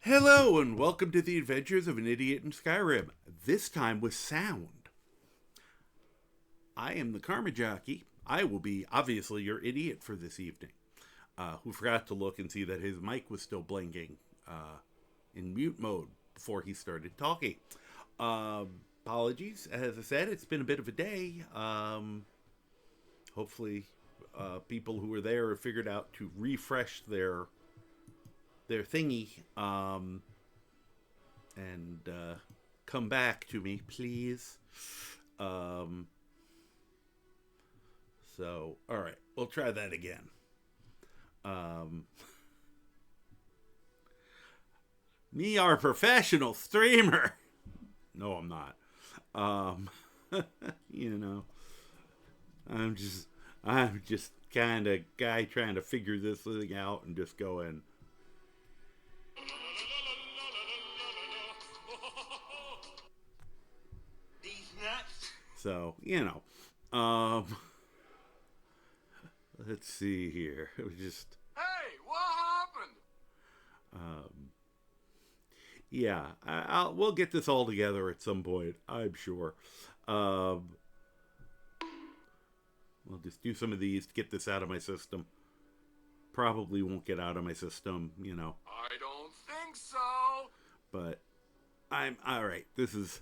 Hello and welcome to the adventures of an idiot in Skyrim, this time with sound. I am the Karma Jockey. I will be, obviously, your idiot for this evening, who forgot to look and see that his mic was still blinking in mute mode before he started talking. Apologies. As I said, it's been a bit of a day. Hopefully, people who were there have figured out to refresh their thingy and come back to me, please. So, all right, we'll try that again. Me are a professional streamer. No, I'm not. You know, I'm just kind of guy trying to figure this thing out and just going. So, let's see here. It was just. Hey, what happened? Yeah, we'll get this all together at some point, I'm sure. We'll just do some of these to get this out of my system. Probably won't get out of my system, I don't think so. But I'm all right. This is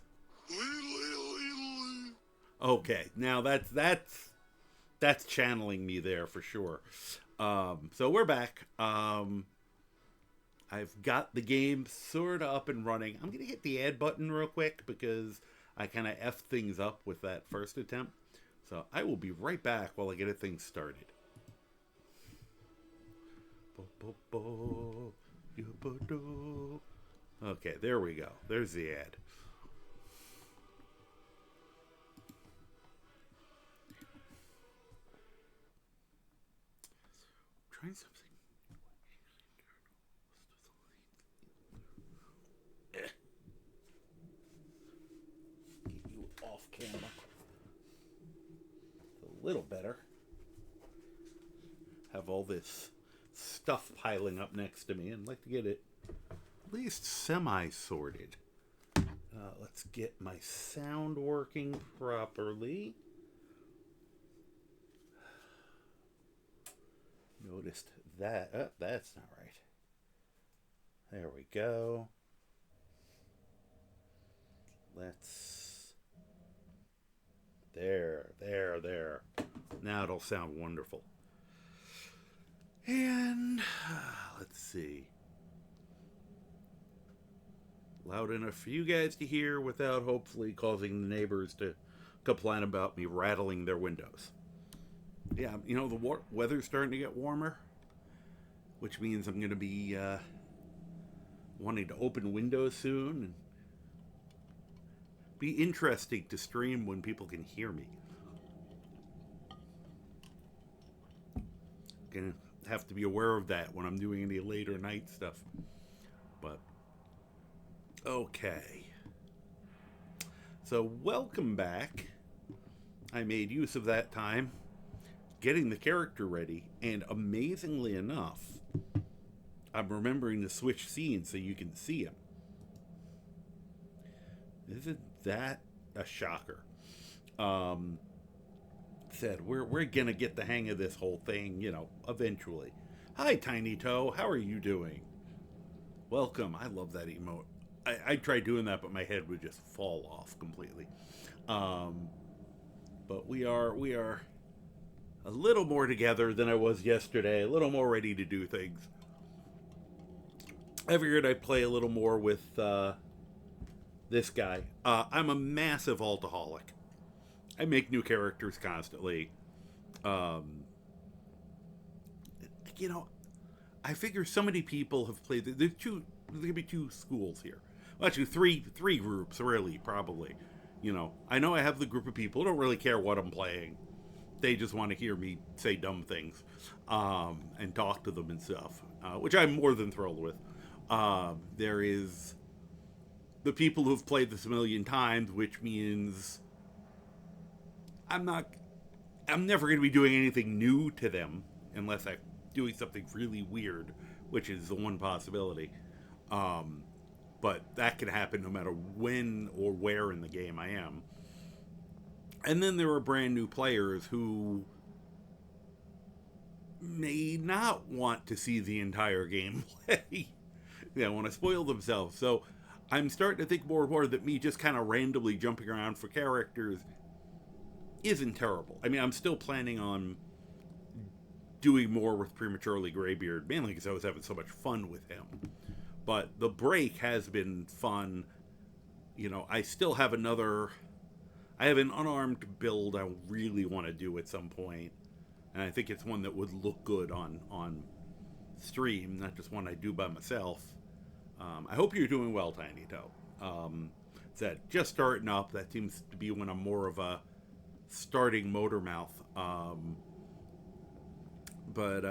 okay. Now that's channeling me there for sure. So we're back. I've got the game sort of up and running. I'm going to hit the add button real quick because I kind of effed things up with that first attempt. So I will be right back while I get things started. Okay, there we go. There's the ad. Trying something. Get you off camera. A little better. Have all this stuff piling up next to me, and I'd like to get it at least semi-sorted. Let's get my sound working properly. Noticed that. Oh, that's not right. There we go. Let's. There. Now it'll sound wonderful. And let's see. Loud enough for you guys to hear without hopefully causing the neighbors to complain about me rattling their windows. Yeah, the weather's starting to get warmer, which means I'm going to be wanting to open windows soon and be interesting to stream when people can hear me. Gonna have to be aware of that when I'm doing any later night stuff. But okay. So welcome back. I made use of that time getting the character ready, and amazingly enough, I'm remembering to switch scenes so you can see him. Isn't that a shocker? Said we're gonna get the hang of this whole thing, eventually. Hi, Tiny Toe. How are you doing? Welcome. I love that emote. I tried doing that, but my head would just fall off completely. But we are a little more together than I was yesterday. A little more ready to do things. I figured I'd play a little more with this guy. I'm a massive altaholic. I make new characters constantly. I figure so many people have played. There's gonna be two schools here. Well, actually, three groups, really, probably. I know I have the group of people who don't really care what I'm playing. They just want to hear me say dumb things and talk to them and stuff, which I'm more than thrilled with. There is the people who've played this a million times, which means I'm never going to be doing anything new to them unless I'm doing something really weird, which is the one possibility. But that can happen no matter when or where in the game I am. And then there are brand new players who may not want to see the entire gameplay. They want to spoil themselves. So I'm starting to think more and more that me just kind of randomly jumping around for characters isn't terrible. I mean, I'm still planning on doing more with Prematurely Graybeard, mainly because I was having so much fun with him. But the break has been fun. You know, I still have I have an unarmed build I really want to do at some point, and I think it's one that would look good on stream, not just one I do by myself. I hope you're doing well, Tiny Toe. Said just starting up. That seems to be when I'm more of a starting motor mouth. But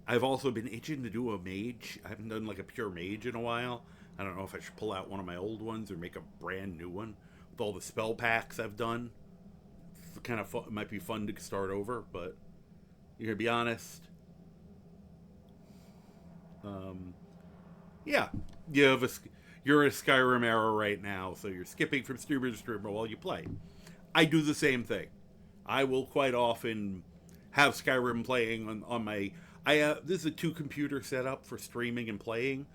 I've also been itching to do a mage. I haven't done like a pure mage in a while. I don't know if I should pull out one of my old ones or make a brand new one with all the spell packs I've done. It's kind of fun, it might be fun to start over, but you're gonna be honest. Yeah, you're a Skyrim era right now, so you're skipping from streamer to streamer while you play. I do the same thing. I will quite often have Skyrim playing on my. This is a 2-computer setup for streaming and playing,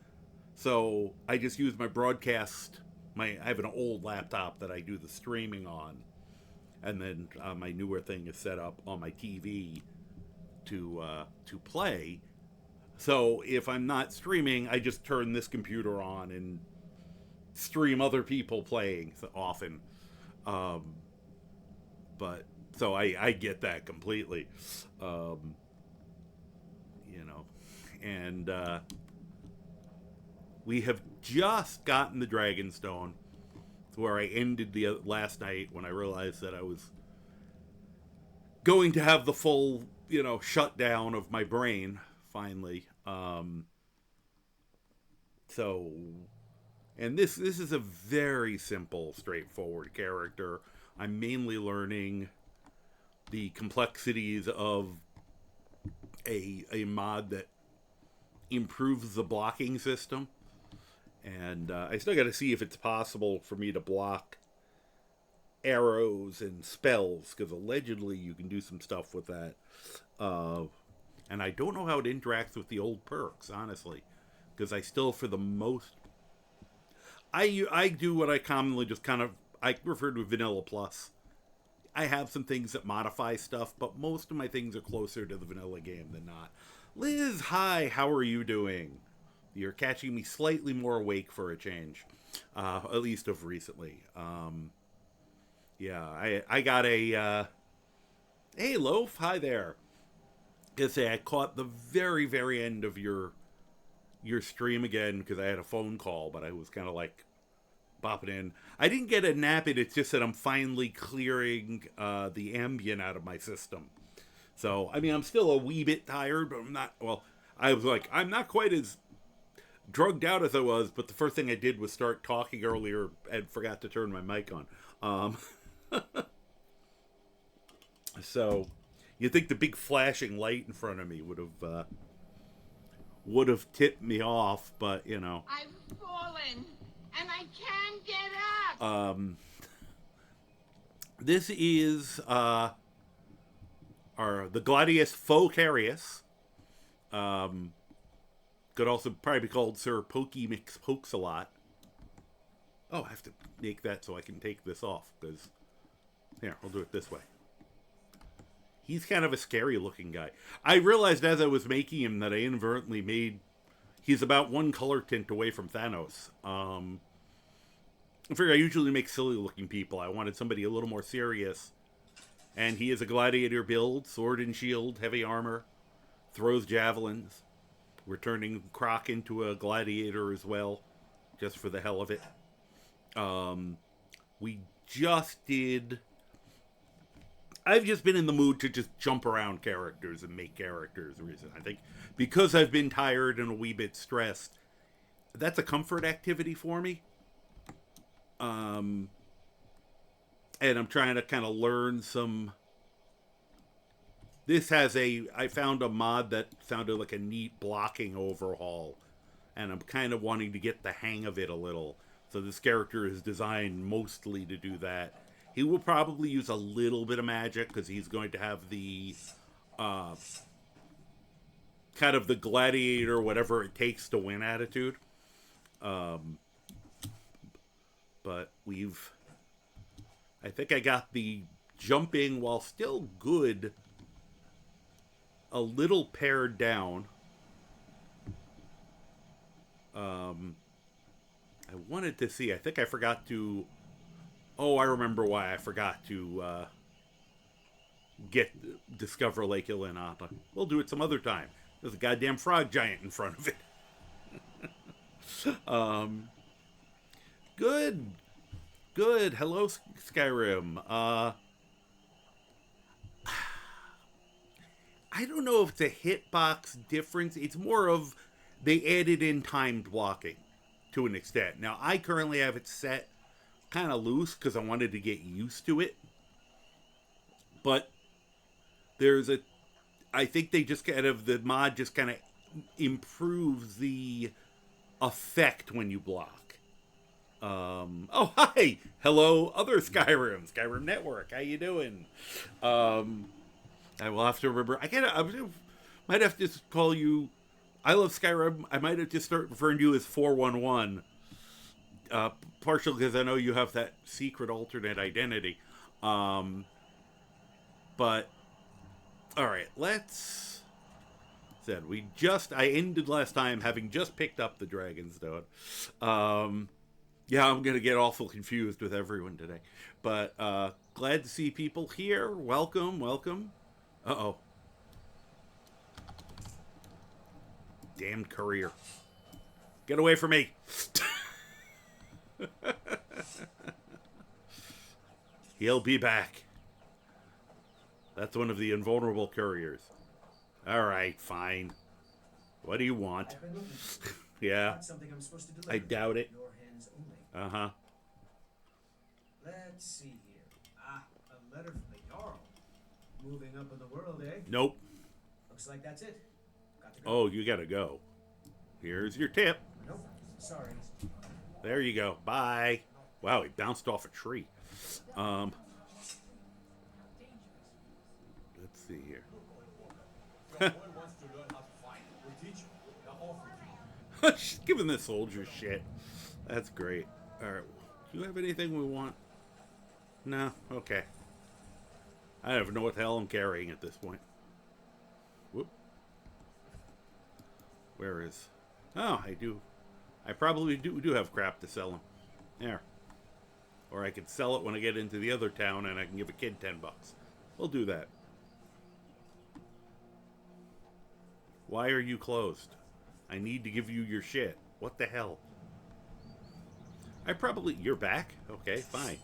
so I just use my broadcast. I have an old laptop that I do the streaming on, and then my newer thing is set up on my TV to play. So if I'm not streaming, I just turn this computer on and stream other people playing often. But so I get that completely. You know, and we have just gotten the Dragonstone, where I ended the last night when I realized that I was going to have the full, shutdown of my brain finally. So, and this is a very simple, straightforward character. I'm mainly learning the complexities of a mod that improves the blocking system. And I still got to see if it's possible for me to block arrows and spells, because allegedly you can do some stuff with that. And I don't know how it interacts with the old perks, honestly, because I still, for the most, I do what I commonly just I refer to Vanilla Plus. I have some things that modify stuff, but most of my things are closer to the vanilla game than not. Liz, hi, how are you doing? You're catching me slightly more awake for a change, at least of recently. Yeah, I got a, hey, Loaf, hi there. I caught the very, very end of your stream again because I had a phone call, but I was kind of like bopping in. I didn't get a nap in. It's just that I'm finally clearing the Ambien out of my system. So, I mean, I'm still a wee bit tired, but I'm not, well, I was like, I'm not quite as drugged out as I was, but the first thing I did was start talking earlier and forgot to turn my mic on. So, you'd think the big flashing light in front of me would have tipped me off, but, I've fallen, and I can't get up. This is the Gladiator Faux Carius. Could also probably be called Sir Pokey Mix Pokes a lot. Oh, I have to make that so I can take this off, because here, I'll do it this way. He's kind of a scary looking guy. I realized as I was making him that I inadvertently made, he's about one color tint away from Thanos. I figure I usually make silly looking people. I wanted somebody a little more serious. And he is a gladiator build, sword and shield, heavy armor, throws javelins. We're turning Croc into a gladiator as well, just for the hell of it. We just did... I've just been in the mood to just jump around characters and make characters recently. I think because I've been tired and a wee bit stressed, that's a comfort activity for me. And I'm trying to kind of learn some This has I found a mod that sounded like a neat blocking overhaul, and I'm kind of wanting to get the hang of it a little. So this character is designed mostly to do that. He will probably use a little bit of magic because he's going to have the uh, kind of the gladiator, whatever it takes to win attitude. But I think I got the jumping while still good a little pared down. I wanted to see. I think I forgot to. Oh, I remember why I forgot to discover Lake Ilinapa. We'll do it some other time. There's a goddamn frog giant in front of it. Good. Hello, Skyrim. I don't know if it's a hitbox difference. It's more of they added in timed blocking to an extent. Now, I currently have it set kind of loose because I wanted to get used to it. But I think they just the mod just kind of improves the effect when you block. Oh, hi! Hello, other Skyrim Network. How you doing? I will have to remember. I might have to just call you. I love Skyrim. I might have to start referring to you as 411. Partially because I know you have that secret alternate identity. But all right, let's. I ended last time having just picked up the Dragonstone. Yeah, I'm gonna get awful confused with everyone today. But glad to see people here. Welcome. Uh-oh. Damn courier. Get away from me. He'll be back. That's one of the invulnerable couriers. All right, fine. What do you want? Yeah. I doubt it. Uh-huh. Let's see here. A letter from the Jarl. Moving up in the world, eh? Nope. Looks like that's it. Got to go. Oh, you gotta go. Here's your tip. Nope. Sorry. There you go. Bye. Wow, he bounced off a tree. Let's see here. She's giving the soldier shit. That's great. Alright. Do you have anything we want? No? Okay. I don't even know what the hell I'm carrying at this point. Whoop. Where is... Oh, I do. I probably do have crap to sell him. There. Or I could sell it when I get into the other town and I can give a kid $10. We'll do that. Why are you closed? I need to give you your shit. What the hell? You're back? Okay, fine.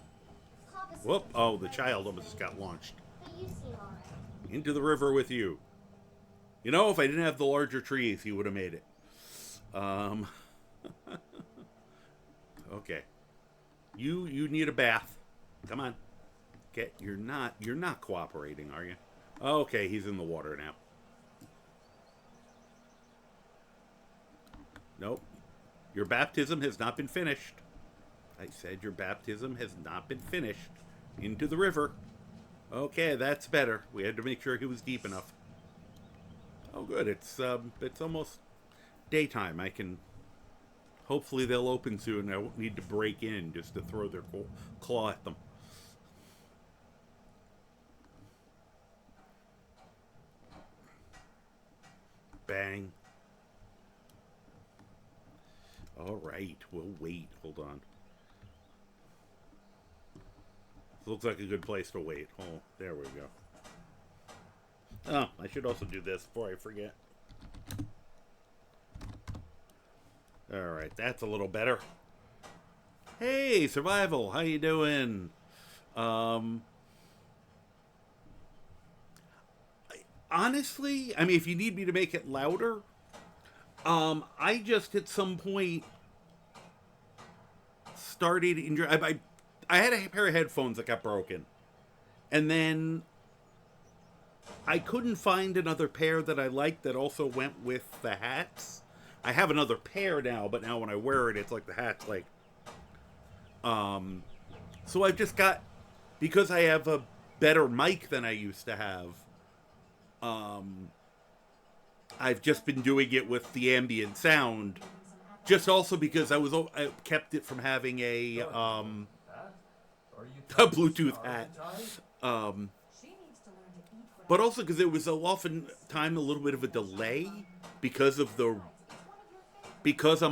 Whoop. Oh, the child almost got launched. Into the river with you. You know, if I didn't have the larger trees, he would have made it. Okay. You need a bath. Come on. You're not cooperating, are you? Okay, he's in the water now. Nope. Your baptism has not been finished. I said your baptism has not been finished. Into the river. Okay, that's better. We had to make sure he was deep enough. Oh, good. It's almost daytime. Hopefully they'll open soon. I won't need to break in just to throw their claw at them. Bang. All right, we'll wait. Hold on. This looks like a good place to wait. Oh, there we go. Oh, I should also do this before I forget. All right, that's a little better. Hey, Survival, how you doing? Honestly, I mean, if you need me to make it louder, I just at some point started I had a pair of headphones that got broken, and then I couldn't find another pair that I liked that also went with the hats. I have another pair now, but now when I wear it, it's like the hat's like... So I've just got... Because I have a better mic than I used to have, I've just been doing it with the ambient sound. Just also because I kept it from having a Bluetooth hat. But also because there was oftentimes a little bit of a delay because I'm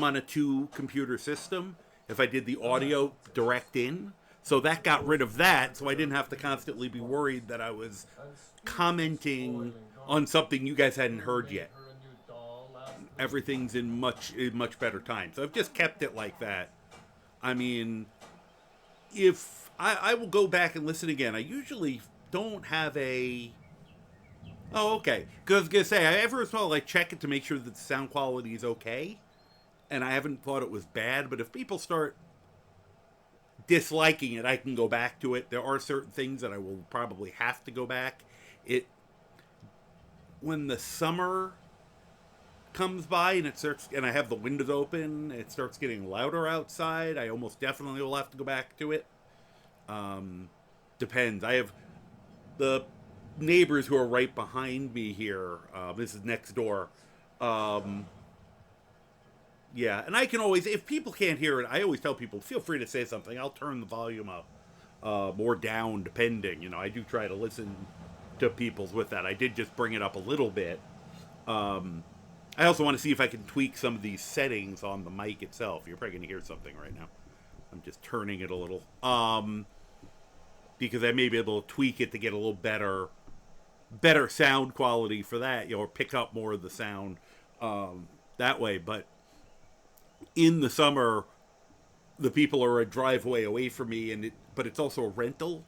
on a 2-computer system. If I did the audio direct in, so that got rid of that, so I didn't have to constantly be worried that I was commenting on something you guys hadn't heard yet. Everything's in much better time. So I've just kept it like that. I mean, if I will go back and listen again. I usually don't have a... Oh, okay. Because I was going to say, I every once in a while I check it to make sure that the sound quality is okay. And I haven't thought it was bad. But if people start disliking it, I can go back to it. There are certain things that I will probably have to go back. When the summer comes by and and I have the windows open, it starts getting louder outside, I almost definitely will have to go back to it. Depends. I have the neighbors who are right behind me here. This is next door. Yeah, and I can always, if people can't hear it, I always tell people, feel free to say something. I'll turn the volume up or down, depending. You know, I do try to listen to people's with that. I did just bring it up a little bit. I also want to see if I can tweak some of these settings on the mic itself. You're probably going to hear something right now. I'm just turning it a little. Because I may be able to tweak it to get a little better sound quality for that, or pick up more of the sound that way. But in the summer, the people are a driveway away from me, but it's also a rental.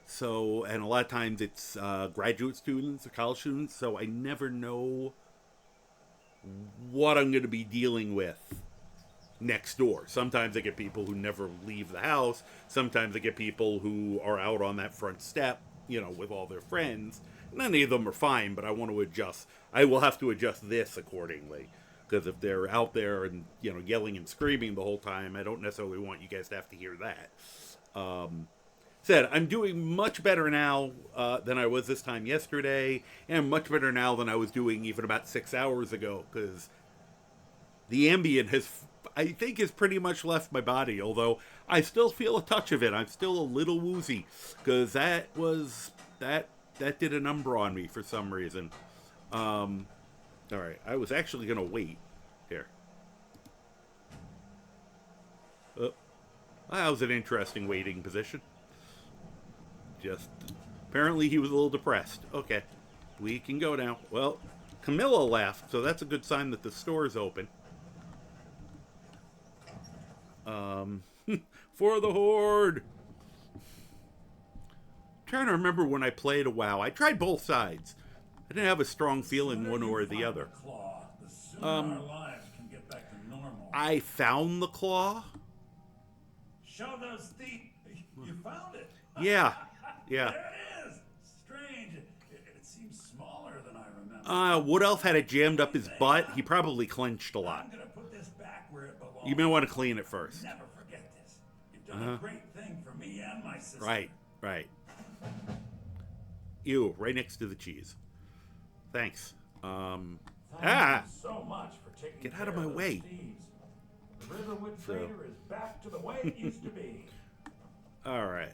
So, and a lot of times it's graduate students or college students, so I never know what I'm going to be dealing with next door. Sometimes I get people who never leave the house. Sometimes I get people who are out on that front step, with all their friends. None of them are fine, but I want to adjust. I will have to adjust this accordingly. Because if they're out there and, yelling and screaming the whole time, I don't necessarily want you guys to have to hear that. I'm doing much better now than I was this time yesterday, and much better now than I was doing even about 6 hours ago, because the ambient I think, has pretty much left my body, although I still feel a touch of it. I'm still a little woozy, because that did a number on me for some reason. Alright, I was actually going to wait. Here. Oh, that was an interesting waiting position. Apparently he was a little depressed. Okay, we can go now. Well, Camilla left, so that's a good sign that the store is open. For the Horde! I'm trying to remember when I played a WoW. I tried both sides. I didn't have a strong feeling one or the other. I found the claw. Show those thieves. You found it. Yeah. There it is. Strange. It seems smaller than I remember. Wood Elf had it jammed up his butt. He probably clenched a lot. I'm gonna put this back where it belongs. You may want to clean it first. Never forget this. You've done a great thing for me and my sister. Right. Ew, right next to the cheese. Thanks. Thank you so much for taking Get out of my way. Thieves. The Riverwood Trader is back to the way it used to be. All right.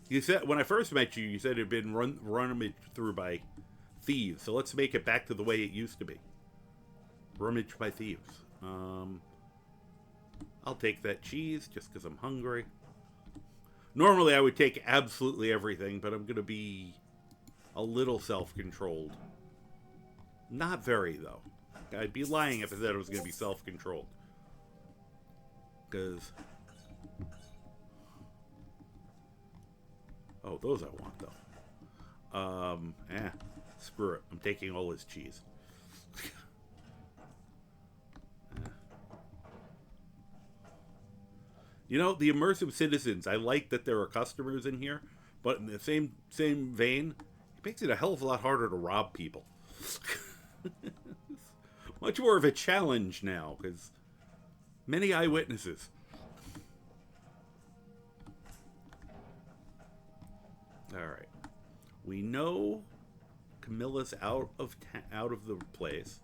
You said when I first met you, you said it had been rummaged through by thieves. So let's make it back to the way it used to be. Rummaged by thieves. I'll take that cheese just because I'm hungry. Normally I would take absolutely everything, but I'm going to be a little self-controlled. Not very, though. I'd be lying if I said I was going to be self-controlled. Because... Oh, those I want, though. Screw it. I'm taking all his cheese. The immersive citizens, I like that there are customers in here, But in the same vein, it makes it a hell of a lot harder to rob people. Much more of a challenge now, because many eyewitnesses. Alright. We know Camilla's out of the place.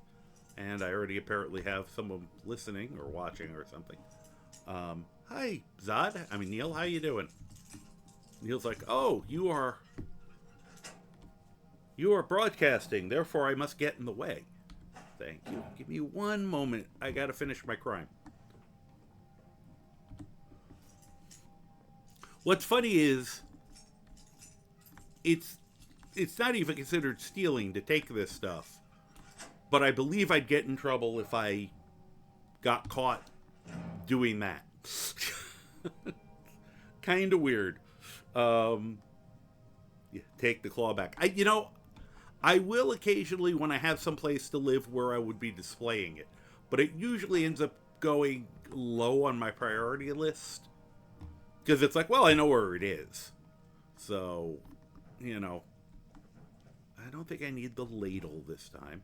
And I already apparently have someone listening or watching or something. Hi, Neil, how you doing? Neil's like, oh, you are broadcasting, therefore I must get in the way. Thank you. Give me one moment. I gotta finish my crime. What's funny is, it's not even considered stealing to take this stuff. But I believe I'd get in trouble if I got caught doing that. Kind of weird. Yeah, take the claw back. I will occasionally, when I have some place to live, where I would be displaying it. But it usually ends up going low on my priority list. Because it's like, well, I know where it is. So, I don't think I need the ladle this time.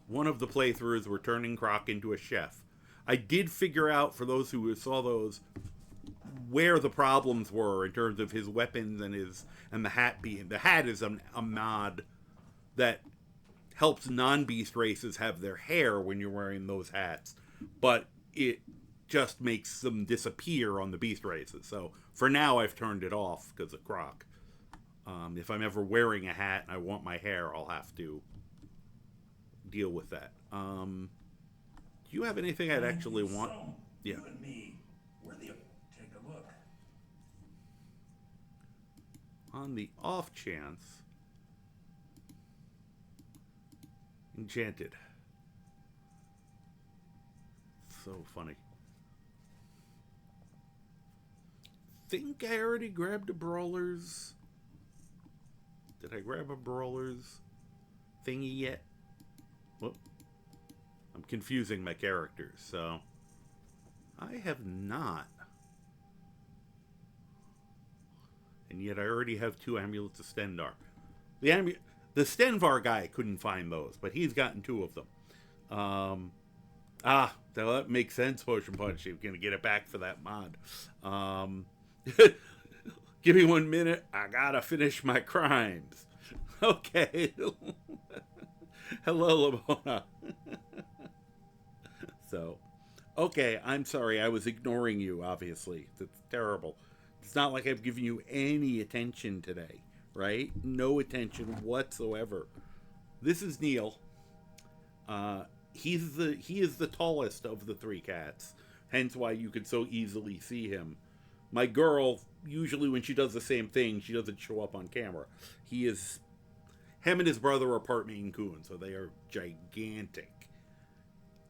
One of the playthroughs were turning Croc into a chef. I did figure out, for those who saw those, where the problems were in terms of his weapons and the hat being. The hat is a mod that helps non-beast races have their hair when you're wearing those hats, but it just makes them disappear on the beast races. So for now, I've turned it off because of Croc. If I'm ever wearing a hat and I want my hair, I'll have to deal with that. Do you have anything I'd actually want? So, Yeah. You and me, we're the... Take a look. On the off chance. Enchanted. So funny. Think I already grabbed a Brawler's. Did I grab a Brawler's thingy yet? Whoop. I'm confusing my characters, so I have not. And yet I already have 2 amulets of Stendar. The Stenvar guy couldn't find those, but he's gotten 2 of them. That makes sense, Potion Punch. You're going to get it back for that mod. Give me 1 minute. I gotta finish my crimes. Okay. Hello, Lamona. So, okay, I'm sorry. I was ignoring you, obviously. That's terrible. It's not like I've given you any attention today, right? No attention whatsoever. This is Neil. He is the tallest of the 3 cats, hence why you could so easily see him. My girl, usually when she does the same thing, she doesn't show up on camera. Him and his brother are part Maine Coon, so they are gigantic.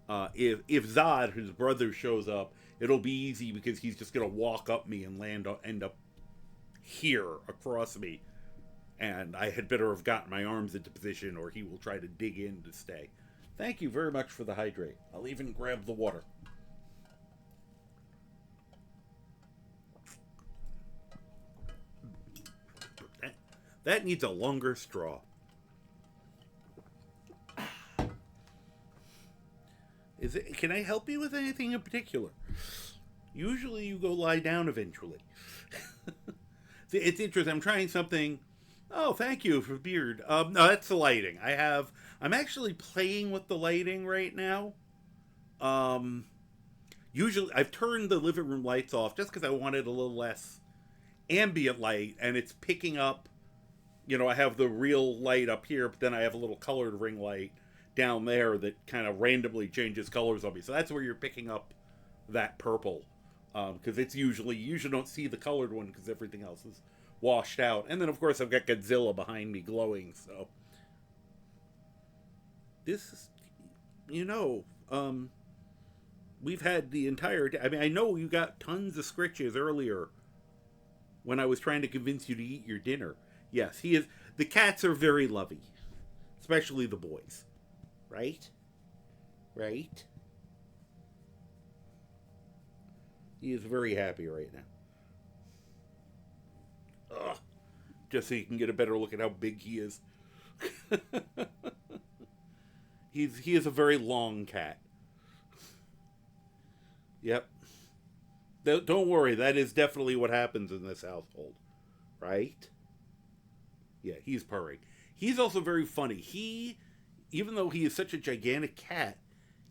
If Zod, his brother, shows up, it'll be easy because he's just gonna walk up me and end up here across me, and I had better have gotten my arms into position, or he will try to dig in to stay. Thank you very much for the hydrate. I'll even grab the water. That needs a longer straw. Can I help you with anything in particular? Usually you go lie down eventually. It's interesting. I'm trying something. Oh, thank you for beard. No, that's the lighting. I'm actually playing with the lighting right now. Usually I've turned the living room lights off just because I wanted a little less ambient light, and it's picking up. I have the real light up here, but then I have a little colored ring light down there that kind of randomly changes colors on me. So that's where you're picking up that purple. Because it's you usually don't see the colored one because everything else is washed out. And then, of course, I've got Godzilla behind me glowing. So this is, we've had the entire day. I mean, I know you got tons of scritches earlier when I was trying to convince you to eat your dinner. Yes, he is. The cats are very lovey, especially the boys. Right? Right? He is very happy right now. just so you can get a better look at how big he is. He is a very long cat. Yep. Don't worry, that is definitely what happens in this household. Right? Yeah, he's purring. He's also very funny. Even though he is such a gigantic cat,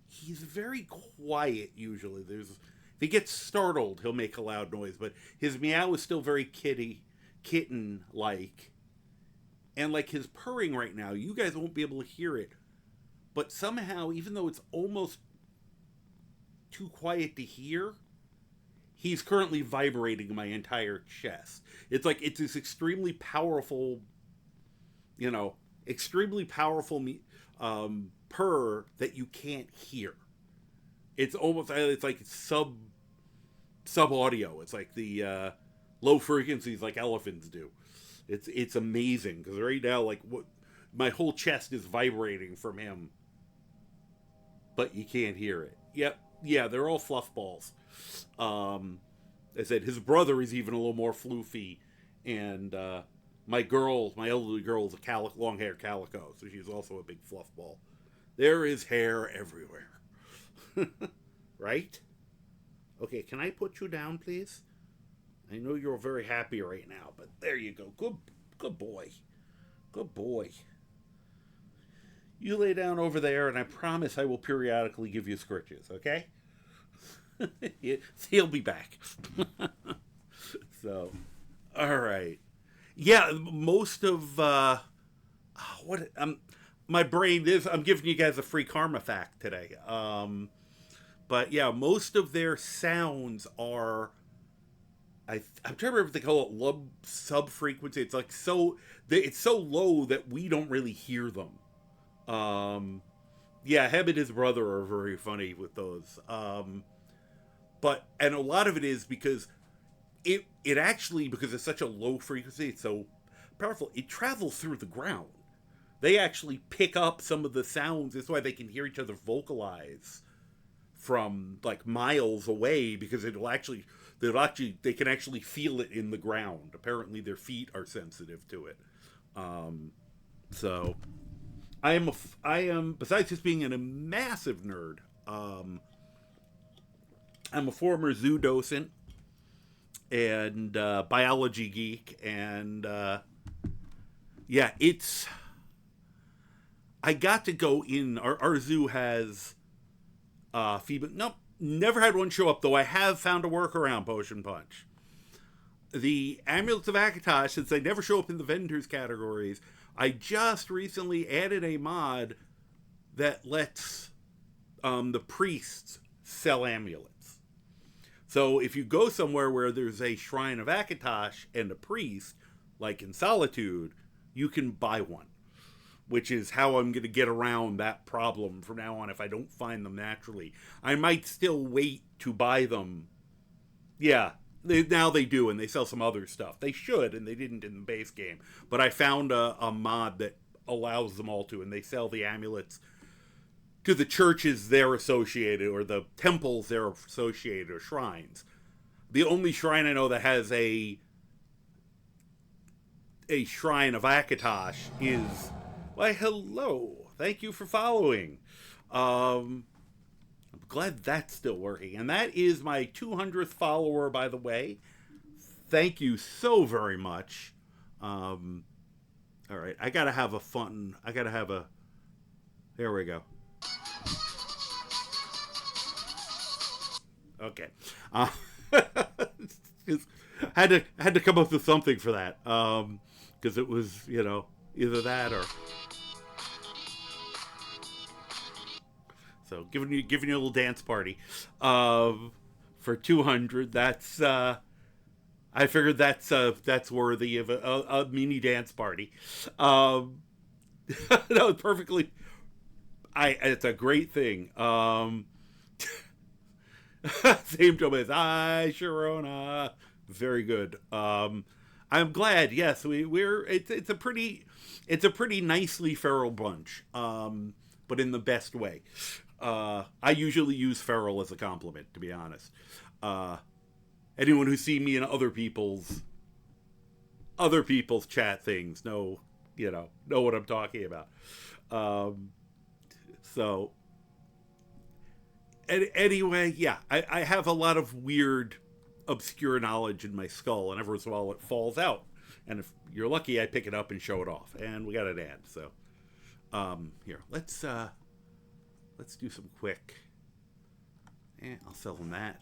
he's very quiet usually. If he gets startled, he'll make a loud noise, but his meow is still very kitten-like. And like his purring right now, you guys won't be able to hear it. But somehow, even though it's almost too quiet to hear, he's currently vibrating my entire chest. It's like it's this extremely powerful, purr that you can't hear. It's like sub audio. It's like the low frequencies like elephants do. It's amazing because right now, like, my whole chest is vibrating from him, but you can't hear it. Yep, yeah, they're all fluff balls. I said his brother is even a little more floofy, and my elderly girl is a long hair calico, so she's also a big fluff ball. There is hair everywhere. Right? Okay, can I put you down, please? I know you're very happy right now, but there you go. Good boy. Good boy. You lay down over there, and I promise I will periodically give you scritches, okay? He'll be back. So, all right. Yeah, most of my brain is. I'm giving you guys a free karma fact today. But yeah, most of their sounds are. I'm trying to remember if they call it sub frequency. It's like it's so low that we don't really hear them. Yeah, Heb and his brother are very funny with those. And a lot of it is because it actually, because it's such a low frequency, it's so powerful, it travels through the ground. They actually pick up some of the sounds. That's why they can hear each other vocalize from like miles away, because they can actually feel it in the ground. Apparently their feet are sensitive to it. So I am, besides just being a massive nerd, I'm a former zoo docent and biology geek, and yeah, I got to go in. Our zoo has female. Nope, never had one show up, though I have found a workaround, Potion Punch. The Amulets of Akatosh, since they never show up in the vendors categories, I just recently added a mod that lets the priests sell amulets. So if you go somewhere where there's a Shrine of Akatosh and a priest, like in Solitude, you can buy one, which is how I'm going to get around that problem from now on if I don't find them naturally. I might still wait to buy them. Yeah, now they do, and they sell some other stuff. They should, and they didn't in the base game. But I found a mod that allows them all to, and they sell the amulets to the churches they're associated, or the temples they're associated, or shrines. The only shrine I know that has a Shrine of Akatosh is... Why, hello. Thank you for following. I'm glad that's still working. And that is my 200th follower, by the way. Thank you so very much. All right. I got to have there we go. Okay. Had to come up with something for that. Because it was, either that or... So giving you a little dance party for 200. That's I figured that's worthy of a mini dance party. No, perfectly. It's a great thing. Same job as Sharona. Very good. I'm glad. Yes, it's a pretty nicely feral bunch. But in the best way. I usually use feral as a compliment, to be honest. Anyone who's seen me and other people's other people's chat things know what I'm talking about. So anyway, yeah, I have a lot of weird, obscure knowledge in my skull, and every once in a while it falls out. And if you're lucky, I pick it up and show it off. And we got an ad. So here, let's do some quick. I'll sell them that.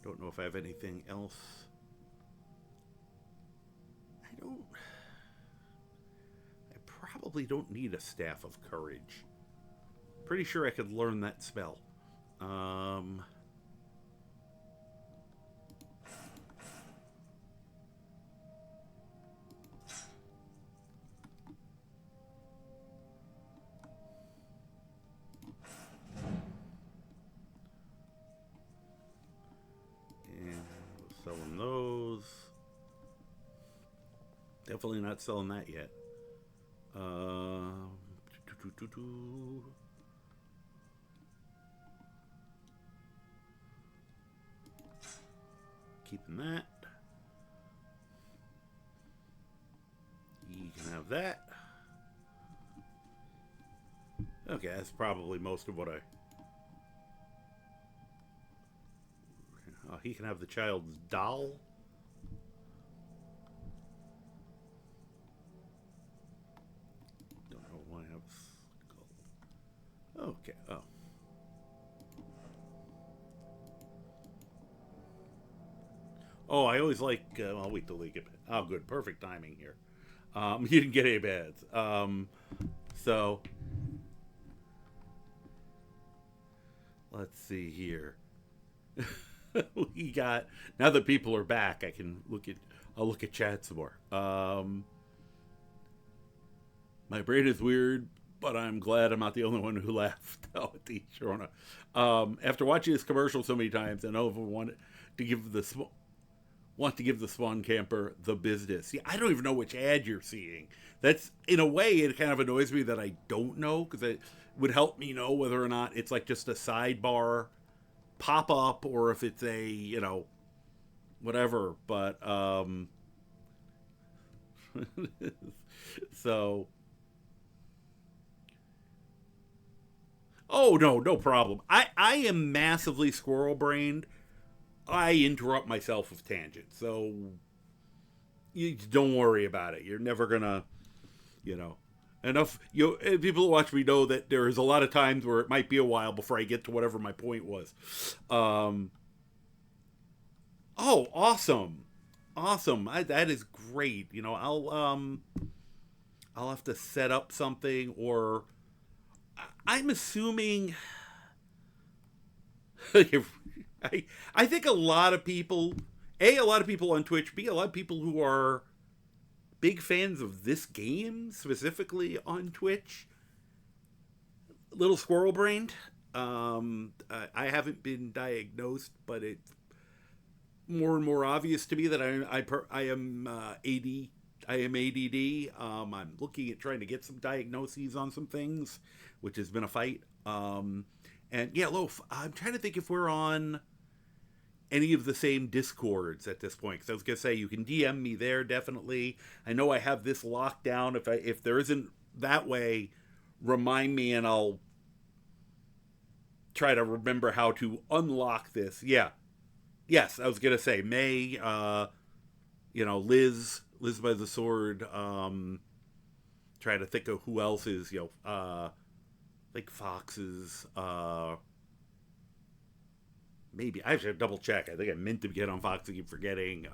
Don't know if I have anything else. I probably don't need a Staff of Courage. Pretty sure I could learn that spell. Selling those. Definitely not selling that yet. Keeping that. You can have that. Okay, that's probably most of what I... he can have the child's doll. Don't know why I have skull. Okay. Oh. Oh, I always like. I'll wait till they get. Oh, good, perfect timing here. You didn't get any bads. So let's see here. We got, now that people are back, I'll look at chat some more. My brain is weird, but I'm glad I'm not the only one who laughed out at the Sharona. After watching this commercial so many times, I know if I want to give the Swan Camper the business. See, I don't even know which ad you're seeing. That's, in a way, it kind of annoys me that I don't know, because it would help me know whether or not it's like just a sidebar pop up or if it's a, whatever. But so, oh no problem. I am massively squirrel brained. I interrupt myself with tangents, so you don't worry about it. You're never gonna, enough. People who watch me know that there is a lot of times where it might be a while before I get to whatever my point was. Oh, awesome! That is great. I'll have to set up something, or I'm assuming. I think a lot of people on Twitch, B, a lot of people who are big fans of this game, specifically on Twitch, little squirrel brained. I haven't been diagnosed, but it's more and more obvious to me that I am AD. I am ADD. I'm looking at trying to get some diagnoses on some things, which has been a fight. And yeah, Loaf, I'm trying to think if we're on any of the same Discords at this point. Because I was going to say, you can DM me there, definitely. I know I have this locked down. If there isn't that way, remind me and I'll try to remember how to unlock this. Yeah. Yes, I was going to say, May, Liz by the Sword, try to think of who else is, like Fox's, maybe. I should double check. I think I meant to get on Fox. I keep forgetting.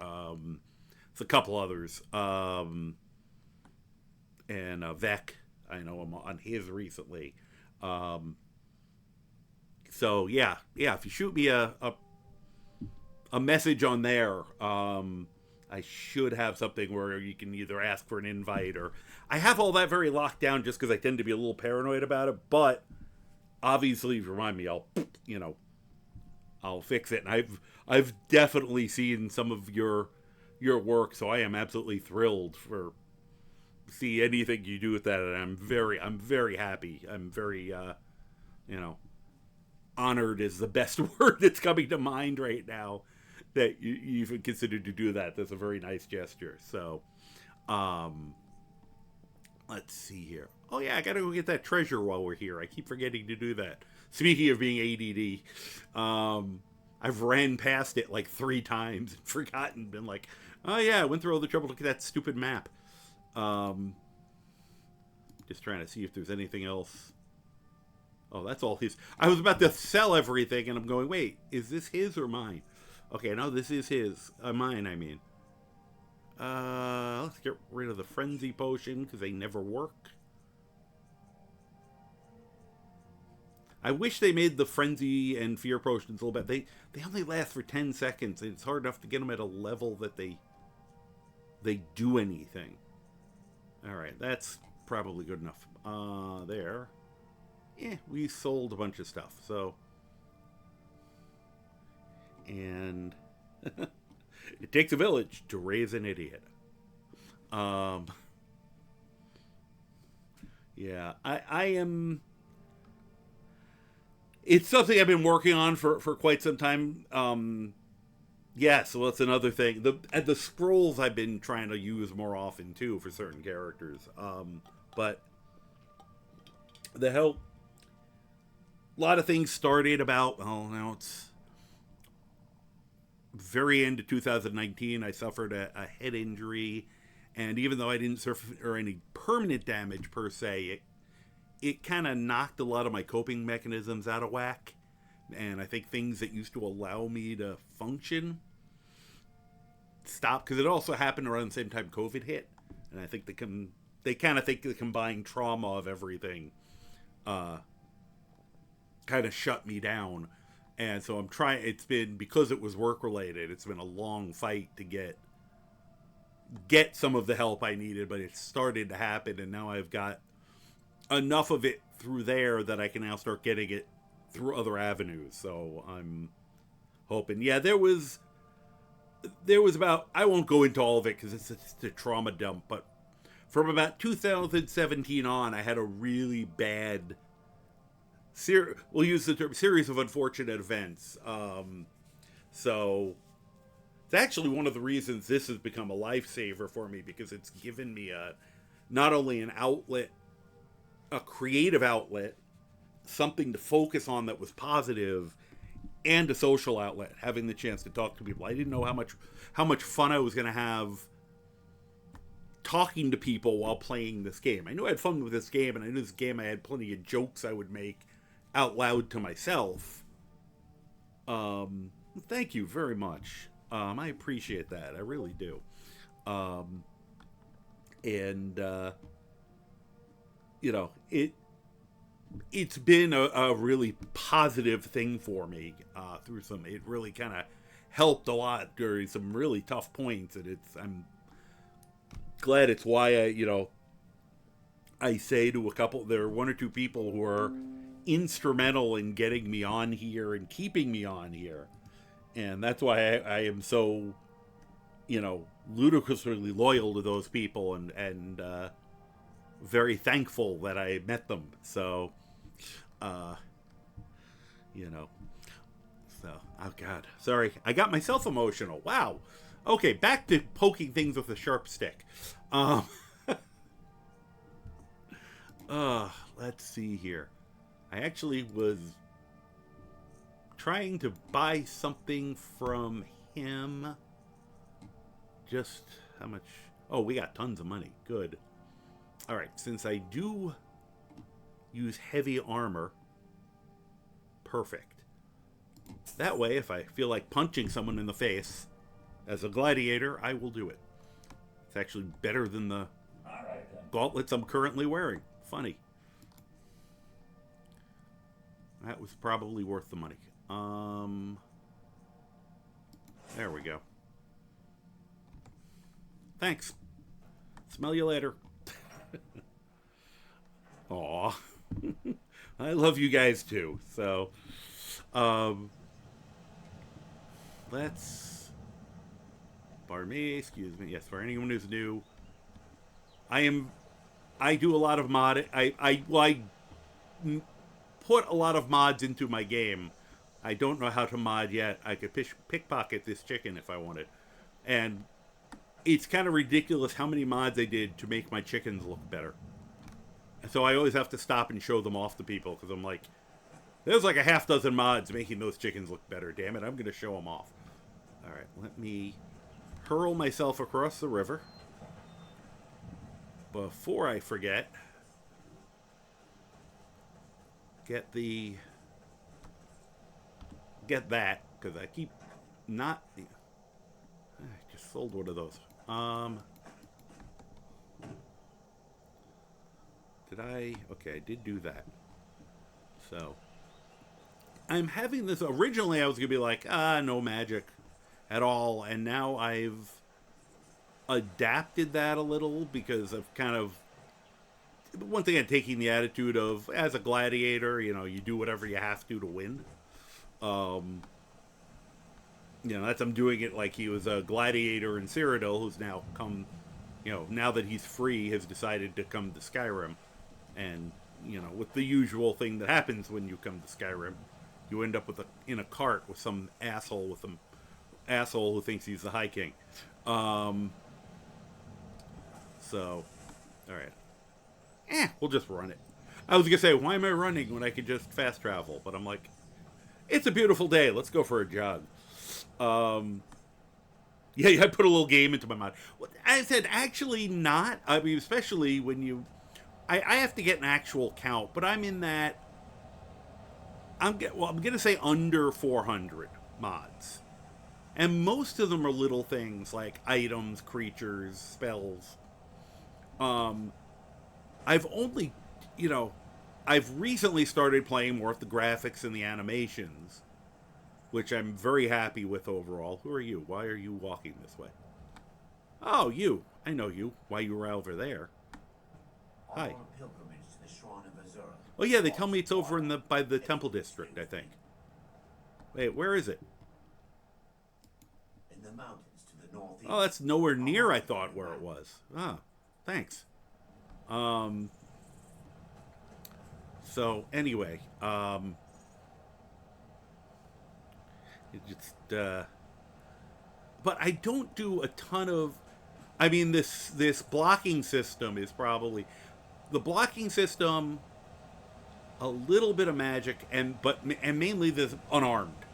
It's a couple others. And Vec, I know I'm on his recently. So yeah. If you shoot me a message on there, I should have something where you can either ask for an invite or... I have all that very locked down just because I tend to be a little paranoid about it, but obviously, if you remind me, I'll fix it. And I've definitely seen some of your work, so I am absolutely thrilled for see anything you do with that, and I'm very happy. I'm very honored is the best word that's coming to mind right now. that you even considered to do that. That's a very nice gesture. So, let's see here. Oh yeah, I gotta go get that treasure while we're here. I keep forgetting to do that. Speaking of being ADD, I've ran past it like 3 times and forgotten. Been like, oh yeah, I went through all the trouble to look at that stupid map. Just trying to see if there's anything else. Oh, that's all his. I was about to sell everything, and I'm going, wait, is this his or mine? Okay, no, this is his. Mine, I mean. Let's get rid of the frenzy potion, because they never work. I wish they made the frenzy and fear potions a little bit. They only last for 10 seconds, and it's hard enough to get them at a level that they do anything. Alright, that's probably good enough. There. Yeah, we sold a bunch of stuff, so. And it takes a village to raise an idiot. Yeah, I am. It's something I've been working on for quite some time. Yeah, so that's another thing. The scrolls I've been trying to use more often too for certain characters. But the help. A lot of things started about. Oh, now it's very end of 2019. I suffered a head injury, and even though I didn't suffer any permanent damage per se, it kind of knocked a lot of my coping mechanisms out of whack. And I think things that used to allow me to function stopped, because it also happened around the same time COVID hit. And I think they kind of think the combined trauma of everything kind of shut me down. And so I'm trying, it's been, because it was work related, it's been a long fight to get some of the help I needed, but it started to happen, and now I've got enough of it through there that I can now start getting it through other avenues. So I'm hoping. Yeah, there was about, I won't go into all of it because it's a trauma dump, but from about 2017 on, I had a really bad, we'll use the term, series of unfortunate events. So it's actually one of the reasons this has become a lifesaver for me, because it's given me not only an outlet, a creative outlet, something to focus on that was positive, and a social outlet, having the chance to talk to people. I didn't know how much fun I was going to have talking to people while playing this game. I knew I had fun with this game, and I knew this game I had plenty of jokes I would make out loud to myself. Thank you very much. I appreciate that. I really do. You know, it's been a really positive thing for me through some. It really kind of helped a lot during some really tough points, and I'm glad it's why I say to there are 1 or 2 people who are instrumental in getting me on here and keeping me on here, and that's why I am so ludicrously loyal to those people, and very thankful that I met them. So, oh God, sorry, I got myself emotional. Wow. Okay, back to poking things with a sharp stick. Let's see here. I actually was trying to buy something from him. Just how much? Oh, we got tons of money. Good. All right, since I do use heavy armor, perfect. That way, if I feel like punching someone in the face as a gladiator, I will do it. It's actually better than the gauntlets I'm currently wearing. Funny. That was probably worth the money. There we go. Thanks. Smell you later. Aw. I love you guys too. So, let's, pardon me, excuse me. Yes, for anyone who's new, I do a lot of mod. I put a lot of mods into my game. I don't know how to mod yet. I could pickpocket this chicken if I wanted. And it's kind of ridiculous how many mods I did to make my chickens look better. So I always have to stop and show them off to people because I'm like, there's like a half dozen mods making those chickens look better. Damn it, I'm going to show them off. All right, let me hurl myself across the river. Before I forget, get that, because I keep not... I just sold one of those. Did I? Okay, I did do that. So, I'm having this... Originally, I was going to be like, no magic at all, and now I've adapted that a little because I've kind of... One thing, I'm taking the attitude of, as a gladiator, you know, you do whatever you have to win. You know, I'm doing it like he was a gladiator in Cyrodiil, who's now come, you know, now that he's free, has decided to come to Skyrim. And, you know, with the usual thing that happens when you come to Skyrim, you end up in a cart with some asshole who thinks he's the High King. So, alright. We'll just run it. I was going to say, why am I running when I could just fast travel? But I'm like, it's a beautiful day. Let's go for a jog. Yeah, I put a little game into my mind. I said, actually not. I mean, especially when you... I have to get an actual count, but I'm in that... I'm going to say under 400 mods. And most of them are little things like items, creatures, spells. I've only, you know... I've recently started playing more of the graphics and the animations, which I'm very happy with overall. Who are you? Why are you walking this way? Oh, you. I know you. Why you were over there. Hi. Oh yeah, they tell me it's over by the Temple District, I think. Wait, where is it? In the mountains to the northeast. Oh, that's nowhere near I thought where it was. Ah, thanks. So anyway, it just, but I don't do a ton of, I mean, this blocking system is probably, the blocking system, a little bit of magic, and mainly the unarmed.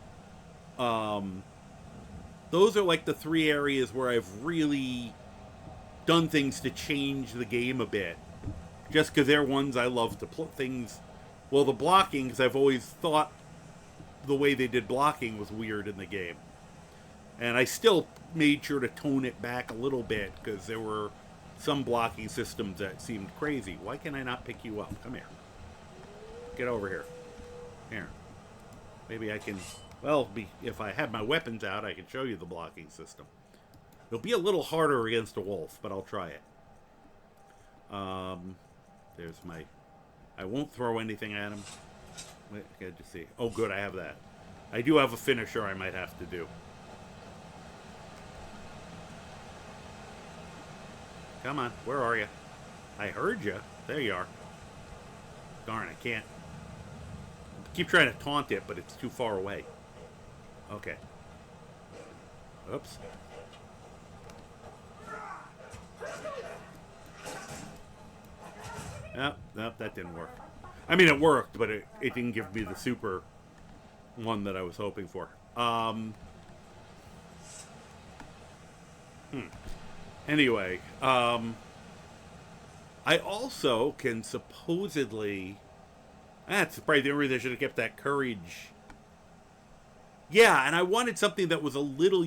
Those are like the three areas where I've really done things to change the game a bit. Just because they're ones I love to put things... Well, the blocking, because I've always thought the way they did blocking was weird in the game. And I still made sure to tone it back a little bit, because there were some blocking systems that seemed crazy. Why can I not pick you up? Come here. Get over here. Here. Maybe I can... Well, if I had my weapons out, I can show you the blocking system. It'll be a little harder against a wolf, but I'll try it. There's my... I won't throw anything at him. Wait, I just see. Oh, good, I have that. I do have a finisher I might have to do. Come on, where are you? I heard you. There you are. Darn, I can't. I keep trying to taunt it, but it's too far away. Okay. Oops. Nope, that didn't work. I mean, it worked, but it didn't give me the super one that I was hoping for. Anyway, I also can supposedly... That's probably the only reason I should have kept that courage. Yeah, and I wanted something that was a little...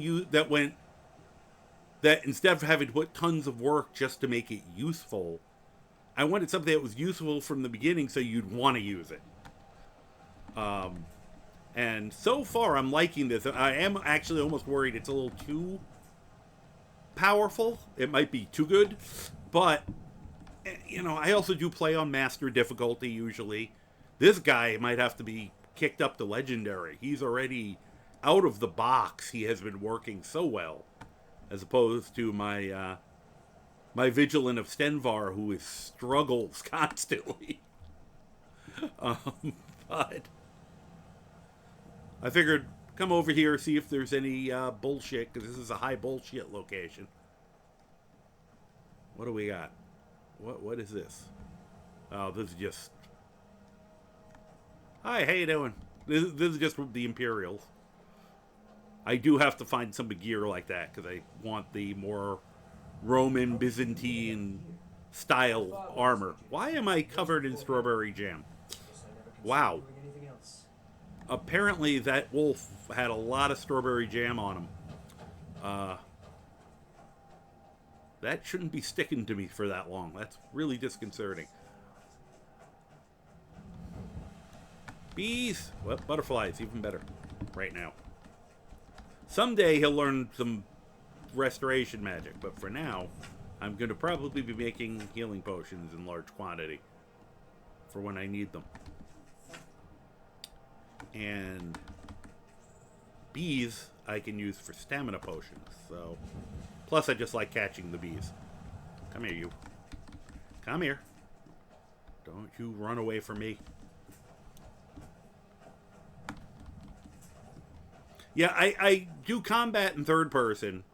that instead of having to put tons of work just to make it useful... I wanted something that was useful from the beginning so you'd want to use it. And so far, I'm liking this. I am actually almost worried it's a little too powerful. It might be too good. But, you know, I also do play on master difficulty usually. This guy might have to be kicked up to legendary. He's already out of the box. He has been working so well. As opposed to my... my Vigilant of Stenvar, who struggles constantly. But I figured come over here, see if there's any bullshit, because this is a high bullshit location. What do we got? What is this? Oh, this is just... Hi, how you doing? This is just the Imperials. I do have to find some gear like that, because I want the more Roman, Byzantine style armor. Why am I covered in strawberry jam? Wow. Apparently that wolf had a lot of strawberry jam on him. That shouldn't be sticking to me for that long. That's really disconcerting. Bees! Well, butterflies, even better. Right now. Someday he'll learn some restoration magic, but for now, I'm going to probably be making healing potions in large quantity for when I need them. And bees I can use for stamina potions, so... Plus, I just like catching the bees. Come here, you. Come here. Don't you run away from me. Yeah, I do combat in third person,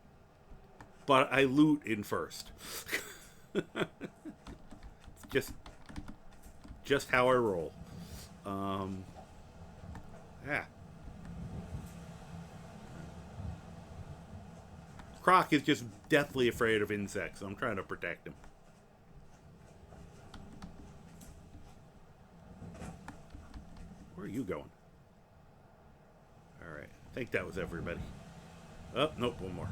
but I loot in first. It's just how I roll. Yeah. Croc is just deathly afraid of insects, so I'm trying to protect him. Where are you going? Alright, I think that was everybody. Oh, nope, one more.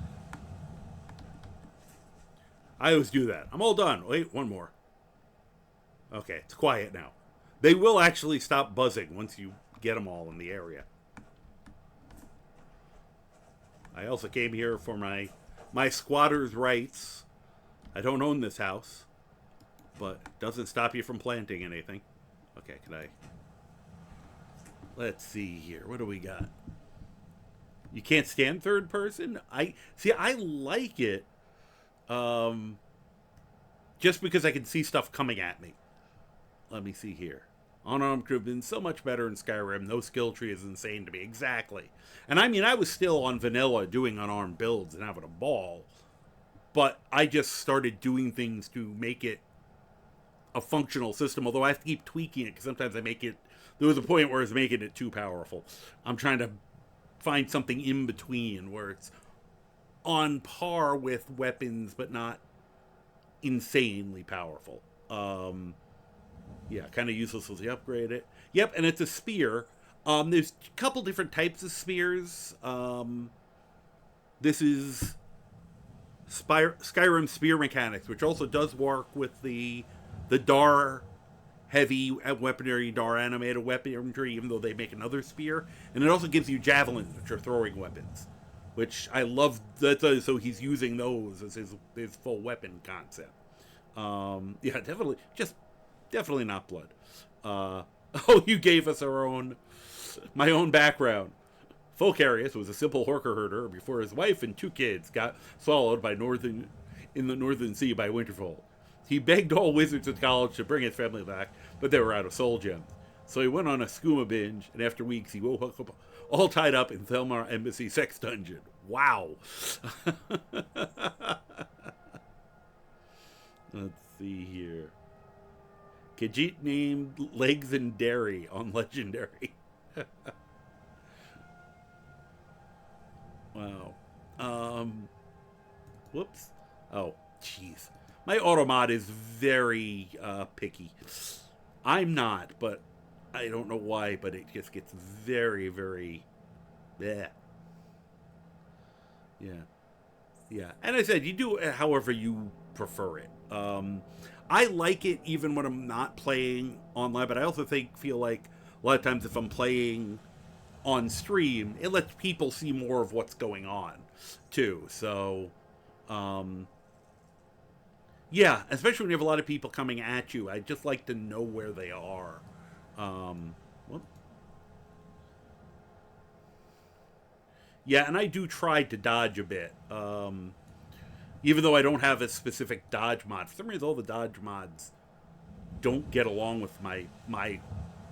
I always do that. I'm all done. Wait, one more. Okay, it's quiet now. They will actually stop buzzing once you get them all in the area. I also came here for my squatter's rights. I don't own this house, but it doesn't stop you from planting anything. Okay, can I... Let's see here. What do we got? You can't stand third person? I like it. Just because I can see stuff coming at me. Let me see here. Unarmed could have been so much better in Skyrim. No skill tree is insane to me. Exactly. And I mean, I was still on vanilla doing unarmed builds and having a ball. But I just started doing things to make it a functional system. Although I have to keep tweaking it because sometimes I make it... There was a point where I was making it too powerful. I'm trying to find something in between where it's on par with weapons but not insanely powerful. Yeah, kind of useless as you upgrade it. Yep, and it's a spear. There's a couple different types of spears. This is Skyrim spear mechanics, which also does work with the Dar heavy weaponry, Dar animated weaponry, even though they make another spear. And it also gives you javelins, which are throwing weapons, which I love. So he's using those as his full weapon concept. Yeah, definitely not blood. Oh, you gave us my own background. Faux Carius was a simple horker herder before his wife and 2 kids got swallowed in the Northern Sea by Winterfell. He begged all wizards at college to bring his family back, but they were out of soul gems. So he went on a skooma binge, and after weeks he woke up all tied up in Thelmar Embassy sex dungeon. Wow. Let's see here. Khajiit named Legs and Dairy on Legendary. Wow. Whoops. Oh, jeez. My automod is very picky. I'm not, but I don't know why, but it just gets very, very... bleh. Yeah. Yeah. And I said, you do it however you prefer it. I like it even when I'm not playing online, but I also feel like a lot of times if I'm playing on stream, it lets people see more of what's going on, too. So, yeah, especially when you have a lot of people coming at you, I just like to know where they are. Yeah, and I do try to dodge a bit. Even though I don't have a specific dodge mod. For some reason, all the dodge mods don't get along with my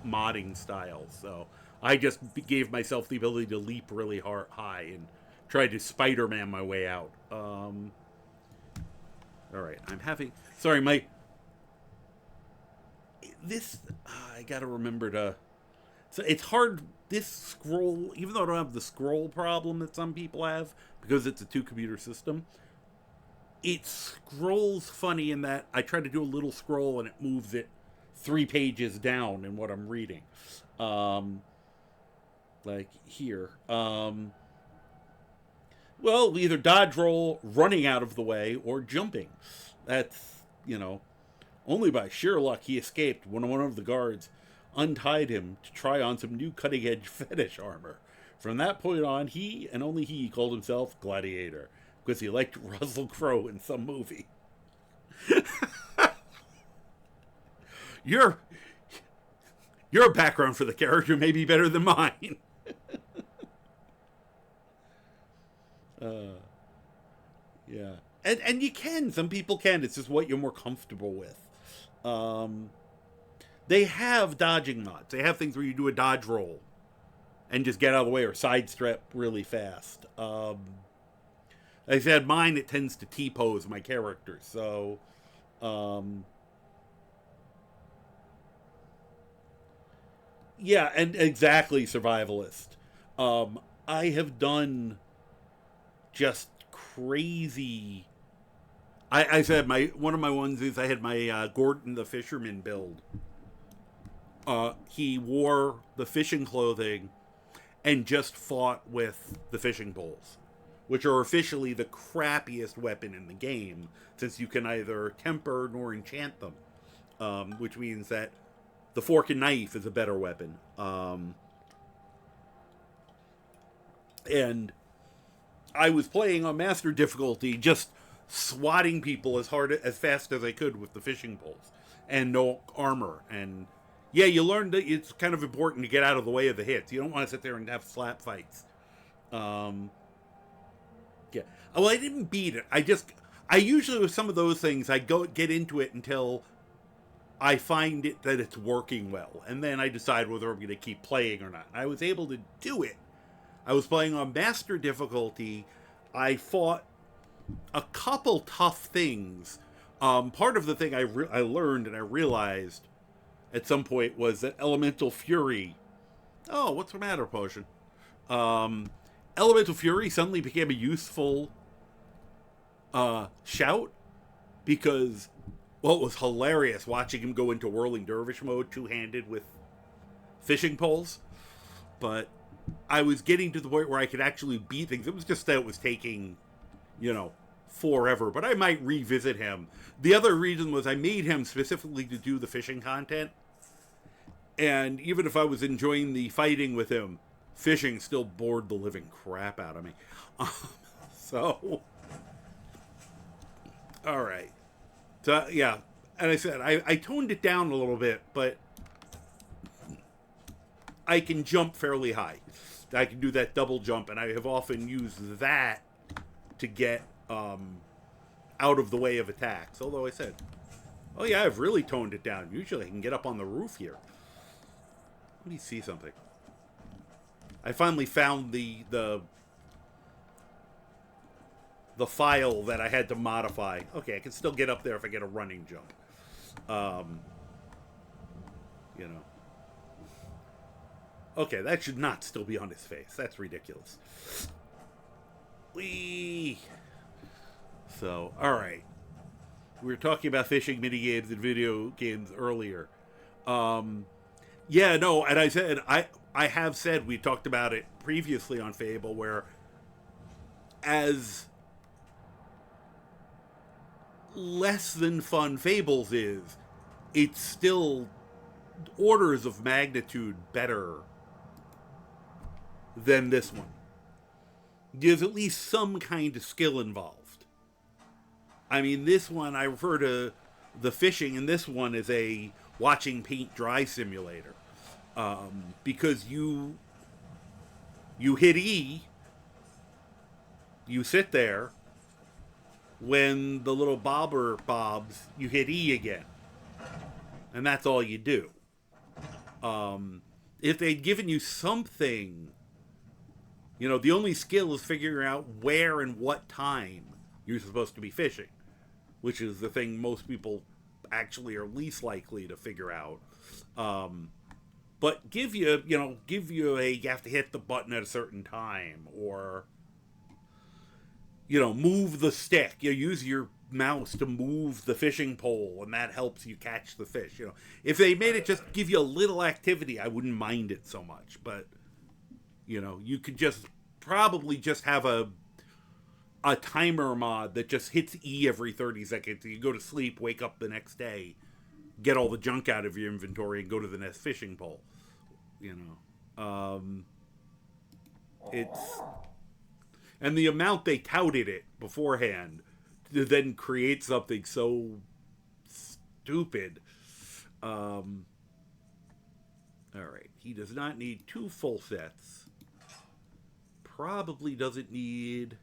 modding style. So I just gave myself the ability to leap really high and tried to Spider-Man my way out. All right, I'm having... Sorry, this... I gotta remember to... So it's hard... This scroll, even though I don't have the scroll problem that some people have, because it's a 2-computer system, it scrolls funny in that I try to do a little scroll and it moves it 3 pages down in what I'm reading. Like here. Well, either dodge roll, running out of the way, or jumping. That's, only by sheer luck he escaped when one of the guards untied him to try on some new cutting-edge fetish armor. From that point on, he, and only he, called himself Gladiator, because he liked Russell Crowe in some movie. Your background for the character may be better than mine. Yeah. And you can. Some people can. It's just what you're more comfortable with. They have dodging mods. They have things where you do a dodge roll and just get out of the way or sidestep really fast. I said mine, it tends to T-pose my character. So, yeah, and exactly survivalist. I have done just crazy... I said one of my ones is I had my Gordon the Fisherman build. He wore the fishing clothing and just fought with the fishing poles, which are officially the crappiest weapon in the game, since you can neither temper nor enchant them, which means that the fork and knife is a better weapon. And I was playing on master difficulty, just swatting people as fast as I could with the fishing poles, and no armor. And yeah, you learn that it's kind of important to get out of the way of the hits. You don't want to sit there and have slap fights. Yeah. Well, I didn't beat it. I usually with some of those things, I get into it until I find that it's working well, and then I decide whether I'm going to keep playing or not. I was able to do it. I was playing on master difficulty. I fought a couple tough things. Part of the thing I learned and I realized at some point was that Elemental Fury... Oh, what's the matter, Potion? Elemental Fury suddenly became a useful shout, because, well, it was hilarious watching him go into Whirling Dervish mode two-handed with fishing poles. But I was getting to the point where I could actually beat things. It was just that it was taking, forever. But I might revisit him. The other reason was I made him specifically to do the fishing content. And even if I was enjoying the fighting with him, fishing still bored the living crap out of me. So, all right. So, yeah. And I said, I toned it down a little bit, but I can jump fairly high. I can do that double jump, and I have often used that to get out of the way of attacks. Although I said, oh yeah, I've really toned it down. Usually I can get up on the roof here. Let me see something. I finally found the file that I had to modify. Okay, I can still get up there if I get a running jump. Okay, that should not still be on his face. That's ridiculous. Whee! So, alright. We were talking about fishing minigames and video games earlier. Yeah, no, and I said, I have said, we talked about it previously on Fable, where as less than fun Fables is, it's still orders of magnitude better than this one. There's at least some kind of skill involved. I mean, this one, I refer to the fishing in this one as a watching paint dry simulator. Because you hit E, you sit there, when the little bobber bobs, you hit E again. And that's all you do. if they'd given you something, you know, the only skill is figuring out where and what time you're supposed to be fishing, which is the thing most people actually are least likely to figure out. But give you have to hit the button at a certain time, or, you know, move the stick. You use your mouse to move the fishing pole, and that helps you catch the fish. You know, if they made it just give you a little activity, I wouldn't mind it so much. But, you know, you could probably just have a timer mod that just hits E every 30 seconds. You go to sleep, wake up the next day, get all the junk out of your inventory, and go to the next fishing pole. You know, and the amount they touted it beforehand to then create something so stupid. All right, he does not need 2 full sets. Probably doesn't need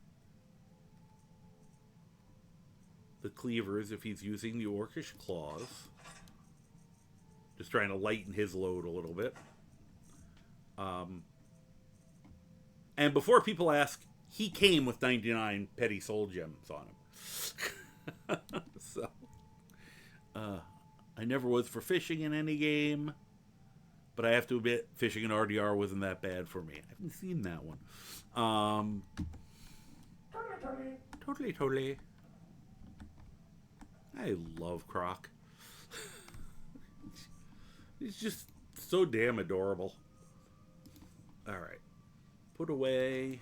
the cleavers if he's using the orcish claws. Just trying to lighten his load a little bit. And before people ask, he came with 99 petty soul gems on him. So, I never was for fishing in any game, but I have to admit, fishing in RDR wasn't that bad for me. I haven't seen that one. Totally. I love Croc. He's just so damn adorable. Alright. Put away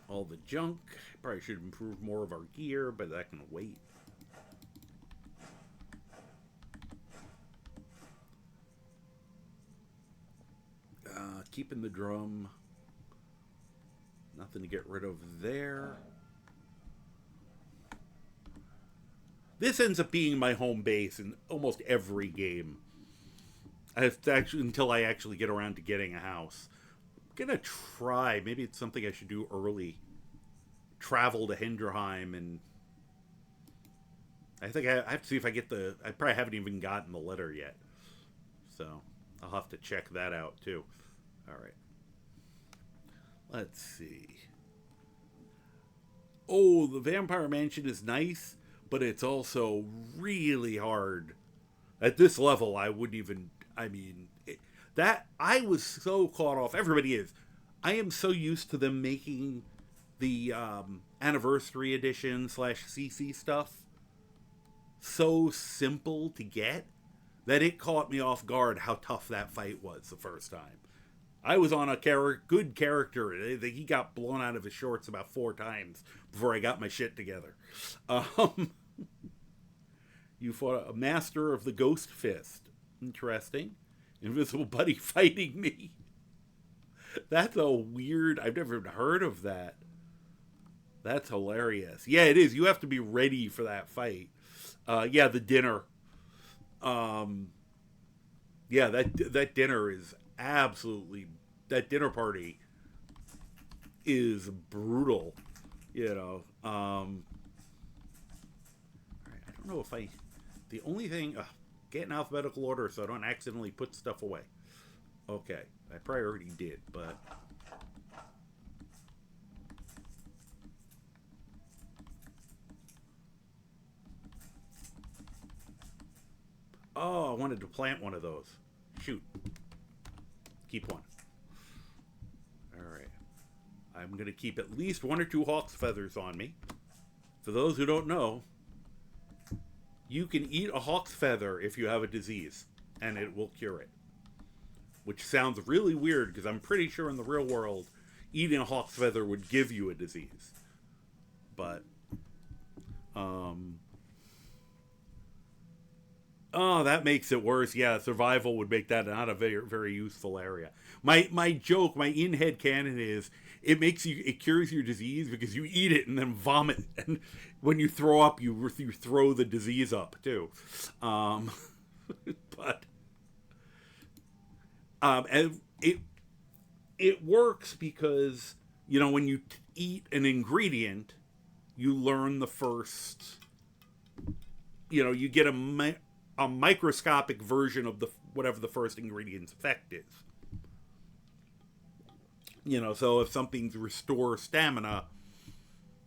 all the junk. Probably should improve more of our gear, but that can wait. Keeping the drum. Nothing to get rid of there. This ends up being my home base in almost every game. I have to until I actually get around to getting a house. I'm gonna try. Maybe it's something I should do early. Travel to Hinderheim, and I think I have to see if I get the. I probably haven't even gotten the letter yet, so I'll have to check that out too. All right. Let's see. Oh, the Vampire Mansion is nice, but it's also really hard. At this level, I wouldn't even. I mean, I was so caught off. Everybody is. I am so used to them making the anniversary edition / CC stuff so simple to get that it caught me off guard how tough that fight was the first time. I was on a good character. He got blown out of his shorts about 4 times before I got my shit together. You fought a master of the Ghost Fist. Interesting. Invisible Buddy fighting me. That's a weird... I've never heard of that. That's hilarious. Yeah, it is. You have to be ready for that fight. Yeah, the dinner. Yeah, that dinner is absolutely... That dinner party is brutal. You know. All right, I don't know if I... The only thing... get in alphabetical order so I don't accidentally put stuff away. Okay. I probably already did, but... Oh, I wanted to plant one of those. Shoot. Keep one. Alright. I'm going to keep at least 1 or 2 hawk's feathers on me. For those who don't know, you can eat a hawk's feather if you have a disease, and it will cure it. Which sounds really weird, because I'm pretty sure in the real world, eating a hawk's feather would give you a disease. But, oh, that makes it worse. Yeah, survival would make that not a very, very useful area. My joke, my in-head canon is, it cures your disease because you eat it and then vomit. And when you throw up, you throw the disease up, too. But... and it works because, you know, when you eat an ingredient, you learn the first, you know, you get a microscopic version of whatever the first ingredient's effect is. You know, so if something's restore stamina,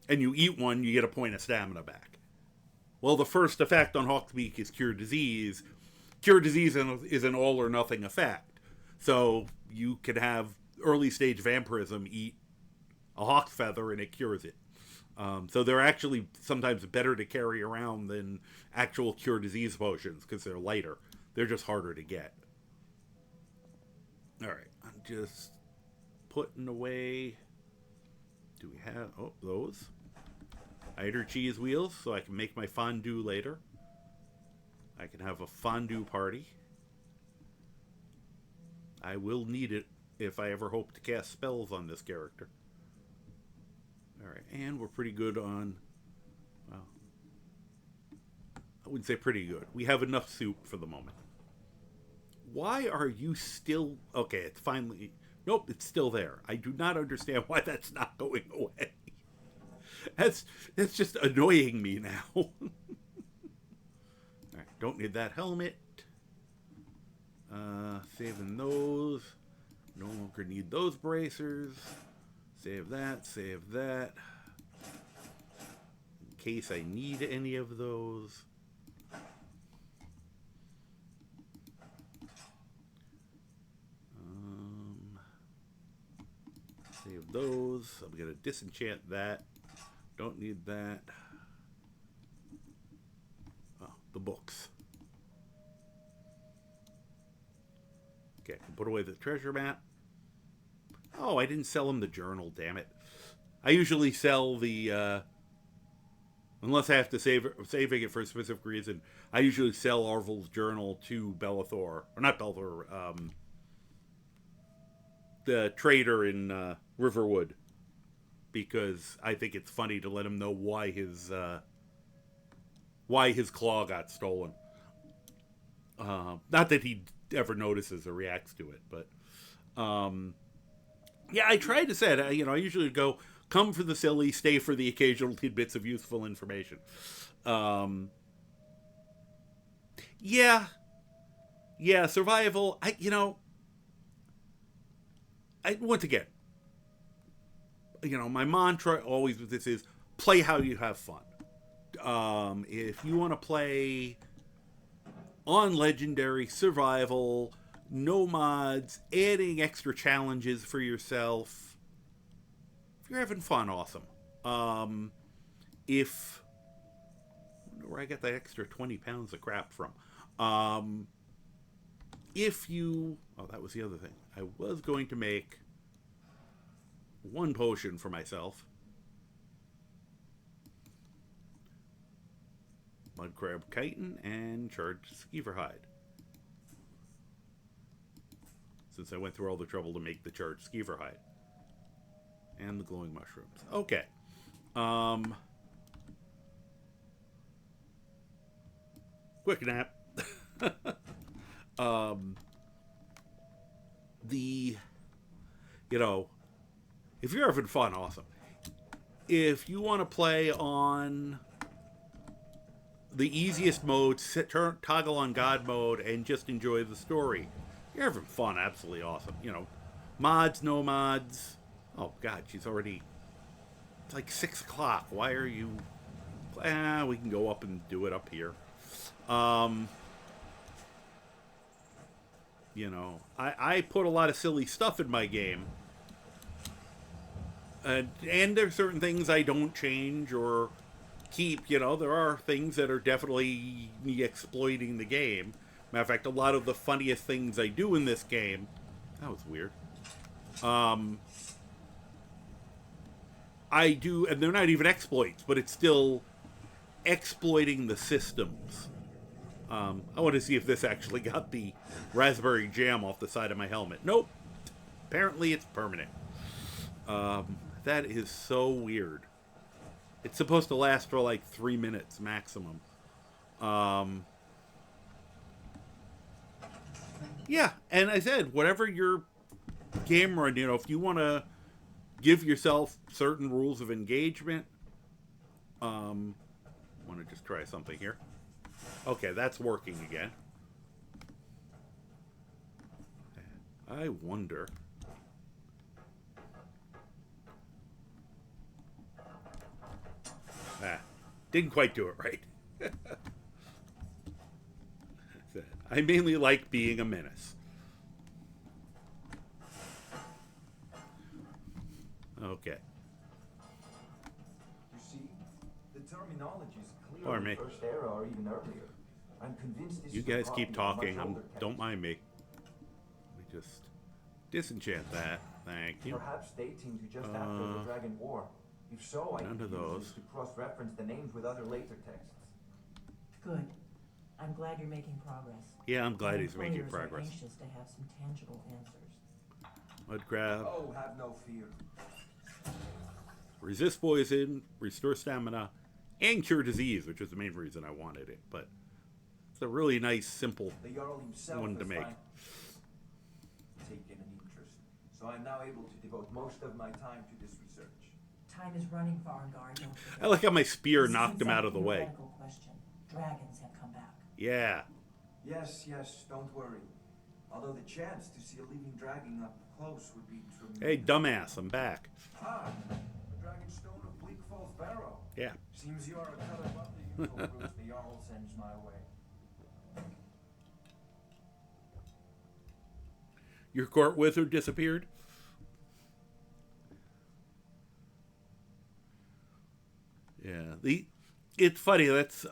and you eat one, you get a point of stamina back. Well, the first effect on Hawksbeak is Cure Disease. Cure Disease is an all or nothing effect. So you could have early stage vampirism eat a hawk's feather and it cures it. So they're actually sometimes better to carry around than actual Cure Disease potions because they're lighter. They're just harder to get. Alright, I'm just putting away... Do we have... Oh, those. Eider cheese wheels so I can make my fondue later. I can have a fondue party. I will need it if I ever hope to cast spells on this character. Alright, and we're pretty good on... Well, I wouldn't say pretty good. We have enough soup for the moment. Why are you still... Okay, it's finally... Nope, it's still there. I do not understand why that's not going away. That's just annoying me now. Alright, don't need that helmet. Saving those. No longer need those bracers. Save that, save that. In case I need any of those. Save those. I'm going to disenchant that. Don't need that. Oh, the books. Okay, I can put away the treasure map. Oh, I didn't sell him the journal, damn it. I usually sell the, unless I have to saving it for a specific reason, I usually sell Arvel's journal to Bellathor. Or not Bellathor, the trader in Riverwood. Because I think it's funny to let him know why his claw got stolen. Not that he ever notices or reacts to it, but yeah, I tried to say it. I usually go, come for the silly, stay for the occasional tidbits of useful information. Yeah, survival. Once again, my mantra always with this is play how you have fun. If you want to play on Legendary, survival, no mods, adding extra challenges for yourself, if you're having fun, awesome. I wonder where I got that extra 20 pounds of crap from. Oh, that was the other thing. I was going to make one potion for myself. Mudcrab chitin and charged skeever hide. Since I went through all the trouble to make the charged skeever hide. And the glowing mushrooms. Okay. Quick nap. If you're having fun, awesome. If you want to play on the easiest mode, toggle on God mode, and just enjoy the story, you're having fun, absolutely awesome. Mods, no mods. Oh, God, she's already... It's like 6 o'clock. Why are you... we can go up and do it up here. I put a lot of silly stuff in my game. And there's certain things I don't change or keep. There are things that are definitely me exploiting the game. Matter of fact, a lot of the funniest things I do in this game... That was weird. I do, and they're not even exploits, but it's still exploiting the systems. I want to see if this actually got the raspberry jam off the side of my helmet. Nope. Apparently it's permanent. That is so weird. It's supposed to last for like 3 minutes maximum. Yeah, and I said, whatever your game run, if you want to give yourself certain rules of engagement, want to just try something here. Okay, that's working again. I wonder. Didn't quite do it right. I mainly like being a menace. Okay. You see, the terminology is clear Pardon in me. the first era or even earlier. I'm convinced this You is a guys copy keep of talking. much older Don't text. mind me. Let me just disenchant that. Thank you. Perhaps dating to just after the Dragon War. If so, I none could of use those. this to cross-reference the names with other later texts. Good. I'm glad you're making progress. Yeah, I'm glad My he's making employers are progress. anxious to have some tangible answers. Mud grab. Oh, have no fear. Resist poison, restore stamina, and cure disease, which is the main reason I wanted it. But it's a really nice, simple The Jarl himself one to has make. taken an interest, so I'm now able to devote most of my time to this research. Time is running, Varngard, don't forget. I like how my spear This knocked isn't him out of some the way. theoretical question. Dragons have come back. Yeah. Yes, don't worry. Although the chance to see a living dragon up close would be tremendous. Hey, dumbass, I'm back. Ah, the Dragon Stone of Bleak Falls Barrow. Yeah. Seems you are a cut above the usual routes the Jarl sends my way. Your court wizard disappeared? Yeah. It's funny, that's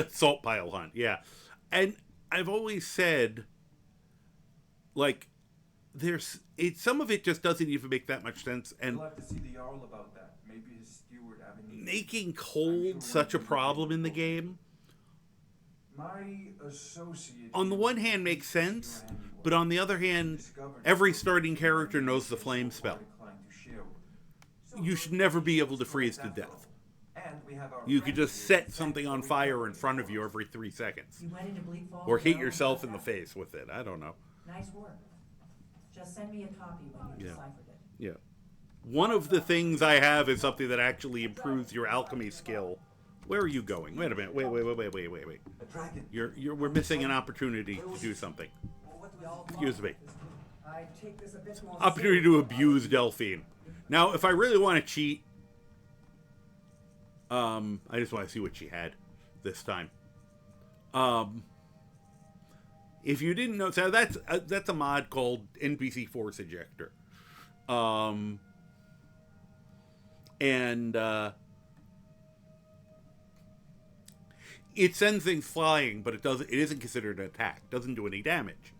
salt pile hunt, yeah. And I've always said, like, some of it just doesn't even make that much sense, and We'll have to see the Jarl about that. Maybe his steward avenue. making cold such a problem in the game, My associate on the one hand makes sense, but on the other hand, every starting character knows the flame spell. You should never be able to freeze to death. You could just set something on fire in front of you every 3 seconds. You went into Bleak Falls Or hit Barrow yourself and in the got that? face with it. I don't know. Nice work. Just send me a copy when you Yeah. deciphered it. Yeah. One of the things I have is something that actually improves your alchemy skill. Where are you going? Wait a minute. Wait. A dragon. We're missing an opportunity to do something. Excuse me. I take this a bit more Opportunity to abuse Delphine. Now, if I really want to cheat, I just want to see what she had this time. If you didn't know, so that's a mod called NPC Force Ejector, and it sends things flying, but it isn't considered an attack. Doesn't do any damage.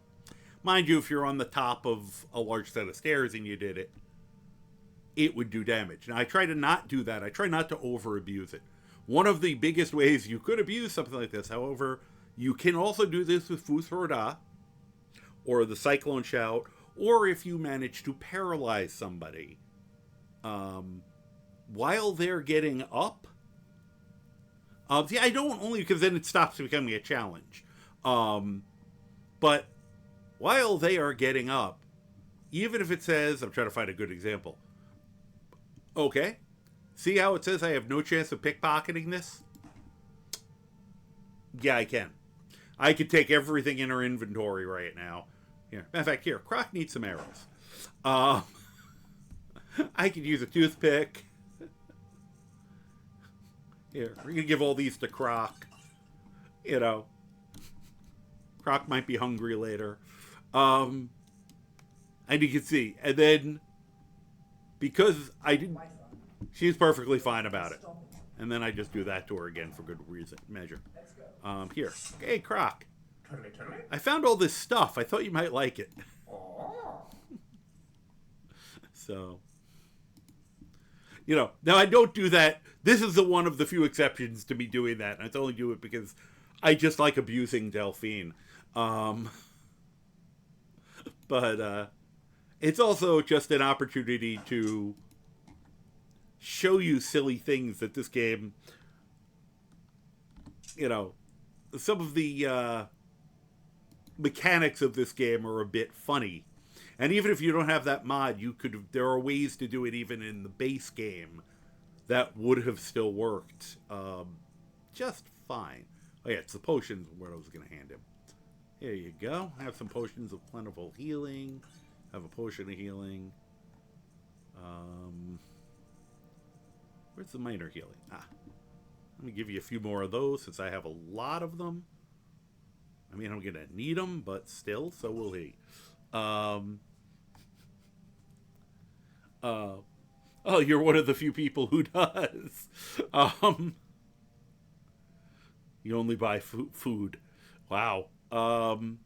Mind you, if you're on the top of a large set of stairs and you did it, it would do damage. Now, I try to not do that. I try not to over-abuse it. One of the biggest ways you could abuse something like this, however, you can also do this with Faux, or the Cyclone Shout, or if you manage to paralyze somebody while they're getting up. See, I don't, only because then it stops becoming a challenge. But while they are getting up, even if it says, I'm trying to find a good example. Okay, see how it says I have no chance of pickpocketing this? Yeah, I can. I could take everything in her inventory right now. Here, matter of fact, here, Croc needs some arrows. I could use a toothpick. Here, we're gonna give all these to Croc. You know, Croc might be hungry later. And you can see, and then because I didn't, she's perfectly fine about it. And then I just do that to her again for good reason, measure. Here, hey Croc, I found all this stuff. I thought you might like it. So, you know, now I don't do that. This is the one of the few exceptions to me doing that. And I only do it because I just like abusing Delphine. But it's also just an opportunity to show you silly things that this game, you know, some of the mechanics of this game are a bit funny. And even if you don't have that mod, there are ways to do it even in the base game that would have still worked just fine. Oh yeah, it's the potions what I was going to hand him. Here you go. Have some potions of plentiful healing. Have a potion of healing. Where's the minor healing? Let me give you a few more of those since I have a lot of them. I mean, I'm going to need them, but still, so will he. Oh, you're one of the few people who does. You only buy food. Wow. You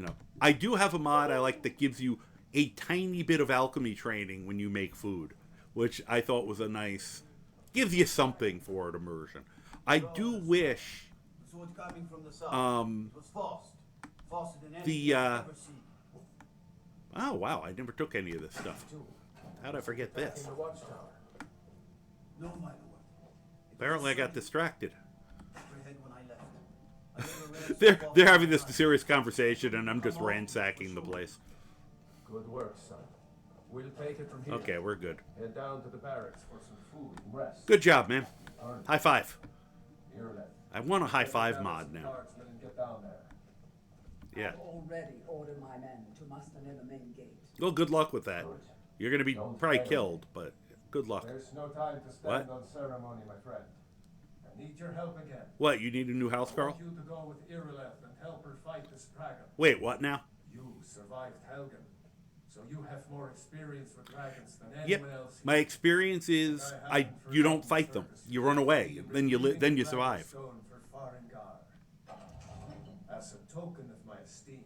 know, I do have a mod I like that gives you a tiny bit of alchemy training when you make food, which I thought was a nice, gives you something for it immersion. I do wish Coming from the south. It was Faust. Faster than the I've ever seen. oh wow, I never took any of this stuff. How'd I forget this? No, my lord. Apparently I got distracted. When I left. They're having this serious conversation and I'm just ransacking the place. Good work, son. We'll take it from here. Okay, we're good. Head down to the barracks for some food and rest. Good job, man. High five. You're left. I want a high five mod now. Get down there. Yeah. I've already ordered my men to muster near the main gate. Well, good luck with that. You're going to be probably killed, but good luck. There's no time to stand on ceremony, my friend. I need your help again. What, you need a new house, I Carl? want you to go with Irileth and help her fight this dragon. Wait, what now? You survived Helgen, so you have more experience with dragons than Yep. anyone else. My experience is you don't fight them. You run away. Then you survive. As a token of my esteem,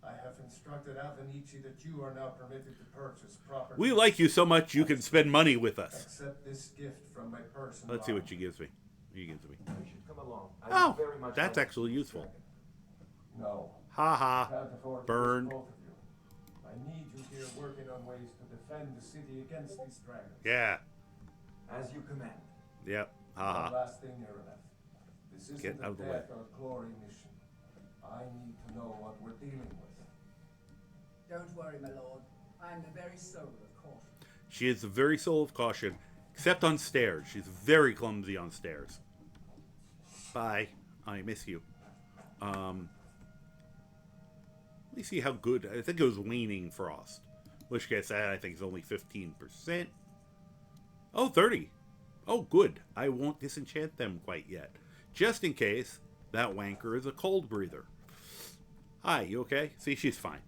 I have instructed Avenici that you are now permitted to purchase property. We like you so much you can spend money with us. Accept this gift from my personal. Let's see what she gives me. He gives me. You should come along. Oh, that's actually useful. No. Ha ha. Can't afford to Burn. risk both of you. I need you here working on ways to defend the city against these dragons. Yeah. As you command. Yep. Ha One ha. last thing, Irileth. This isn't Get out a of the way. death or glory mission. I need to know what we're dealing with. Don't worry, my lord. I'm the very soul of caution. She is the very soul of caution, except on stairs. She's very clumsy on stairs. Bye. I miss you. Let me see how good. I think it was Waning Frost. Which case I think is only 15%. Oh, 30. Oh, good. I won't disenchant them quite yet. Just in case that wanker is a cold breather. Hi, you okay? See, she's fine.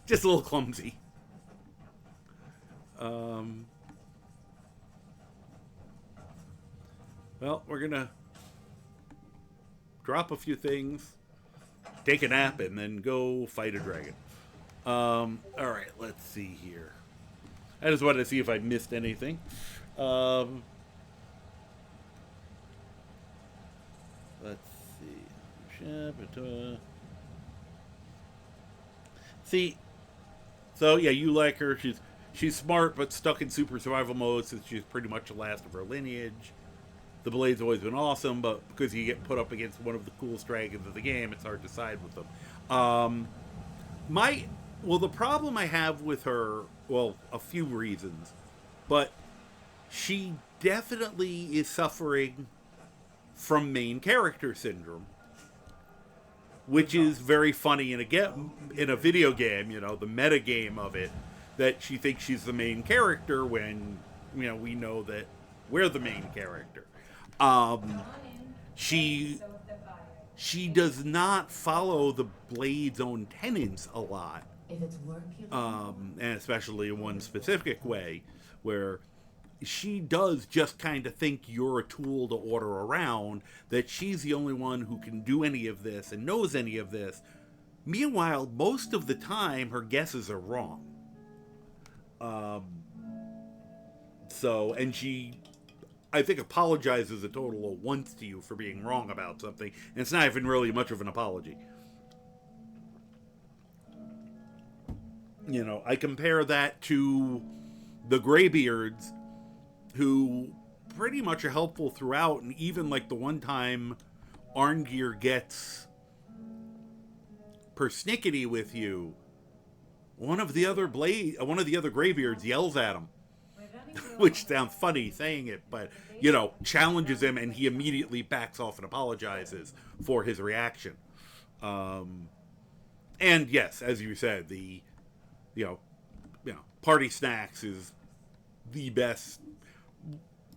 Just a little clumsy. Well, we're gonna drop a few things, take a nap, and then go fight a dragon. Alright, let's see here. I just wanted to see if I missed anything. Let's see. See, so yeah, you like her. She's smart, but stuck in super survival mode since she's pretty much the last of her lineage. The Blade's always been awesome, but because you get put up against one of the coolest dragons of the game, it's hard to side with them. The problem I have with her, well, a few reasons, but she definitely is suffering from main character syndrome, which is very funny in a video game, you know, the meta game of it, that she thinks she's the main character when, you know, we know that we're the main character. She does not follow the Blade's own tenets a lot. If it's work, And especially in one specific way, where she does just kind of think you're a tool to order around, that she's the only one who can do any of this and knows any of this. Meanwhile, most of the time, her guesses are wrong. And she, I think, apologizes a total of once to you for being wrong about something, and it's not even really much of an apology. You know, I compare that to the Greybeards, who pretty much are helpful throughout, and even like the one time Arngeir gets persnickety with you, one of the other Greybeards yells at him, which sounds funny saying it, but you know, challenges him, and he immediately backs off and apologizes for his reaction. And yes, as you said, the party snacks is the best,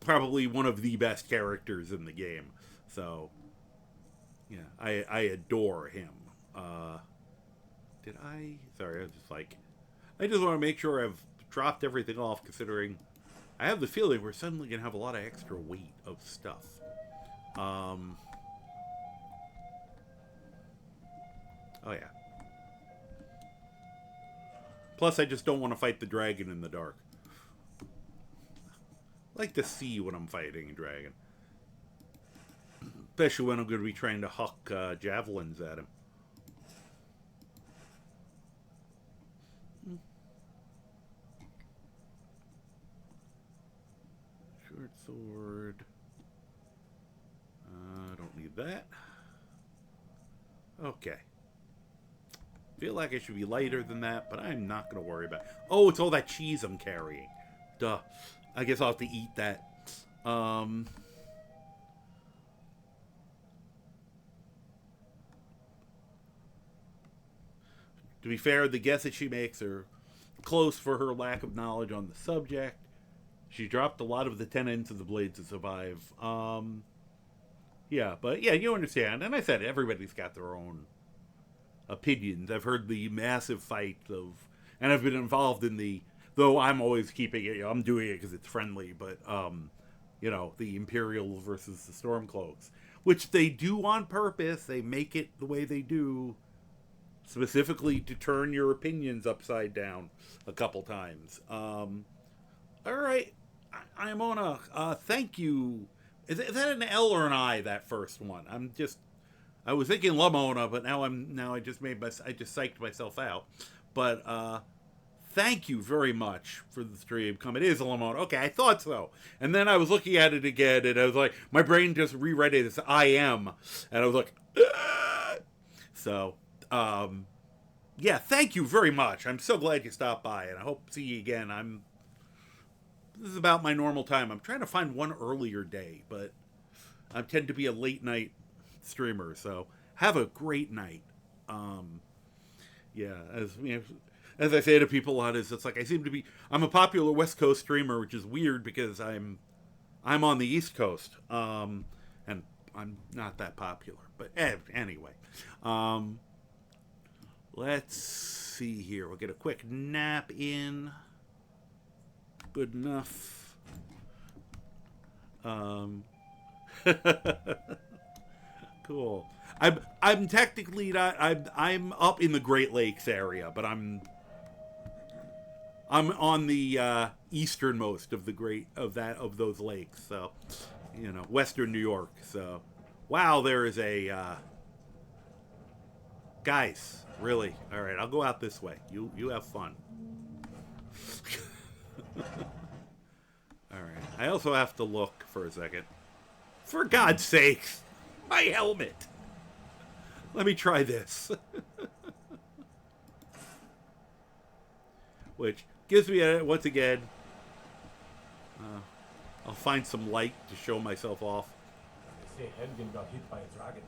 probably one of the best characters in the game. So yeah, I adore him. Sorry, I was just like, I just want to make sure I've dropped everything off, considering I have the feeling we're suddenly going to have a lot of extra weight of stuff. Oh yeah. Plus, I just don't want to fight the dragon in the dark. I like to see when I'm fighting a dragon. Especially when I'm going to be trying to huck javelins at him. Short sword. I don't need that. Okay. Feel like I should be lighter than that, but I'm not going to worry about it. Oh, it's all that cheese I'm carrying. Duh. I guess I'll have to eat that. To be fair, the guesses she makes are close for her lack of knowledge on the subject. She dropped a lot of the tenets of the blade to survive. Yeah, but yeah, you understand. And I said everybody's got their own opinions. I've heard the massive fight of, and I've been involved in the, though I'm always keeping it, I'm doing it because it's friendly, but, the Imperial versus the Stormcloaks, which they do on purpose. They make it the way they do, specifically to turn your opinions upside down a couple times. All right. I'm on a thank you. Is that an L or an I, that first one? I was thinking Lamona, but now I just psyched myself out. But thank you very much for the stream. It is a Lamona. Okay, I thought so. And then I was looking at it again, and I was like, my brain just reread it as I am. And I was like, ah! So, yeah, thank you very much. I'm so glad you stopped by, and I hope to see you again. This is about my normal time. I'm trying to find one earlier day, but I tend to be a late night streamer, so have a great night. Yeah, as I say to people a lot, it's like I'm a popular West Coast streamer, which is weird because I'm on the East Coast, and I'm not that popular. But anyway, let's see here. We'll get a quick nap in. Good enough. Cool. I'm technically not. I'm up in the Great Lakes area, but I'm on the easternmost of those lakes. So, Western New York. So, wow, there is a guys. Really? All right, I'll go out this way. You have fun. All right. I also have to look for a second. For God's sakes, my helmet. Let me try this. Which gives me, once again, I'll find some light to show myself off. They say Helgen got hit by a dragon.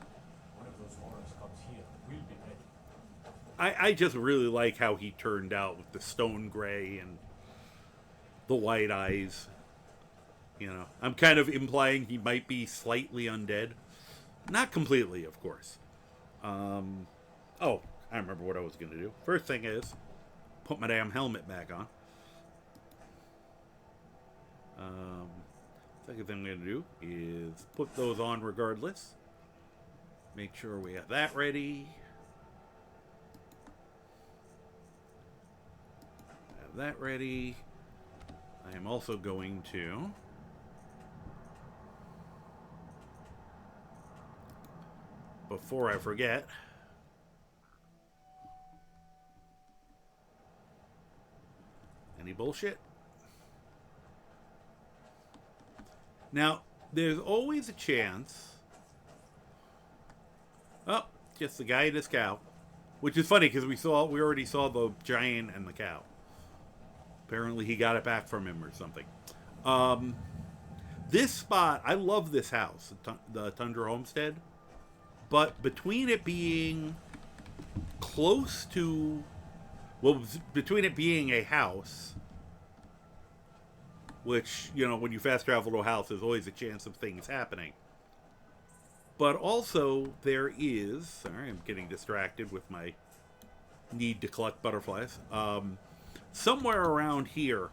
One of those horrors comes here. We'll be ready. I just really like how he turned out with the stone gray and the white eyes. I'm kind of implying he might be slightly undead. Not completely, of course. Oh, I remember what I was going to do. First thing is, put my damn helmet back on. Second thing I'm going to do is put those on regardless. Make sure we have that ready. Have that ready. I am also going to before I forget, any bullshit? Now, there's always a chance. Oh, just the guy and his cow. Which is funny because we already saw the giant and the cow. Apparently he got it back from him or something. This spot, I love this house, the Tundra Homestead. But between it being close to, well, between it being a house, which, you know, when you fast travel to a house, there's always a chance of things happening. But also, there is, sorry, I'm getting distracted with my need to collect butterflies. Somewhere around here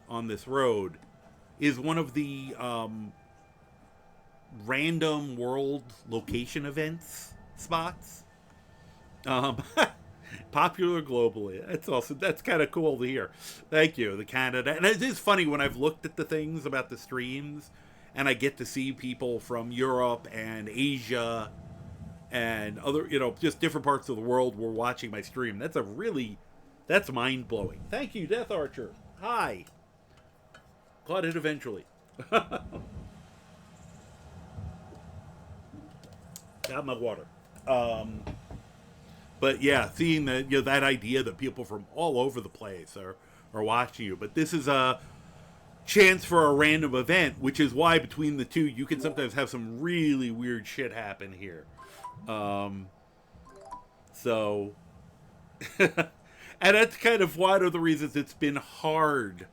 on this road is one of the random world location events spots. Popular globally. That's awesome. That's kind of cool to hear. Thank you, the Canada. And it is funny when I've looked at the things about the streams and I get to see people from Europe and Asia and other, you know, just different parts of the world were watching my stream. That's mind-blowing. Thank you, Death Archer. Hi. Caught it eventually. Got my water. But yeah, seeing that, you know, that idea that people from all over the place are watching you. But this is a chance for a random event, which is why between the two, you can sometimes have some really weird shit happen here. So, and that's kind of one of the reasons it's been hard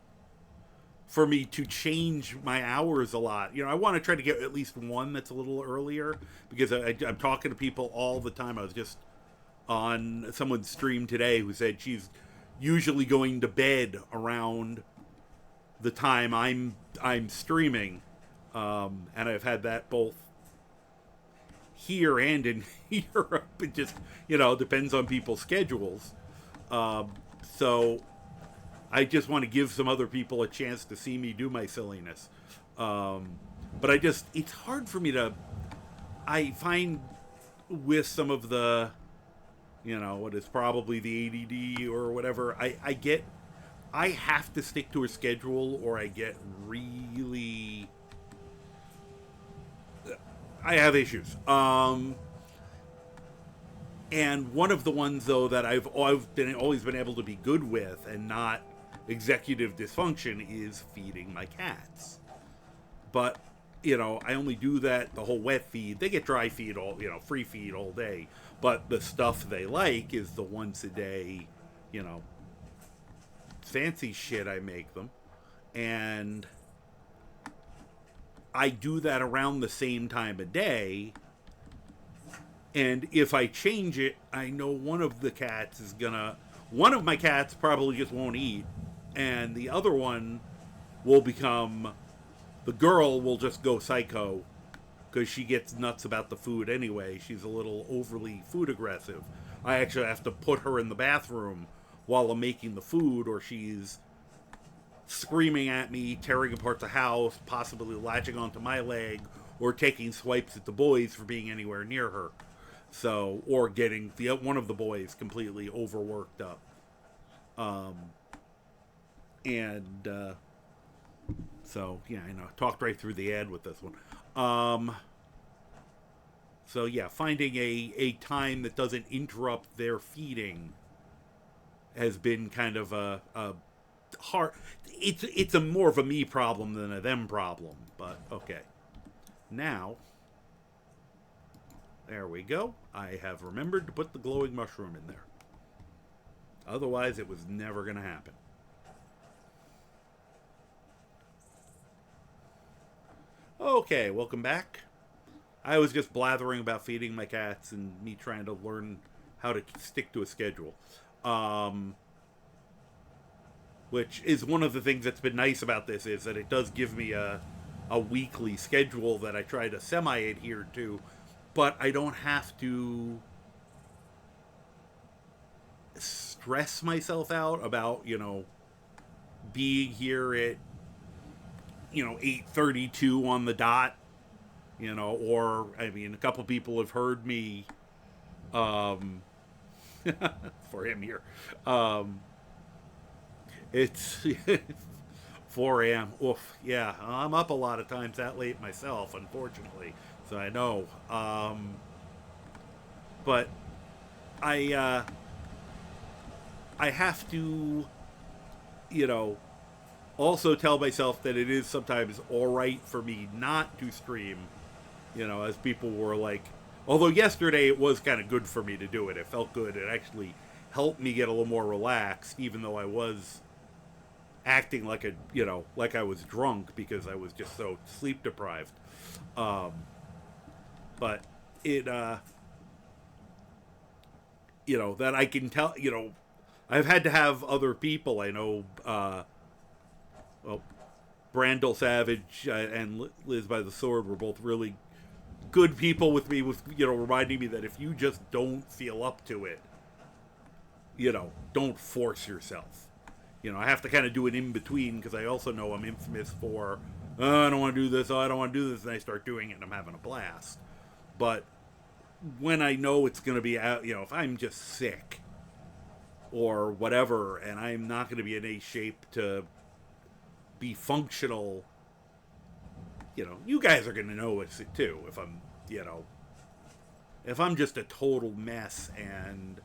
for me to change my hours a lot. You know, I want to try to get at least one that's a little earlier, because I'm talking to people all the time. I was just on someone's stream today who said she's usually going to bed around the time I'm streaming, and I've had that both here and in Europe. It just, you know, depends on people's schedules. So I just want to give some other people a chance to see me do my silliness. But it's hard for me to, I find with some of the, you know, what is probably the ADD or whatever, I have to stick to a schedule or I get really, I have issues. And one of the ones, though, that I've always been able to be good with and not executive dysfunction is feeding my cats. But, you know, I only do that the whole wet feed. They get dry feed free feed all day. But the stuff they like is the once a day, you know, fancy shit I make them. And I do that around the same time of day. And if I change it, I know one of my cats probably just won't eat. And the other one the girl will just go psycho because she gets nuts about the food anyway. She's a little overly food aggressive. I actually have to put her in the bathroom while I'm making the food, or she's screaming at me, tearing apart the house, possibly latching onto my leg, or taking swipes at the boys for being anywhere near her. So, or getting one of the boys completely overworked up. So, yeah, I know, talked right through the ad with this one. So, yeah, finding a time that doesn't interrupt their feeding has been kind of a hard. It's a more of a me problem than a them problem, but okay. Now, there we go. I have remembered to put the glowing mushroom in there. Otherwise, it was never going to happen. Okay, welcome back. I was just blathering about feeding my cats and me trying to learn how to stick to a schedule. Which is one of the things that's been nice about this, is that it does give me a weekly schedule that I try to semi-adhere to, but I don't have to stress myself out about, you know, being here at, you know, 8:32 on the dot, you know, or, I mean, a couple people have heard me, for him here, it's 4 a.m. Oof, yeah, I'm up a lot of times that late myself, unfortunately, so I know, but I have to, you know, also tell myself that it is sometimes alright for me not to stream, you know, as people were like, although yesterday it was kind of good for me to do it. It felt good. It actually helped me get a little more relaxed, even though I was acting like a, you know, like I was drunk because I was just so sleep deprived. But it, you know, that I can tell, you know, I've had to have other people. I know, well, Brandel Savage and Liz by the Sword were both really good people with me, with, you know, reminding me that if you just don't feel up to it, you know, don't force yourself. You know, I have to kind of do it in between because I also know I'm infamous for, oh, I don't want to do this, oh, I don't want to do this, and I start doing it and I'm having a blast. But when I know it's going to be out, you know, if I'm just sick or whatever and I'm not going to be in a shape to be functional, you know, you guys are going to notice it too. If I'm, you know, if I'm just a total mess and,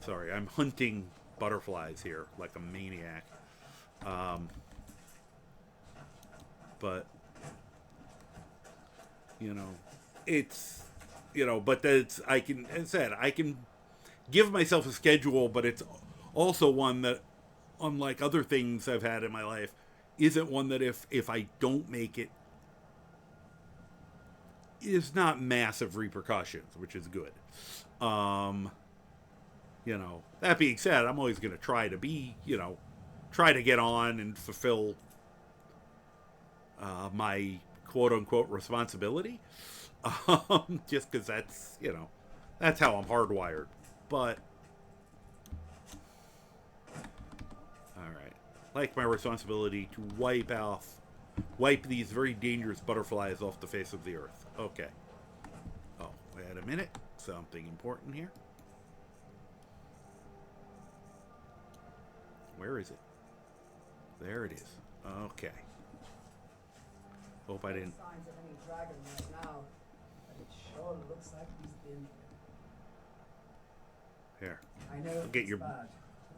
sorry, I'm hunting butterflies here like a maniac. But, you know, it's, you know, but that's, I can, as I said, I can give myself a schedule, but it's also one that, unlike other things I've had in my life, isn't one that if I don't make it, is not massive repercussions, which is good. You know, that being said, I'm always going to try to be, you know, try to get on and fulfill my quote-unquote responsibility. Just because that's, you know, that's how I'm hardwired. But, alright. Like my responsibility to wipe these very dangerous butterflies off the face of the earth. Okay. Oh, wait a minute. Something important here. Where is it? There it is. Okay. Hope I didn't. Signs of any dragon right now, but it sure looks like he's been Here. I know I'll get it's your. bad.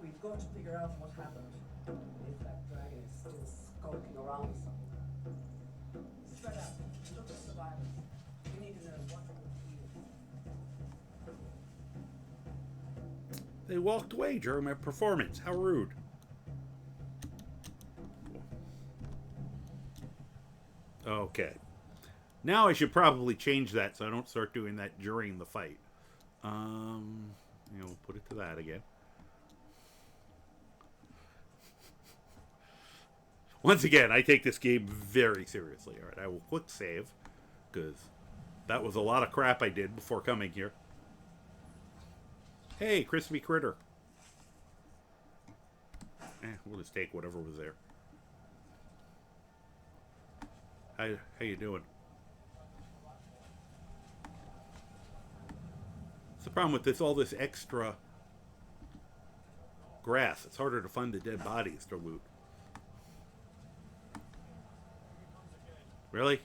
We've got to figure out what happened. If that dragon is still skulking around somewhere. Spread out. Look for survivors. We need to know what will heal. They walked away during my performance. How rude. Okay. Now I should probably change that so I don't start doing that during the fight. You know, put it to that again. Once again, I take this game very seriously. Alright, I will quick save, because that was a lot of crap I did before coming here. Hey, crispy critter. We'll just take whatever was there. How you doing? It's the problem with this, all this extra grass. It's harder to find the dead bodies to loot. Really?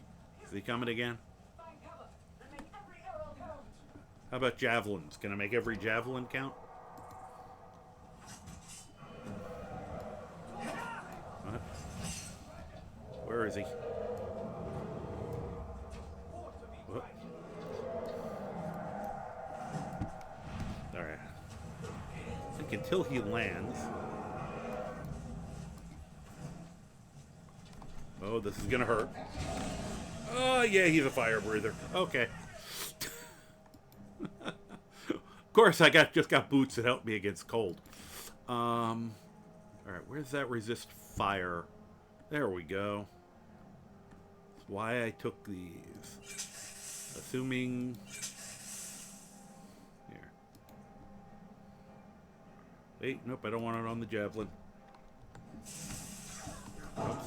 Is he coming again? How about javelins? Can I make every javelin count? What? Where is he? What? Alright. I think until he lands. Oh, this is gonna hurt. Oh, yeah, he's a fire breather. Okay. Of course, I just got boots that help me against cold. Alright, where's that resist fire? There we go. That's why I took these. Assuming... Here. Wait, nope, I don't want it on the javelin. Oops.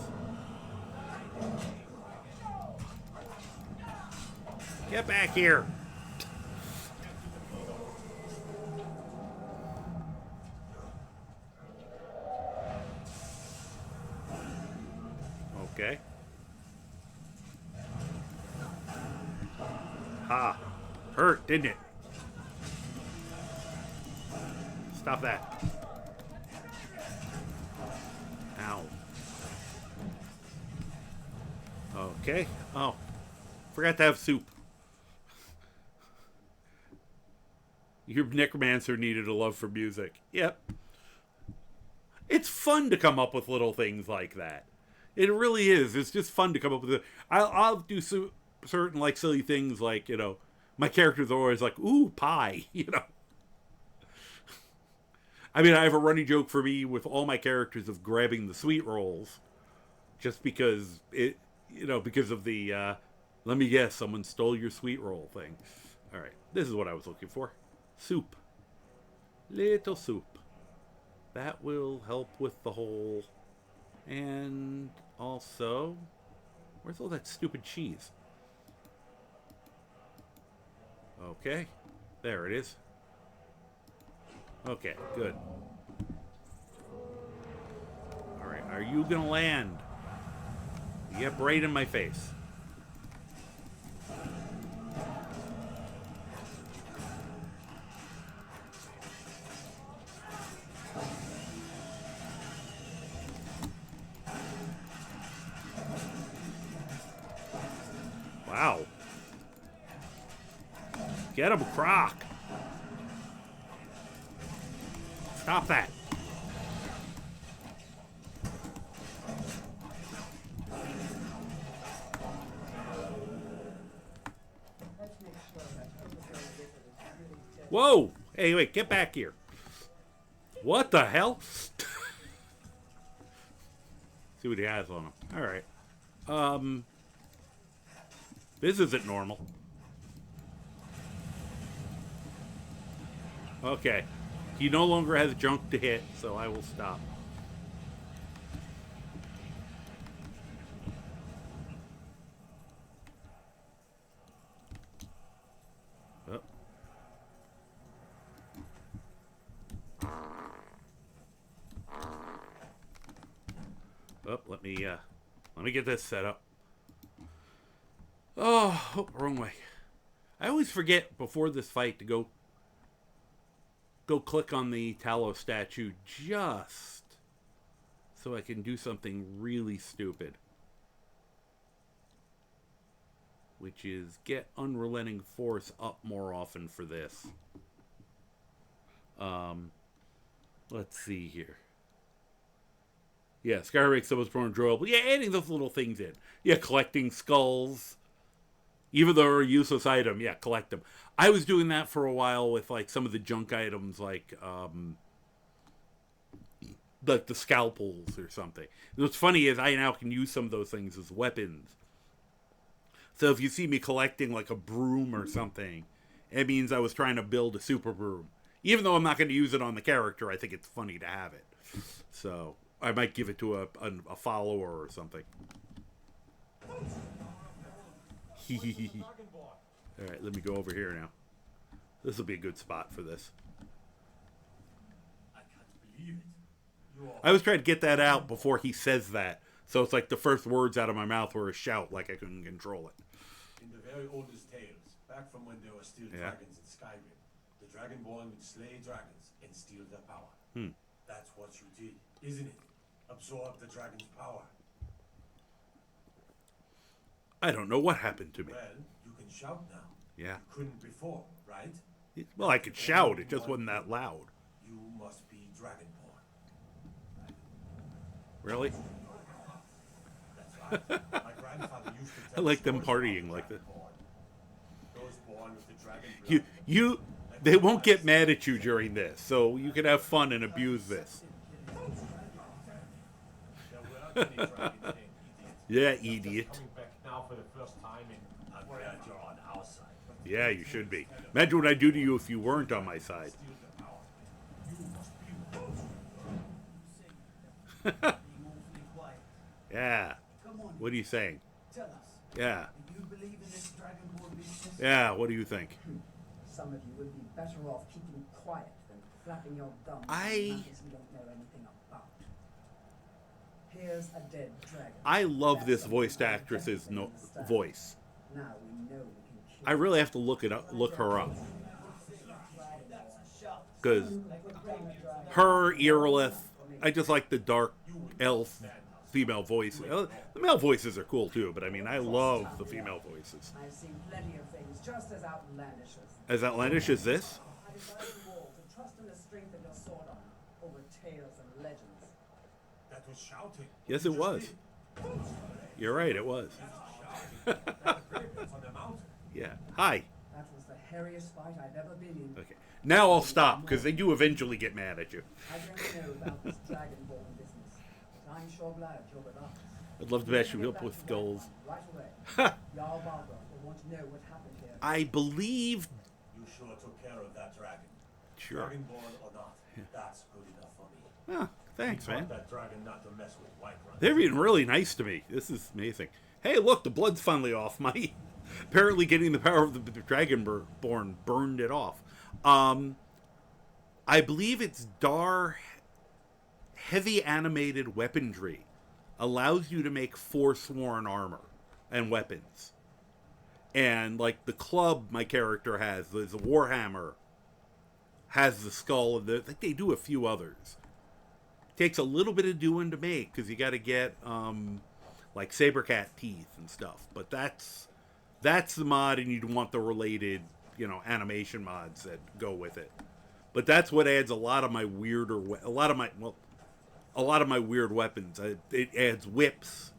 Get back here! Okay. Ha! Hurt, didn't it? Stop that. Ow. Okay. Oh. Forgot to have soup. Your necromancer needed a love for music. Yep. It's fun to come up with little things like that. It really is. It's just fun to come up with it. I'll do certain like silly things like, you know, my characters are always like, ooh, pie, you know. I mean, I have a running joke for me with all my characters of grabbing the sweet rolls. Just because it, you know, because of the, let me guess, someone stole your sweet roll thing. All right, this is what I was looking for. Soup. Little soup. That will help with the whole. And also, where's all that stupid cheese? Okay, there it is. Okay, good. All right, are you gonna land? Yep, right in my face. Wow. Get him, Croc. Stop that. Whoa! Hey, wait, get back here. What the hell? See what he has on him. Alright. This isn't normal. Okay. He no longer has junk to hit, so I will stop. Oh. Oh, let me get this set up. Oh, wrong way. I always forget before this fight to go click on the Talos statue just so I can do something really stupid. Which is get Unrelenting Force up more often for this. Let's see here. Yeah, Skyrim makes so much more enjoyable. Yeah, adding those little things in. Yeah, collecting skulls. Even though they're a useless item, yeah, collect them. I was doing that for a while with like some of the junk items, like the scalpels or something. What's funny is I now can use some of those things as weapons. So if you see me collecting like a broom or something, it means I was trying to build a super broom. Even though I'm not going to use it on the character, I think it's funny to have it. So I might give it to a follower or something. Alright, let me go over here now. This will be a good spot for this. I can't believe it. I was trying to get that out before he says that. So it's like the first words out of my mouth were a shout, like I couldn't control it. In the very oldest tales, back from when there were still dragons in Skyrim, the Dragonborn would slay dragons and steal their power. That's what you did, isn't it? Absorb the dragon's power. I don't know what happened to me. Well, you can shout now. Yeah. You couldn't before, right? Well, I could shout. It just wasn't that loud. You must be Dragonborn. Really? That's right. My grandfather used to I tell like them stories partying about like this. Dragonborn. Those born with the dragon blood. They won't get mad at you during this, so you can have fun and abuse this. There were many dragons named Yeah, idiots. idiot. Coming back now for the first time in I'm glad you're on our side. Yeah, you should be. Imagine what I'd do to you if you weren't on my side. Steal the power. You must be Yeah. What are you saying? Tell us, Yeah. do you believe in this Dragonborn business? Yeah, what do you think? Some of you would be better off keeping quiet than flapping your gums I- on matters you don't know anything about. Here's a dead dragon. I love That's this something voiced I actress's definitely understand. voice. Now we know we can kill I really have to look her up. Because her, Irilith, I just like the dark elf female voices. The male voices are cool too, but I mean, I love the female voices. I've seen plenty of things just as outlandish As outlandish as this? I decided to trust in the strength of your sword arm over tales and legends. That was shouting. Yes, it was. You're right, it was. Yeah. Hi. That was the hairiest fight I've ever been in. Okay. Now I'll stop, because they do eventually get mad at you. I don't know about this dragonborn business, but I'm sure glad you're with us. I'd love to bash you up with skulls. Right away. Jarl Balgruuf will want to know what happened here. I believe... You sure took care of that dragon. Sure. Dragonborn or not, that's good enough for me. Oh, thanks, man. That dragon not to mess with Whiterun. They're being really nice to me. This is amazing. Hey, look, the blood's finally off. My apparently getting the power of the Dragonborn burned it off. I believe it's Dar heavy animated weaponry allows you to make forsworn armor and weapons. And like the club my character has, there's a Warhammer, has the skull, and I think they do a few others. Takes a little bit of doing to make because you got to get like Sabercat teeth and stuff. But that's the mod, and you'd want the related, animation mods that go with it. But that's what adds a lot of my weird weapons. It adds whips.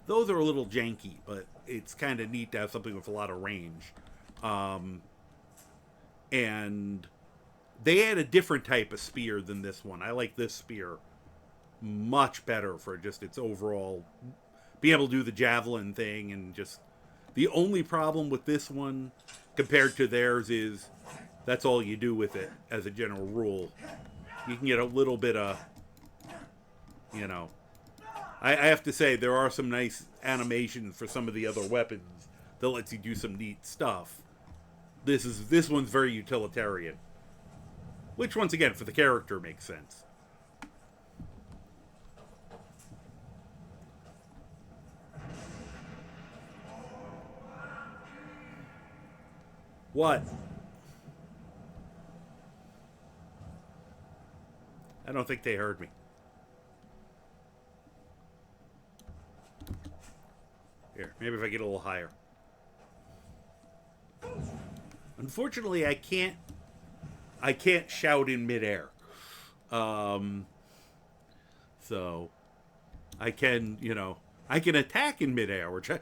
Those are a little janky, but it's kind of neat to have something with a lot of range. And they add a different type of spear than this one. I like this spear much better for just its overall be able to do the javelin thing. And just the only problem with this one compared to theirs is that's all you do with it as a general rule. You can get a little bit of, I have to say there are some nice animations for some of the other weapons that lets you do some neat stuff. This one's very utilitarian, which once again for the character makes sense. What? I don't think they heard me. Here, maybe if I get a little higher. Unfortunately, I can't shout in midair. So I can, I can attack in midair, which I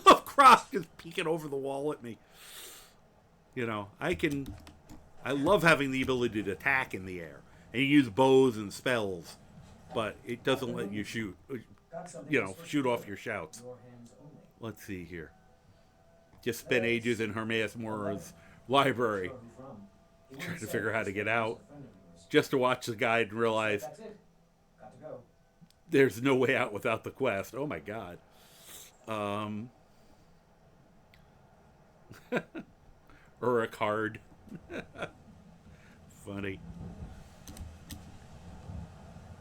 love Croc just peeking over the wall at me. I love having the ability to attack in the air. And you use bows and spells, but it doesn't let you shoot, shoot off your shouts. Let's see here. Just spent ages in Hermaeus Mora's library trying to figure out how to get out, just to watch the guide and realize there's no way out without the quest. Oh my god. Or a card. Funny.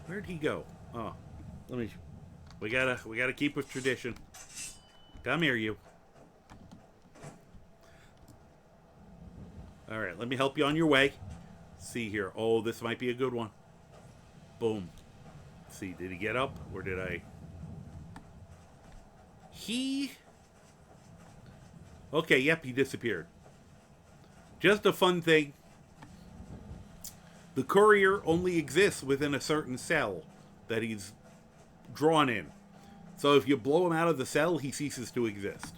Where'd he go? Oh, we gotta keep with tradition. Come here, you. All right, let me help you on your way. Let's see here. Oh, this might be a good one. Boom. Let's see, did he get up or did I? Okay, yep, he disappeared. Just a fun thing. The courier only exists within a certain cell that he's drawn in. So if you blow him out of the cell, he ceases to exist.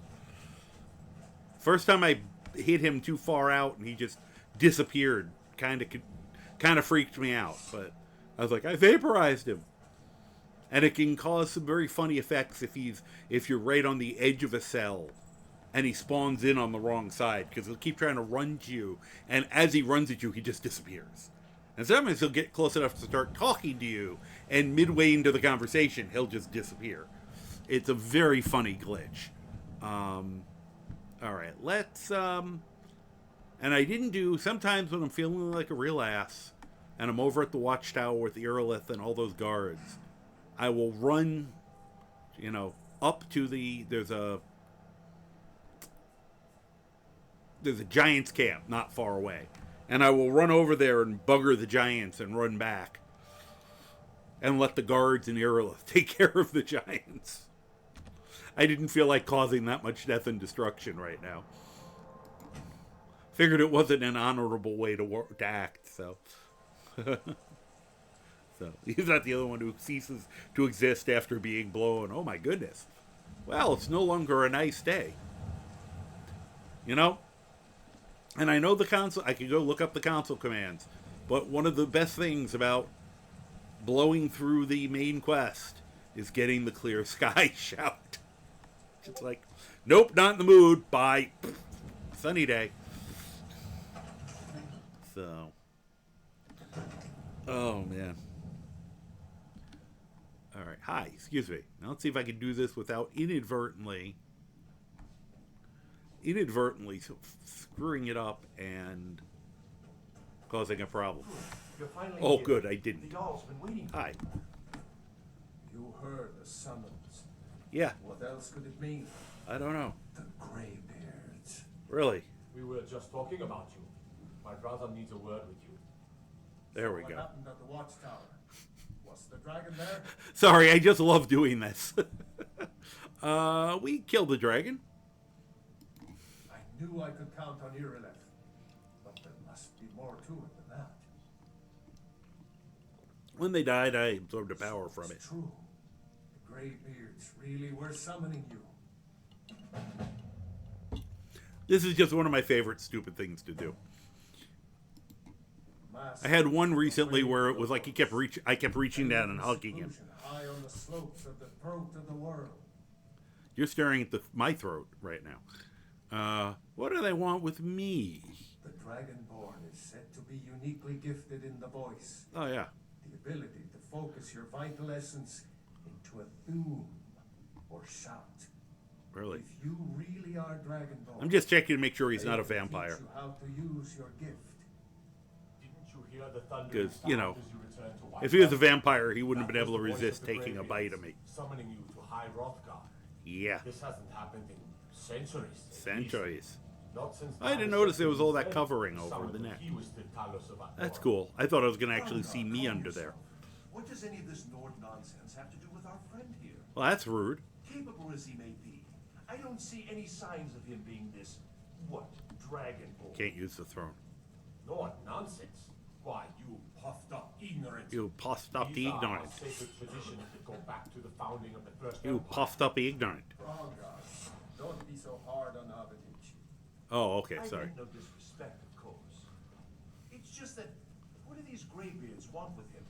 First time I hit him too far out and he just disappeared, kind of freaked me out. But I was like, I vaporized him. And it can cause some very funny effects if you're right on the edge of a cell and he spawns in on the wrong side, because he'll keep trying to run to you, and as he runs at you, he just disappears. And sometimes he'll get close enough to start talking to you, and midway into the conversation, he'll just disappear. It's a very funny glitch. Alright, let's, and I didn't do, sometimes when I'm feeling like a real ass, and I'm over at the watchtower with the Earlith and all those guards, I will run, up to there's a giant's camp not far away. And I will run over there and bugger the giants and run back. and let the guards in Aerolith take care of the giants. I didn't feel like causing that much death and destruction right now. Figured it wasn't an honorable way to act, so. So he's not the other one who ceases to exist after being blown. Oh my goodness. Well, it's no longer a nice day. You know? And I know the console, I could go look up the console commands, but one of the best things about blowing through the main quest is getting the clear sky shout. It's like, nope, not in the mood. Bye. Sunny day. So. Oh, man. All right. Hi. Excuse me. Now let's see if I can do this without inadvertently screwing it up and causing a problem. Oh, good. I didn't. Hi. You heard the summons. Yeah. What else could it mean? I don't know. The Greybeards. Really? We were just talking about you. My brother needs a word with you. There we What go. happened at the watchtower? Was the dragon there? Sorry, I just love doing this. We killed the dragon. I knew I could count on Irileth, but there must be more to it than that. When they died, I absorbed the power from it. It's true. The Greybeards really were summoning you. This is just one of my favorite stupid things to do. I had one recently where it was like I kept reaching down and hugging him. High on the slopes of the throat of the world. You're staring at my throat right now. What do they want with me? The Dragonborn is said to be uniquely gifted in the voice. Oh, yeah. The ability to focus your vital essence into a thum or shout. Really? If you really are Dragonborn, I'm just checking to make sure he's they not a will teach vampire. you how to use your gift. Didn't you hear the thunder? Because, you know, if he was a vampire, he wouldn't have been able to resist taking a bite of me. Summoning you to High Rothgar. Yeah. This hasn't happened in centuries. Centuries. Not since I didn't notice there was all that covering over the neck. That's cool. I thought I was going to actually see me under there. What does any of this Nord nonsense have to do with our friend here? Well, that's rude. Capable as he may be, I don't see any signs of him being this, dragonborn. Can't use the throne. No, nonsense. Why, you puffed up ignorant. You puffed up the ignorant. Sacred traditions that go back to the founding of the first You empire. puffed up the ignorant. Wrong, guys. Don't be so hard on Abadici. Oh, okay, I sorry. meant no disrespect, of course. It's just that, what do these Greybeards want with him?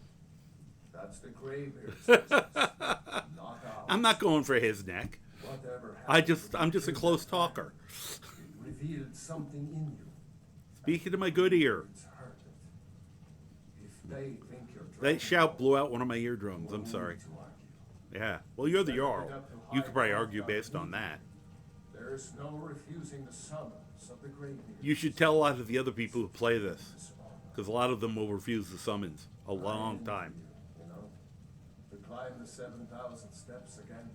That's the Greybeards' business, not ours. I'm not going for his neck. Whatever I'm just a close talker. It revealed something in you. Speaking to my good ear. It's heard it. If they think you're That shout blew out one of my eardrums. I'm sorry. to argue. Yeah. Well, you're the Jarl. You could probably argue based on that. There's no refusing the summons of the Greybeards. You should tell a lot of the other people who play this, because a lot of them will refuse the summons a long time. You know, to climb the 7,000 steps again.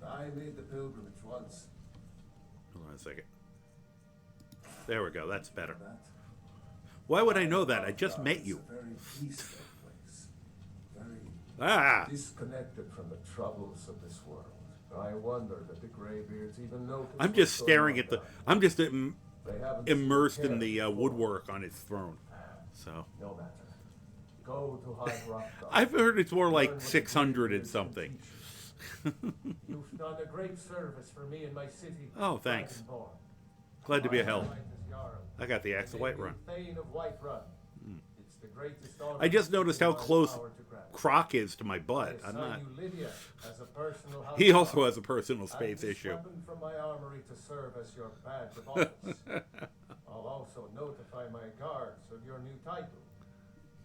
I made the pilgrimage once. Hold on a second. There we go. That's better. That Why would I know that? I just met you. It's a very peaceful place. Very Ah! disconnected from the troubles of this world. I wonder that the Greybeards even notice. I'm just what's going staring on at the. down I'm just there. They haven't immersed seen in the care woodwork on his throne. So No matter. Go to High Rock. I've heard it's more like 600 and something. You've done a great service for me and my city. Oh, thanks. Dragonborn. Glad to be a My help. right is Jarl. I got the Axe of White Run. Thane of Whiterun. It's the greatest honor I just noticed how in my close power to grant. Croc is to my butt. I I'm assign not. you Lydia as a personal house He also guard. has a personal And space this issue. weapon from my armory to serve as your badge of office. I'll also notify my guards of your new title.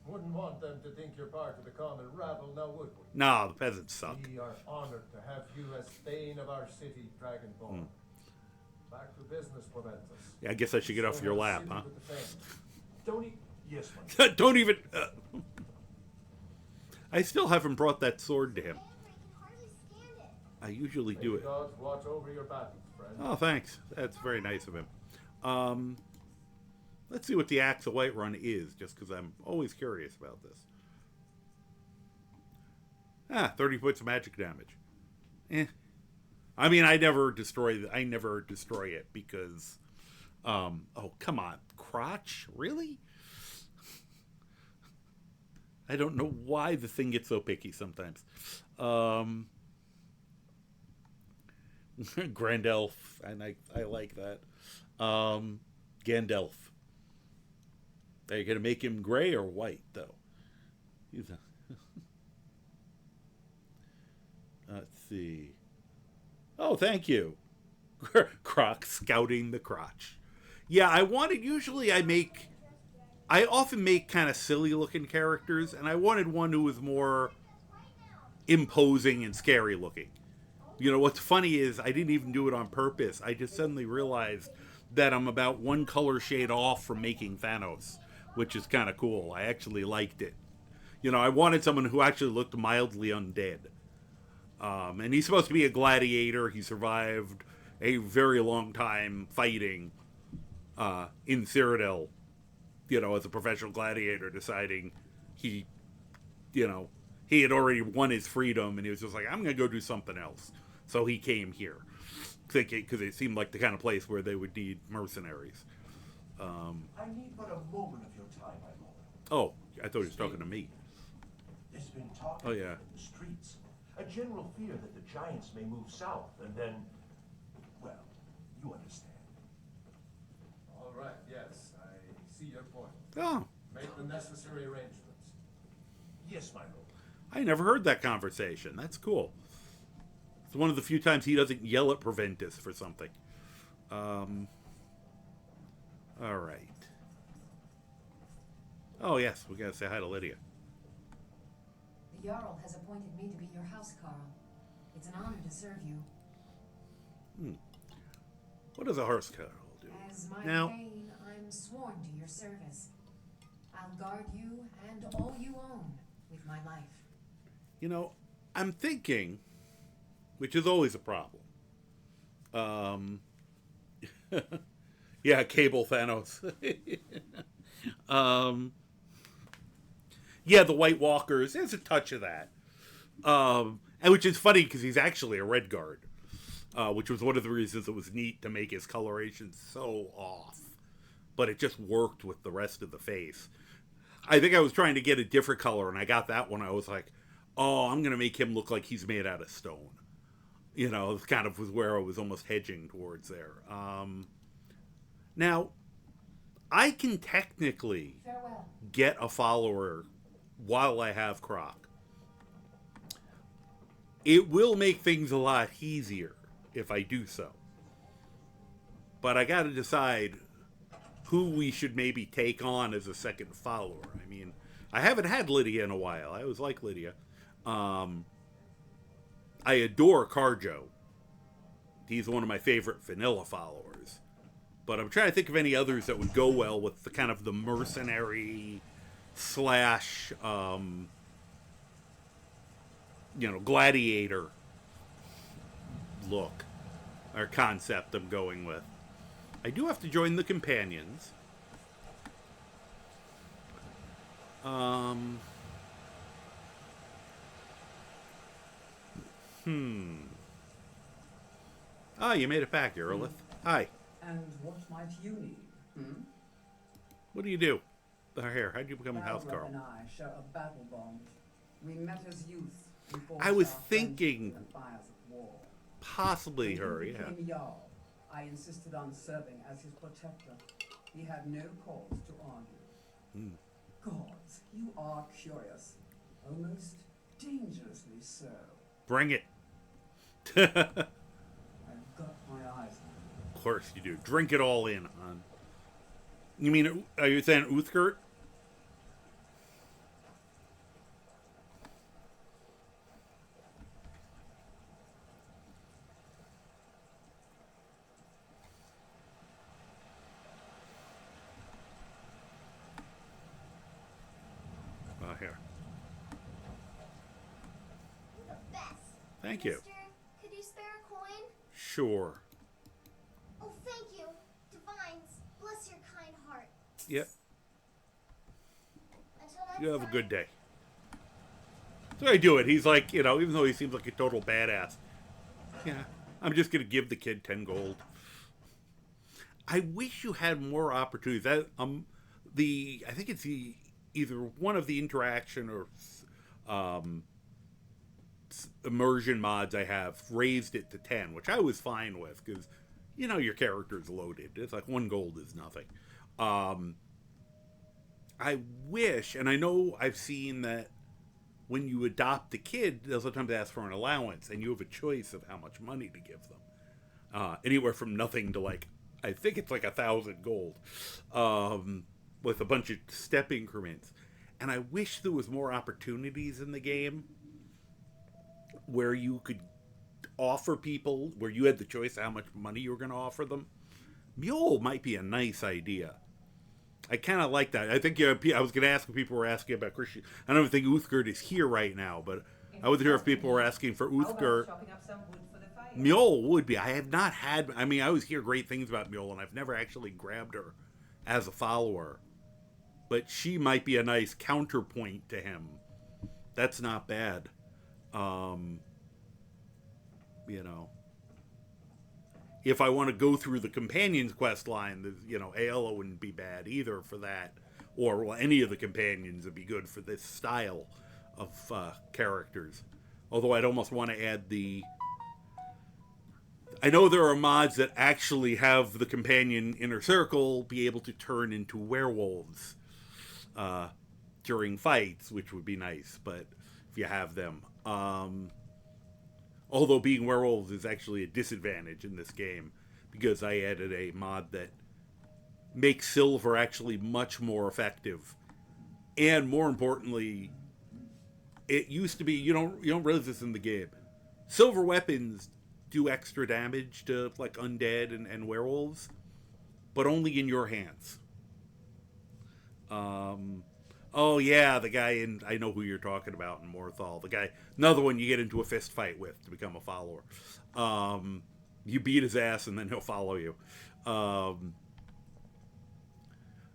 Wouldn't want them to think you're part of the common rabble, now would we? Nah, the peasants suck. We are honored to have you as Thane of our city, Dragonborn. Back to business, Proventus. Yeah, I guess I should get off your lap, huh? Don't he? Yes, my Don't even. I still haven't brought that sword to him. I usually do it. Gods watch over your battles, friend. Oh, thanks. That's very nice of him. Let's see what the Axe of Whiterun is, just because I'm always curious about this. 30 points of magic damage. Eh. I mean, I never destroy it because, oh, come on. Crotch? Really? I don't know why the thing gets so picky sometimes. Grand Elf, and I like that. Gandalf. Are you going to make him gray or white, though? He's a let's see. Oh, thank you. Croc scouting the crotch. Yeah, I often make kind of silly looking characters, and I wanted one who was more imposing and scary looking. You know, what's funny is I didn't even do it on purpose. I just suddenly realized that I'm about one color shade off from making Thanos, which is kind of cool. I actually liked it. You know, I wanted someone who actually looked mildly undead. And he's supposed to be a gladiator. He survived a very long time fighting in Cyrodiil, you know, as a professional gladiator, deciding he had already won his freedom, and he was just like, I'm going to go do something else. So he came here, because it seemed like the kind of place where they would need mercenaries. I need but a moment of your time, my lord. Oh, I thought he was talking to me. There's been talk Oh, yeah. in the streets. A general fear that the giants may move south, and then, well, you understand. All right, yes, I see your point. Oh, Make the necessary arrangements. Yes, my lord. I never heard that conversation. That's cool. It's one of the few times he doesn't yell at Proventus for something. All right. Oh, yes, we gotta say hi to Lydia. The Jarl has appointed me to be your house Carl. It's an honor to serve you. What does a horse Carl do? As my Now, Thane, I'm sworn to your service. I'll guard you and all you own with my life. you know, I'm thinking, which is always a problem. Yeah, Cable Thanos. Yeah, the White Walkers. There's a touch of that. And which is funny because he's actually a Red Guard, which was one of the reasons it was neat to make his coloration so off. But it just worked with the rest of the face. I think I was trying to get a different color, and I got that one. I was like, oh, I'm going to make him look like he's made out of stone. You know, it kind of was where I was almost hedging towards there. Now, I can technically get a follower while I have Croc. It will make things a lot easier if I do so. But I got to decide who we should maybe take on as a second follower. I mean, I haven't had Lydia in a while. I always like Lydia. I adore Carjo. He's one of my favorite vanilla followers. But I'm trying to think of any others that would go well with the kind of the mercenary slash, gladiator look or concept I'm going with. I do have to join the companions. Ah, you made it back, Eurolith. Hi. And what might you need? What do you do? Here, how'd you become a house Balrog Carl? and I share a battle bond. We met as youth. I was thinking fires of war. possibly her, When he yeah. became Jarl, I insisted on serving as his protector. He had no cause to argue. Gods, you are curious. Almost dangerously so. Bring it. I've got my eyes on you. Of course you do. Drink it all in, hon. You mean, are you saying Uthgert? Here. The best. Thank you. Mister, could you spare a coin? Sure. Oh, thank you. Divines, bless your kind heart. Yep. Until next You have a time. good day. So I do it. He's like, you know, even though he seems like a total badass, yeah, I'm just gonna give the kid 10 gold. I wish you had more opportunities. I think it's either one of the interaction or immersion mods I have raised it to 10, which I was fine with because, you know, your character's loaded. It's like 1 gold is nothing. I wish, and I know I've seen that when you adopt a kid, they'll sometimes ask for an allowance, and you have a choice of how much money to give them. Anywhere from nothing to like, I think it's like 1,000 gold, with a bunch of step increments. And I wish there was more opportunities in the game where you could offer people, where you had the choice of how much money you were going to offer them. Mule might be a nice idea. I kind of like that. I think I was going to ask if people were asking about Christian. I don't think Uthgerd is here right now, but I wasn't sure if people were asking for Uthgerd. Mule would be. I have not had. I mean, I always hear great things about Mule, and I've never actually grabbed her as a follower. But she might be a nice counterpoint to him. That's not bad. You know, if I want to go through the companions quest line, you know, Aella wouldn't be bad either for that, or well, any of the companions would be good for this style of characters. Although I'd almost want to add the. I know there are mods that actually have the companion inner circle be able to turn into werewolves during fights, which would be nice. But if you have them. Although being werewolves is actually a disadvantage in this game because I added a mod that makes silver actually much more effective. And more importantly, it used to be, you don't realize this in the game. Silver weapons do extra damage to like undead and werewolves, but only in your hands. Oh yeah, the guy in, I know who you're talking about in Morthal. The guy, another one you get into a fist fight with to become a follower. You beat his ass and then he'll follow you.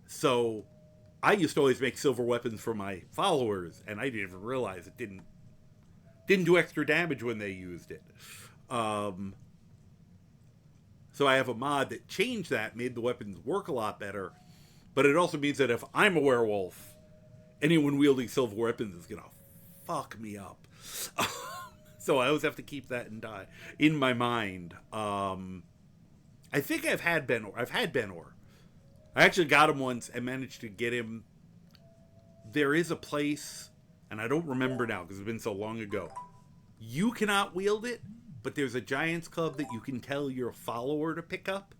So I used to always make silver weapons for my followers, and I didn't even realize it didn't do extra damage when they used it. So I have a mod that changed that, made the weapons work a lot better. But it also means that if I'm a werewolf, anyone wielding silver weapons is gonna fuck me up. So I always have to keep that in my mind. I think I've had Benor. I actually got him once and managed to get him. There is a place, and I don't remember now because it's been so long ago. You cannot wield it, but there's a Giants Club that you can tell your follower to pick up.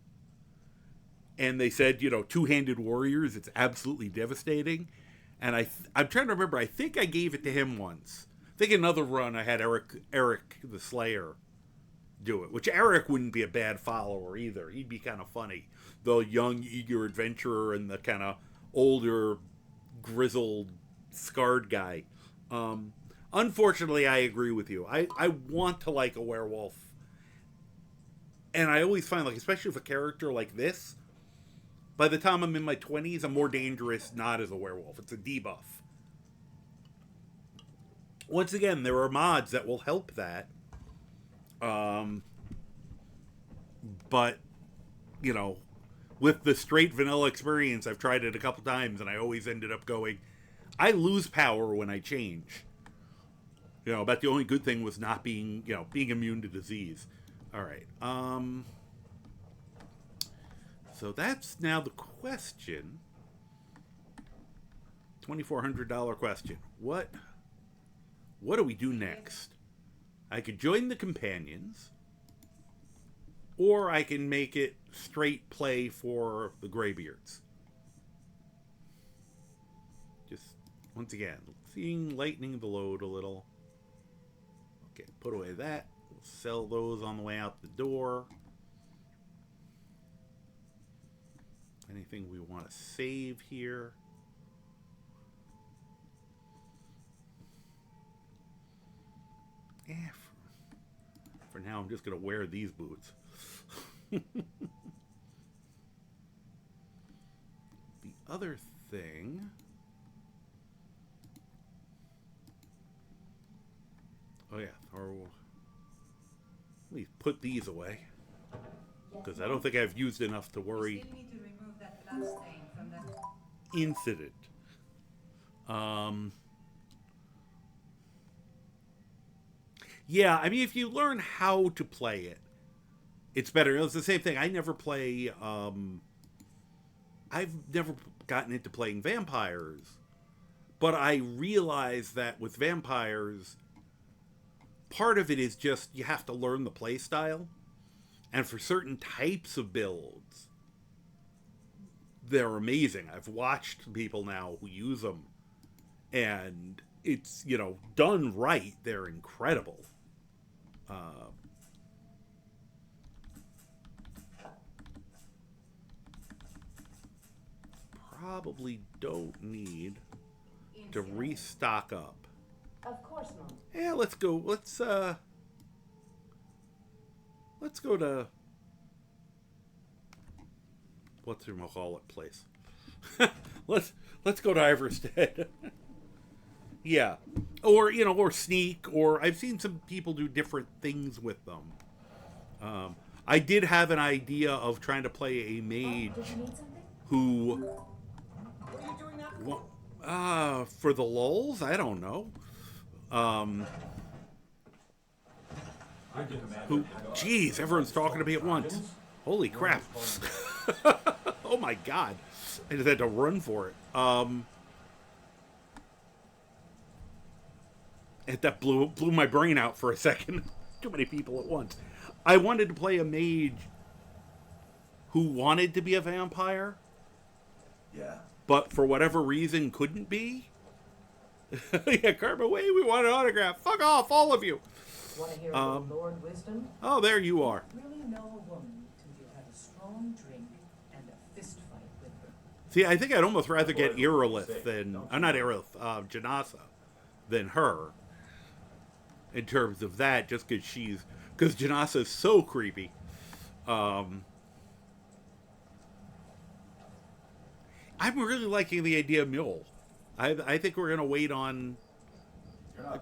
And they said, you know, two-handed warriors, it's absolutely devastating. And I'm trying to remember, I think I gave it to him once. I think another run I had Eric the Slayer do it, which Eric wouldn't be a bad follower either. He'd be kind of funny. The young, eager adventurer and the kind of older, grizzled, scarred guy. Unfortunately, I agree with you. I want to like a werewolf. And I always find, like, especially with a character like this, by the time I'm in my 20s, I'm more dangerous not as a werewolf. It's a debuff. Once again, there are mods that will help that. But, you know, with the straight vanilla experience, I've tried it a couple times, and I always ended up going, I lose power when I change. You know, about the only good thing was not being immune to disease. All right. So that's now the question. $2,400 question. What do we do next? I could join the companions, or I can make it straight play for the Greybeards. Just, once again, lightening the load a little. Okay, put away that. We'll sell those on the way out the door. Anything we want to save here? Yeah, for now, I'm just going to wear these boots. The other thing... Oh yeah, or let me put these away because I don't think I've used enough to worry. Still need to remove that blood stain from the Incident. Yeah, I mean, if you learn how to play it, it's better. It's the same thing. I never play. I've never gotten into playing vampires, but I realize that with vampires, part of it is just you have to learn the play style, and for certain types of builds, they're amazing. I've watched people now who use them, and it's, you know, done right, they're incredible. Probably don't need to restock up. Of course not. Yeah, let's go. Let's go to what's your call it place. let's go to Iverstead. Yeah, or you know, or sneak, or I've seen some people do different things with them. I did have an idea of trying to play a mage who, for the lulz, I don't know. Who? Jeez, everyone's talking to me at once. Holy crap! Oh my god! I just had to run for it. That blew my brain out for a second. Too many people at once. I wanted to play a mage who wanted to be a vampire. Yeah. But for whatever reason couldn't be. Yeah, Carmen, wait, we want an autograph. Fuck off, all of you. Want to hear about Lord Wisdom? Oh, there you are. Really know a woman till you had a strong drink and a fist fight with her. See, I think I'd almost rather get Irilith than... not Irilith, Janasa than her. In terms of that, just because she's... Because Janasa is so creepy. I'm really liking the idea of Mule. I think we're going to wait on...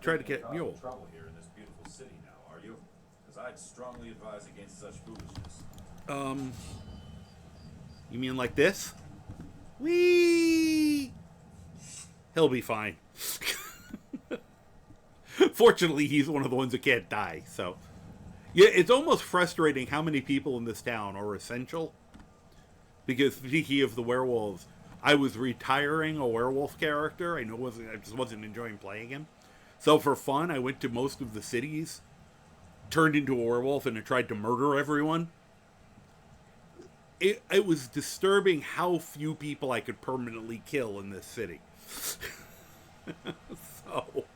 Try to get Mule. Trouble here in this beautiful city now, are you? Because I'd strongly advise against such foolishness. You mean like this? Whee! He'll be fine. Fortunately, he's one of the ones that can't die, so... Yeah, it's almost frustrating how many people in this town are essential. Because, speaking of the werewolves, I was retiring a werewolf character. I just wasn't enjoying playing him. So for fun, I went to most of the cities, turned into a werewolf, and I tried to murder everyone. It was disturbing how few people I could permanently kill in this city. So...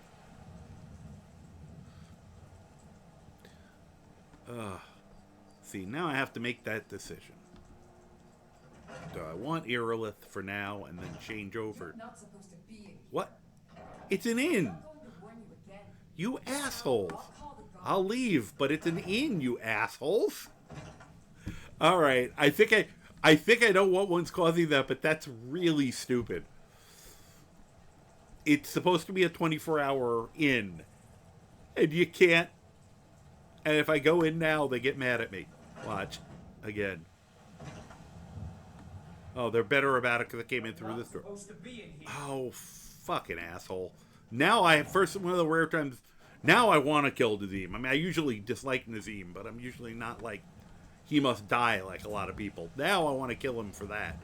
see, now I have to make that decision. Do I want Irilith for now and then change over? Not supposed to be in. What? It's an inn. You assholes. I'll leave, but it's an inn, you assholes. All right, I think I know what one's causing that, but that's really stupid. It's supposed to be a 24-hour inn, and you can't. And if I go in now, they get mad at me. Watch. Again. Oh, they're better about it because I came in through this door. Oh, fucking asshole. Now first one of the rare times, now I want to kill Nazim. I mean, I usually dislike Nazim, but I'm usually not like, he must die like a lot of people. Now I want to kill him for that.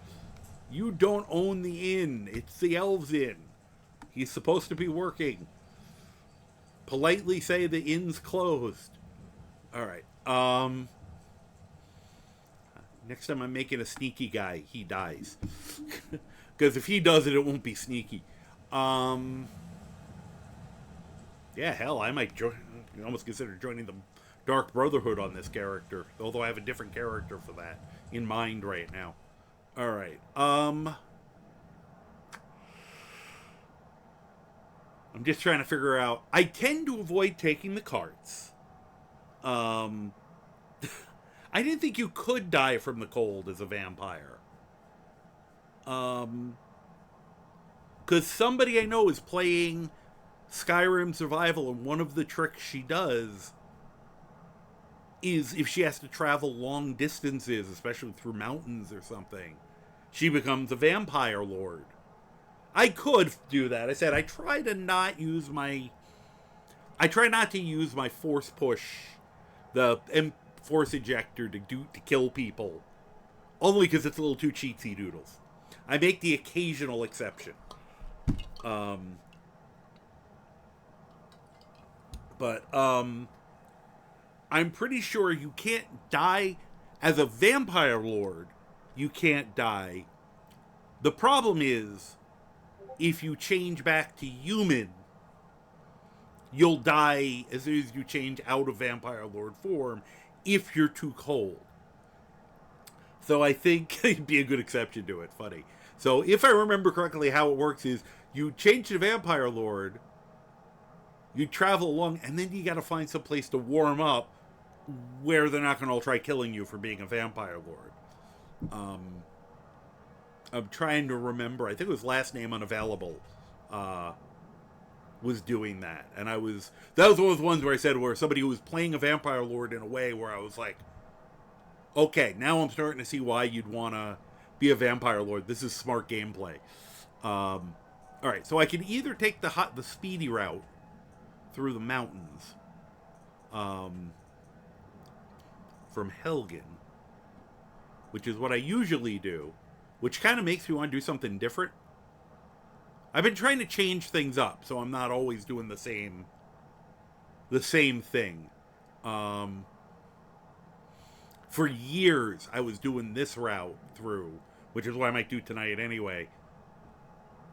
You don't own the inn. It's the elves' inn. He's supposed to be working. Politely say the inn's closed. All right. Next time I'm making a sneaky guy, he dies. Because if he does it, it won't be sneaky. Yeah, hell, I might almost consider joining the Dark Brotherhood on this character. Although I have a different character for that in mind right now. All right. I'm just trying to figure out. I tend to avoid taking the carts. I didn't think you could die from the cold as a vampire. Because somebody I know is playing Skyrim survival, and one of the tricks she does is if she has to travel long distances, especially through mountains or something, she becomes a vampire lord. I could do that. I said I try not to use my force push, the force ejector to kill people, only because it's a little too cheatsy doodles. I make the occasional exception. But I'm pretty sure you can't die as a vampire lord. You can't die. The problem is, if you change back to human, you'll die as soon as you change out of vampire lord form if you're too cold. So I think it'd be a good exception to it. Funny. So if I remember correctly, how it works is you change to vampire lord, you travel along, and then you got to find some place to warm up where they're not going to all try killing you for being a vampire lord. I'm trying to remember. I think it was Last Name Unavailable was doing that. And that was one of those ones where I said where somebody who was playing a vampire lord in a way where I was like, okay, now I'm starting to see why you'd want to be a vampire lord. This is smart gameplay. All right, so I can either take the speedy route through the mountains from Helgen, which is what I usually do, which kind of makes me want to do something different. I've been trying to change things up, so I'm not always doing the same thing. For years, I was doing this route through, which is what I might do tonight anyway.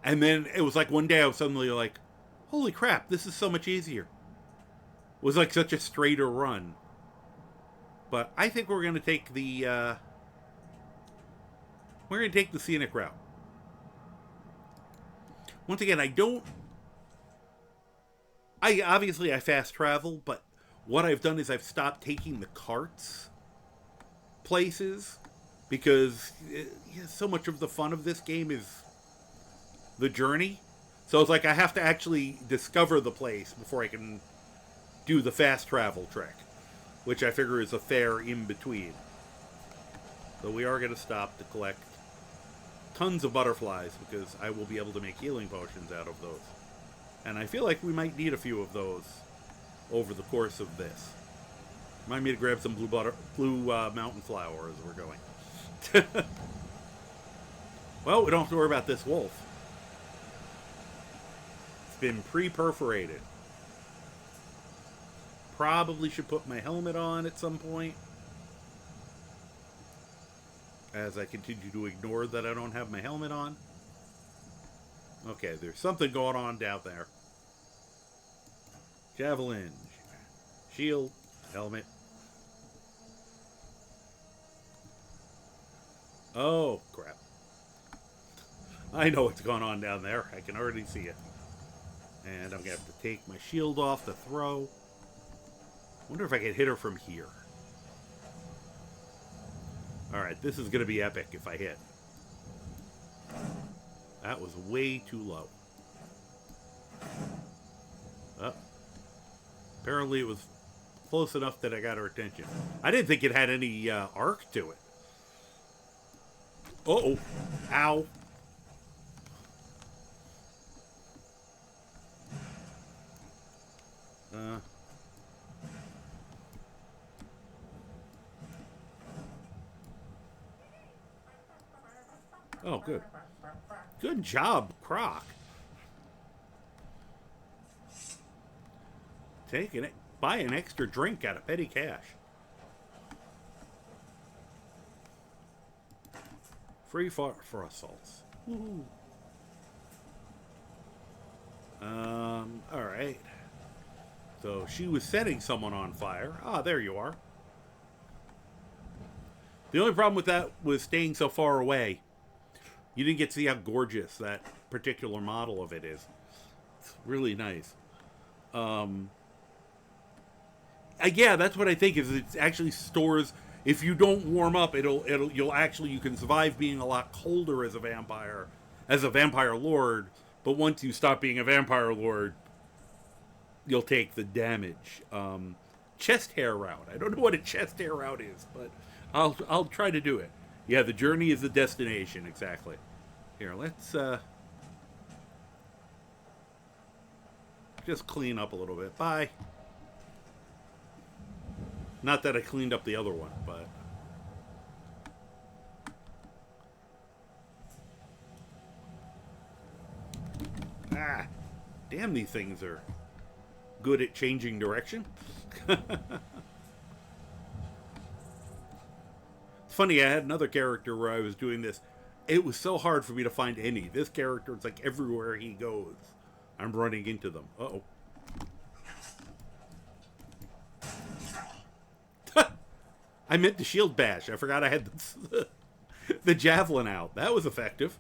And then it was like one day I was suddenly like, holy crap, this is so much easier. It was like such a straighter run. But I think we're going to take the scenic route. Once again, I obviously fast travel, but what I've done is I've stopped taking the carts places because so much of the fun of this game is the journey. So it's like I have to actually discover the place before I can do the fast travel trick, which I figure is a fair in between. So we are going to stop to collect tons of butterflies because I will be able to make healing potions out of those. And I feel like we might need a few of those over the course of this. Remind me to grab some blue mountain flower as we're going. Well, we don't have to worry about this wolf. It's been pre-perforated. Probably should put my helmet on at some point, as I continue to ignore that I don't have my helmet on. Okay, there's something going on down there. Javelin, shield, helmet. Oh, crap. I know what's going on down there. I can already see it. And I'm going to have to take my shield off to throw. Wonder if I can hit her from here. Alright, this is going to be epic if I hit. That was way too low. Oh. Apparently it was close enough that I got her attention. I didn't think it had any arc to it. Uh-oh. Ow. Oh, good. Good job, Croc. Taking it. Buy an extra drink out of petty cash. Free for assaults. Woo-hoo. Alright. So she was setting someone on fire. Ah, there you are. The only problem with that was staying so far away. You didn't get to see how gorgeous that particular model of it is. It's really nice. Yeah, that's what I think is it actually stores. If you don't warm up, you can survive being a lot colder as a vampire lord. But once you stop being a vampire lord, you'll take the damage. Chest hair route. I don't know what a chest hair route is, but I'll try to do it. Yeah, the journey is the destination, exactly. Here, let's just clean up a little bit. Bye. Not that I cleaned up the other one, but damn, these things are good at changing direction. It's funny, I had another character where I was doing this. It was so hard for me to find any. This character, it's like everywhere he goes, I'm running into them. Uh-oh. I meant the shield bash. I forgot I had the javelin out. That was effective.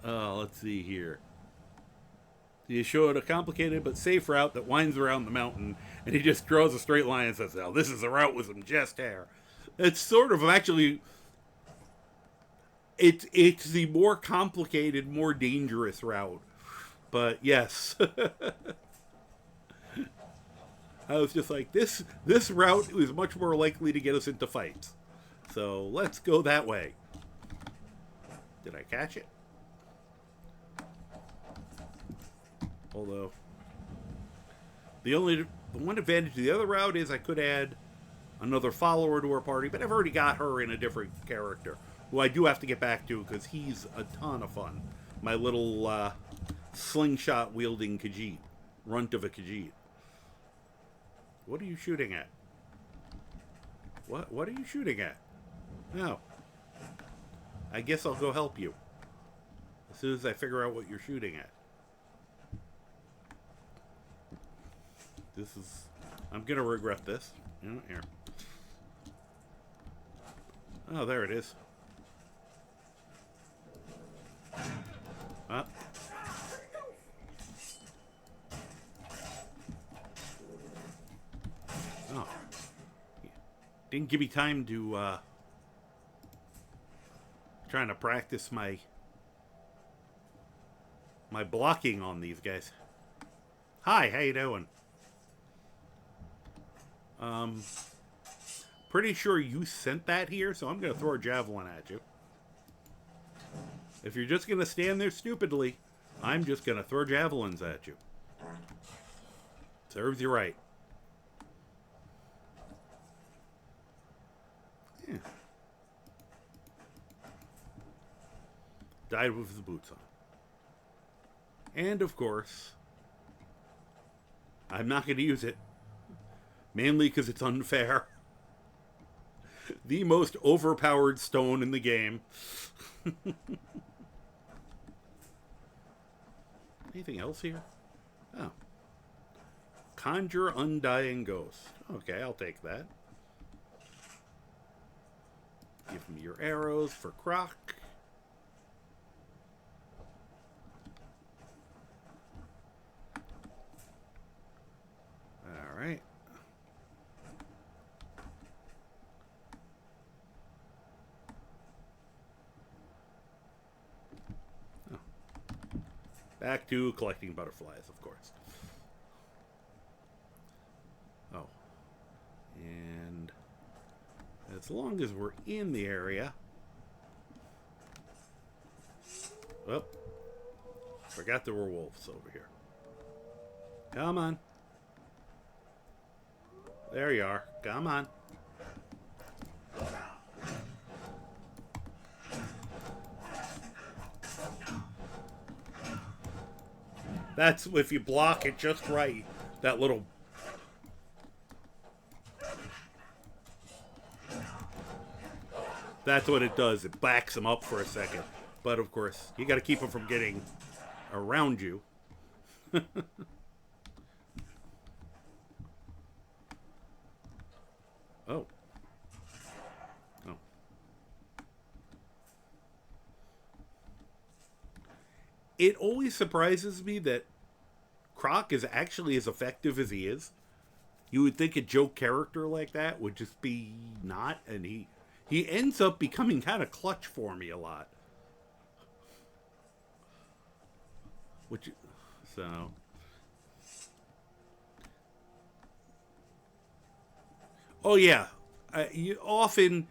Let's see here. You showed a complicated but safe route that winds around the mountain, and he just draws a straight line and says, "Oh, this is a route with some chest hair." It's sort of actually... It's the more complicated, more dangerous route. But yes. I was just like, this route is much more likely to get us into fights. So let's go that way. Did I catch it? Although, the one advantage to the other route is I could add another follower to our party, but I've already got her in a different character, who I do have to get back to because he's a ton of fun. My little slingshot wielding Khajiit, runt of a Khajiit. What are you shooting at? What are you shooting at? No. I guess I'll go help you as soon as I figure out what you're shooting at. I'm gonna regret this. Here. Oh, there it is. Oh. Didn't give me time to trying to practice my blocking on these guys. Hi, how you doing? Pretty sure you sent that here, so I'm gonna throw a javelin at you. If you're just gonna stand there stupidly, I'm just gonna throw javelins at you. Serves you right. Yeah. Died with the boots on. And of course, I'm not gonna use it. Mainly because it's unfair. The most overpowered stone in the game. Anything else here? Oh. Conjure Undying Ghost. Okay, I'll take that. Give me your arrows for Croc. Alright. Back to collecting butterflies, of course. Oh. And as long as we're in the area... Well, forgot there were wolves over here. Come on. There you are. Come on. That's if you block it just right. That little... That's what it does. It backs them up for a second. But of course, you got to keep them from getting around you. Oh. Oh. It always surprises me that Croc is actually as effective as he is. You would think a joke character like that would just be not, and he ends up becoming kind of clutch for me a lot. Which, so... Oh, yeah. You often,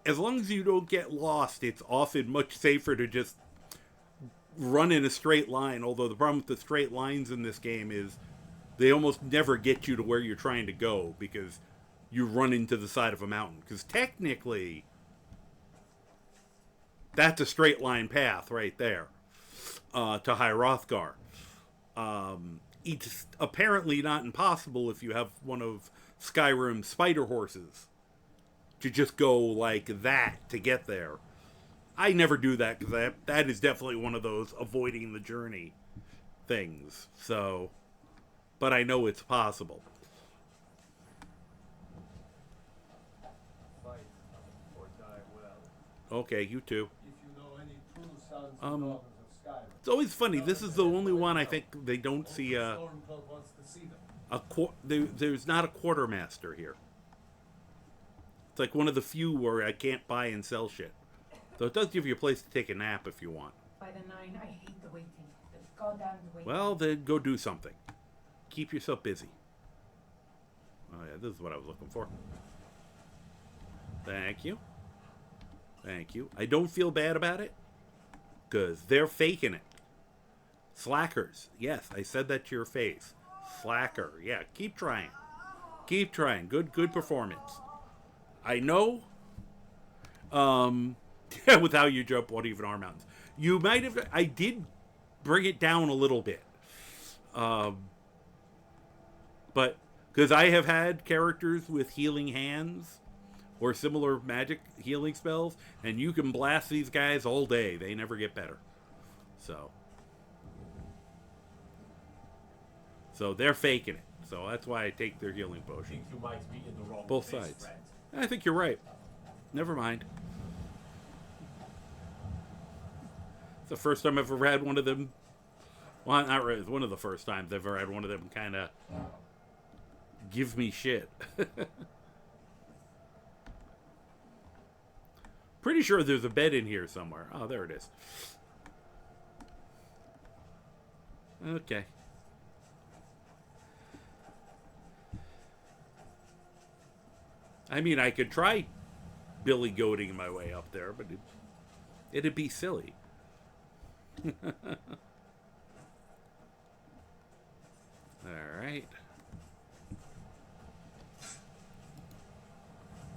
as long as you don't get lost, it's often much safer to just run in a straight line. Although the problem with the straight lines in this game is they almost never get you to where you're trying to go because you run into the side of a mountain. Because technically, that's a straight line path right there to High Hrothgar. It's apparently not impossible if you have one of Skyrim's spider horses to just go like that to get there. I never do that because that is definitely one of those avoiding the journey things. So, but I know it's possible. Fight or die well. Okay, you too. If you know any true sons and daughters of Skyrim. It's always funny. This is the only one I think they don't see Stormcloak wants to see them. there's not a quartermaster here. It's like one of the few where I can't buy and sell shit. Though it does give you a place to take a nap if you want. By the 9, I hate the waiting. The goddamn waiting. Well, then go do something. Keep yourself busy. Oh yeah, this is what I was looking for. Thank you. Thank you. I don't feel bad about it, because they're faking it. Slackers. Yes, I said that to your face. Slacker. Yeah, keep trying. Keep trying. Good performance. I know. With how you jump Won't Even Harm Mountains. You might have... I did bring it down a little bit. But... Because I have had characters with healing hands or similar magic healing spells, and you can blast these guys all day. They never get better. So they're faking it. So that's why I take their healing potion. Think you might be in the wrong Both place, sides. friend. I think you're right. Never mind. It's the first time I've ever had one of them. Well, not really. It's one of the first times I've ever had one of them kind of give me shit. Pretty sure there's a bed in here somewhere. Oh, there it is. Okay. I mean, I could try Billy goating my way up there, but it'd be silly. Alright.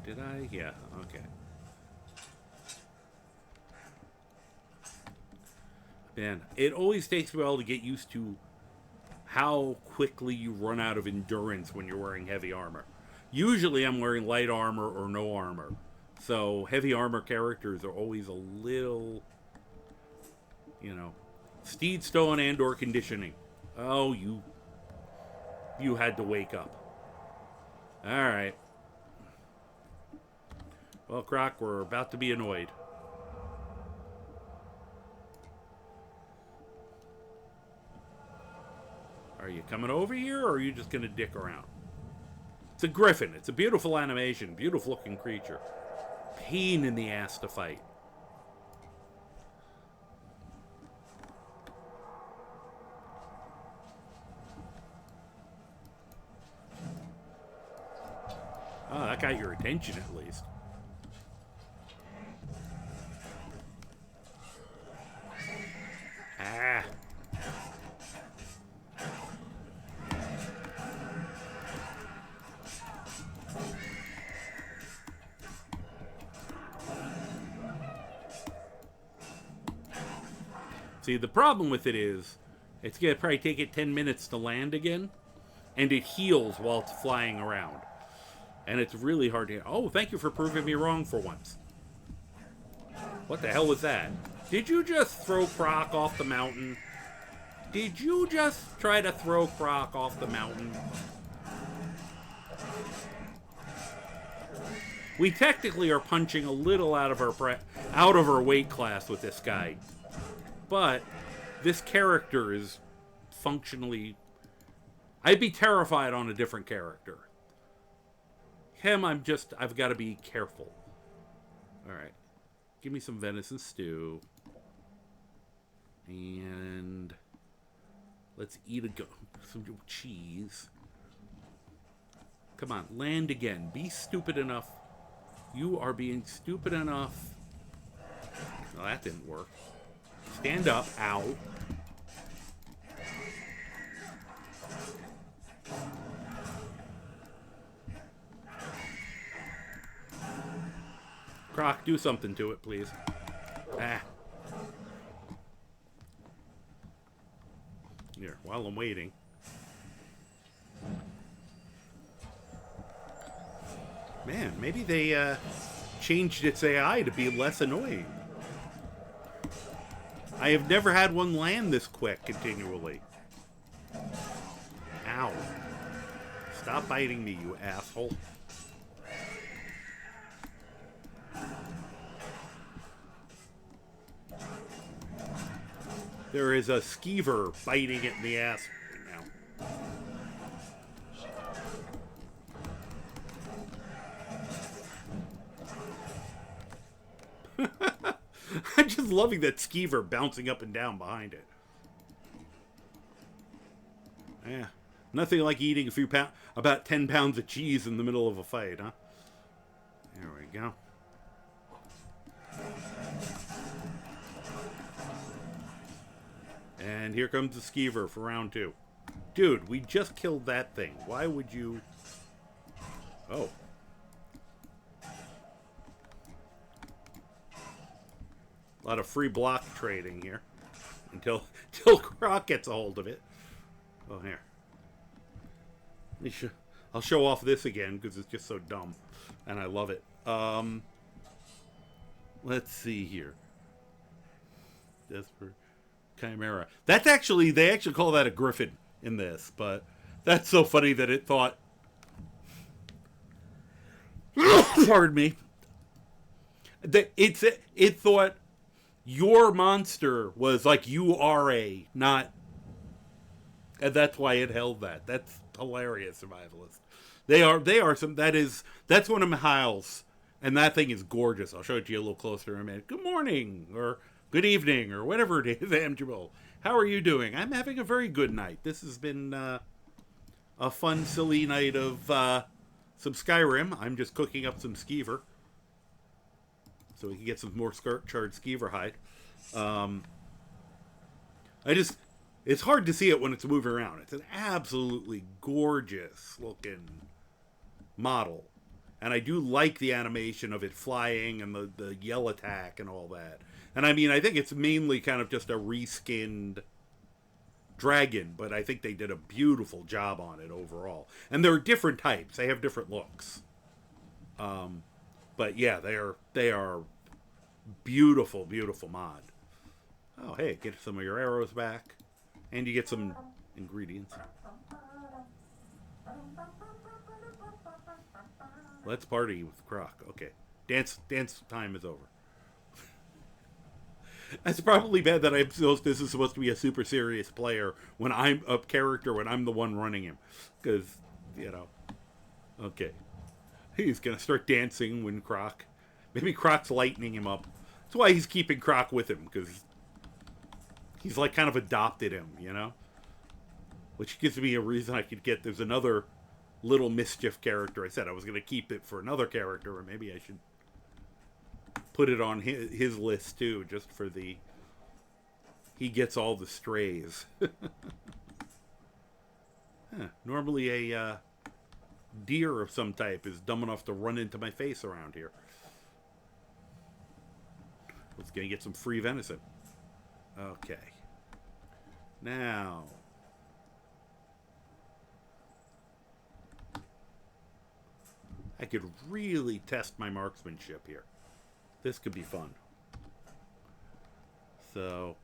Did I? Yeah, okay. Man, it always takes me a while to get used to how quickly you run out of endurance when you're wearing heavy armor. Usually I'm wearing light armor or no armor. So heavy armor characters are always a little, you know, steed stone and or conditioning. Oh, you had to wake up. Alright. Well, Croc, we're about to be annoyed. Are you coming over here, or are you just going to dick around? It's a griffin. It's a beautiful animation. Beautiful looking creature. Pain in the ass to fight. Oh, that got your attention at least. Ah. See, the problem with it is, it's going to probably take it 10 minutes to land again, and it heals while it's flying around. And it's really hard to... Oh, thank you for proving me wrong for once. What the hell was that? Did you just throw Croc off the mountain? Did you just try to throw Croc off the mountain? We technically are punching a little out of our weight class with this guy. But this character is functionally... I'd be terrified on a different character. Him, I've got to be careful. Alright. Give me some venison stew. And... Let's eat some cheese. Come on, land again. Be stupid enough. You are being stupid enough. Well, that didn't work. Stand up. Ow. Croc, do something to it, please. Ah. Here, while I'm waiting. Man, maybe they changed its AI to be less annoying. I have never had one land this quick continually. Ow. Stop biting me, you asshole. There is a skeever biting it in the ass right now. I'm just loving that skeever bouncing up and down behind it. Yeah, nothing like eating a few about 10 pounds of cheese in the middle of a fight, huh? There we go. And here comes the skeever for round 2. Dude, we just killed that thing. Why would you... Oh. A lot of free block trading here. Until Croc gets a hold of it. Oh, here. I'll show off this again because it's just so dumb. And I love it. Let's see here. Desperate Chimera. That's actually, they actually call that a griffin in this, but that's so funny that it thought, pardon me, it thought your monster was like you are not, and that's why it held that. That's hilarious, survivalist. They are some, that's one of Mihail's, and that thing is gorgeous. I'll show it to you a little closer in a minute. Good morning, or good evening, or whatever it is, Amjabal. How are you doing? I'm having a very good night. This has been a fun, silly night of some Skyrim. I'm just cooking up some skeever so we can get some more charred skeever hide. It's hard to see it when it's moving around. It's an absolutely gorgeous looking model. And I do like the animation of it flying and the yell attack and all that. And I mean, I think it's mainly kind of just a reskinned dragon, but I think they did a beautiful job on it overall. And there are different types. They have different looks. But yeah, they are beautiful, beautiful mod. Oh, hey, get some of your arrows back. And you get some ingredients. Let's party with Croc. Okay. Dance time is over. It's probably bad that this is supposed to be a super serious player when I'm a character when I'm the one running him. Because, you know. Okay. He's going to start dancing when Croc. Maybe Croc's lightening him up. That's why he's keeping Croc with him. Because he's like kind of adopted him, you know? Which gives me a reason I could get. There's another little mischief character. I said I was going to keep it for another character. Or maybe I should put it on his list too, just for the he gets all the strays. Normally a deer of some type is dumb enough to run into my face around here. Let's get some free venison. Okay. Now I could really test my marksmanship here. This could be fun. So,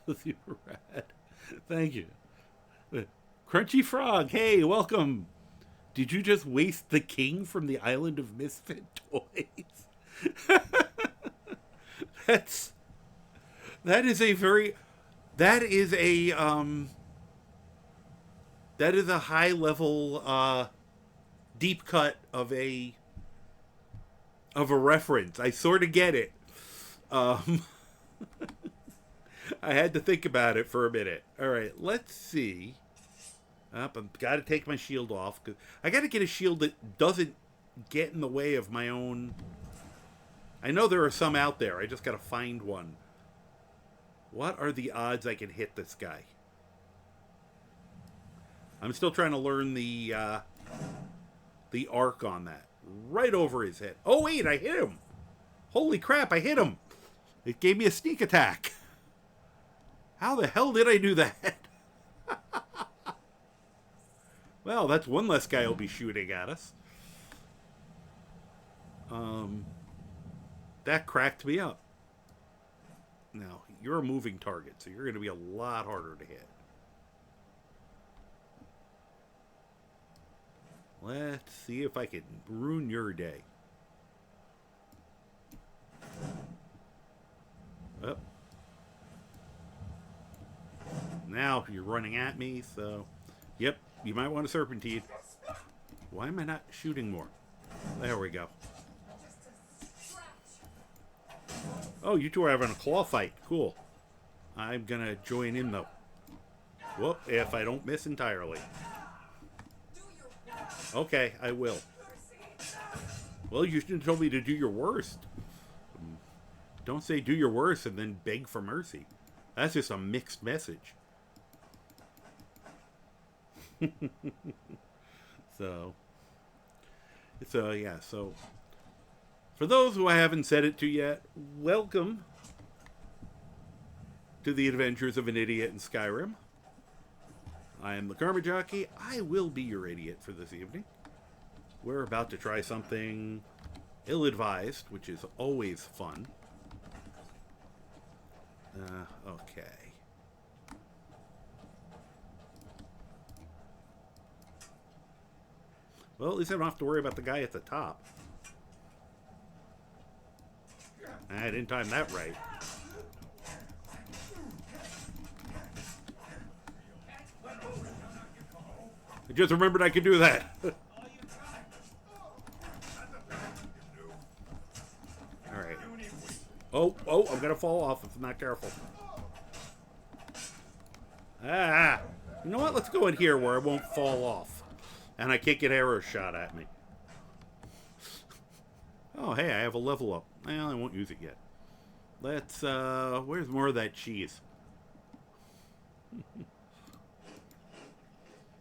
super rad. Thank you. Crunchy Frog, hey, welcome. Did you just waste the king from the Island of Misfit Toys? That is a high level deep cut of a reference. I sort of get it. I had to think about it for a minute. All right, let's see. I've got to take my shield off. I got to get a shield that doesn't get in the way of my own. I know there are some out there. I just got to find one. What are the odds I can hit this guy? I'm still trying to learn the arc on that. Right over his head. Oh, wait, I hit him. Holy crap, I hit him. It gave me a sneak attack. How the hell did I do that? Well, that's one less guy who'll be shooting at us. That cracked me up. Now, you're a moving target, so you're going to be a lot harder to hit. Let's see if I can ruin your day. Oh. Now you're running at me, so... Yep, you might want a serpentine. Why am I not shooting more? There we go. Oh, you two are having a claw fight. Cool. I'm gonna join in, though. Whoop, if I don't miss entirely. Okay, I will. Well, you shouldn't have told me to do your worst. Don't say do your worst and then beg for mercy. That's just a mixed message. So yeah, so for those who I haven't said it to yet, welcome to the adventures of an idiot in Skyrim. I am the Karma Jockey. I will be your idiot for this evening. We're about to try something ill-advised, which is always fun. Okay. Well, at least I don't have to worry about the guy at the top. I didn't time that right. I just remembered I could do that. Alright. Oh, I'm gonna fall off if I'm not careful. Ah! You know what? Let's go in here where I won't fall off. And I can't get arrows shot at me. Oh, hey, I have a level up. Well, I won't use it yet. Let's, where's more of that cheese?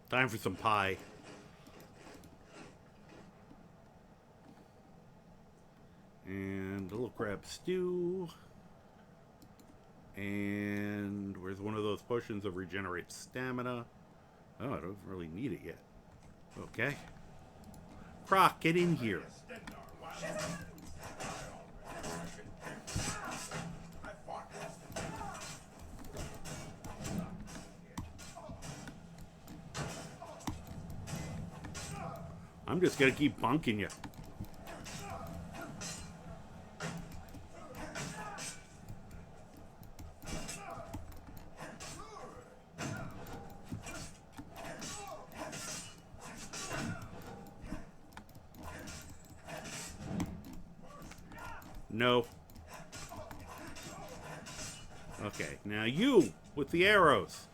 Time for some pie. And a little crab stew. And where's one of those potions that regenerates stamina? Oh, I don't really need it yet. Okay. Croc, get in here. I'm just gonna keep bunking you. No. Okay, now you with the arrows.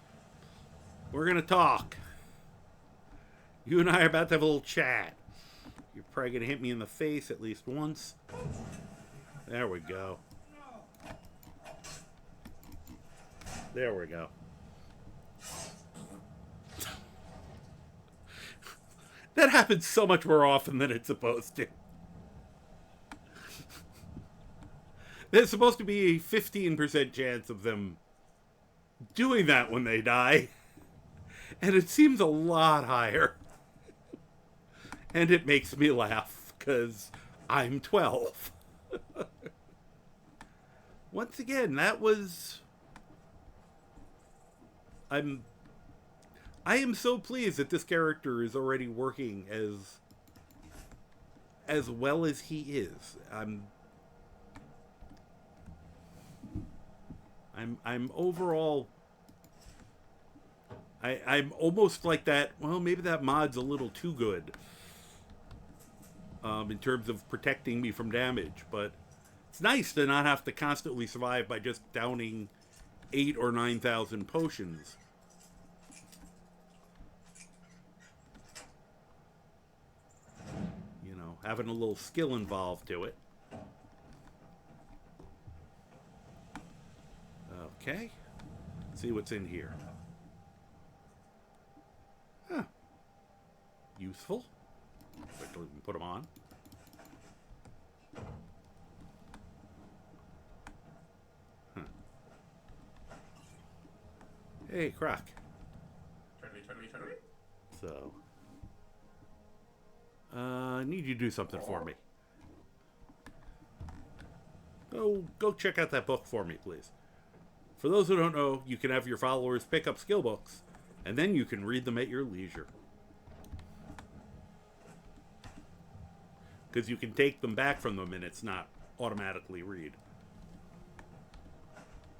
We're gonna talk. You and I are about to have a little chat. You're probably gonna hit me in the face at least once. There we go. There we go. That happens so much more often than it's supposed to. There's supposed to be a 15% chance of them doing that when they die. And it seems a lot higher. And it makes me laugh, because I'm 12. Once again, that was... I am so pleased that this character is already working as well as he is. I'm overall... I'm almost like that... Well, maybe that mod's a little too good. In terms of protecting me from damage. But it's nice to not have to constantly survive by just downing 8 or 9,000 potions. You know, having a little skill involved to it. Okay. Let's see what's in here. Huh. Useful. Quickly we can put them on. Huh. Hey, Croc. So, I need you to do something for me. Go check out that book for me, please. For those who don't know, you can have your followers pick up skill books, and then you can read them at your leisure. Because you can take them back from them, and it's not automatically read.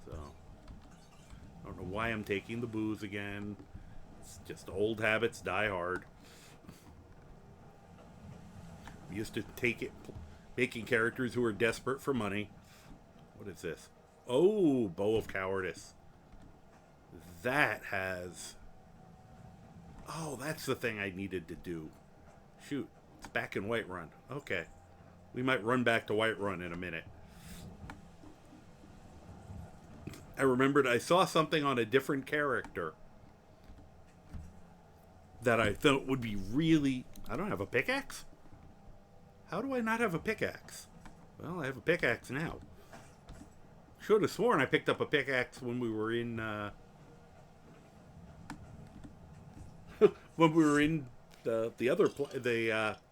So, I don't know why I'm taking the booze again. It's just old habits die hard. We used to take it, making characters who are desperate for money. What is this? Oh, Bow of Cowardice. That has... Oh, that's the thing I needed to do. Shoot, it's back in Whiterun. Okay. We might run back to Whiterun in a minute. I remembered I saw something on a different character that I thought would be really... I don't have a pickaxe? How do I not have a pickaxe? Well, I have a pickaxe now. Should have sworn I picked up a pickaxe when we were in when we were in the other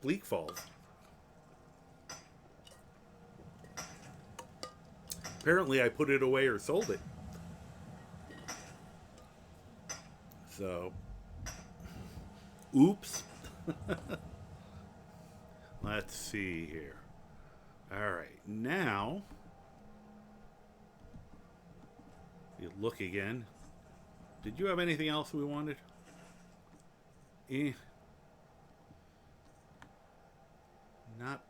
Bleak Falls. Apparently, I put it away or sold it. So, oops. Let's see here. All right, now. You look again. Did you have anything else we wanted? Not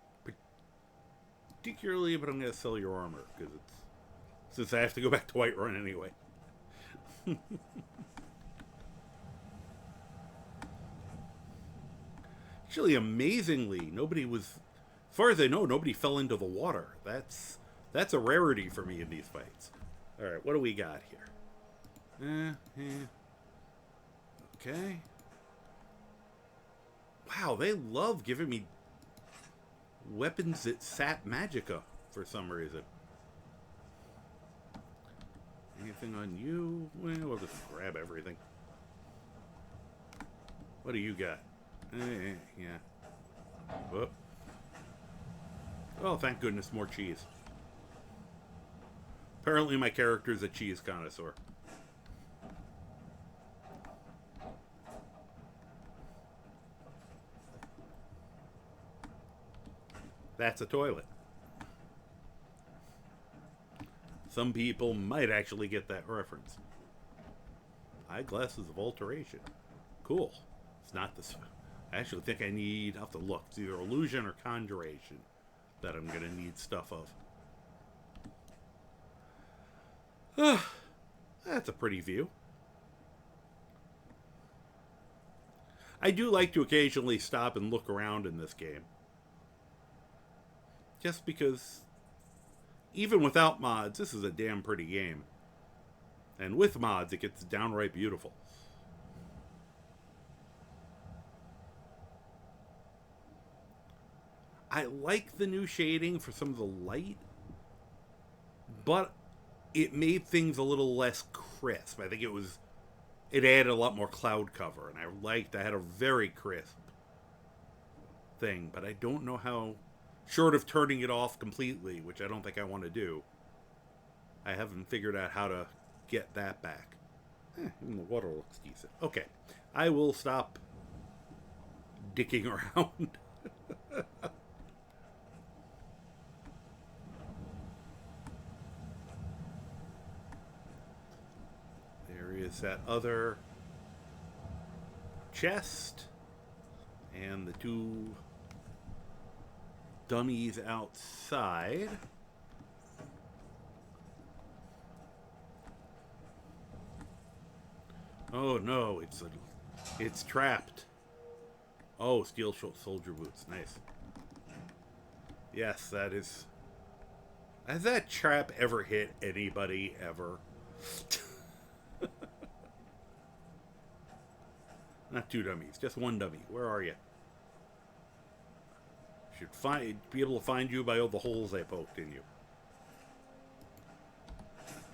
particularly, but I'm going to sell your armor because it's since I have to go back to Whiterun anyway. Actually, amazingly, nobody was, as far as I know, nobody fell into the water. That's a rarity for me in these fights. All right, what do we got here? Okay. Wow, they love giving me weapons that sap magicka for some reason. Anything on you? Well, we'll just grab everything. What do you got? Yeah. Whoop. Oh, thank goodness, more cheese. Apparently my character is a cheese connoisseur. That's a toilet. Some people might actually get that reference. Eyeglasses of alteration. Cool. It's not this. I actually think I need, I'll have to look. It's either illusion or conjuration that I'm going to need stuff of. That's a pretty view. I do like to occasionally stop and look around in this game. Just because, even without mods, this is a damn pretty game. And with mods, it gets downright beautiful. I like the new shading for some of the light, but it made things a little less crisp. I think it added a lot more cloud cover, and I had a very crisp thing, but I don't know how, short of turning it off completely, which I don't think I want to do, I haven't figured out how to get that back. Even the water looks decent. Okay, I will stop dicking around. Is that other chest and the two dummies outside. Oh no, it's trapped. Oh, steel soldier boots, nice. Yes, that is. Has that trap ever hit anybody ever? Not two dummies, just one dummy. Where are you? Should be able to find you by all the holes I poked in you.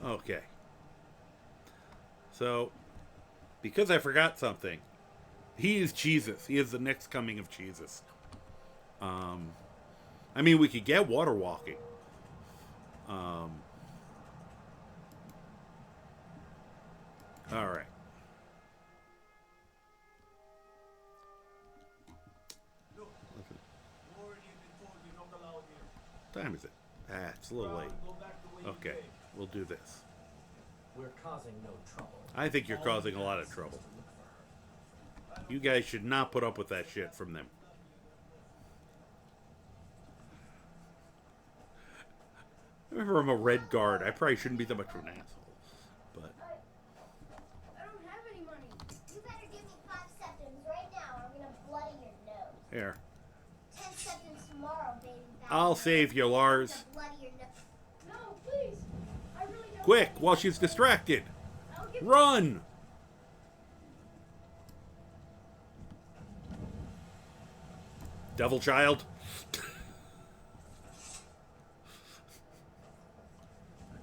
Okay. So, because I forgot something, he is Jesus. He is the next coming of Jesus. I mean, we could get water walking. All right. What time is it? It's a little late. Okay, we'll do this. We're causing no trouble. I think you're causing a lot of trouble. You guys should not put up with that shit from them. I remember I'm a red guard. I probably shouldn't be that much of an asshole. But I don't have any money. You better give me 5 seconds right now or I'm gonna bloody your nose. here. 10 seconds tomorrow, baby. I'll save you, Lars. Bloody your nose. No, please. I really don't. Quick, while she's distracted. Run! Devil child.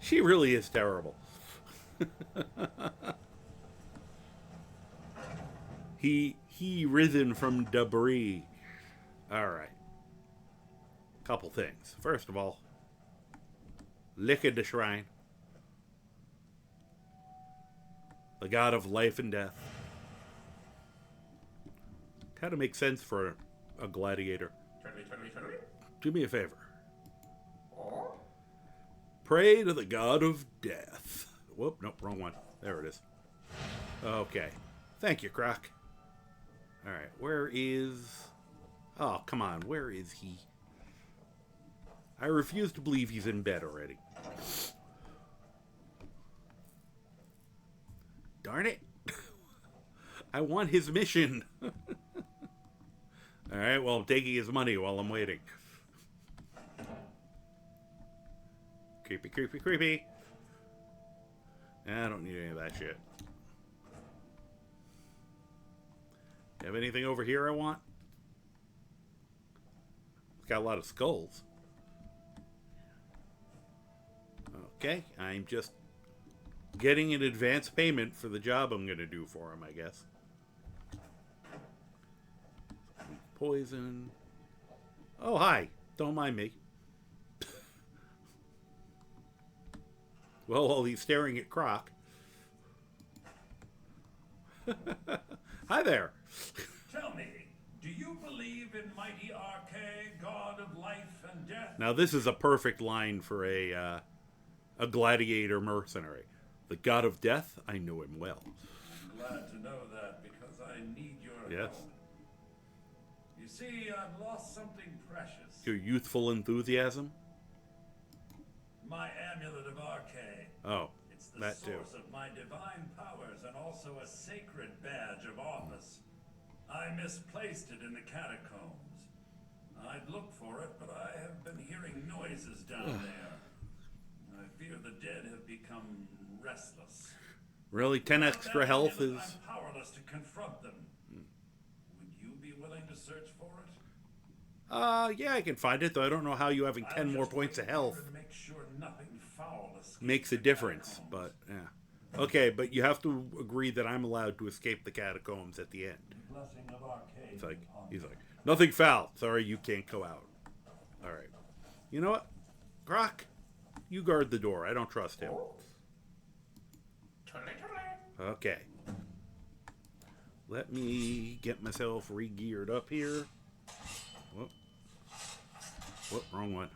She really is terrible. He risen from debris. All right. Couple things. First of all, look at the shrine. The god of life and death. Kind of makes sense for a gladiator. Do me a favor. Pray to the god of death. Whoop, nope, wrong one. There it is. Okay. Thank you, Croc. Alright, where is... Oh, come on, where is he? I refuse to believe he's in bed already. Darn it. I want his mission. Alright, well, I'm taking his money while I'm waiting. Creepy, creepy, creepy. I don't need any of that shit. Have anything over here I want? It's got a lot of skulls. Okay, I'm just getting an advance payment for the job I'm going to do for him, I guess. Poison. Oh, hi. Don't mind me. Well, while he's staring at Croc. Hi there. Tell me, do you believe in mighty Arche, god of life and death? Now, this is a perfect line for a gladiator mercenary. The god of death, I know him well. I'm glad to know that because I need your Yes. help. You see, I've lost something precious. Your youthful enthusiasm? My amulet of Arche. Oh, It's the that too. source of my divine powers and also a sacred badge of office. I misplaced it in the catacombs. I'd look for it, but I have been hearing noises down there. I fear the dead have become restless. Really? 10 extra health is... I'm powerless to confront them. Would you be willing to search for it? Yeah, I can find it, though I don't know how you having 10 more points of health Make sure nothing foul escapes makes a the difference, catacombs. but, yeah. Okay, but you have to agree that I'm allowed to escape the catacombs at the end. Blessing of Arche He's like, upon nothing foul. Sorry, you can't go out. All right. You know what? Croc, you guard the door. I don't trust him. Okay. Let me get myself re-geared up here. Whoop. Whoop, wrong one.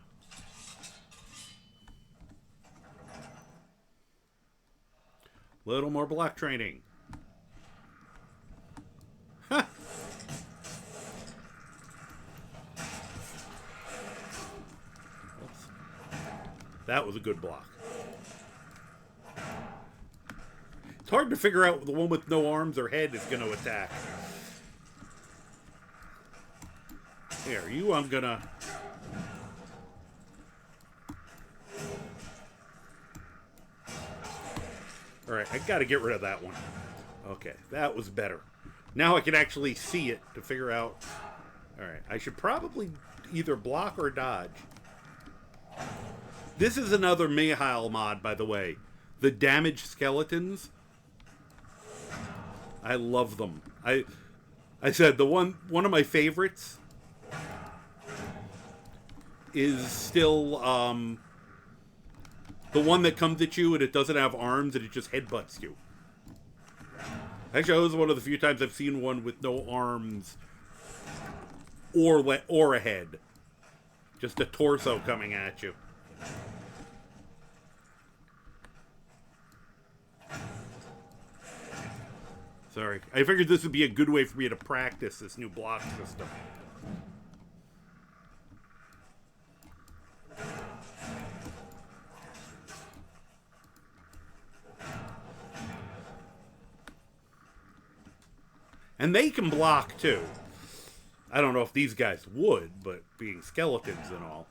Little more block training. Ha! That was a good block. hard to figure out the one with no arms or head is going to attack. Here, you I'm gonna... Alright, I gotta get rid of that one. Okay, that was better. Now I can actually see it to figure out... Alright, I should probably either block or dodge. This is another Mayheil mod, by the way. The damaged skeletons. I love them. I said the one of my favorites is still the one that comes at you and it doesn't have arms and it just headbutts you. Actually, that was one of the few times I've seen one with no arms or a head. Just a torso coming at you. Sorry. I figured this would be a good way for me to practice this new block system. And they can block, too. I don't know if these guys would, but being skeletons and all.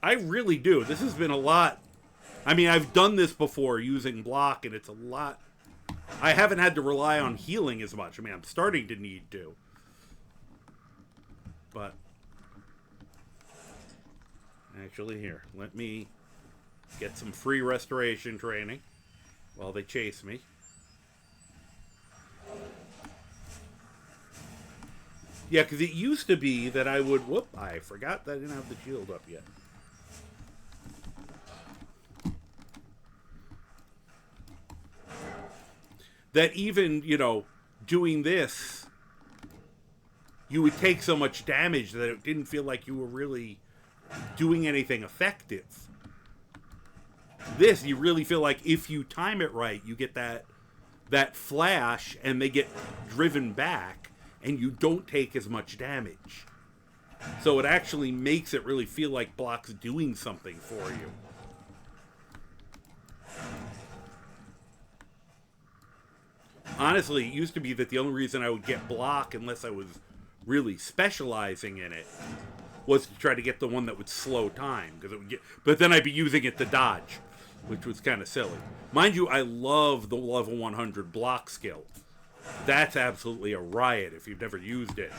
I really do. This has been a lot. I mean, I've done this before using block, and it's a lot. I haven't had to rely on healing as much. I mean, I'm starting to need to. But actually, here, let me get some free restoration training while they chase me. Yeah, because it used to be that I would... Whoop, I forgot that I didn't have the shield up yet. That even, you know, doing this, you would take so much damage that it didn't feel like you were really doing anything effective. This, you really feel like if you time it right, you get that flash and they get driven back and you don't take as much damage. So it actually makes it really feel like block's doing something for you. Honestly, it used to be that the only reason I would get block, unless I was really specializing in it, was to try to get the one that would slow time. Because it would get, but then I'd be using it to dodge, which was kind of silly. Mind you, I love the level 100 block skill. That's absolutely a riot if you've never used it.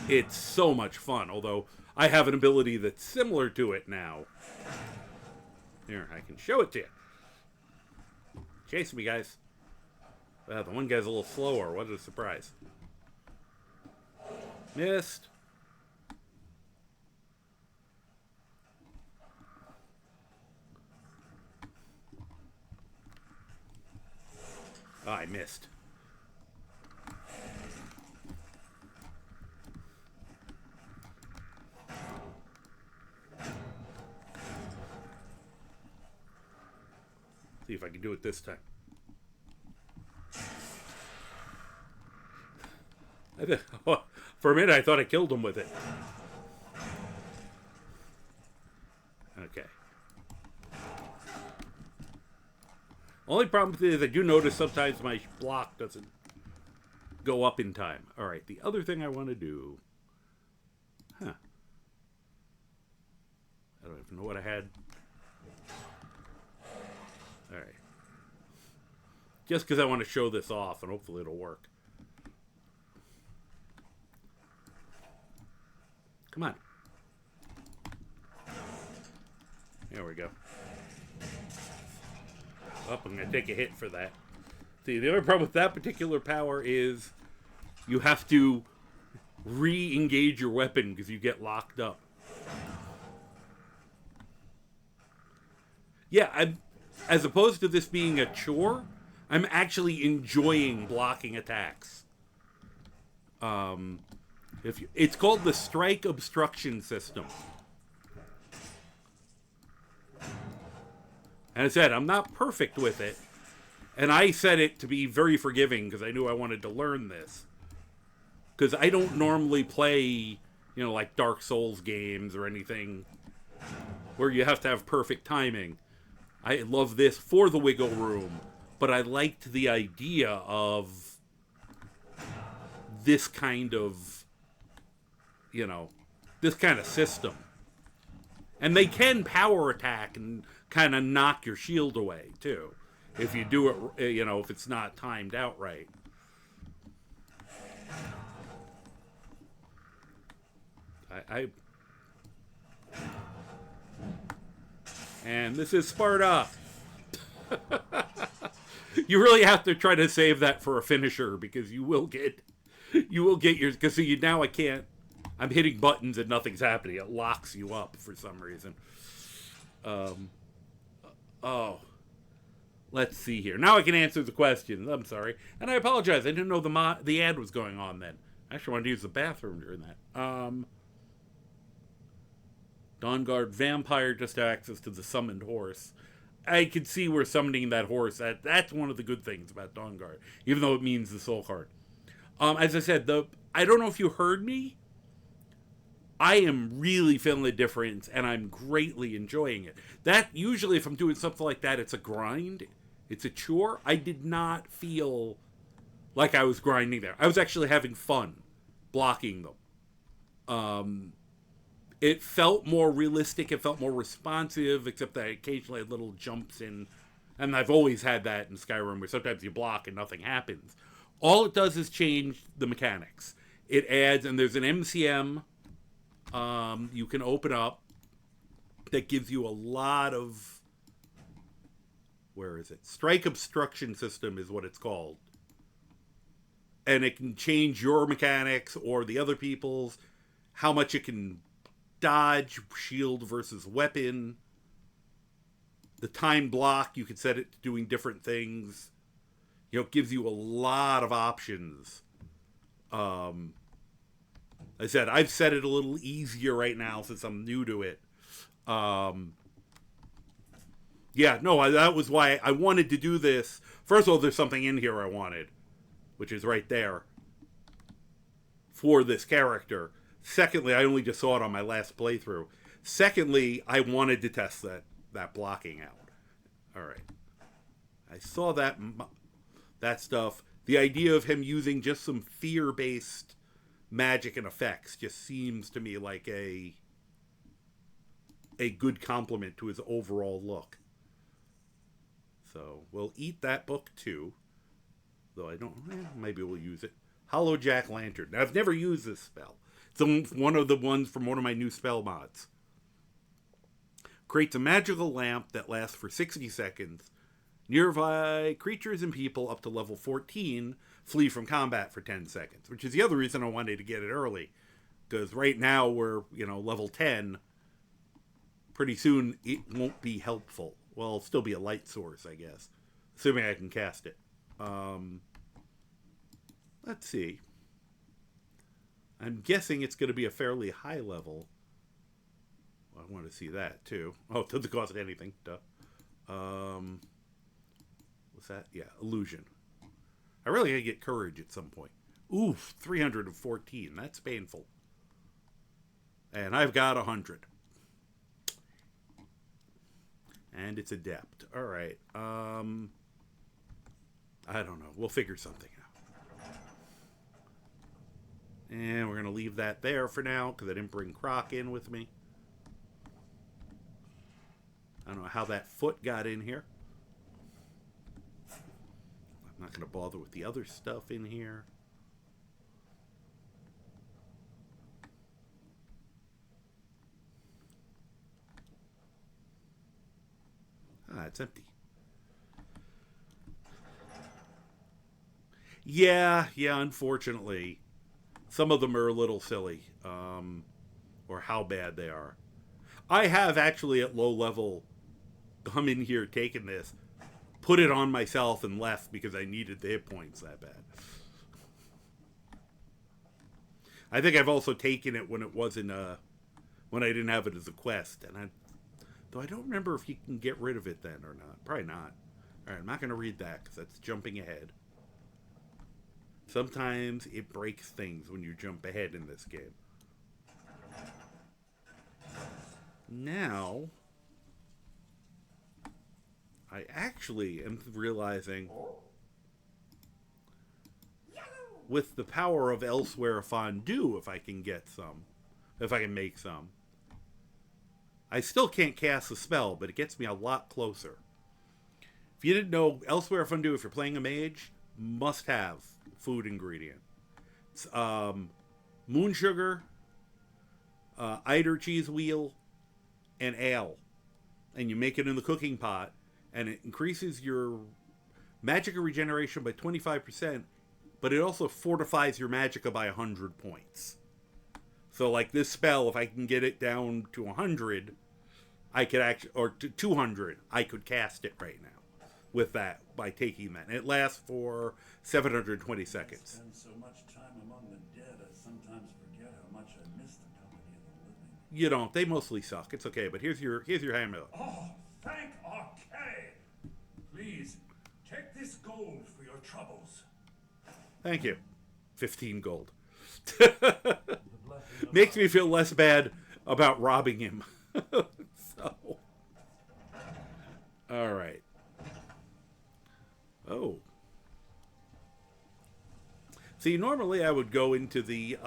It's so much fun, although I have an ability that's similar to it now. Here, I can show it to you. Chase me, guys. The one guy's a little slower. What a surprise. Missed. Oh, I missed. See if I can do it this time. For a minute, I thought I killed him with it. Okay. Only problem with it is I do notice sometimes my block doesn't go up in time. Alright, the other thing I want to do... Huh. I don't even know what I had. Alright. Just because I want to show this off, and hopefully it'll work. Come on. There we go. Oh, I'm going to take a hit for that. See, the only problem with that particular power is you have to re-engage your weapon because you get locked up. Yeah, as opposed to this being a chore, I'm actually enjoying blocking attacks. It's called the strike obstruction system. And I said, I'm not perfect with it, And I said it to be very forgiving because I knew I wanted to learn this. Because I don't normally play, like Dark Souls games or anything where you have to have perfect timing. I love this for the wiggle room, but I liked the idea of this kind of, this kind of system. And they can power attack and kind of knock your shield away, too. If you do it, if it's not timed out right. And this is Sparta. You really have to try to save that for a finisher because you will get yours. Because see, now I can't. I'm hitting buttons and nothing's happening. It locks you up for some reason. Let's see here. Now I can answer the questions. I'm sorry, and I apologize. I didn't know the ad was going on then. I actually wanted to use the bathroom during that. Dawnguard Vampire just access to the summoned horse. I could see where summoning that horse, that's one of the good things about Dawnguard, even though it means the soul card. As I said, I don't know if you heard me. I am really feeling the difference, and I'm greatly enjoying it. That, usually if I'm doing something like that, it's a grind. It's a chore. I did not feel like I was grinding there. I was actually having fun blocking them. It felt more realistic. It felt more responsive, except that I occasionally had little jumps in. And I've always had that in Skyrim, where sometimes you block and nothing happens. All it does is change the mechanics. It adds, and there's an MCM you can open up that gives you a lot of... Where is it? Strike Obstruction System is what it's called. And it can change your mechanics or the other people's, how much it can dodge, shield versus weapon. The time block, you can set it to doing different things. It gives you a lot of options. I said, I've set it a little easier right now since I'm new to it. That was why I wanted to do this. First of all, there's something in here I wanted, which is right there for this character. Secondly, I only just saw it on my last playthrough. Secondly, I wanted to test that blocking out. All right. I saw that stuff. The idea of him using just some fear-based magic and effects just seems to me like a good compliment to his overall look. So, we'll eat that book too. Though I don't... maybe we'll use it. Hollow Jack Lantern. Now, I've never used this spell. It's one of the ones from one of my new spell mods. Creates a magical lamp that lasts for 60 seconds. Nearby creatures and people up to level 14 flee from combat for 10 seconds. Which is the other reason I wanted to get it early. Because right now we're, level 10. Pretty soon it won't be helpful. Well, it'll still be a light source, I guess. Assuming I can cast it. Let's see. I'm guessing it's going to be a fairly high level. Well, I want to see that, too. Oh, it doesn't cost anything. Duh. What's that? Yeah, Illusion. I really got to get Courage at some point. Oof, 314. That's painful. And I've got 100. And it's Adept. All right. I don't know. We'll figure something out. And we're going to leave that there for now because I didn't bring Croc in with me. I don't know how that foot got in here. I'm not going to bother with the other stuff in here. Ah, it's empty. Yeah, unfortunately. Some of them are a little silly, or how bad they are. I have actually at low level come in here, taken this, put it on myself and left because I needed the hit points that bad. I think I've also taken it when it wasn't, when I didn't have it as a quest. Though I don't remember if you can get rid of it then or not. Probably not. Alright, I'm not going to read that because that's jumping ahead. Sometimes it breaks things when you jump ahead in this game. Now, I actually am realizing, with the power of Elsewhere Fondue, if I can get some, if I can make some, I still can't cast a spell, but it gets me a lot closer. If you didn't know, Elsewhere Fondue, if you're playing a mage, must have food ingredient. It's moon sugar, eider cheese wheel, and ale. And you make it in the cooking pot, and it increases your magicka regeneration by 25%, but it also fortifies your magicka by 100 points. So like this spell, if I can get it down to 100, I could actually, or to 200, I could cast it right now with that, by taking that. And it lasts for 720 seconds. I spend so much time among the dead, I sometimes forget how much I miss the company of the living. You don't. They mostly suck. It's okay, but here's your hammer. Oh, thank Arcade! Please, take this gold for your troubles. Thank you. 15 gold. Makes me feel less bad about robbing him. So. Alright. Oh. See, normally I would go into the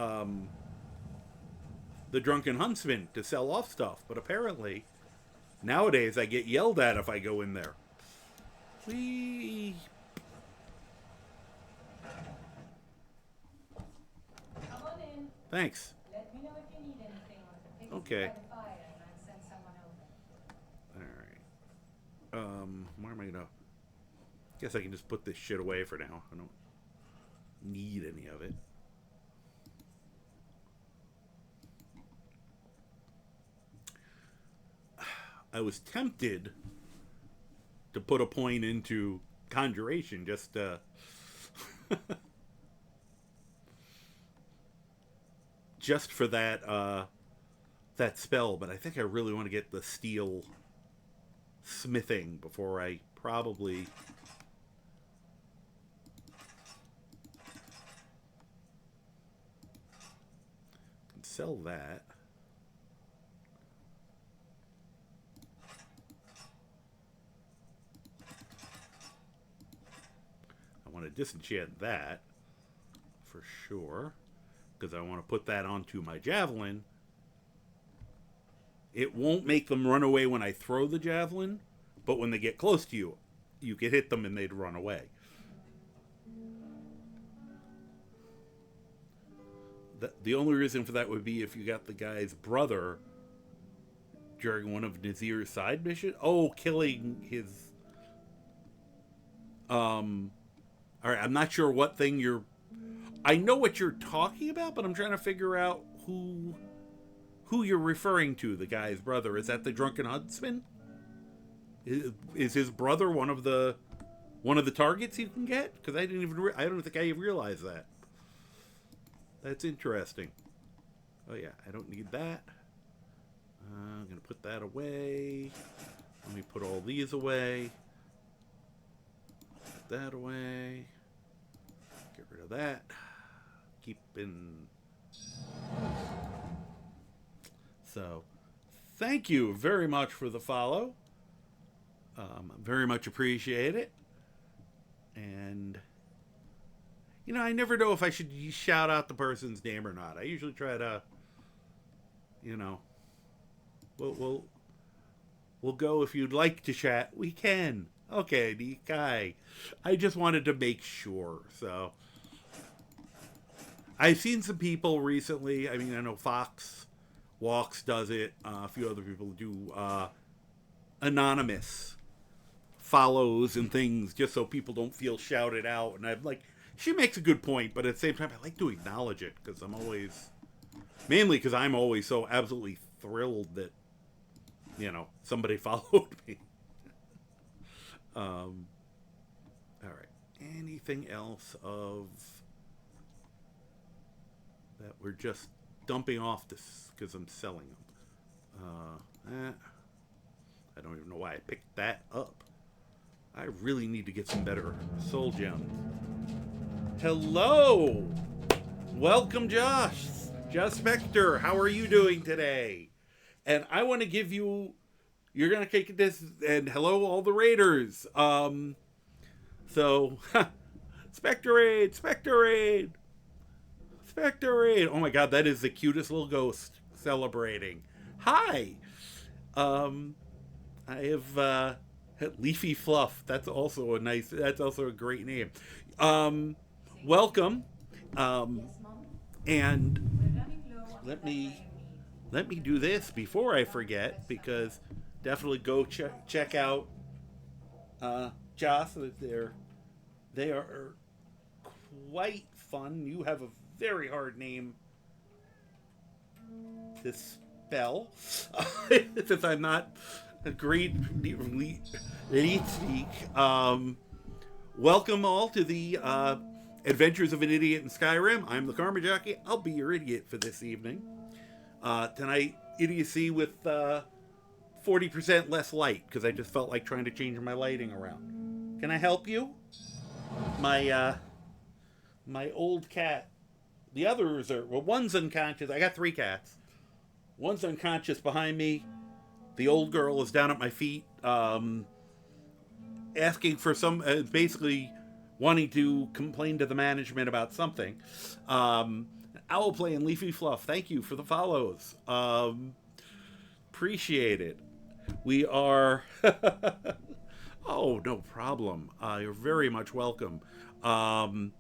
Drunken Huntsman to sell off stuff, but apparently nowadays I get yelled at if I go in there. Whee! Come on in. Thanks. Let me know if you need anything. Okay. By the fire and I'll send someone over. Alright. Where am I gonna... Guess I can just put this shit away for now. I don't need any of it. I was tempted to put a point into Conjuration just just for that that spell, but I think I really want to get the steel smithing before I probably can sell that. I want to disenchant that for sure, because I want to put that onto my javelin. It won't make them run away when I throw the javelin, but when they get close to you, you could hit them and they'd run away. The only reason for that would be if you got the guy's brother during one of Nazir's side missions. Oh, killing his... Alright, I'm not sure what thing you're... I know what you're talking about, but I'm trying to figure out who you're referring to, the guy's brother. Is that the Drunken Huntsman? Is his brother one of the targets you can get? Because I don't think I realized that. That's interesting. Oh yeah, I don't need that. I'm gonna put that away. Let me put all these away. Put that away. Get rid of that. Keep in. So, thank you very much for the follow. Very much appreciate it. And, you know, I never know if I should shout out the person's name or not. I usually try to, you know, we'll go if you'd like to chat. We can. Okay, Nikai. I just wanted to make sure, so. I've seen some people recently. I mean, I know Fox Walks does it. A few other people do anonymous follows and things just so people don't feel shouted out. And I'm like, she makes a good point, but at the same time, I like to acknowledge it because I'm always, mainly because I'm always so absolutely thrilled that, you know, somebody followed me. All right. Anything else of that we're just dumping off this because I'm selling them? I don't even know why I picked that up. I really need to get some better soul gems. Hello! Welcome, Josh! Josh Spector, how are you doing today? And I want to give you... You're going to take this... And hello, all the raiders! So... Spectorade! Spectorade! Spectorade! Oh my god, that is the cutest little ghost celebrating. Hi! I have... Leafy Fluff. That's also a great name. Welcome. And let me do this before I forget, because definitely go check out Joss. They are quite fun. You have a very hard name to spell. Since I'm not a great elite speak. Welcome all to the Adventures of an Idiot in Skyrim. I'm the Karma Jockey. I'll be your idiot for this evening. Tonight, idiocy with 40% less light, because I just felt like trying to change my lighting around. Can I help you? My old cat. The others are... Well, one's unconscious. I got 3 cats. One's unconscious behind me. The old girl is down at my feet, asking for some... basically wanting to complain to the management about something. Owl Play and Leafy Fluff, thank you for the follows. Appreciate it. We are... Oh, no problem. You're very much welcome. I'm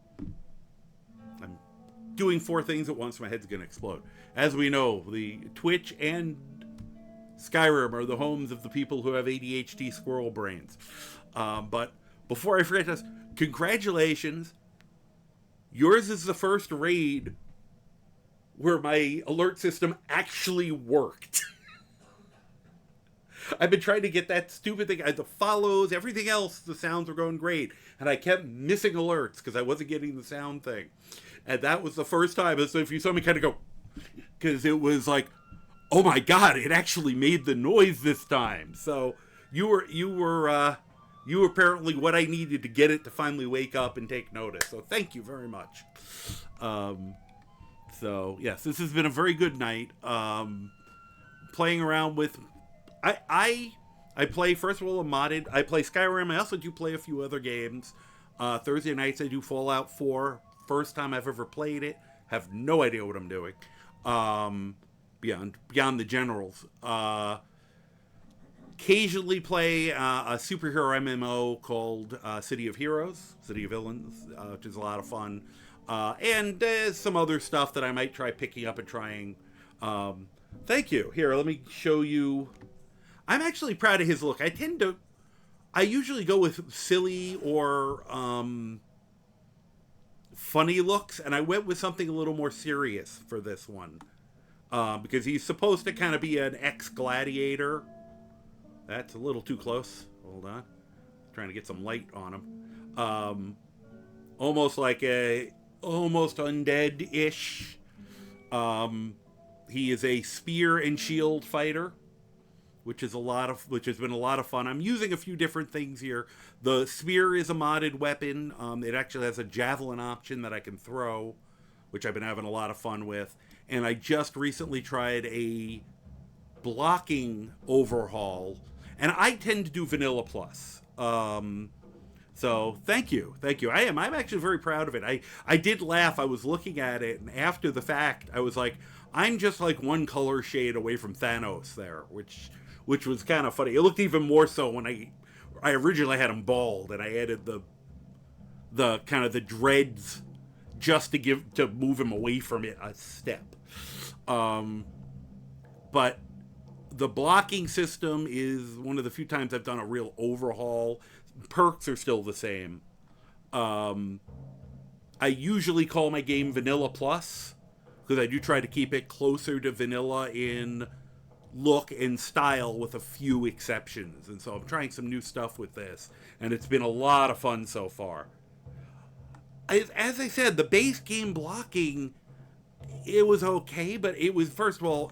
doing 4 things at once. My head's going to explode. As we know, the Twitch and Skyrim are the homes of the people who have ADHD squirrel brains. But before I forget this, congratulations. Yours is the first raid where my alert system actually worked. I've been trying to get that stupid thing, the follows, everything else, the sounds were going great. And I kept missing alerts because I wasn't getting the sound thing. And that was the first time. So if you saw me kind of go, because it was like, oh my god, it actually made the noise this time. So you were apparently what I needed to get it to finally wake up and take notice. So thank you very much. So yes, this has been a very good night. Playing around with, I play, first of all, a modded. I play Skyrim. I also do play a few other games. Thursday nights I do Fallout 4. First time I've ever played it. Have no idea what I'm doing. Beyond the generals. Occasionally play a superhero MMO called City of Heroes, City of Villains, which is a lot of fun. And some other stuff that I might try picking up and trying. Thank you. Here, let me show you. I'm actually proud of his look. I usually go with silly or funny looks, and I went with something a little more serious for this one. Because he's supposed to kind of be an ex-gladiator. That's a little too close. Hold on. Trying to get some light on him. Almost like almost undead-ish. He is a spear and shield fighter, which has been a lot of fun. I'm using a few different things here. The spear is a modded weapon. It actually has a javelin option that I can throw, which I've been having a lot of fun with. And I just recently tried a blocking overhaul, and I tend to do Vanilla Plus. So thank you. I'm actually very proud of it. I did laugh. I was looking at it, and after the fact, I was like, I'm just like one color shade away from Thanos there, which was kind of funny. It looked even more so when I originally had him bald, and I added the kind of the dreads just to move him away from it a step. But the blocking system is one of the few times I've done a real overhaul. Perks are still the same. I usually call my game Vanilla Plus, because I do try to keep it closer to vanilla in look and style with a few exceptions. And so I'm trying some new stuff with this, and it's been a lot of fun so far. As I said, the base game blocking, it was okay, but it was, first of all,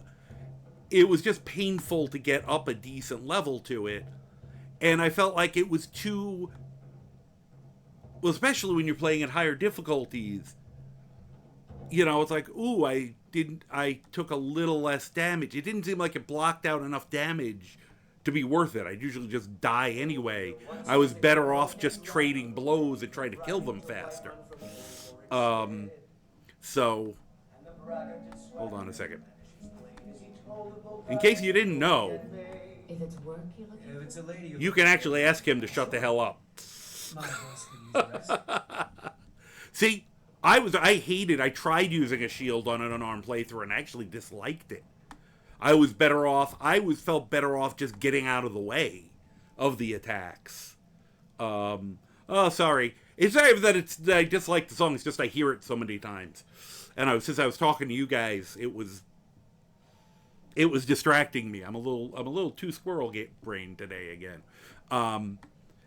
it was just painful to get up a decent level to it. And I felt like it was too... Well, especially when you're playing at higher difficulties. You know, it's like, ooh, I took a little less damage. It didn't seem like it blocked out enough damage to be worth it. I'd usually just die anyway. I was better off just trading blows and trying to kill them faster. So, hold on a second. In case you didn't know, If it's work you're looking If it's a lady, you can actually ask him to shut the hell up. my boss could use the rest. See, I tried using a shield on an unarmed playthrough and actually disliked it. I felt better off just getting out of the way of the attacks. Sorry. It's not even that I dislike the song, it's just I hear it so many times. And since I was talking to you guys, it was distracting me. I'm a little too squirrel brain today again.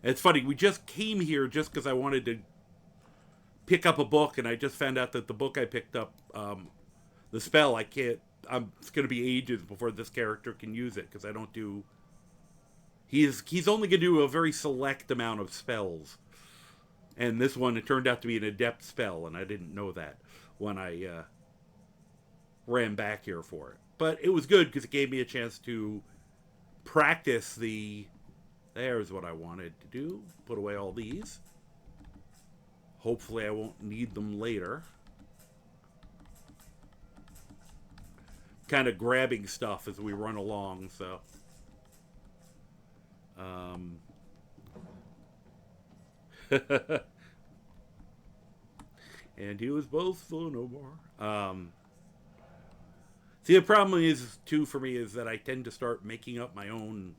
It's funny, we just came here just because I wanted to pick up a book, and I just found out that the book I picked up, the spell, it's going to be ages before this character can use it, because I don't do... He's only going to do a very select amount of spells. And this one, it turned out to be an adept spell, and I didn't know that when I ran back here for it. But it was good, because it gave me a chance to practice the... There's what I wanted to do. Put away all these. Hopefully I won't need them later. Kind of grabbing stuff as we run along, so... And he was boastful no more. See, the problem is, too, for me, is that I tend to start making up my own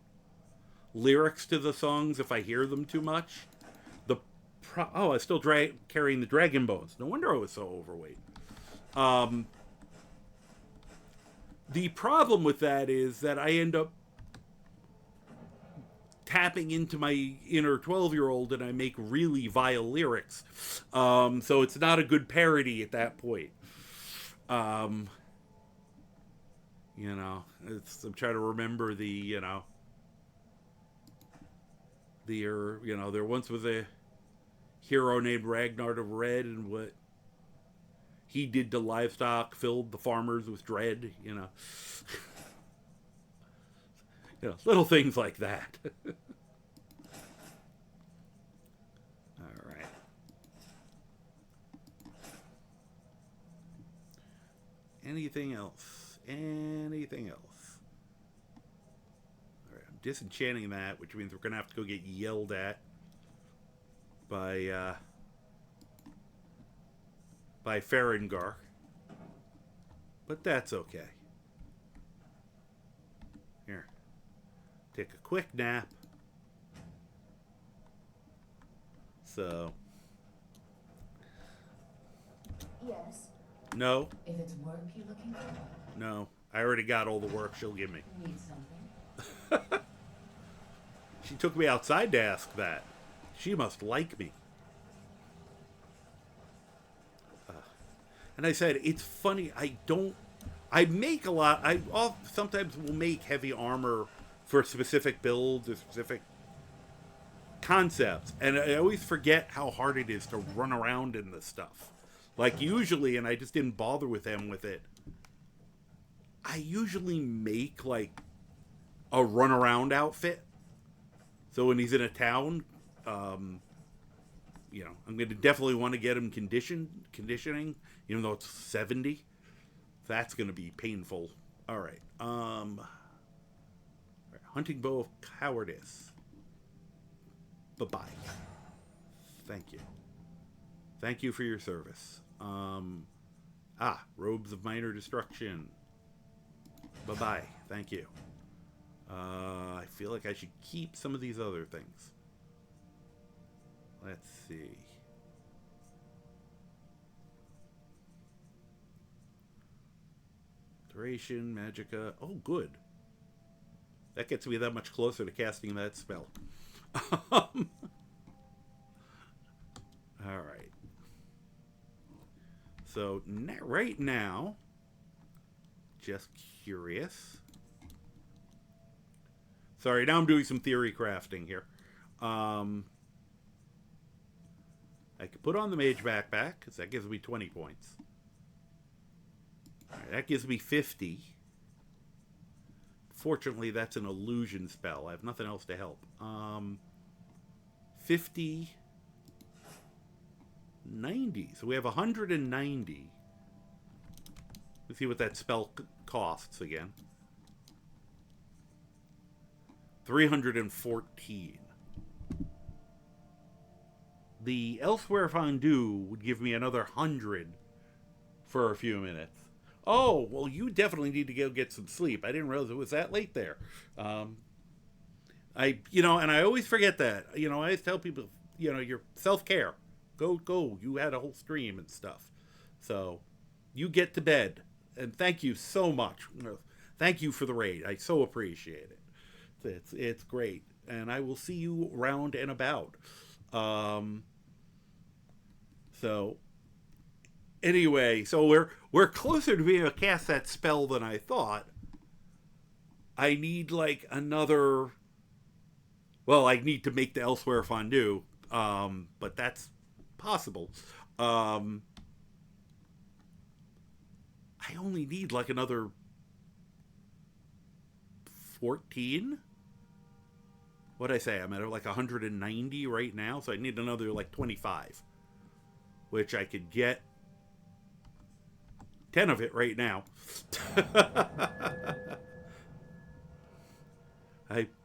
lyrics to the songs if I hear them too much. I was still carrying the dragon bones. No wonder I was so overweight. The problem with that is that I end up tapping into my inner 12-year-old and I make really vile lyrics. So it's not a good parody at that point. I'm trying to remember there once was a hero named Ragnar of Red, and what he did to livestock filled the farmers with dread, little things like that. All right. Anything else? Anything else? All right, I'm disenchanting that, which means we're going to have to go get yelled at by Farengar. But that's okay. Here. Take a quick nap. So. Yes. No. If it's work you're looking for. No. I already got all the work she'll give me. Need something? She took me outside to ask that. She must like me. And I said, it's funny, I make a lot, sometimes will make heavy armor for specific builds or specific concepts. And I always forget how hard it is to run around in this stuff. Like usually, and I just didn't bother with them with it, I usually make like a runaround outfit. So when he's in a town, I'm going to definitely want to get him conditioning, even though it's 70. That's going to be painful. All right. Hunting bow of cowardice. Bye-bye. Thank you. Thank you for your service. Robes of minor destruction. Bye-bye. Thank you. I feel like I should keep some of these other things. Let's see. Duration, Magicka. Oh, good. That gets me that much closer to casting that spell. All right. So, right now, just curious. Sorry, now I'm doing some theory crafting here. I could put on the mage backpack, because that gives me 20 points. All right, that gives me 50. Fortunately, that's an illusion spell. I have nothing else to help. 50, 90. So we have 190. Let's see what that spell costs again. 314. The Elsewhere Fondue would give me another 100 for a few minutes. Oh, well, you definitely need to go get some sleep. I didn't realize it was that late there. And I always forget that. I always tell people, your self-care. Go. You had a whole stream and stuff. So, you get to bed. And thank you so much. Thank you for the raid. I so appreciate it. It's great. And I will see you round and about. Anyway, so we're closer to being able to cast that spell than I thought. I need another. Well, I need to make the Elsewhere Fondue, but that's possible. I only need another 14. What'd I say? I'm at 190 right now, so I need another 25, which I could get 10 of it right now.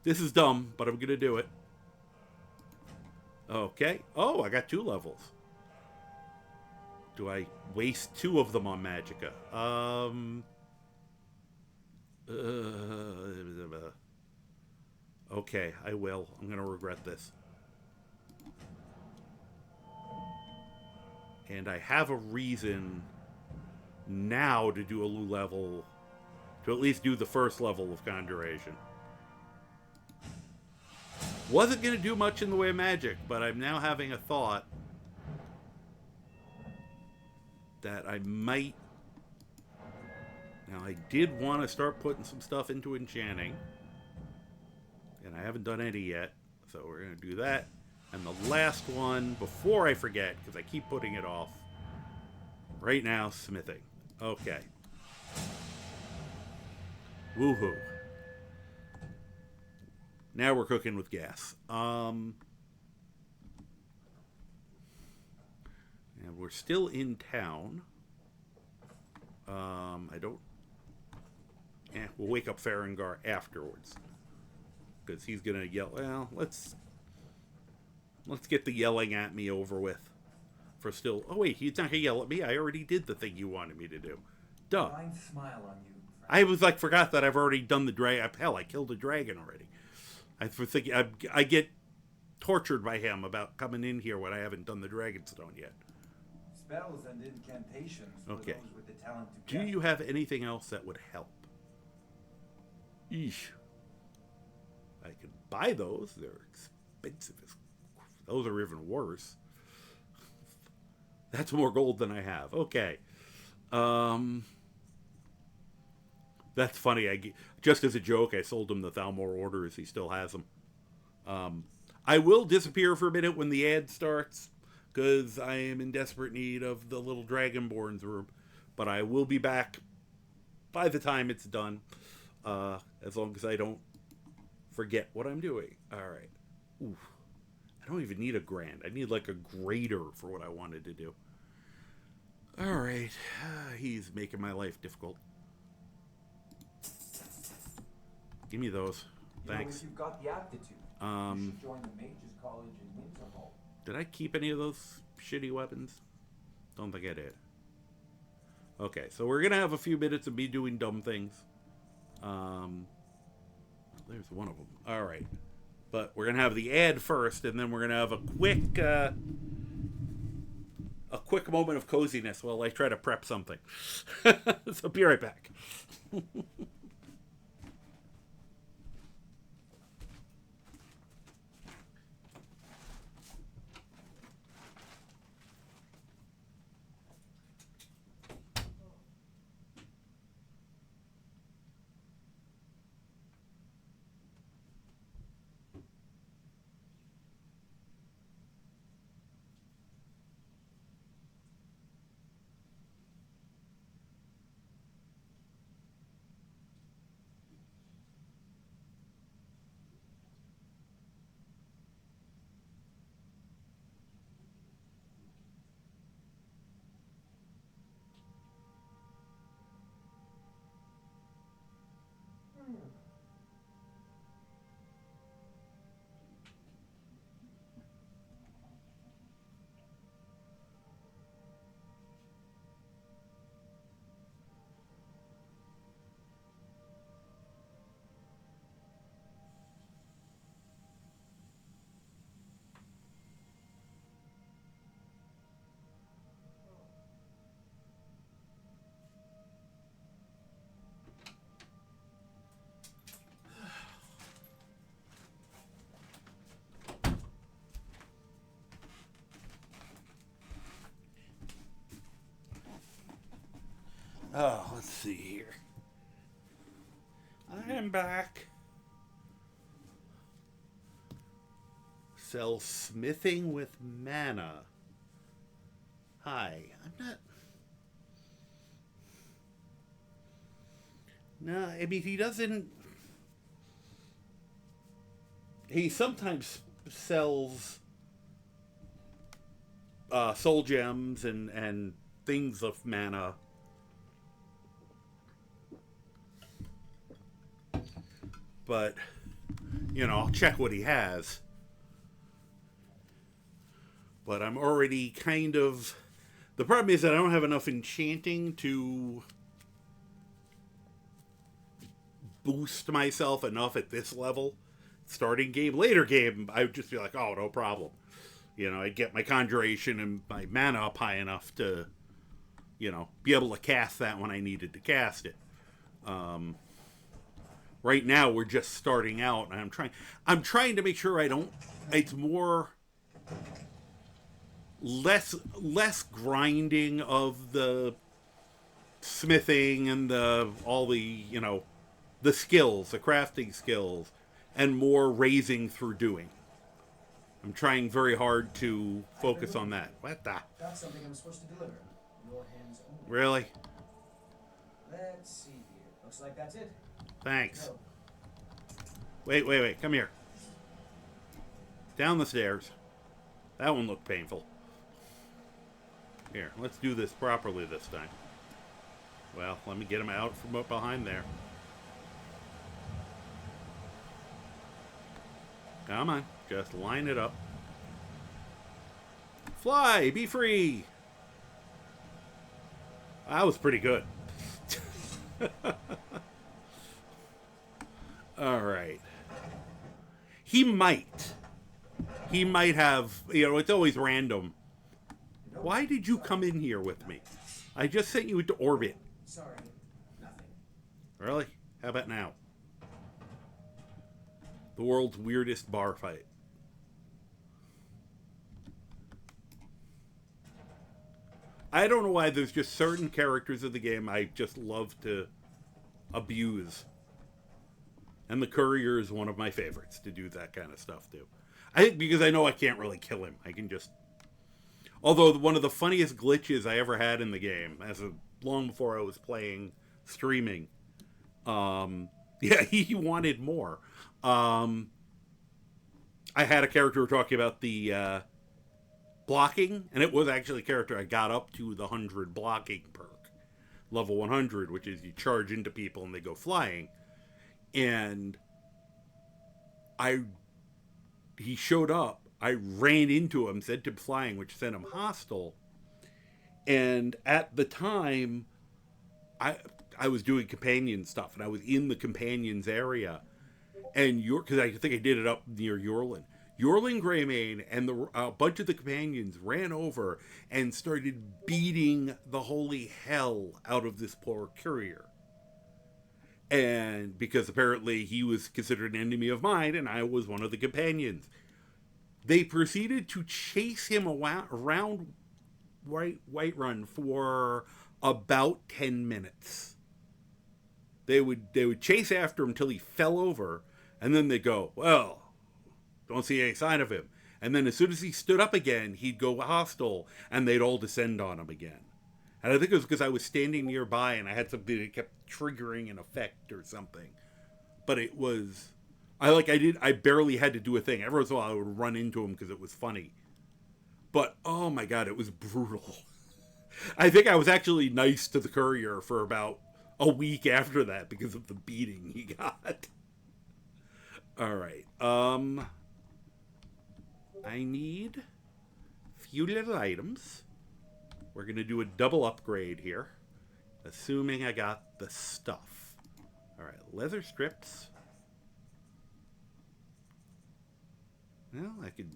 This is dumb, but I'm gonna do it. Okay. Oh, I got 2 levels. Do I waste 2 of them on Magicka? Okay, I will. I'm gonna regret this. And I have a reason now to do a new level, to at least do the first level of Conjuration. Wasn't going to do much in the way of magic, but I'm now having a thought that I might... Now, I did want to start putting some stuff into enchanting, and I haven't done any yet, so we're going to do that. And the last one, before I forget, because I keep putting it off, right now, smithing. Okay. Woohoo. Now we're cooking with gas. And we're still in town. I don't... we'll wake up Farengar afterwards. Because he's going to yell... Well, let's get the yelling at me over with. For still... Oh, wait, he's not going to yell at me. I already did the thing you wanted me to do. Duh. Blind smile on you. I was forgot that I've already done the dragon. Hell, I killed a dragon already. I was thinking, I get tortured by him about coming in here when I haven't done the Dragonstone yet. Spells and incantations for okay. those with the talent to Do guess. you have anything else that would help? Eesh. I could buy those. They're expensive. Those are even worse. That's more gold than I have. Okay. That's funny. Just as a joke, I sold him the Thalmor orders. He still has them. I will disappear for a minute when the ad starts, because I am in desperate need of the little Dragonborn's room. But I will be back by the time it's done, as long as I don't forget what I'm doing. All right. Ooh. I don't even need a grand. I need a grader for what I wanted to do. All right. He's making my life difficult. Give me those. Thanks. If you've got the aptitude, you should join the Mages College in Winterhall. Did I keep any of those shitty weapons? Don't think I did. Okay, so we're gonna have a few minutes of me doing dumb things. There's one of them. All right, but we're gonna have the ad first, and then we're gonna have a quick moment of coziness while I try to prep something. So be right back. Oh, let's see here. I am back. Sell smithing with mana. Hi, I'm not... No, I mean, he doesn't... He sometimes sells soul gems and things of mana. But, you know, I'll check what he has. But I'm already kind of... The problem is that I don't have enough enchanting to boost myself enough at this level. Starting game, later game, I would just be like, oh, no problem. You know, I'd get my conjuration and my mana up high enough to, you know, be able to cast that when I needed to cast it. Right now, we're just starting out, and I'm trying to make sure I don't... It's more... Less grinding of the smithing and all the, you know, the skills, the crafting skills, and more raising through doing. I'm trying very hard to focus on that. What the? Got something I'm supposed to deliver. Your hands only. Really? Let's see here. Looks like that's it. Thanks. Go. Wait. Come here. Down the stairs. That one looked painful. Here, let's do this properly this time. Well, let me get him out from up behind there. Come on, just line it up. Fly, be free. That was pretty good. All right. He might have, you know, it's always random. Why did you come in here with me? I just sent you into orbit. Sorry, nothing. Really? How about now? The world's weirdest bar fight. I don't know why there's just certain characters of the game I just love to abuse. And the courier is one of my favorites to do that kind of stuff to. I think because I know I can't really kill him. I can just... Although one of the funniest glitches I ever had in the game, long before I was streaming, yeah, he wanted more. I had a character talking about the blocking, and it was actually a character I got up to the 100 blocking perk, level 100, which is you charge into people and they go flying. And he showed up. I ran into him, sent him flying, which sent him hostile. And at the time, I was doing companion stuff, and I was in the companions area. And because I think I did it up near Yorlin. Yorlin Greymane and a bunch of the companions ran over and started beating the holy hell out of this poor courier. And because apparently he was considered an enemy of mine, and I was one of the companions. They proceeded to chase him around Whiterun for about 10 minutes. They would chase after him until he fell over, and then they'd go, well, don't see any sign of him. And then as soon as he stood up again, he'd go hostile, and they'd all descend on him again. And I think it was because I was standing nearby, and I had something that kept triggering an effect or something. But it was... I barely had to do a thing. Every once in a while I would run into him because it was funny. But, oh my god, it was brutal. I think I was actually nice to the courier for about a week after that because of the beating he got. Alright, I need a few little items. We're going to do a double upgrade here. Assuming I got the stuff. Alright, leather strips. Well, I could...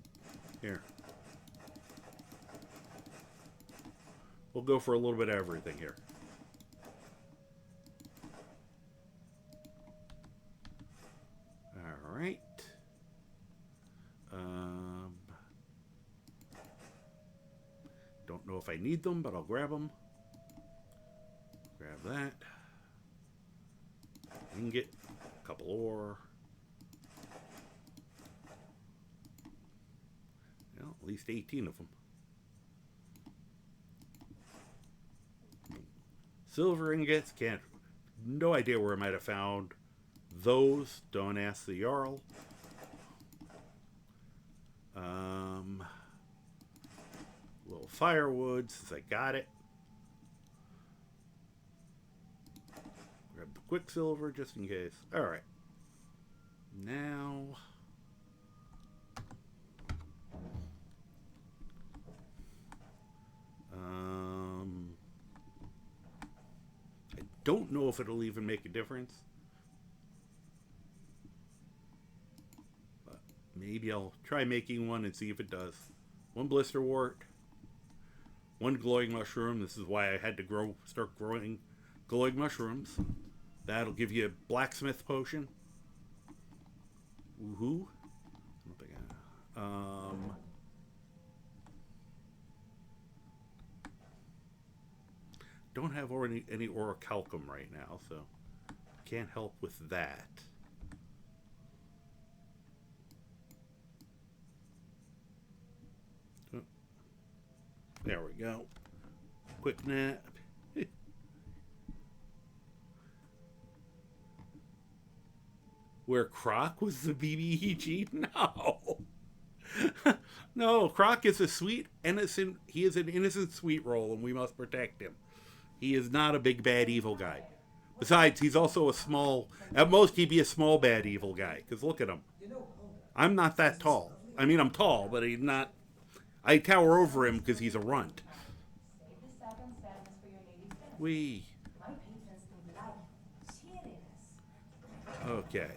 Here. We'll go for a little bit of everything here. Alright. Don't know if I need them, but I'll grab them. Grab that. Ingot, a couple ore. Well, at least 18 of them. Silver ingots, can't. No idea where I might have found those. Don't ask the Jarl. Little firewood, since I got it. Grab the quicksilver just in case. Alright. Now. I don't know if it'll even make a difference. But maybe I'll try making one and see if it does. One blister wart. One glowing mushroom. This is why I had to start growing glowing mushrooms. That'll give you a blacksmith potion. Woohoo. Don't have any orichalcum right now, so can't help with that. There we go. Quick nap. Where Croc was the BBEG? No. No, Croc is a sweet, innocent, he is an innocent sweet roll, and we must protect him. He is not a big, bad, evil guy. Besides, he's also a small, at most he'd be a small, bad, evil guy, because look at him. I'm not that tall. I mean, I'm tall, but he's not, I tower over him because he's a runt. Wee. Okay.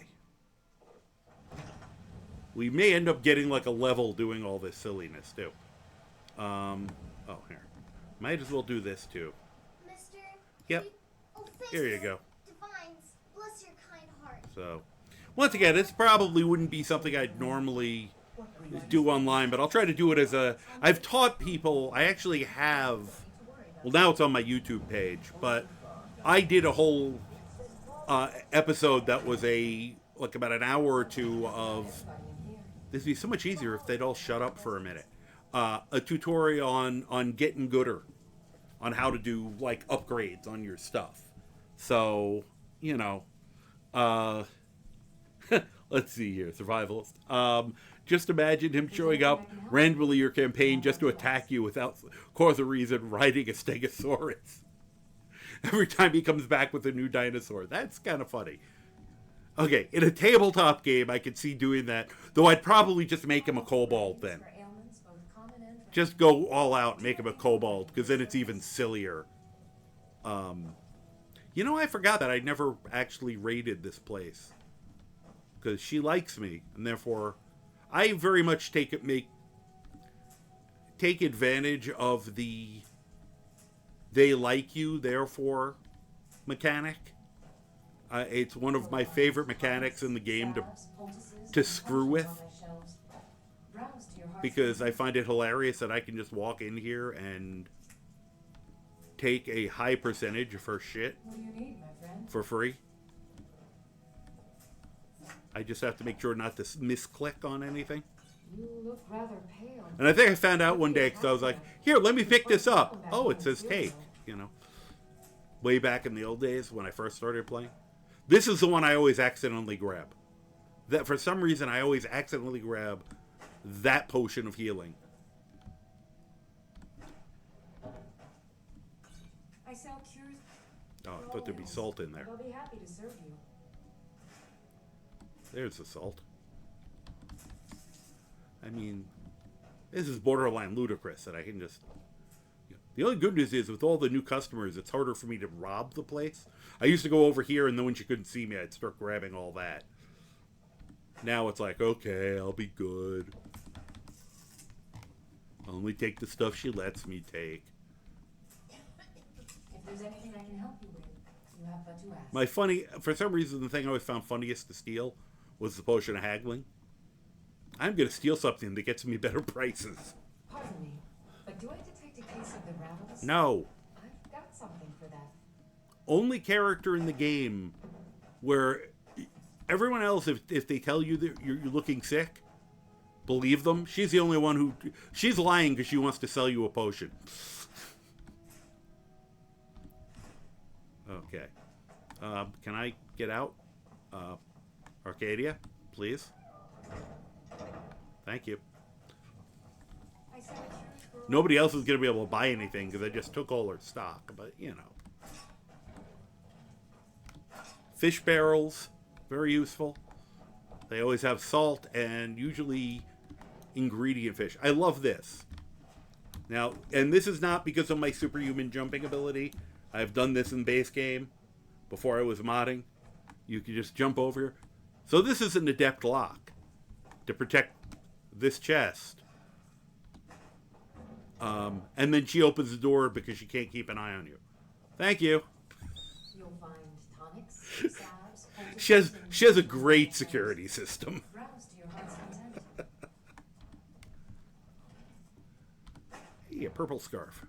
We may end up getting like a level doing all this silliness too. Oh, here. Might as well do this too. Mister? Yep. Here you go. Divines, bless your kind heart. So, once again, this probably wouldn't be something I'd normally do online, but I'll try to do it as a... I've taught people... I actually have... Well, now it's on my YouTube page, but I did a whole episode that was like about an hour or two of... This would be so much easier if they'd all shut up for a minute. A tutorial on getting gooder. On how to do, like, upgrades on your stuff. So, you know... let's see here, survivalist. Just imagine him showing up randomly your campaign just to attack you without cause or reason, riding a stegosaurus. Every time he comes back with a new dinosaur. That's kind of funny. Okay, in a tabletop game, I could see doing that. Though I'd probably just make him a kobold then. Just go all out and make him a kobold, because then it's even sillier. You know, I forgot that I never actually raided this place. Because she likes me, and therefore... I very much take advantage of the they like you, therefore mechanic. It's one of my favorite mechanics in the game to screw with. Because I find it hilarious that I can just walk in here and take a high percentage of her shit for free. I just have to make sure not to misclick on anything. You look rather pale. And I think I found out one day because I was like, here, let me pick this up. Oh, it says take, you know. Way back in the old days when I first started playing. This is the one I always accidentally grab. That for some reason I always accidentally grab that potion of healing. I sell cures. Oh, I thought there'd be salt in there. I'll be happy to serve you. There's the salt. I mean, this is borderline ludicrous that I can just... The only good news is with all the new customers, it's harder for me to rob the place. I used to go over here and then when she couldn't see me, I'd start grabbing all that. Now it's like, okay, I'll be good. I'll only take the stuff she lets me take. If there's anything I can help you with, you have but to ask. For some reason, the thing I always found funniest to steal was the potion of haggling. I'm going to steal something that gets me better prices. Pardon me, but do I detect a case of the rattles? No. I've got something for that. only character in the game where everyone else, if they tell you that you're looking sick, believe them. She's the only one who... She's lying because she wants to sell you a potion. Okay. Can I get out? Arcadia, please. Thank you. Nobody else is going to be able to buy anything because I just took all her stock, but, you know. Fish barrels, very useful. They always have salt and usually ingredient fish. I love this. Now, and this is not because of my superhuman jumping ability. I've done this in base game before I was modding. You can just jump over here. So this is an adept lock to protect this chest. And then she opens the door because she can't keep an eye on you. Thank you. You'll find tonics, salves, she has a great security system. browse to your heart's content. Hey, a purple scarf.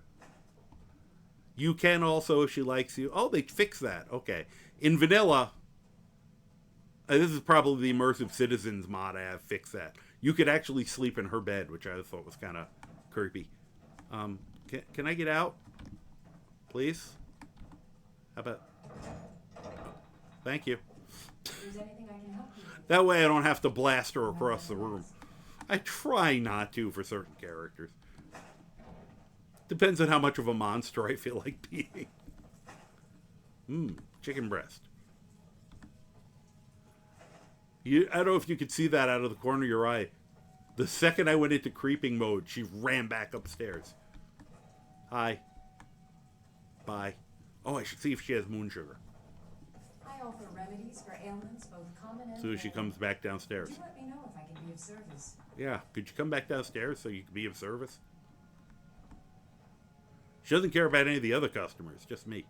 You can also, if she likes you... Oh, they fixed that. Okay. In vanilla... this is probably the Immersive Citizens mod I have fixed that. You could actually sleep in her bed, which I thought was kind of creepy. Can I get out? Please? How about... Thank you. If there's anything I can help you with. That way I don't have to blast her across the room. I try not to for certain characters. Depends on how much of a monster I feel like being. Chicken breast. I don't know if you could see that out of the corner of your eye. The second I went into creeping mode, she ran back upstairs. Hi. Bye. Oh, I should see if she has moon sugar. I offer remedies for ailments, both common and... As soon as she comes back downstairs. Do let me know if I can be of service. Yeah, could you come back downstairs so you can be of service? She doesn't care about any of the other customers, just me.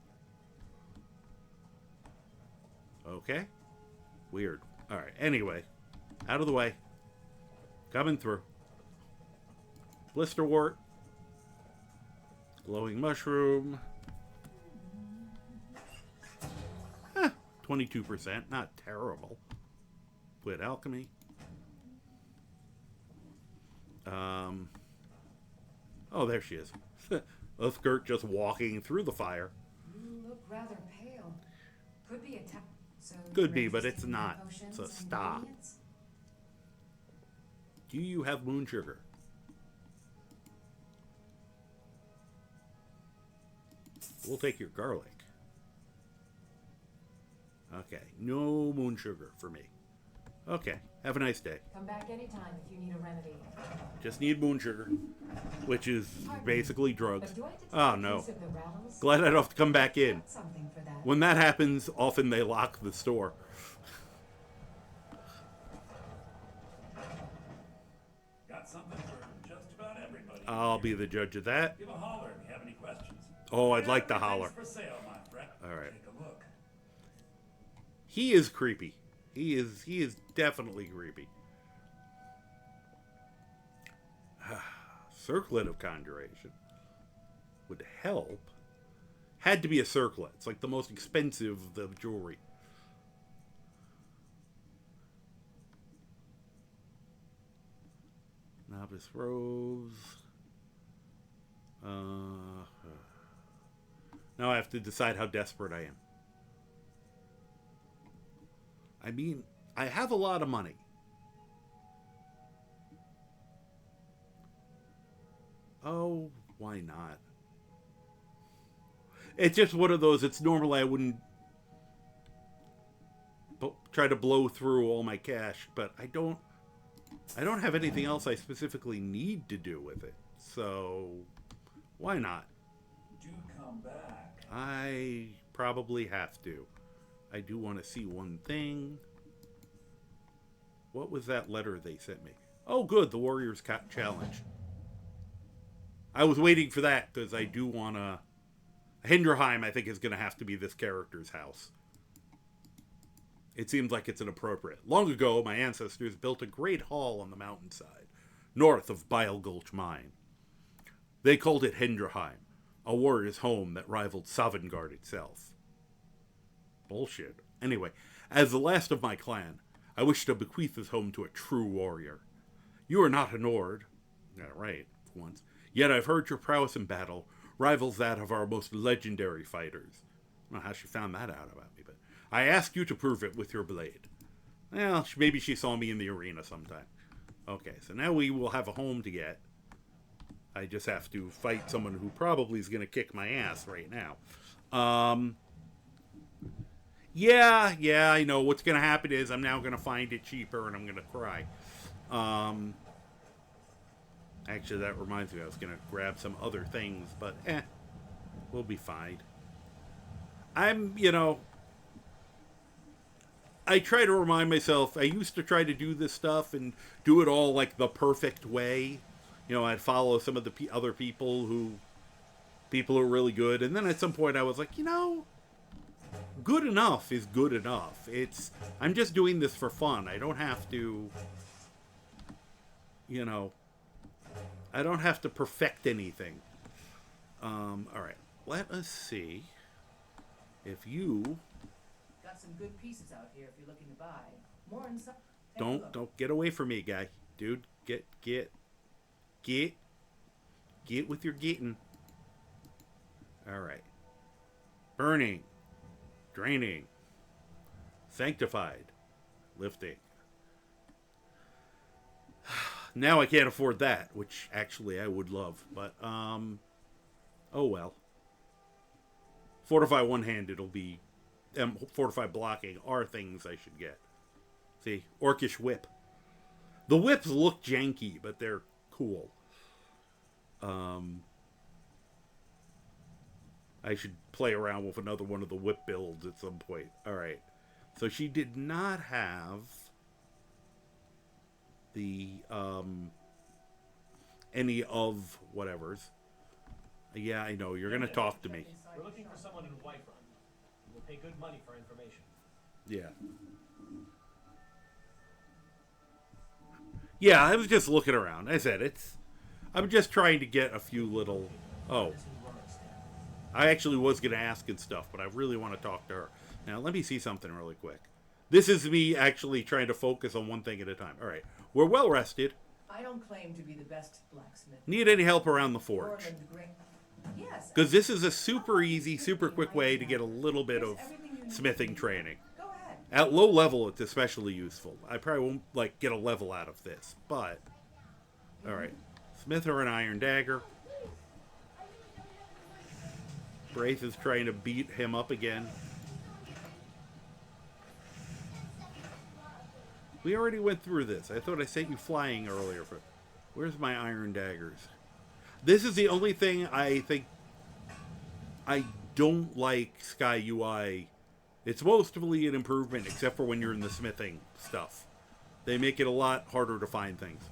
Okay. Weird. Alright, anyway. Out of the way. Coming through. Blisterwort. Glowing mushroom. 22%. Not terrible. Quit alchemy. Oh, there she is. Uthgert just walking through the fire. You look rather pale. Could be a so Could be, but it's not. So stop. Do you have moon sugar? We'll take your garlic. Okay, no moon sugar for me. Okay, have a nice day. Come back anytime if you need a remedy. Just need moon sugar, which is basically drugs. But do I detect Oh a no. case of the rattles? Glad I don't have to come back in. Got something for that. When that happens, often they lock the store. Got something for just about everybody. I'll be the judge of that. Give a holler if you have any questions. Oh, I'd like to holler. Everything's for sale, my friend. All right. Take a look. He is creepy. He is definitely creepy. Circlet of Conjuration would help. Had to be a circlet. It's like the most expensive of the jewelry. Novice Rose. Now I have to decide how desperate I am. I mean, I have a lot of money. Oh, why not? It's just one of those, it's normally I wouldn't try to blow through all my cash, but I don't have anything else I specifically need to do with it. So, why not? Do come back. I probably have to. I do want to see one thing. What was that letter they sent me? Oh, good, the Warriors Challenge. I was waiting for that because I do want to... Hinderheim, I think, is going to have to be this character's house. It seems like it's inappropriate. Long ago, my ancestors built a great hall on the mountainside, north of Bile Gulch Mine. They called it Hinderheim, a warrior's home that rivaled Sovngarde itself. Bullshit. Anyway, as the last of my clan, I wish to bequeath this home to a true warrior. You are not a Nord. Yeah, right, for once. Yet I've heard your prowess in battle rivals that of our most legendary fighters. I don't know how she found that out about me, but I ask you to prove it with your blade. Well, maybe she saw me in the arena sometime. Okay, so now we will have a home to get. I just have to fight someone who probably is going to kick my ass right now. Yeah, I know. What's going to happen is I'm now going to find it cheaper and I'm going to cry. Actually, that reminds me, I was going to grab some other things, but we'll be fine. I try to remind myself, I used to try to do this stuff and do it all like the perfect way. I'd follow some of the other people who are really good. And then at some point I was like, good enough is good enough. I'm just doing this for fun. I don't have to, I don't have to perfect anything. All right, let us see if you... Got some good pieces out here if you're looking to buy. More inside. Don't get away from me, guy. Dude, get with your getting. All right. Burning, draining, sanctified, lifting. Now I can't afford that, which actually I would love, but oh well. Fortify one-handed will be fortify blocking are things I should get. See, Orcish whip. The whips look janky, but they're cool. I should play around with another one of the whip builds at some point. All right. So she did not have the any of whatevers. Yeah, I know. You're going to talk to me. We're looking for someone in Whiterun. We'll pay good money for information. Yeah. Yeah, I was just looking around. I said I'm just trying to get a few little... Oh. I actually was going to ask and stuff, but I really want to talk to her. Now, let me see something really quick. This is me actually trying to focus on one thing at a time. All right. We're well rested. I don't claim to be the best blacksmith. Need any help around the forge? Yes. Because this is a super easy, super quick way to get a little bit of smithing training. Go ahead. At low level, it's especially useful. I probably won't get a level out of this, but all right. Smith her an iron dagger. Braith is trying to beat him up again. We already went through this. I thought I sent you flying earlier. Where's my iron daggers? This is the only thing I think I don't like Sky UI. It's mostly an improvement, except for when you're in the smithing stuff. They make it a lot harder to find things,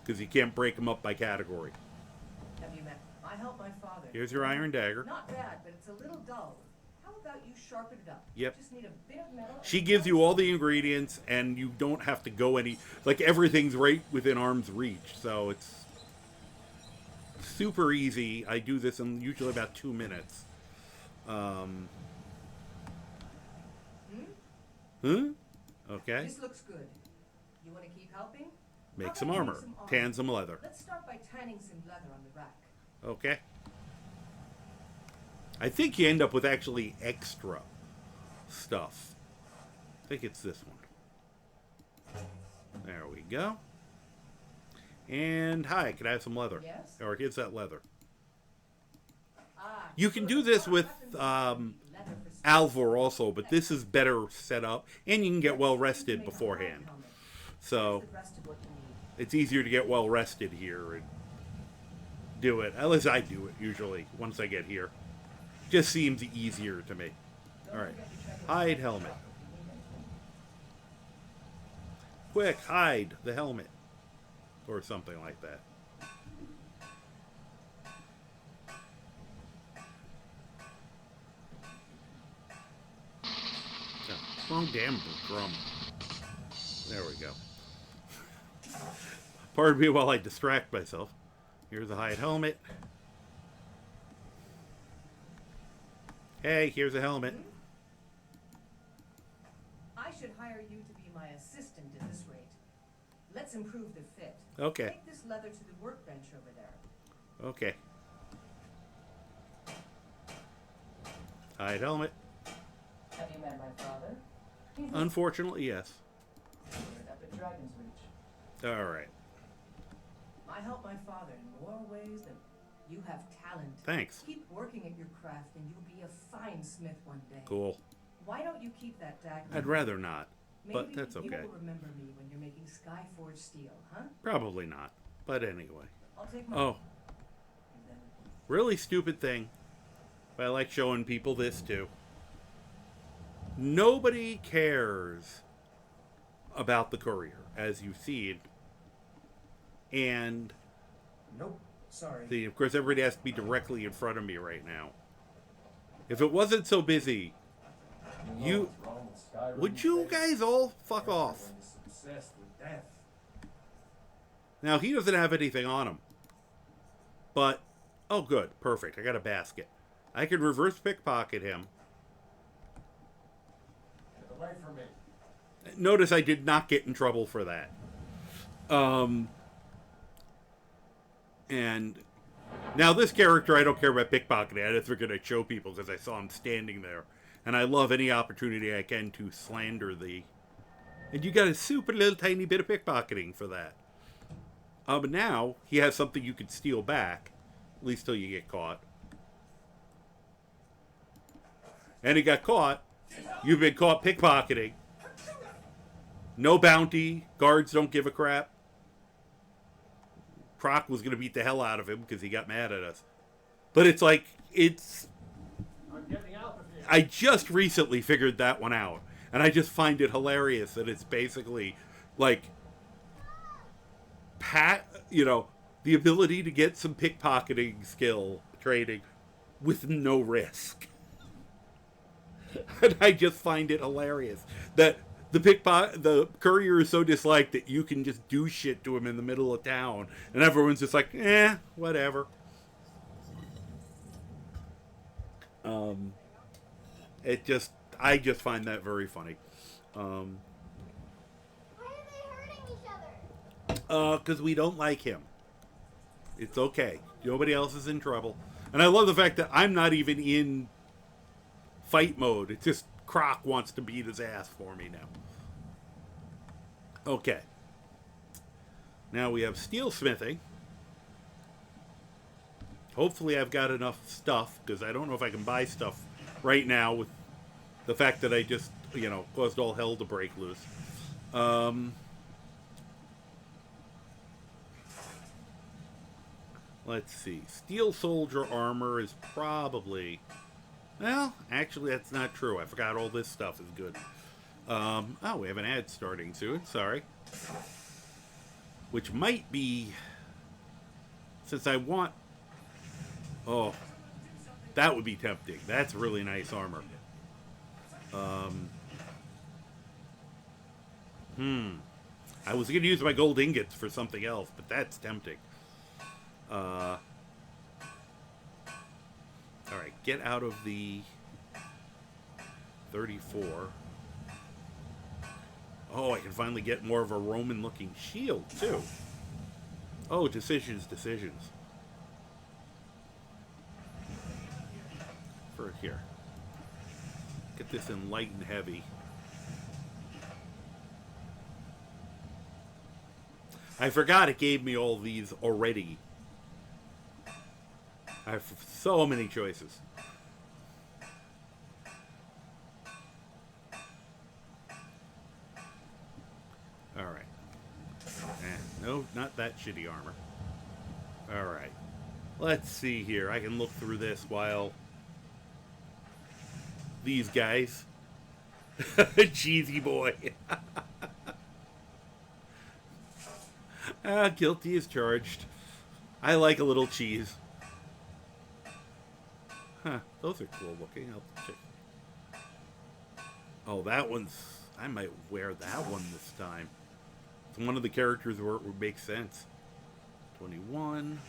because you can't break them up by category. Have you met? I helped my father. Here's your iron dagger. Not bad, but it's a little dull. How about you sharpen it up? Yep. Just need a bit of metal. She gives you all the ingredients, and you don't have to go like everything's right within arm's reach, so it's super easy. I do this in usually about 2 minutes. Okay. This looks good. You want to keep helping? Make some armor. Tan some leather. Let's start by tanning some leather on the rack. Okay. I think you end up with actually extra stuff. I think it's this one. There we go. And hi, can I have some leather? Yes. Or here's that leather. You can do this with Alvor also, but this is better set up, and you can get well rested beforehand. So it's easier to get well rested here and do it. At least I do it usually once I get here. Just seems easier to me. All right, hide helmet. Quick, hide the helmet, or something like that. Wrong damn drum. There we go. Pardon me while I distract myself. Here's a hide helmet. Hey, here's a helmet. Let's improve the fit. Okay. Take this leather to the workbench over there. Okay. Hide helmet. Have you met my father? Unfortunately, yes. Up at Dragon's Reach. All right. I help my father in more ways than you have talent. Thanks. Keep working at your craft and you'll be a fine smith one day. Cool. Why don't you keep that dagger? I'd rather not, but Maybe that's okay. you will remember me when you're making Skyforge steel, huh? Probably not, but anyway. I'll take my... Oh. Really stupid thing. But I like showing people this too. Nobody cares about the courier, as you see it. And Nope. Sorry. of course, everybody has to be directly in front of me right now. If it wasn't so busy, would you guys all fuck off? Obsessed with death. Now, he doesn't have anything on him. But, oh good, perfect. I got a basket. I can reverse pickpocket him. Get away from me. Notice I did not get in trouble for that. And now this character, I don't care about pickpocketing. I just figured I'd show people because I saw him standing there. And I love any opportunity I can to slander thee. And you got a super little tiny bit of pickpocketing for that. But now, he has something you can steal back. At least till you get caught. And he got caught. You've been caught pickpocketing. No bounty. Guards don't give a crap. Croc was going to beat the hell out of him because he got mad at us. But it's like, I'm getting out of here. I just recently figured that one out. And I just find it hilarious that it's basically like, the ability to get some pickpocketing skill training with no risk. And I just find it hilarious that the courier is so disliked that you can just do shit to him in the middle of town, and everyone's just like, whatever. I just find that very funny. Why are they hurting each other? Because we don't like him. It's okay. Nobody else is in trouble. And I love the fact that I'm not even in fight mode. It's just Croc wants to beat his ass for me now. Okay. Now we have steelsmithing. Hopefully I've got enough stuff, because I don't know if I can buy stuff right now with the fact that I just, caused all hell to break loose. Let's see. Steel soldier armor is probably... Well, actually, that's not true. I forgot all this stuff is good. We have an ad starting soon. Sorry. Which might be... Since I want... Oh, that would be tempting. That's really nice armor. I was going to use my gold ingots for something else, but that's tempting. Alright, get out of the 34. Oh, I can finally get more of a Roman-looking shield, too. Oh, decisions. For here. Get this in light and heavy. I forgot it gave me all these already. I have so many choices. Alright. No, not that shitty armor. Alright. Let's see here. I can look through this while these guys. Cheesy boy. Guilty as charged. I like a little cheese. Huh, those are cool looking. I'll check. Oh, that one's... I might wear that one this time. It's one of the characters where it would make sense. 21.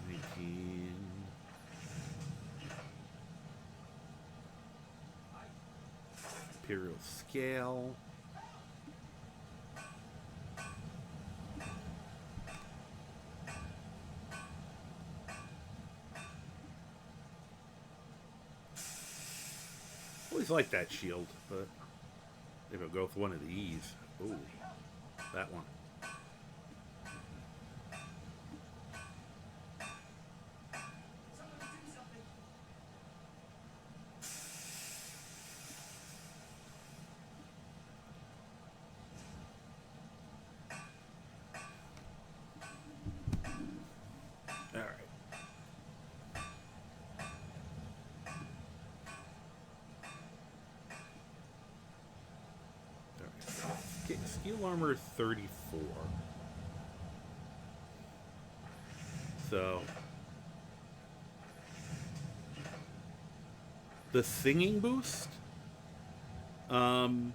19. Imperial scale. always like that shield, but maybe I'll go with one of these. Ooh, that one. Steel armor 34. So the singing boost. I'm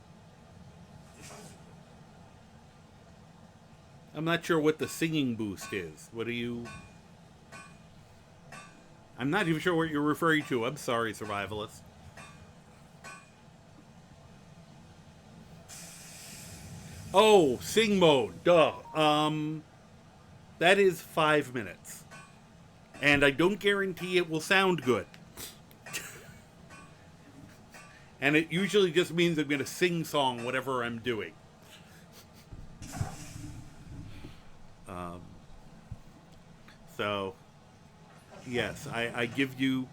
not sure what the singing boost is. What do you? I'm not even sure what you're referring to. I'm sorry, survivalist. Oh, sing mode. Duh. That is 5 minutes. And I don't guarantee it will sound good. And it usually just means I'm going to sing song whatever I'm doing. So, yes, I give you...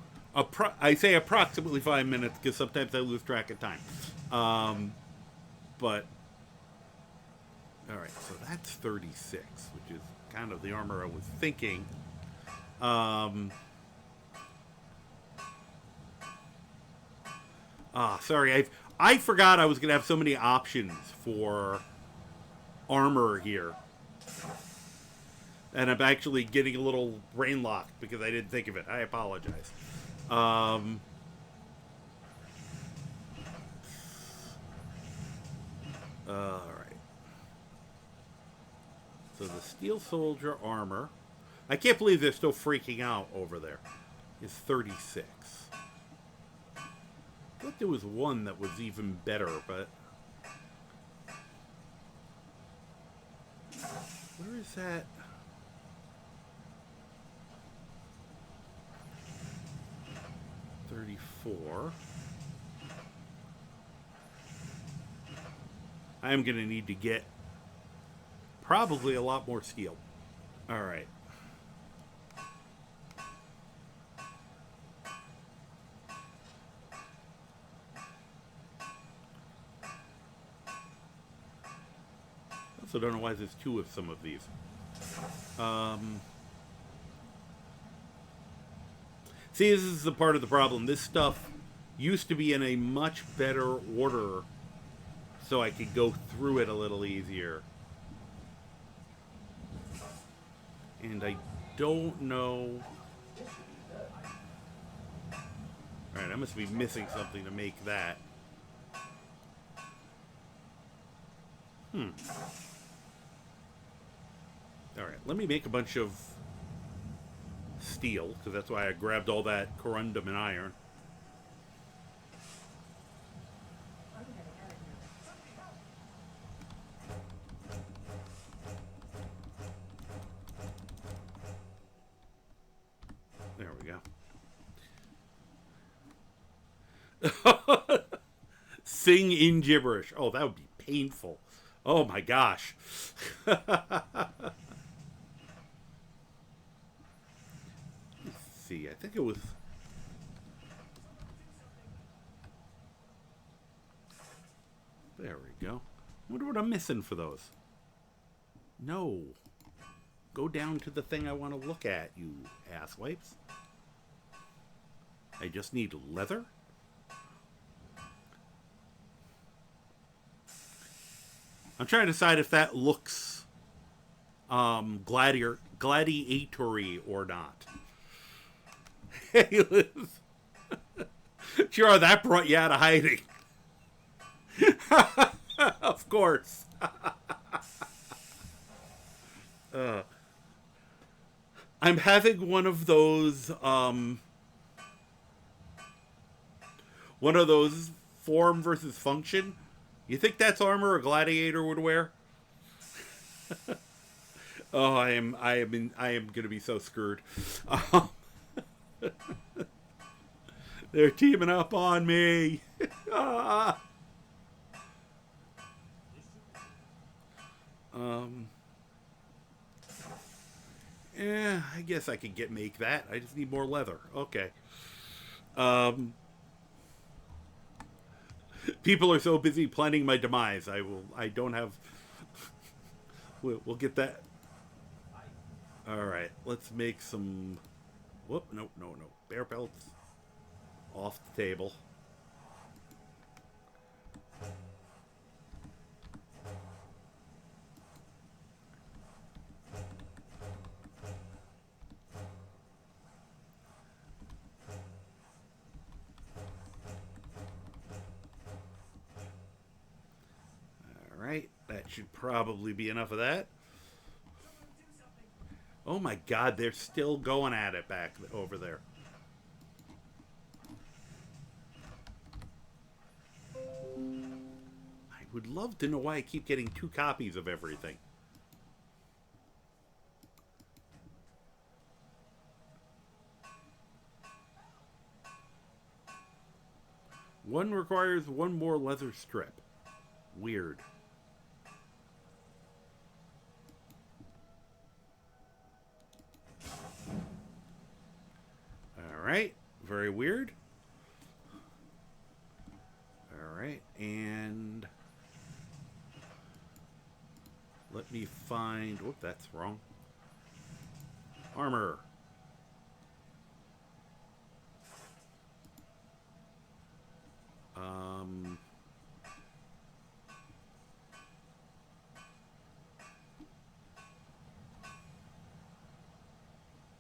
I say approximately 5 minutes because sometimes I lose track of time. But... Alright, so that's 36, which is kind of the armor I was thinking. Sorry, I forgot I was going to have so many options for armor here. And I'm actually getting a little brain locked because I didn't think of it. I apologize. Alright. So the Steel Soldier armor, I can't believe they're still freaking out over there, is 36. I thought there was one that was even better, but... Where is that? $34. I'm going to need to get probably a lot more steel. All right. I also don't know why there's two of some of these. See, this is the part of the problem. This stuff used to be in a much better order so I could go through it a little easier. And I don't know... Alright, I must be missing something to make that. Alright, let me make a bunch of steel, because that's why I grabbed all that corundum and iron. There we go. Sing in gibberish. Oh, that would be painful. Oh my gosh. Let's see, I think it was... There we go. Wonder what I'm missing for those. No. Go down to the thing I want to look at, you asswipes. I just need leather? I'm trying to decide if that looks gladiatory or not. Hey, Liz. Sure, that brought you out of hiding. Of course. I'm having one of those form versus function. You think that's armor a gladiator would wear? Oh, I am gonna be so screwed. They're teaming up on me. Yeah, I guess I could make that. I just need more leather. Okay. People are so busy planning my demise. I don't have. We'll get that. All right. Let's make some. Whoop! No. Bear pelts. Off the table. That should probably be enough of that. Oh my God, they're still going at it back over there. I would love to know why I keep getting 2 copies of everything. One requires 1 more leather strip. Weird. Alright, very weird. Alright, and let me find, whoop, that's wrong. Armor.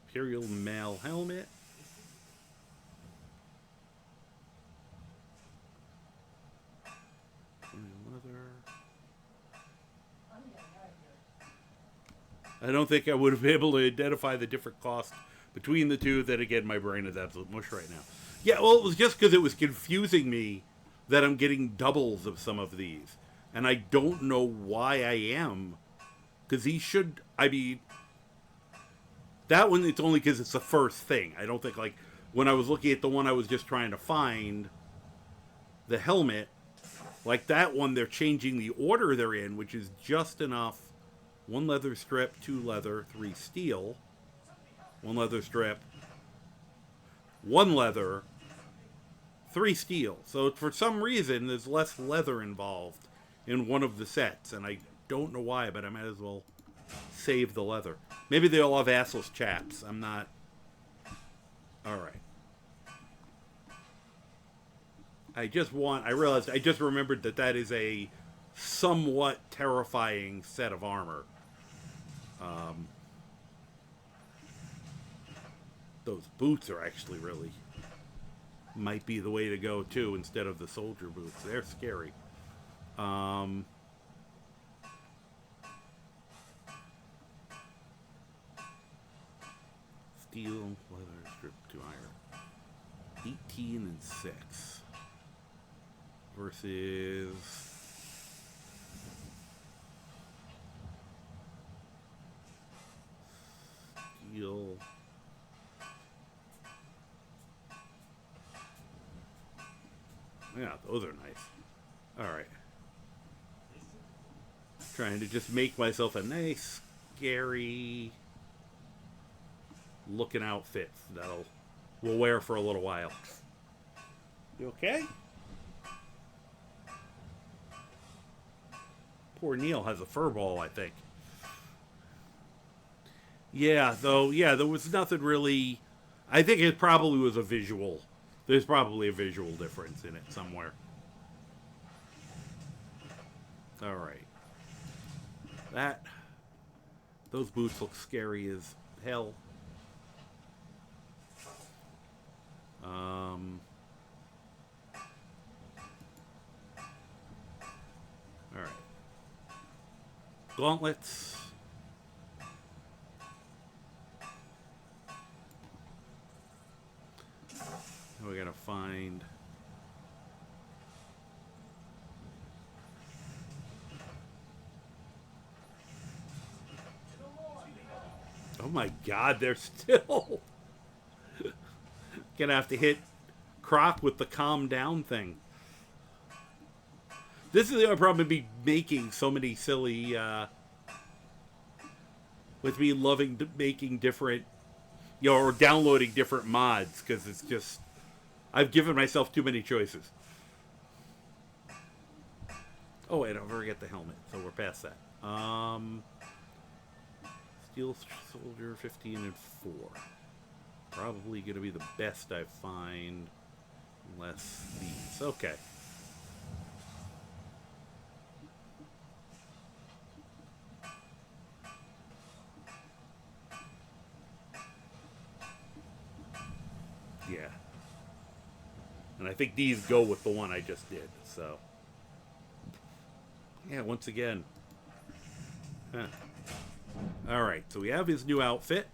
Imperial Mail helmet. I don't think I would have been able to identify the different costs between the two. Then again, my brain is absolute mush right now. Yeah, well, it was just because it was confusing me that I'm getting doubles of some of these. And I don't know why I am. Because he should, I mean, that one, it's only because it's the first thing. I don't think, like, when I was looking at the one I was just trying to find, the helmet, like that one, they're changing the order they're in, which is just enough. 1 leather strip, 2 leather, 3 steel. 1 leather strip, 1 leather, 3 steel. So for some reason, there's less leather involved in one of the sets. And I don't know why, but I might as well save the leather. Maybe they all have assless chaps. I'm not... Alright. I realized, I just remembered that that is a somewhat terrifying set of armor. Those boots are actually really... might be the way to go, too, instead of the soldier boots. They're scary. Steel, leather, strip to iron. 18 and 6. Versus... Steel... Yeah, those are nice. Alright. Trying to just make myself a nice, scary looking outfit that'll we'll wear for a little while. You okay? Poor Neil has a fur ball, I think. Yeah, though, yeah, there was nothing really... I think it probably was a visual... There's probably a visual difference in it somewhere. Alright. Those boots look scary as hell. Alright. Gauntlets. We gotta find... Oh my god, they're still... Gonna have to hit Croc with the calm down thing. This is the other problem with me making so many silly, with me loving making different, or downloading different mods, because it's just, I've given myself too many choices. Oh wait, don't forget the helmet, so we're past that. Steel Soldier 15 and 4. Probably going to be the best I find, unless these. Okay. Yeah. And I think these go with the one I just did, so. Yeah, once again. Huh. Alright, so we have his new outfit.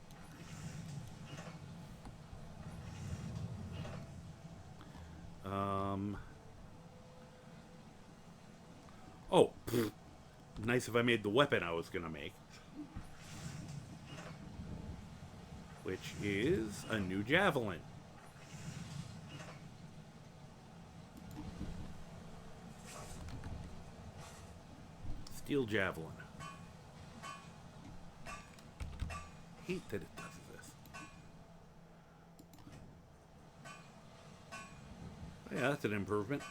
Oh, pfft. Nice if I made the weapon I was going to make. Which is a new javelin. Steel javelin. Hate that it does this. Oh, yeah, that's an improvement.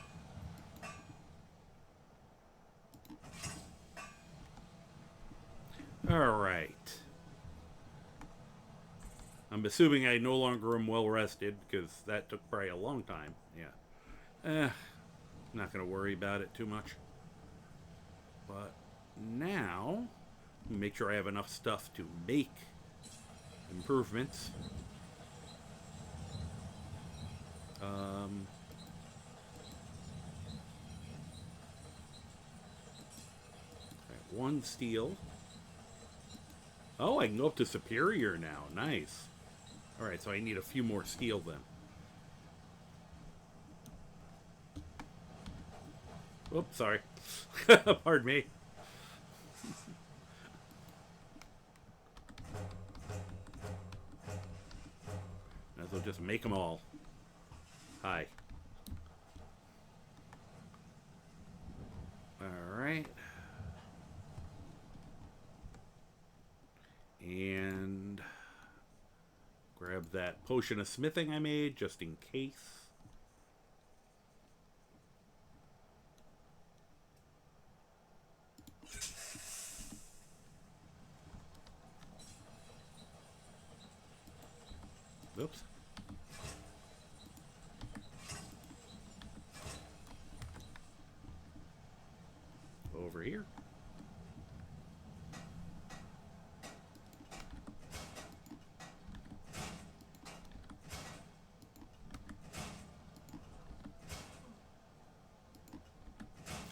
Alright. I'm assuming I no longer am well rested, because that took probably a long time. Yeah. Not going to worry about it too much. But now, make sure I have enough stuff to make improvements. One steel. Oh, I can go up to superior now. Nice. Alright, so I need a few more steel then. Oops, sorry. Pardon me. Might as well just make them all. Hi. Alright. And grab that potion of smithing I made just in case. Oops. Over here.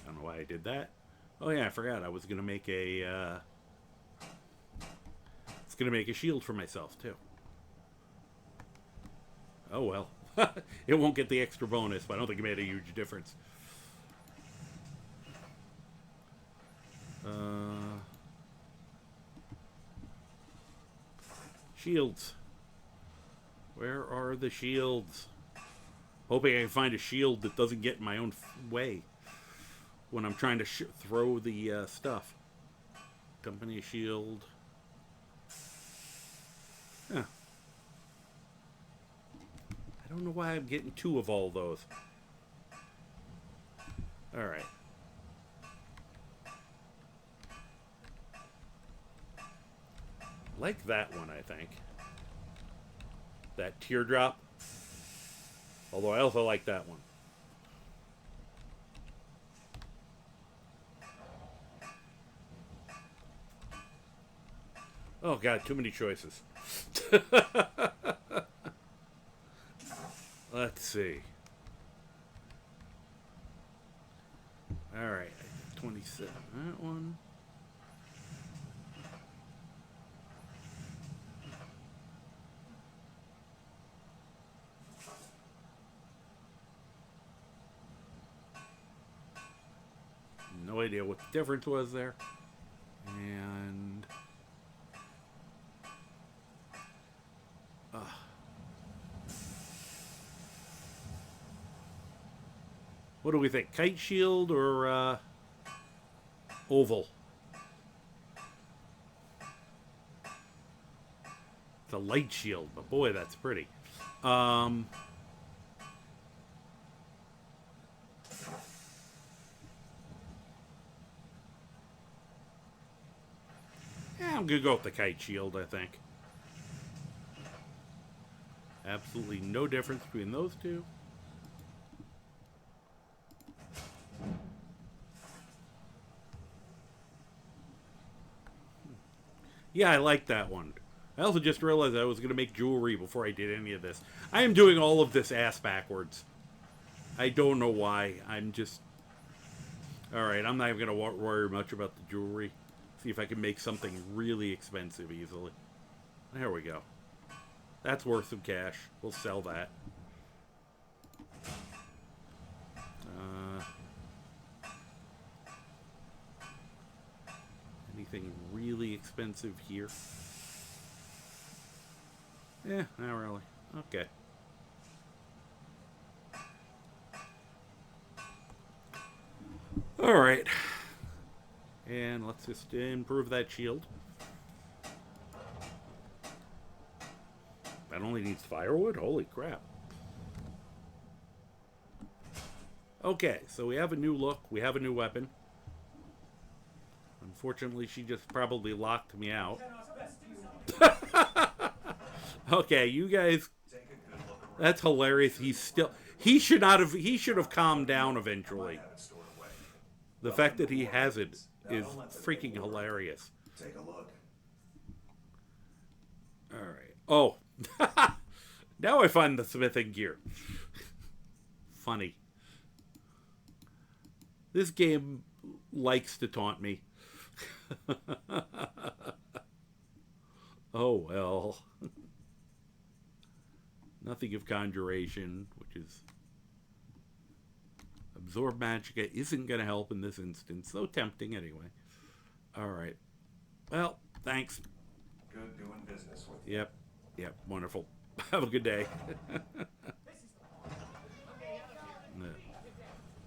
I don't know why I did that. Oh yeah, I forgot. I was gonna make a. It's gonna make a shield for myself too. Oh well. It won't get the extra bonus, but I don't think it made a huge difference. Shields. Where are the shields? Hoping I can find a shield that doesn't get in my own way when I'm trying to throw the stuff. Company shield. Huh. I don't know why I'm getting 2 of all those. Alright. Like that one, I think. That teardrop. Although I also like that one. Oh god, too many choices. Let's see. Alright, 27. That one. No idea what the difference was there. And What do we think? Kite shield or oval? It's a light shield, but boy, that's pretty. Yeah, I'm gonna go with the kite shield, I think. Absolutely no difference between those two. Yeah, I like that one. I also just realized I was going to make jewelry before I did any of this. I am doing all of this ass backwards. I don't know why. I'm just... Alright, I'm not even going to worry much about the jewelry. See if I can make something really expensive easily. There we go. That's worth some cash. We'll sell that. Anything really expensive here? Eh, not really. Okay. Alright. And let's just improve that shield. That only needs firewood? Holy crap. Okay, so we have a new look. We have a new weapon. Unfortunately, she just probably locked me out. Okay, you guys... That's hilarious. He's still... He should have calmed down eventually. The fact that he hasn't is freaking hilarious. Take a look. Alright. Oh. Now I find the smithing gear. Funny. This game likes to taunt me. Oh, well. Nothing of conjuration, which is... Absorb Magicka isn't going to help in this instance, though tempting anyway. Alright. Well, thanks. Good doing business with you. Yep. Yep. Wonderful. Have a good day.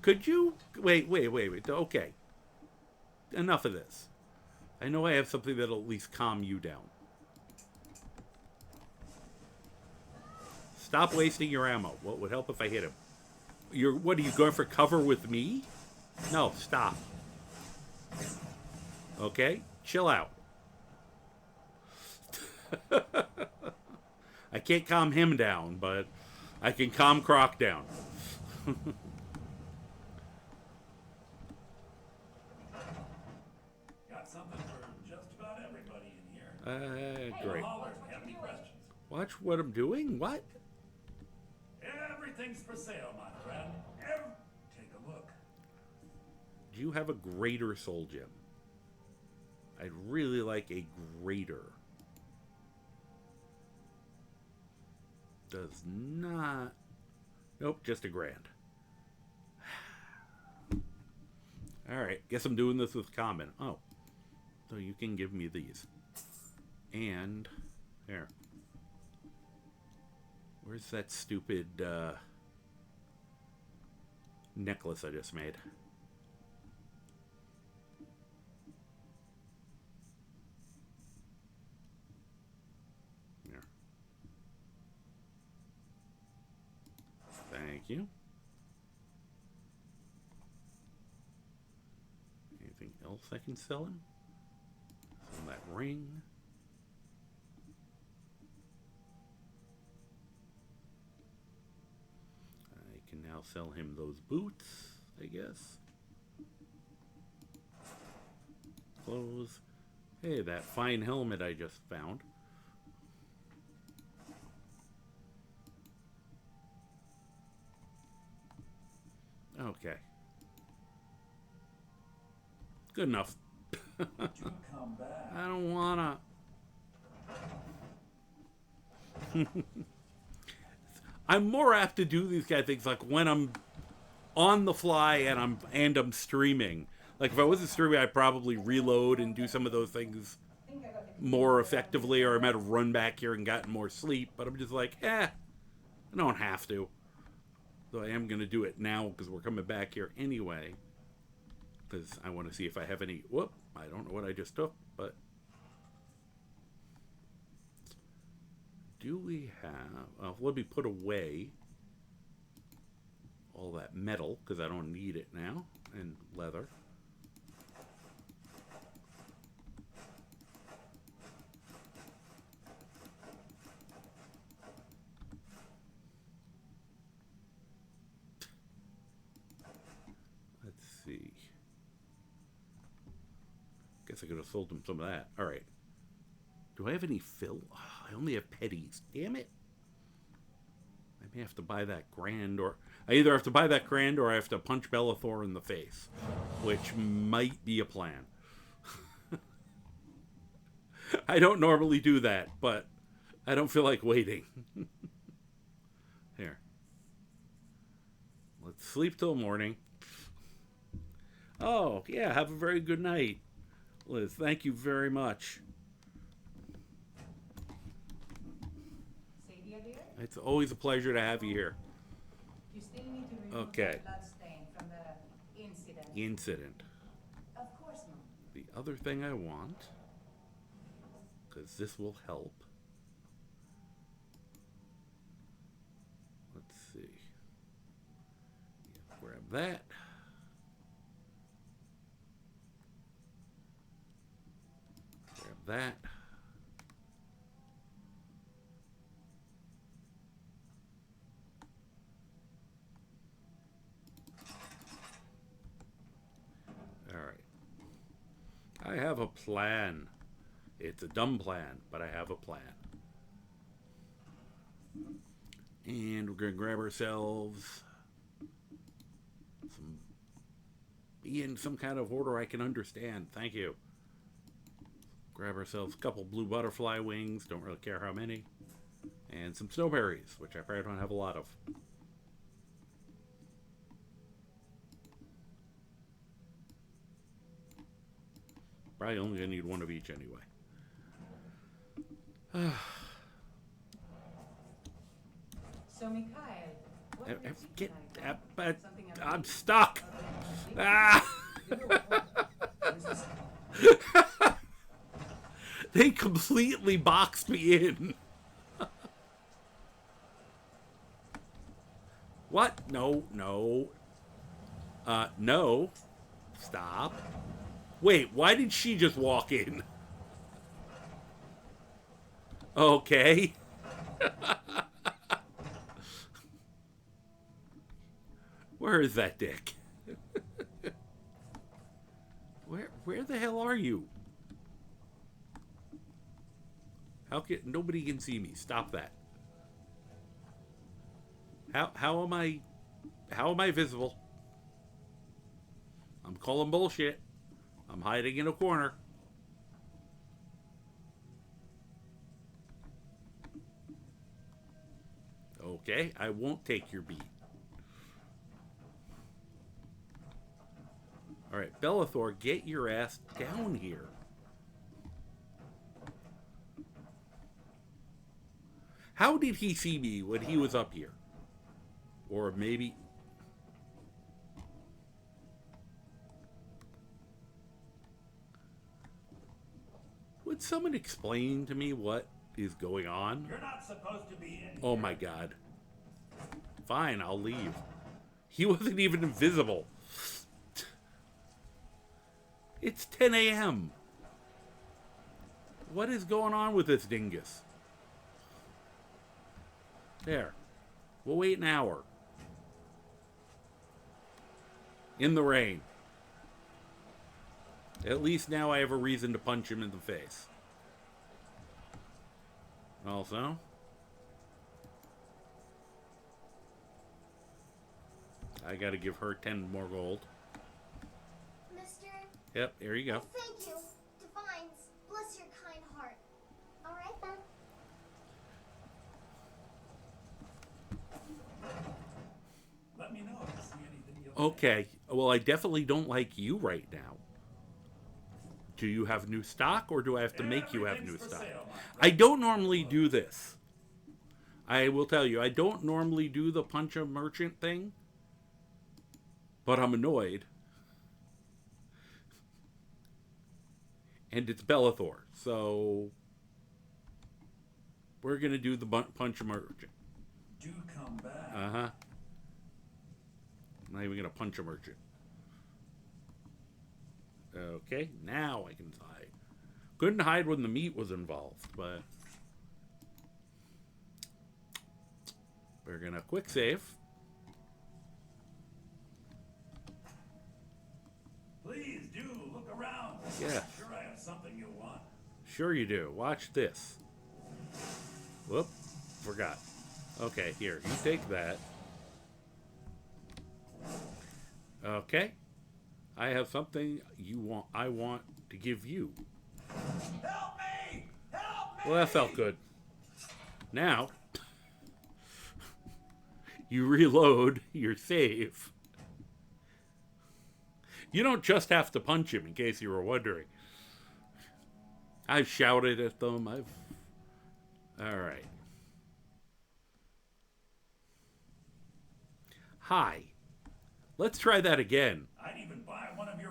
Could you... Wait. Okay. Enough of this. I know I have something that'll at least calm you down. Stop wasting your ammo. What would help if I hit him? What, are you going for cover with me? No, stop. Okay? Chill out. I can't calm him down, but I can calm Croc down. Got something for just about everybody in here. Great. Holler if you have any questions. Watch what I'm doing? What? Everything's for sale, my friend. Take a look. Do you have a greater soul gem? I'd really like a greater. Does not... Nope, just a grand. Alright, guess I'm doing this with common. Oh. So you can give me these. And... There. Where's that stupid, necklace I just made? There. Thank you. Anything else I can sell him? Sell that ring. I can now sell him those boots, I guess. Clothes. Hey, that fine helmet I just found. Okay. Good enough. Come back. I don't wanna. I'm more apt to do these kind of things like when I'm on the fly and I'm streaming. Like if I wasn't streaming, I'd probably reload and do some of those things more effectively, or I might have run back here and gotten more sleep. But I'm just like, I don't have to. Though I am going to do it now because we're coming back here anyway. Because I want to see if I have any... Whoop! I don't know what I just took, but... Do we have... let me put away all that metal, because I don't need it now, and leather. Let's see. Guess I could have sold him some of that. All right. Do I have any fill? Oh, I only have petties. Damn it. I may have to buy that grand, or I either have to buy that grand or I have to punch Bellathor in the face, which might be a plan. I don't normally do that, but I don't feel like waiting. Here. Let's sleep till morning. Oh, yeah, have a very good night. Liz, thank you very much. It's always a pleasure to have you here. You still need to remove Okay. the blood stain from the incident. Incident. Of course, Mom. The other thing I want, because this will help. Let's see. Yeah, grab that. Grab that. I have a plan. It's a dumb plan, but I have a plan. And we're going to grab ourselves some... Be in some kind of order I can understand. Thank you. Grab ourselves a couple blue butterfly wings. Don't really care how many. And some snowberries, which I probably don't have a lot of. Probably only going to need one of each anyway. So, Mikhail, what did you I'm stuck. Ah! They completely boxed me in. What? No, no. No. Stop. Wait, why did she just walk in? Okay. Where is that dick? Where the hell are you? How can nobody can see me? Stop that. How am I visible? I'm calling bullshit. I'm hiding in a corner. Okay, I won't take your beat. Alright, Bellathor, get your ass down here. How did he see me when he was up here? Or maybe... Would someone explain to me what is going on? You're not supposed to be in. Oh my god. Fine, I'll leave. He wasn't even invisible. It's 10 a.m. What is going on with this dingus? There. We'll wait an hour. In the rain. At least now I have a reason to punch him in the face. Also, I gotta give her 10 more gold. Mister? Yep, there you go. Thank you. Divines, bless your kind heart. All right, then. Let me know if you see anything you'll Okay, well I definitely don't like you right now. Do you have new stock, or do I have to make you have new stock? I don't normally do this. I will tell you, I don't normally do the punch a merchant thing, but I'm annoyed. And it's Bellathor, so we're going to do the punch a merchant. Do come back. Uh-huh. I'm not even going to punch a merchant. Okay, now I can hide. Couldn't hide when the meat was involved, but we're going to quick save. Please do look around. Yeah. Sure I have something you want. Sure you do. Watch this. Whoop. Forgot. Okay, here. You take that. Okay. I have something I want to give you. Help me! Help me! Well, that felt good. Now, you reload your save. You don't just have to punch him, in case you were wondering. I've shouted at them. Alright. Hi. Let's try that again. I'd even buy one of your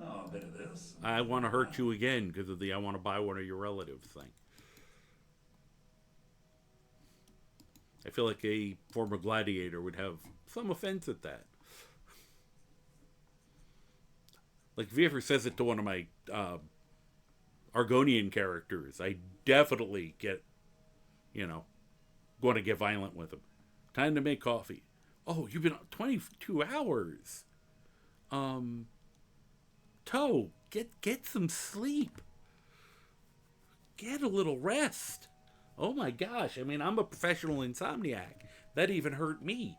Oh, a bit of this. I want to hurt you again because of the I want to buy one of your relatives thing. I feel like a former gladiator would have some offense at that. Like, if he ever says it to one of my Argonian characters, I definitely get, going to get violent with him. Time to make coffee. Oh, you've been 22 hours. Toe, get some sleep. Get a little rest. Oh my gosh, I mean, I'm a professional insomniac. That even hurt me.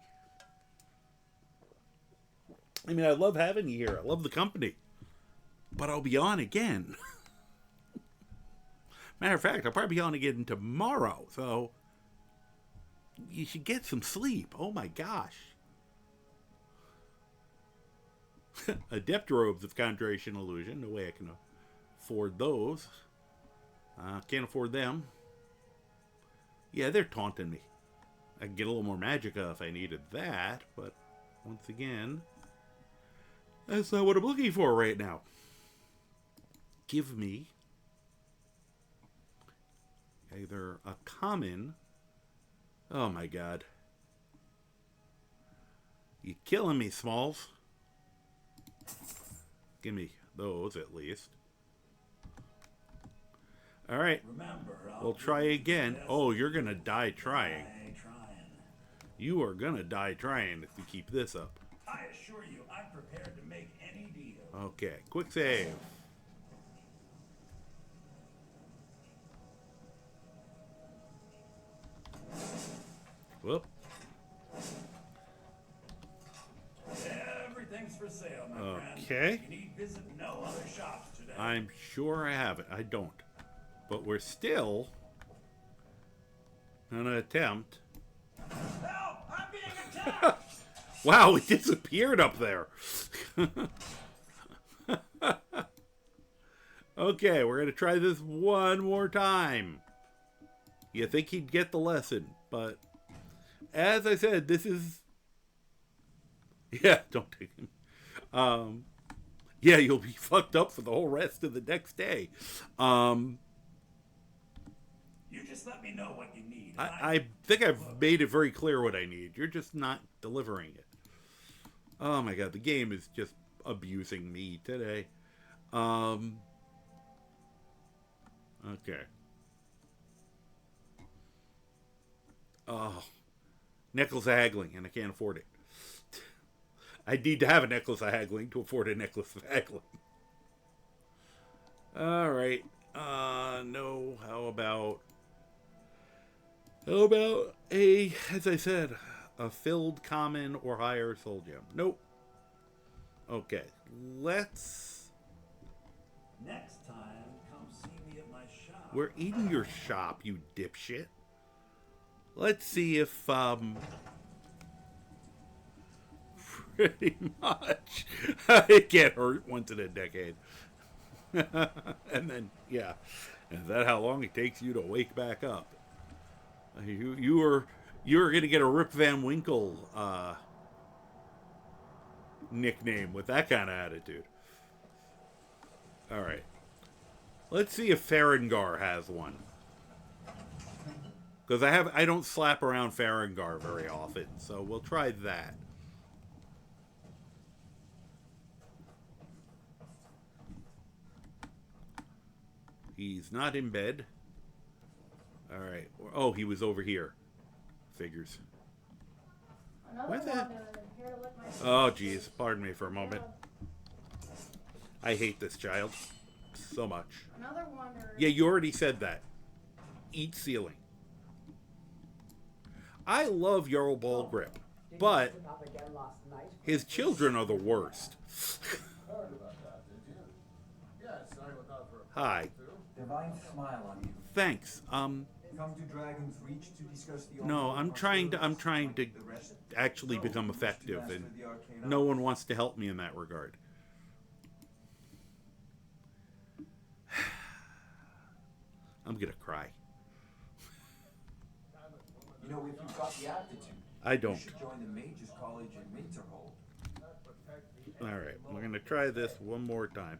I mean, I love having you here. I love the company. But I'll be on again. Matter of fact, I'll probably be on again tomorrow. So, you should get some sleep. Oh my gosh. Adept robes of Conjuration Illusion. No way I can afford those. Can't afford them. Yeah, they're taunting me. I could get a little more magicka if I needed that. But, once again, that's not what I'm looking for right now. Give me either a common. Oh my god. You killing me, Smalls. Give me those at least. Alright. We'll try again. Oh, you're gonna die trying. You are gonna die trying if you keep this up. I assure you, I'm prepared to make any deal. Okay, quick save. Whoop. Everything's for sale, my friend. Okay. You need visit no other shops today. I'm sure I have it. I don't. But we're still gonna attempt. Help! I'm being attacked! Wow, it disappeared up there. Okay, we're gonna try this one more time. You think he'd get the lesson, but as I said, this is... Yeah, don't take him. Yeah, you'll be fucked up for the whole rest of the next day. You just let me know what you need. I think I've made it very clear what I need. You're just not delivering it. Oh my god, the game is just abusing me today. Okay. Oh. Necklace of haggling, and I can't afford it. I need to have a necklace of haggling to afford a necklace of haggling. Alright. No. How about as I said, a filled common or higher soul gem? Nope. Okay. Let's... Next time, come see me at my shop. We're in your shop, you dipshit. Let's see if, pretty much. It get hurt once in a decade. And then, yeah. Is that how long it takes you to wake back up? You were gonna get a Rip Van Winkle nickname with that kind of attitude. All right, let's see if Farengar has one, because I don't slap around Farengar very often, so we'll try that. He's not in bed. All right. Oh, he was over here. Figures. Where's that? Oh, geez. Pardon me for a moment. I hate this child so much. Another wonder. Yeah, you already said that. Eat ceiling. I love Jarl Ballgrip, but his children are the worst. Hi. Divine smile on you. Thanks. Come to Dragon's Reach to discuss the No, I'm trying to actually become effective, and no one wants to help me in that regard. I'm gonna cry. You know, if you've got the aptitude, I don't. you should join the Mages College in Winterhold. All right, we're gonna try this one more time.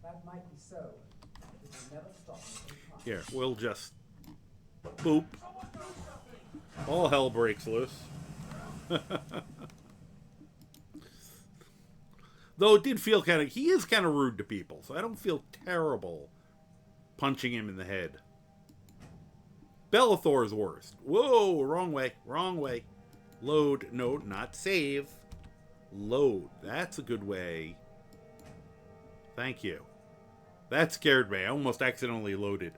That might be so. It will never stop until it comes. Here, we'll just boop. All hell breaks loose. Though it did feel he is kind of rude to people, so I don't feel terrible punching him in the head. Bellathor's worst. Whoa, wrong way, wrong way. Load, no, not save. Load, that's a good way. Thank you. That scared me. I almost accidentally loaded.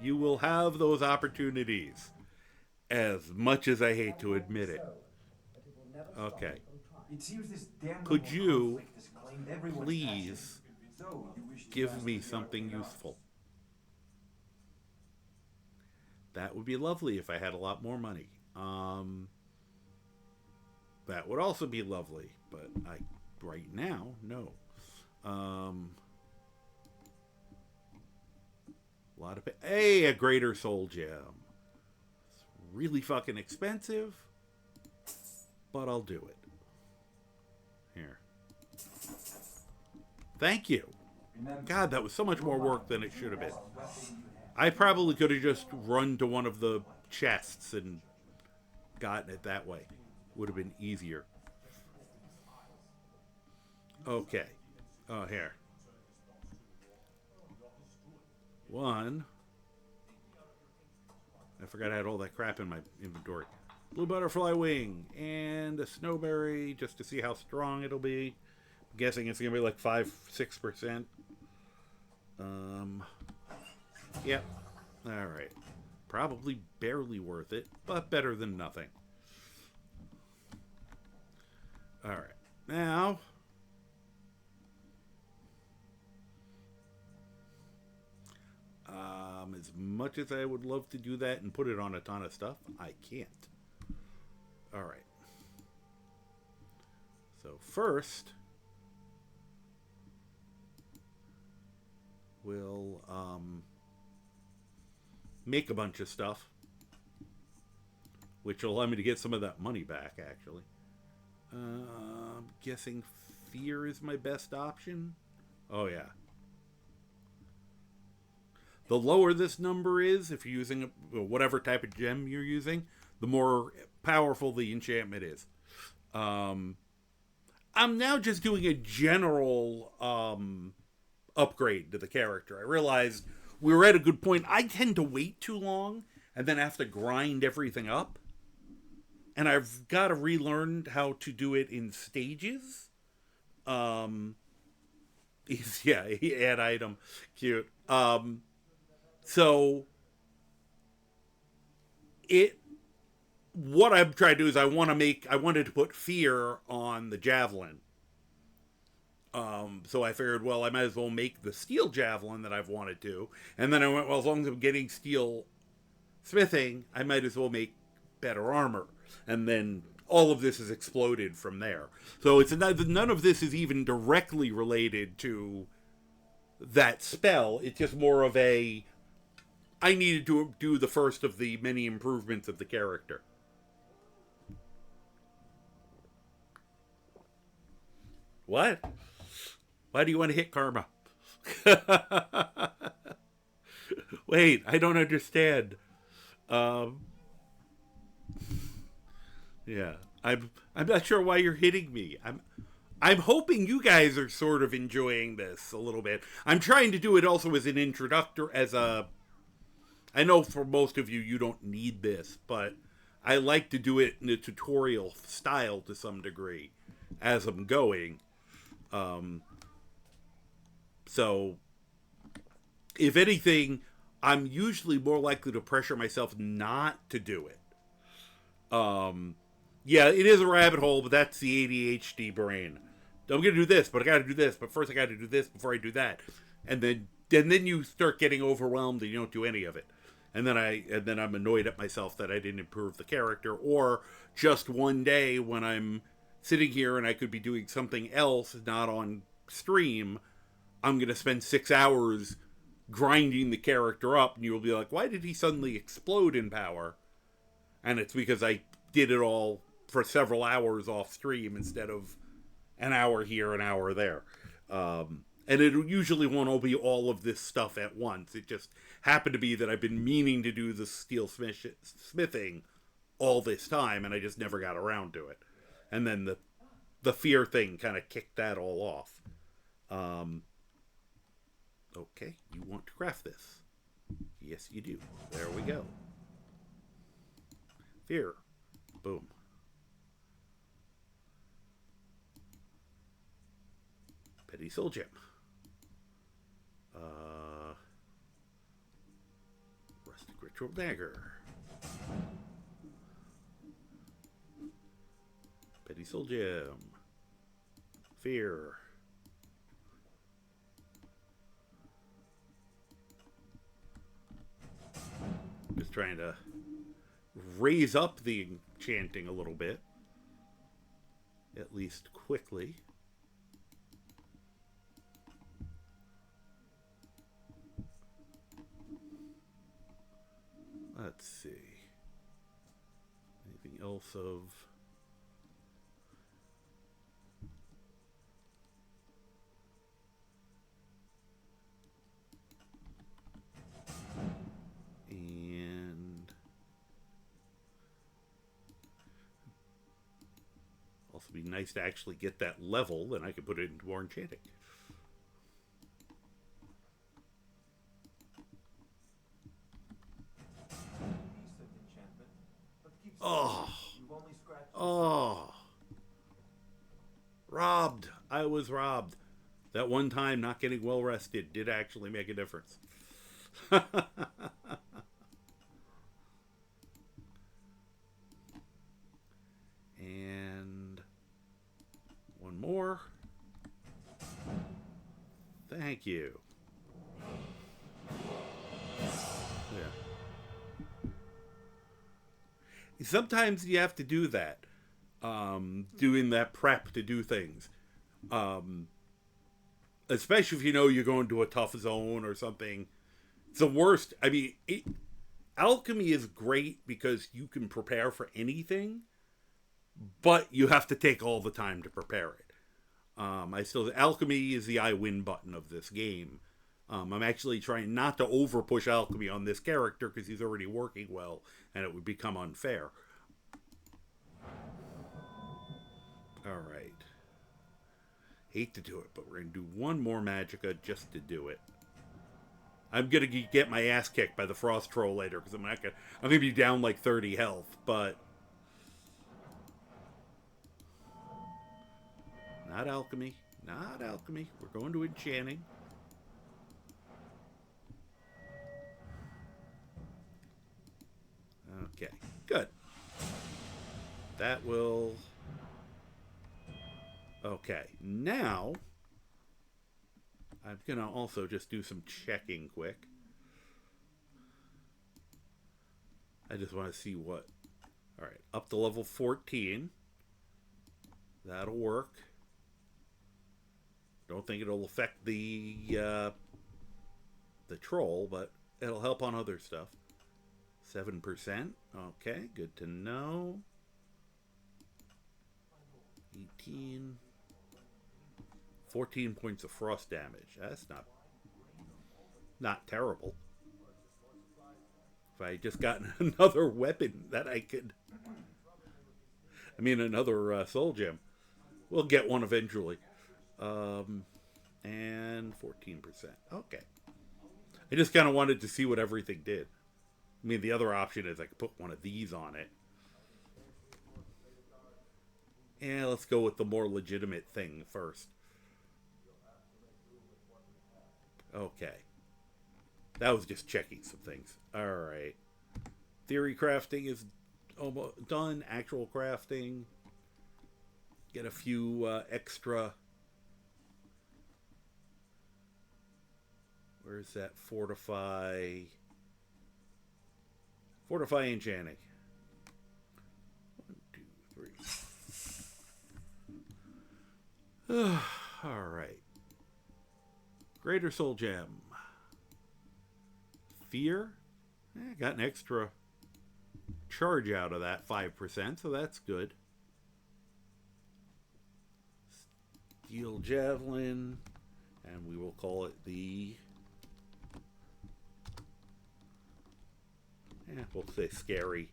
You will have those opportunities. As much as I hate to admit it. Okay. Could you please give me something useful? That would be lovely if I had a lot more money. That would also be lovely, but right now, no. A lot of a greater soul gem. It's really fucking expensive, but I'll do it. Here. Thank you. God, that was so much more work than it should have been. I probably could have just run to one of the chests and gotten it that way. Would have been easier. Okay. Oh, here. One. I forgot I had all that crap in my inventory. Blue butterfly wing and a snowberry just to see how strong it'll be. I'm guessing it's gonna be like 5-6%. Yep. All right. Probably barely worth it, but better than nothing. All right. Now, as much as I would love to do that and put it on a ton of stuff, I can't. All right. So first, we'll make a bunch of stuff, which will allow me to get some of that money back, actually. I'm guessing fear is my best option. Oh, yeah. The lower this number is, if you're using whatever type of gem you're using, the more powerful the enchantment is. I'm now just doing a general upgrade to the character. I realized we were at a good point. I tend to wait too long and then have to grind everything up. And I've got to relearn how to do it in stages. Yeah, add item. Cute. So what I'm trying to do is I wanted to put fear on the javelin. So I figured, well, I might as well make the steel javelin that I've wanted to. And then I went, well, as long as I'm getting steel smithing, I might as well make better armor. And then all of this has exploded from there. So it's none of this is even directly related to that spell. It's just more of a, I needed to do the first of the many improvements of the character. What? Why do you want to hit Karma? Wait, I don't understand. Yeah, I'm not sure why you're hitting me. I'm hoping you guys are sort of enjoying this a little bit. I'm trying to do it also as an introductor, I know for most of you, you don't need this, but I like to do it in a tutorial style to some degree as I'm going. So, if anything, I'm usually more likely to pressure myself not to do it. Yeah, it is a rabbit hole, but that's the ADHD brain. I'm going to do this, but I got to do this, but first I got to do this before I do that. And then you start getting overwhelmed and you don't do any of it. And then I'm annoyed at myself that I didn't improve the character, or just one day when I'm sitting here and I could be doing something else, not on stream, I'm going to spend 6 hours grinding the character up, and you'll be like, why did he suddenly explode in power? And it's because I did it all for several hours off stream instead of an hour here, an hour there. And it usually won't all be all of this stuff at once. It just happened to be that I've been meaning to do the steel smithing all this time, and I just never got around to it. And then the fear thing kind of kicked that all off. Okay, you want to craft this. Yes, you do. There we go. Fear. Boom. Petty Soul Gem. Rustic Ritual Dagger. Petty Soul Gem. Fear. Just trying to raise up the enchanting a little bit. At least quickly. Let's see. Anything else of... And... also be nice to actually get that level, then I could put it into more enchanting. Oh. Oh. Robbed. I was robbed. That one time not getting well rested did actually make a difference. And one more. Thank you. Yeah. Sometimes you have to do that. Doing that prep to do things. Especially if you know you're going to a tough zone or something. It's the worst. I mean, alchemy is great because you can prepare for anything, but you have to take all the time to prepare it. Alchemy is the I win button of this game. I'm actually trying not to over push alchemy on this character because he's already working well and it would become unfair. Alright. Hate to do it, but we're going to do one more magicka just to do it. I'm going to get my ass kicked by the frost troll later because I'm going to be down like 30 health, but... Not alchemy. Not alchemy. We're going to enchanting. Okay, good. That will... Okay, now... I'm going to also just do some checking quick. I just want to see what... Alright, up to level 14. That'll work. Don't think it'll affect the the troll, but it'll help on other stuff. 7%. Okay, good to know. 18. 14 points of frost damage. That's not terrible. If I just gotten another weapon that I could... I mean, another soul gem. We'll get one eventually. And 14%. Okay. I just kind of wanted to see what everything did. I mean, the other option is I could put one of these on it. Yeah, let's go with the more legitimate thing first. Okay. That was just checking some things. Alright. Theory crafting is almost done. Actual crafting. Get a few extra... Where's that? Fortify enchanting. 1, 2, 3. Alright. Greater Soul Gem. Fear. Got an extra charge out of that 5%, so that's good. Steel Javelin. And we will call it the... we'll say scary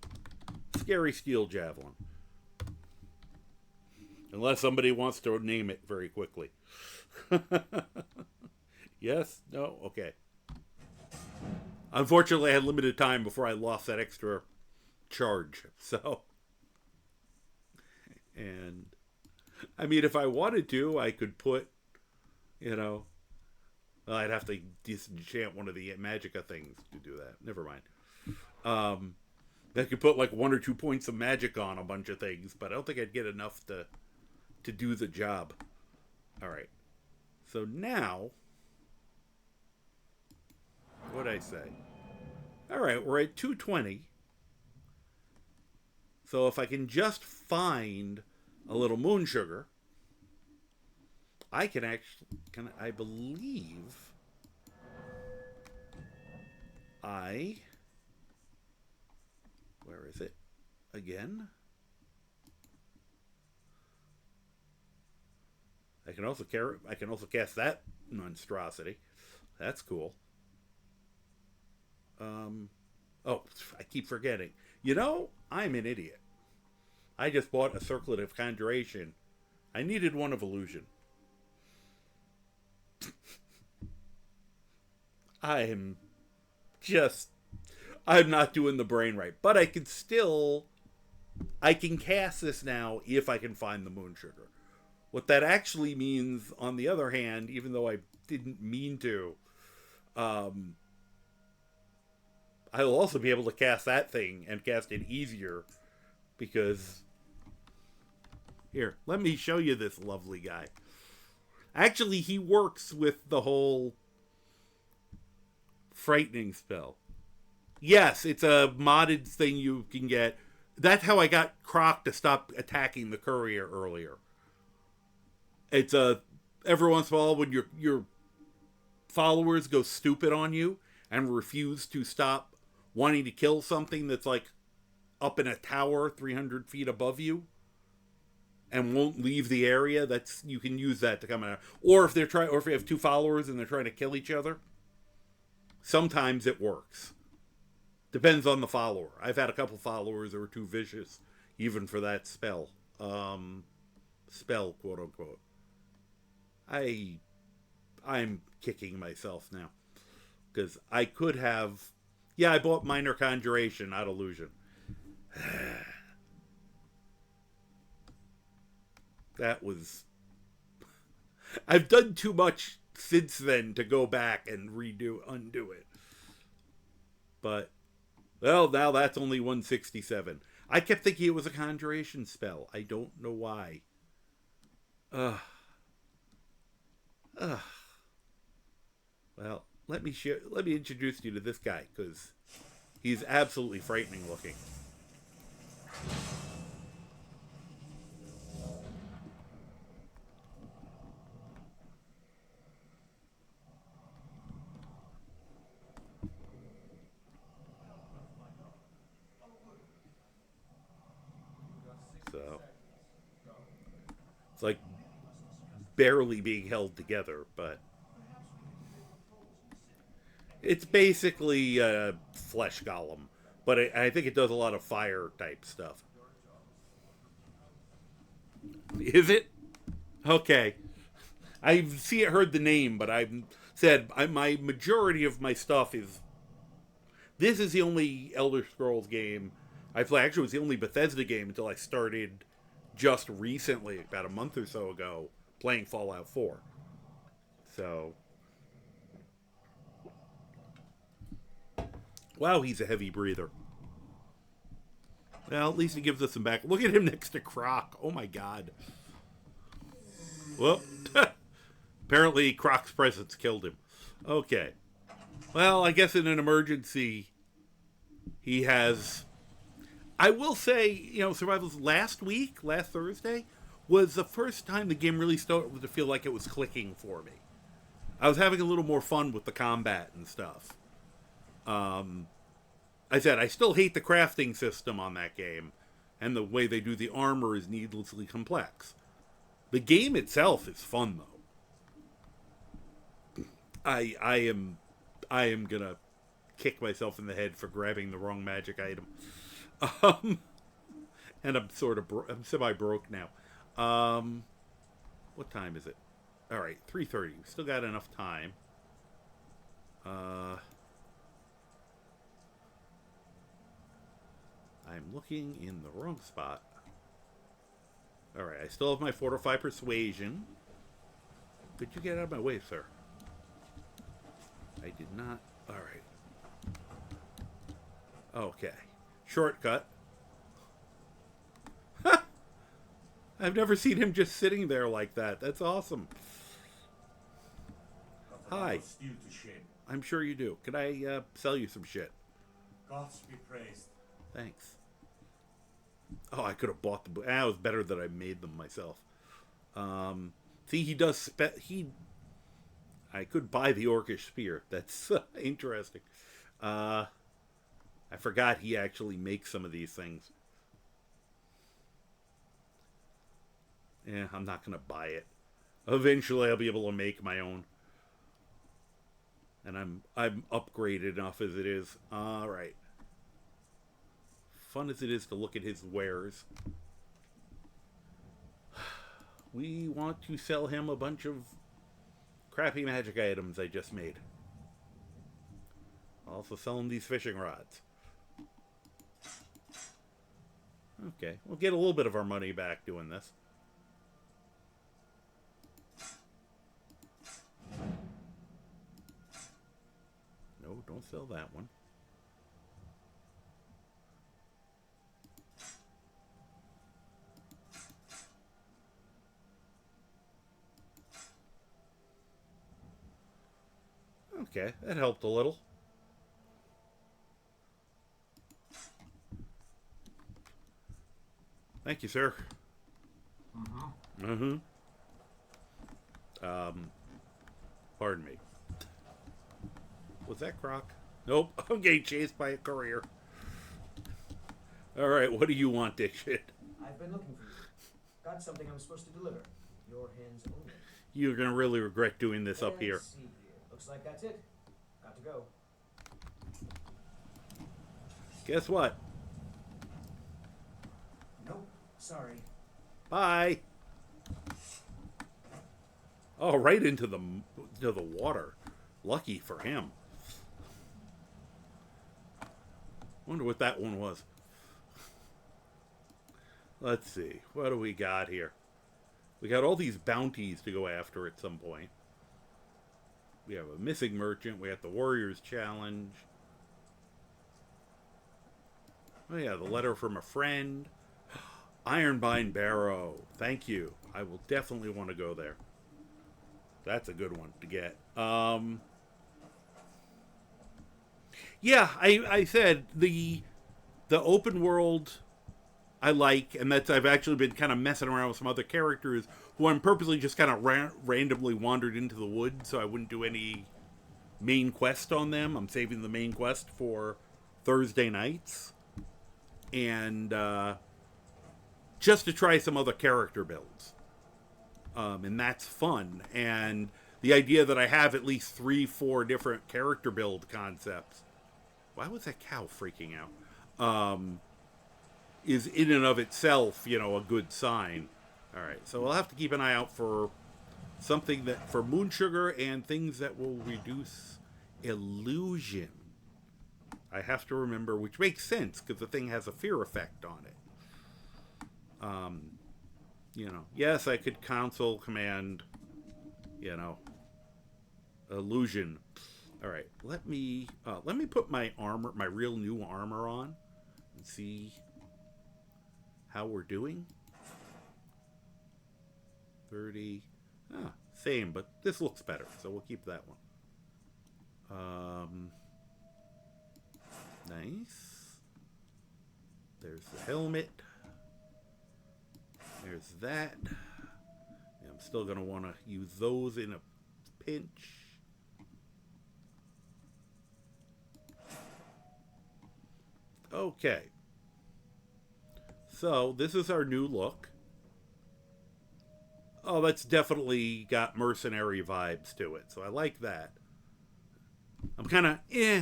steel javelin. Unless somebody wants to name it very quickly. Yes? No? Okay. Unfortunately, I had limited time before I lost that extra charge. So. And, I mean, if I wanted to, I could put, well, I'd have to disenchant one of the Magicka things to do that. Never mind. I could put like 1 or 2 points of magic on a bunch of things, but I don't think I'd get enough to do the job. Alright. So now, what'd I say? Alright, we're at 220. So if I can just find a little moon sugar, I can actually, I believe where is it? Again? I can also cast that monstrosity. That's cool. Oh, I keep forgetting. I'm an idiot. I just bought a Circlet of Conjuration. I needed one of Illusion. I'm not doing the brain right. But I can cast this now if I can find the moon sugar. What that actually means, on the other hand, even though I didn't mean to, I will also be able to cast that thing and cast it easier because... Here, let me show you this lovely guy. Actually, he works with the whole frightening spell. Yes, it's a modded thing you can get. That's how I got Croc to stop attacking the courier earlier. It's every once in a while when your followers go stupid on you and refuse to stop wanting to kill something that's like up in a tower 300 feet above you and won't leave the area, you can use that to come out. Or if you have 2 followers and they're trying to kill each other, sometimes it works. Depends on the follower. I've had a couple followers that were too vicious, even for that spell. Spell, quote unquote. I'm kicking myself now. Because I could have... Yeah, I bought Minor Conjuration, not Illusion. That was... I've done too much since then to go back and undo it. But, well, now that's only 167. I kept thinking it was a Conjuration spell. I don't know why. Well, let me introduce you to this guy, because he's absolutely frightening looking. barely being held together, but it's basically a flesh golem. But I think it does a lot of fire type stuff. Is it? Okay. I've heard the name, but I've said my majority of my stuff is. This is the only Elder Scrolls game I play. Actually, it was the only Bethesda game until I started just recently, about a month or so ago, playing Fallout 4. So. Wow, he's a heavy breather. Well, at least he gives us some back. Look at him next to Croc. Oh my god. Whoop. Apparently, Croc's presence killed him. Okay. Well, I guess in an emergency, he has... I will say, Survival's last Thursday, was the first time the game really started to feel like it was clicking for me. I was having a little more fun with the combat and stuff. I said, I still hate the crafting system on that game, and the way they do the armor is needlessly complex. The game itself is fun, though. I am gonna kick myself in the head for grabbing the wrong magic item. And I'm I'm semi-broke now. What time is it? All right, 3:30. We still got enough time. I'm looking in the wrong spot. All right, I still have my Fortify Persuasion. Could you get out of my way, sir? I did not. All right. Okay. Shortcut. Ha! I've never seen him just sitting there like that. That's awesome. Hi. I'm sure you do. Could I sell you some shit? Gods be praised. Thanks. Oh, I could have bought the... it was better that I made them myself. See, he does... I could buy the Orcish Spear. That's interesting. I forgot he actually makes some of these things. Yeah, I'm not going to buy it. Eventually, I'll be able to make my own. And I'm upgraded enough as it is. All right. Fun as it is to look at his wares. We want to sell him a bunch of crappy magic items I just made. I'll also sell him these fishing rods. Okay, we'll get a little bit of our money back doing this. No, don't sell that one. Okay, that helped a little. Thank you, sir. Pardon me. Was that Croc? Nope. I'm getting chased by a courier. Alright, what do you want, dipshit? I've been looking for you. Got something I'm supposed to deliver. Your hands only. You're gonna really regret doing this up here. Let's see here. Looks like that's it. Got to go. Guess what? Nope. Sorry. Bye. Oh, right into the water. Lucky for him. Wonder what that one was. Let's see. What do we got here? We got all these bounties to go after at some point. We have a missing merchant. We got the Warriors Challenge. Oh yeah, the letter from a friend. Ironbind Barrow. Thank you. I will definitely want to go there. That's a good one to get. Yeah, I said the open world I like, and that's I've actually been kind of messing around with some other characters who I'm purposely just kind of randomly wandered into the woods, so I wouldn't do any main quest on them. I'm saving the main quest for Thursday nights, and just to try some other character builds. and that's fun. And the idea that I have at least 3-4 different character build concepts. Why was that cow freaking out? Is in and of itself, a good sign. All right, so we'll have to keep an eye out for something that for moon sugar and things that will reduce illusion. I have to remember, which makes sense because the thing has a fear effect on it. Yes, I could console command, illusion. All right, let me put my armor, my real new armor on, and see how we're doing. 30. Same, but this looks better, so we'll keep that one. Nice. There's the helmet. There's that. Yeah, I'm still going to want to use those in a pinch. Okay. So, this is our new look. Oh, that's definitely got mercenary vibes to it, so I like that. I'm kind of,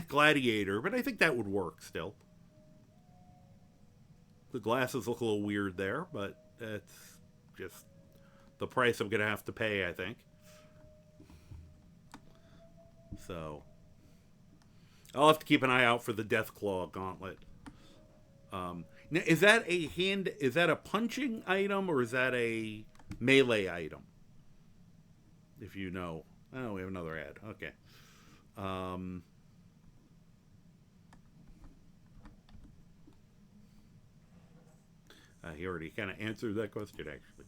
Gladiator, but I think that would work still. The glasses look a little weird there, but that's just the price I'm going to have to pay, I think. So, I'll have to keep an eye out for the Deathclaw gauntlet. Now, is that a punching item, or is that a melee item? If you know. Oh, we have another ad. Okay. He already kind of answered that question, actually.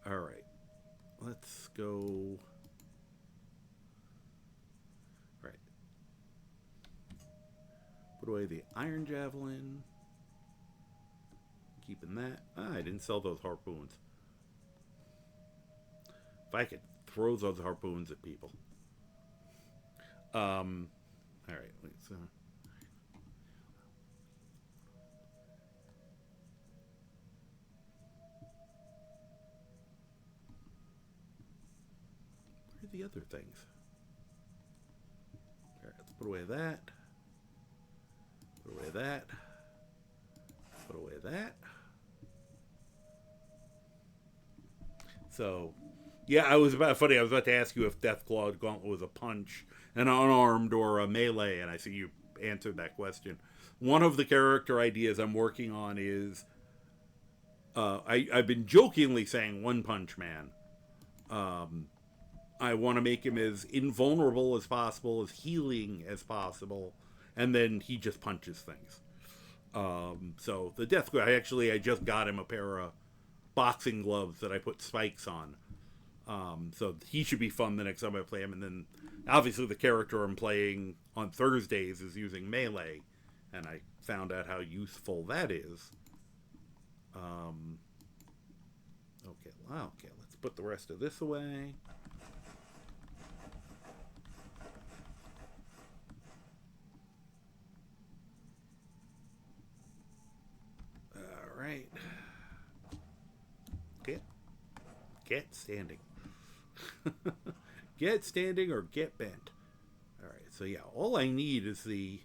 All right. Let's go. All right. Put away the iron javelin. Keeping that. I didn't sell those harpoons. If I could throw those harpoons at people. All right. Let's. Where are the other things? All right. Let's put away that. Put away that. Put away that. So, yeah, I was about to ask you if Deathclaw Gauntlet was a punch, an unarmed, or a melee, and I see you answered that question. One of the character ideas I'm working on is, I've been jokingly saying One Punch Man. I want to make him as invulnerable as possible, as healing as possible, and then he just punches things. So the Deathclaw, I just got him a pair of boxing gloves that I put spikes on. So he should be fun the next time I play him. And then obviously the character I'm playing on Thursdays is using melee, and I found out how useful that is. Okay, let's put the rest of this away. All right. Get standing. Get standing or get bent. All right, so yeah, all I need is the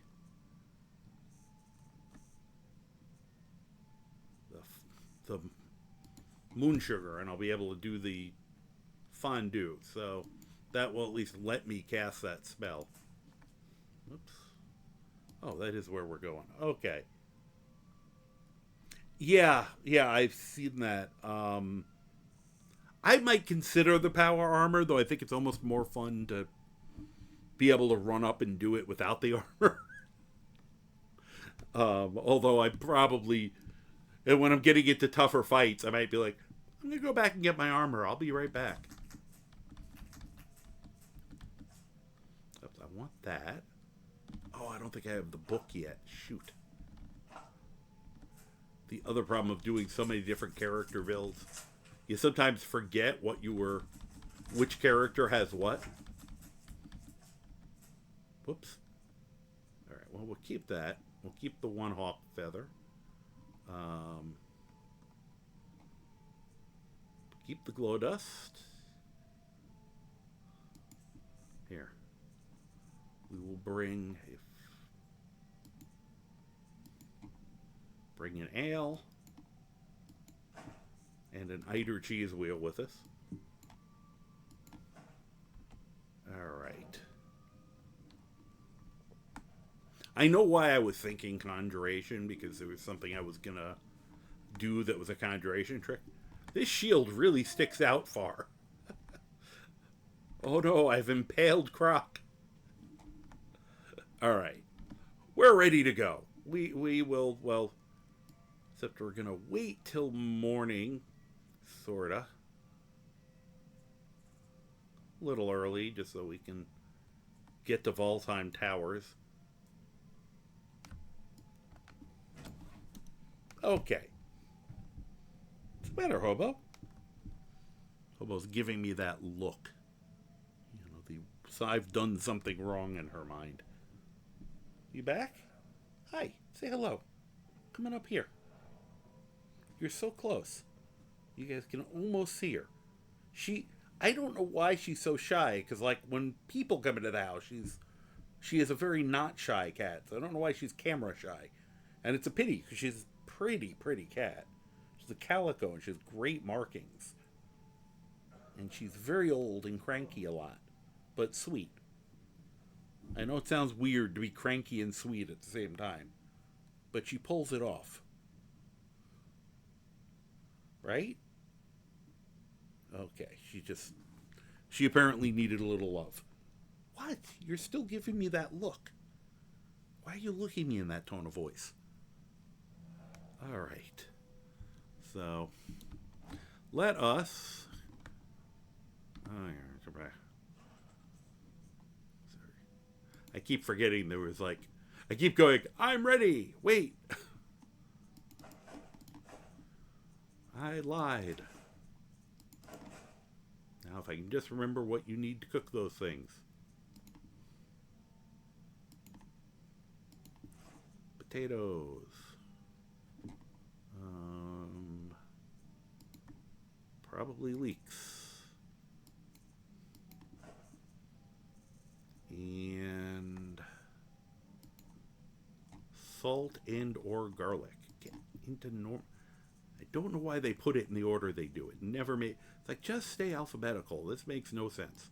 moon sugar, and I'll be able to do the fondue. So that will at least let me cast that spell. Oops. Oh, that is where we're going. Okay. Yeah, I've seen that. I might consider the power armor, though I think it's almost more fun to be able to run up and do it without the armor. Although I probably, when I'm getting into tougher fights, I might be like, I'm going to go back and get my armor. I'll be right back. I want that. Oh, I don't think I have the book yet. Shoot. The other problem of doing so many different character builds, you sometimes forget which character has what. Whoops. All right, well, we'll keep that. We'll keep the one hawk feather. Keep the glow dust. Here. We will bring an ale and an Eider cheese wheel with us. All right. I know why I was thinking conjuration, because there was something I was gonna do that was a conjuration trick. This shield really sticks out far. Oh no, I've impaled Croc. All right. We're ready to go. We will, well, except we're gonna wait till morning, sorta. A little early, just so we can get to Valtheim Towers. Okay. What's the matter, Hobo? Hobo's giving me that look. You know, I've done something wrong in her mind. You back? Hi, say hello. Come on up here. You're so close. You guys can almost see her. I don't know why she's so shy, because like when people come into the house, she is a very not shy cat. So I don't know why she's camera shy. And it's a pity, because she's a pretty cat. She's a calico and she has great markings. And she's very old and cranky a lot, but sweet. I know it sounds weird to be cranky and sweet at the same time, but she pulls it off. Right? Okay, she apparently needed a little love. What? You're still giving me that look. Why are you looking at me in that tone of voice? All right. So, let us... Oh, yeah, sorry. I keep forgetting there was like... I keep going, I'm ready! Wait! I lied. Now, if I can just remember what you need to cook those things. Potatoes. Probably leeks. And salt and or garlic. Get into I don't know why they put it in the order they do. It never made... It's like, just stay alphabetical. This makes no sense.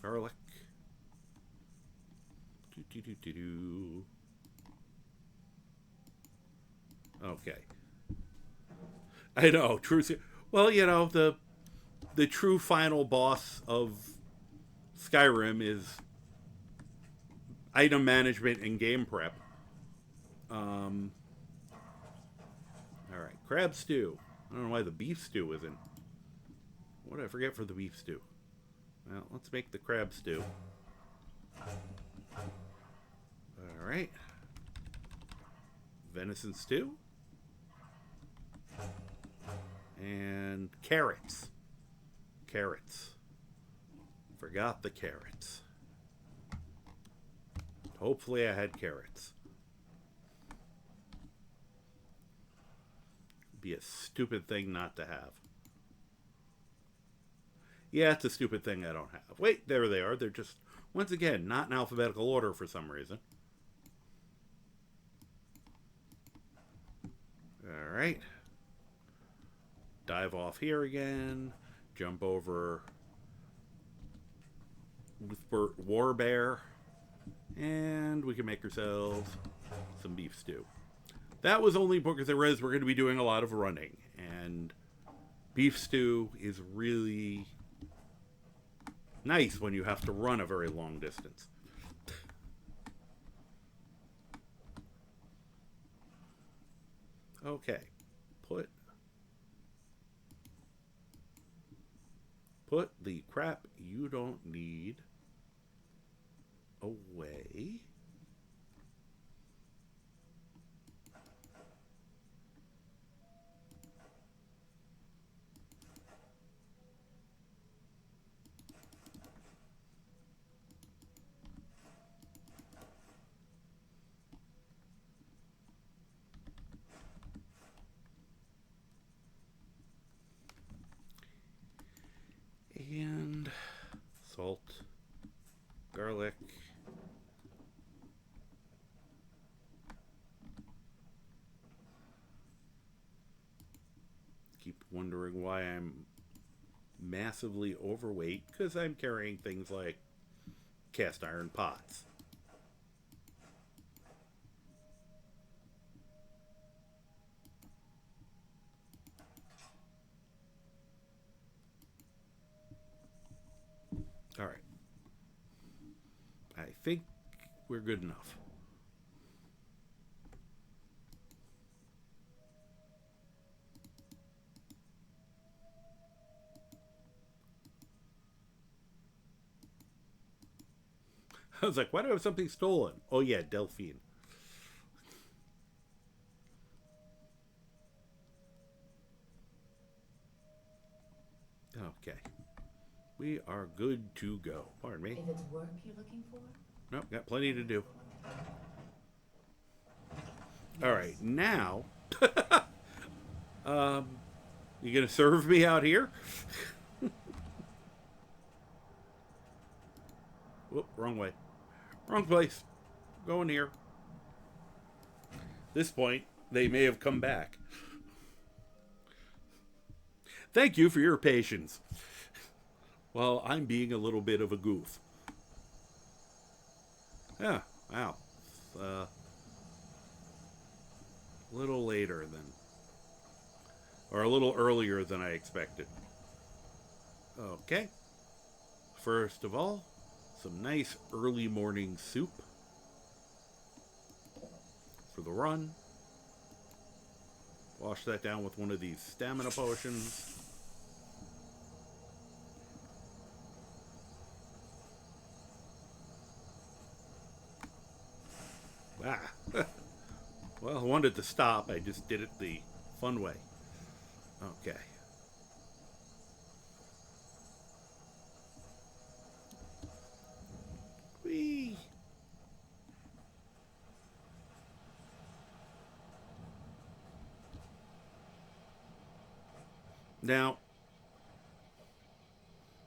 Garlic. Okay. I know, true. Well, you know, the true final boss of Skyrim is item management and game prep. All right, crab stew. I don't know why the beef stew isn't. What did I forget for the beef stew? Well, let's make the crab stew. All right. Venison stew. And carrots. Carrots. Forgot the carrots. Hopefully I had carrots. Be a stupid thing not to have. Yeah, it's a stupid thing I don't have. Wait, there they are. They're just, once again, not in alphabetical order for some reason. All right. Dive off here again. Jump over with War Bear. And we can make ourselves some beef stew. That was only because we're going to be doing a lot of running. And beef stew is really nice when you have to run a very long distance. Okay. Put the crap you don't need away. And Salt. Garlic. Keep wondering why I'm massively overweight, because I'm carrying things like cast iron pots. All right. I think we're good enough. I was like, why do I have something stolen? Oh, yeah, Delphine. Okay. We are good to go. Pardon me. If it's work you're looking for? Nope, got plenty to do. All right, now... you gonna serve me out here? Whoop, wrong way. Wrong place. Going here. At this point, they may have come back. Thank you for your patience. Well, I'm being a little bit of a goof. Yeah, wow. A little later than... Or a little earlier than I expected. Okay. First of all, some nice early morning soup for the run. Wash that down with one of these stamina potions. Ah. Well, I wanted to stop. I just did it the fun way. Okay. Whee! Now,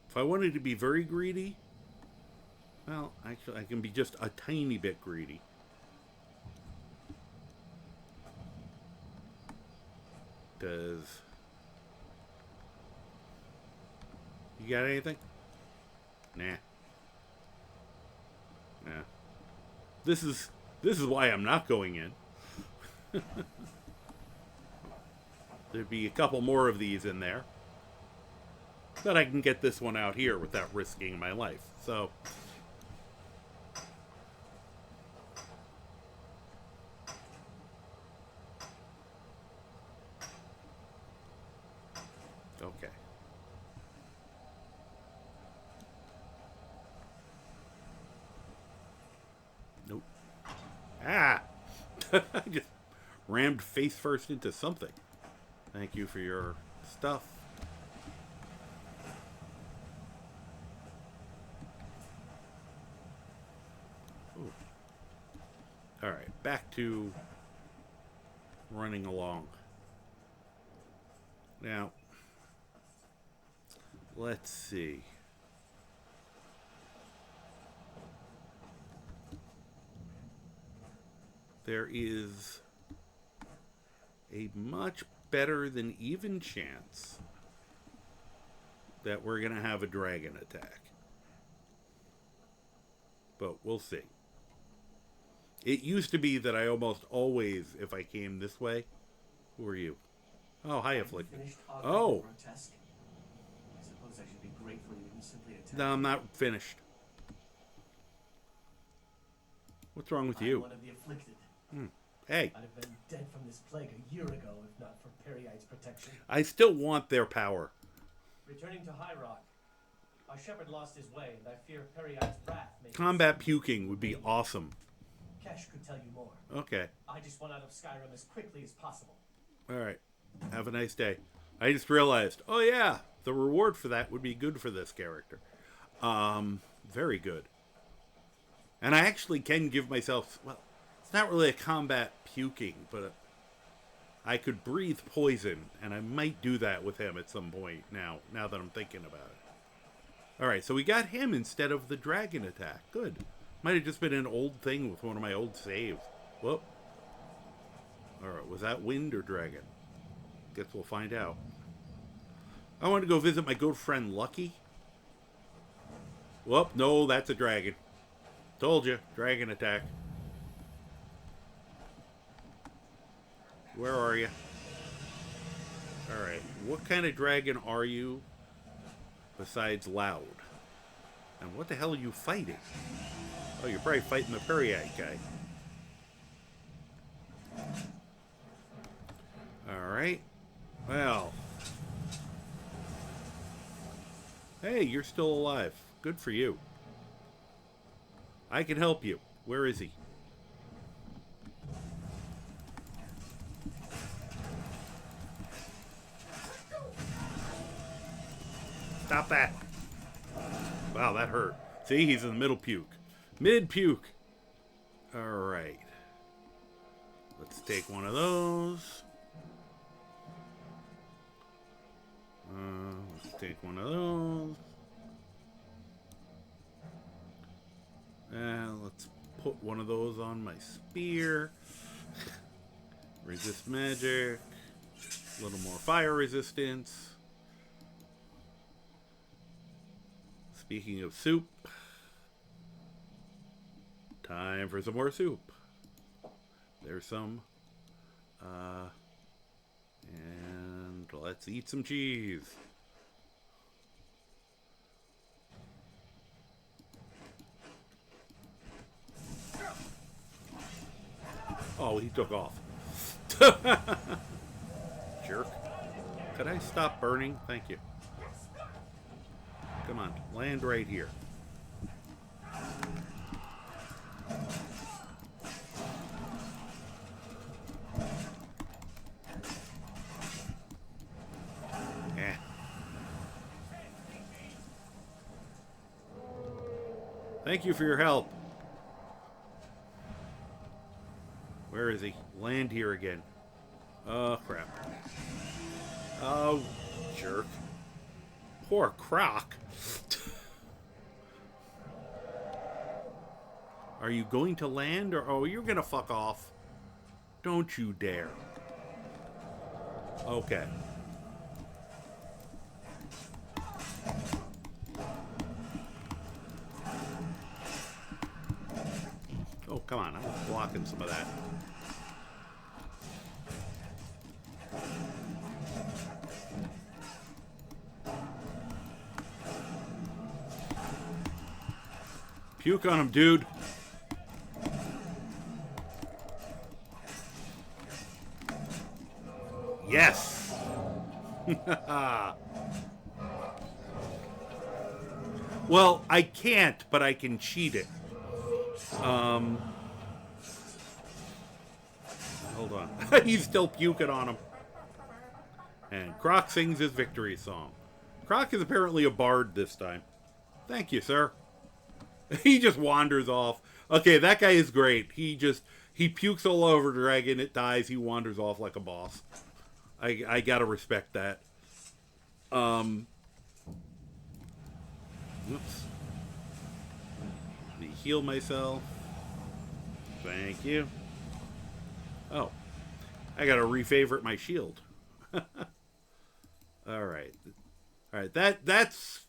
if I wanted to be very greedy, well, actually, I can be just a tiny bit greedy. Does... You got anything? Nah. Nah. This is why I'm not going in. There'd be a couple more of these in there. But I can get this one out here without risking my life. So... Okay. Nope. Ah! I just rammed face first into something. Thank you for your stuff. Ooh. All right, back to running along. Now, let's see. There is a much better than even chance that we're going to have a dragon attack. But we'll see. It used to be that I almost always, if I came this way... Who are you? Oh, hi, Afflicted. Oh! I suppose I should be grateful you didn't simply attack. No, I'm not finished. What's wrong with you? One of the afflicted. Hey. I'd have been dead from this plague a year ago if not for Periite's protection. I still want their power. Returning to High Rock, our shepherd lost his way, and I fear Periite's wrath may... Combat puking would be awesome. Kesh could tell you more. Okay. I just want out of Skyrim as quickly as possible. Alright. Have a nice day. I just realized, oh yeah, the reward for that would be good for this character. Very good. And I actually can give myself, well, it's not really a combat puking, but I could breathe poison, and I might do that with him at some point now that I'm thinking about it. Alright, so we got him instead of the dragon attack. Good. Might have just been an old thing with one of my old saves. Whoop. Alright, was that wind or dragon? Guess we'll find out. I want to go visit my good friend Lucky. Whoop, no, that's a dragon. Told you, dragon attack. Where are you? Alright, what kind of dragon are you besides loud? And what the hell are you fighting? Oh, you're probably fighting the Periac guy. Alright. Well. Hey, you're still alive. Good for you. I can help you. Where is he? Stop that. Wow, that hurt. See, he's in the middle puke. Mid-puke. Alright. Let's take one of those. Let's take one of those. And let's put one of those on my spear. Resist magic. A little more fire resistance. Speaking of soup, time for some more soup. There's some. And let's eat some cheese. Oh, he took off. Jerk. Could I stop burning? Thank you. Come on, land right here. Eh. Thank you for your help. Where is he? Land here again. Oh, crap. Oh, jerk. Poor Croc. Are you going to land or... Oh, you're going to fuck off. Don't you dare. Okay. Oh, come on. I was blocking some of that. Puke on him, dude. Yes. Well, I can't, but I can cheat it. Hold on. He's still puking on him. And Croc sings his victory song. Croc is apparently a bard this time. Thank you, sir. He just wanders off. Okay, that guy is great. He pukes all over Dragon. It dies. He wanders off like a boss. I gotta respect that. Oops. Let me heal myself. Thank you. Oh. I gotta refavorite my shield. Alright. Alright, that's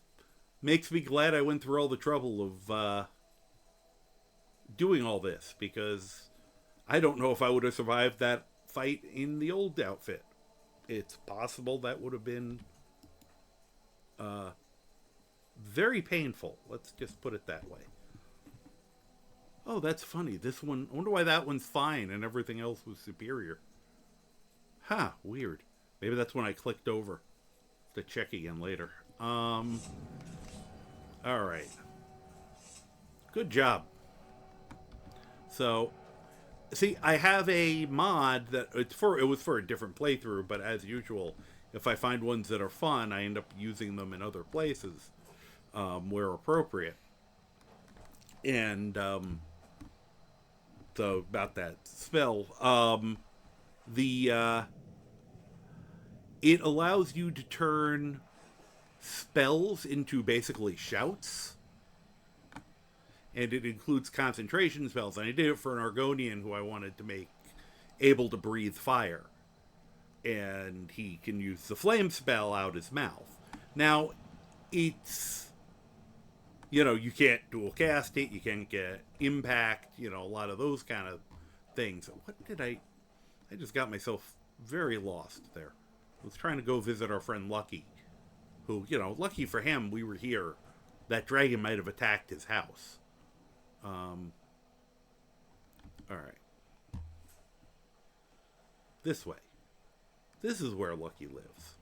makes me glad I went through all the trouble of doing all this, because I don't know if I would have survived that fight in the old outfit. It's possible that would have been very painful. Let's just put it that way. Oh, that's funny. This one, I wonder why that one's fine and everything else was superior. Huh, weird. Maybe that's when I clicked over to check again later. Alright. Good job. So, see, I have a mod that it was for a different playthrough, but as usual, if I find ones that are fun, I end up using them in other places where appropriate. And so about that spell, it allows you to turn spells into basically shouts. And it includes concentration spells. And I did it for an Argonian who I wanted to make able to breathe fire. And he can use the flame spell out his mouth. Now, it's, you know, you can't dual cast it, you can't get impact, you know, a lot of those kind of things. What did I just got myself very lost there. I was trying to go visit our friend Lucky, who, you know, lucky for him, we were here. That dragon might have attacked his house. Alright. This way. This is where Lucky lives.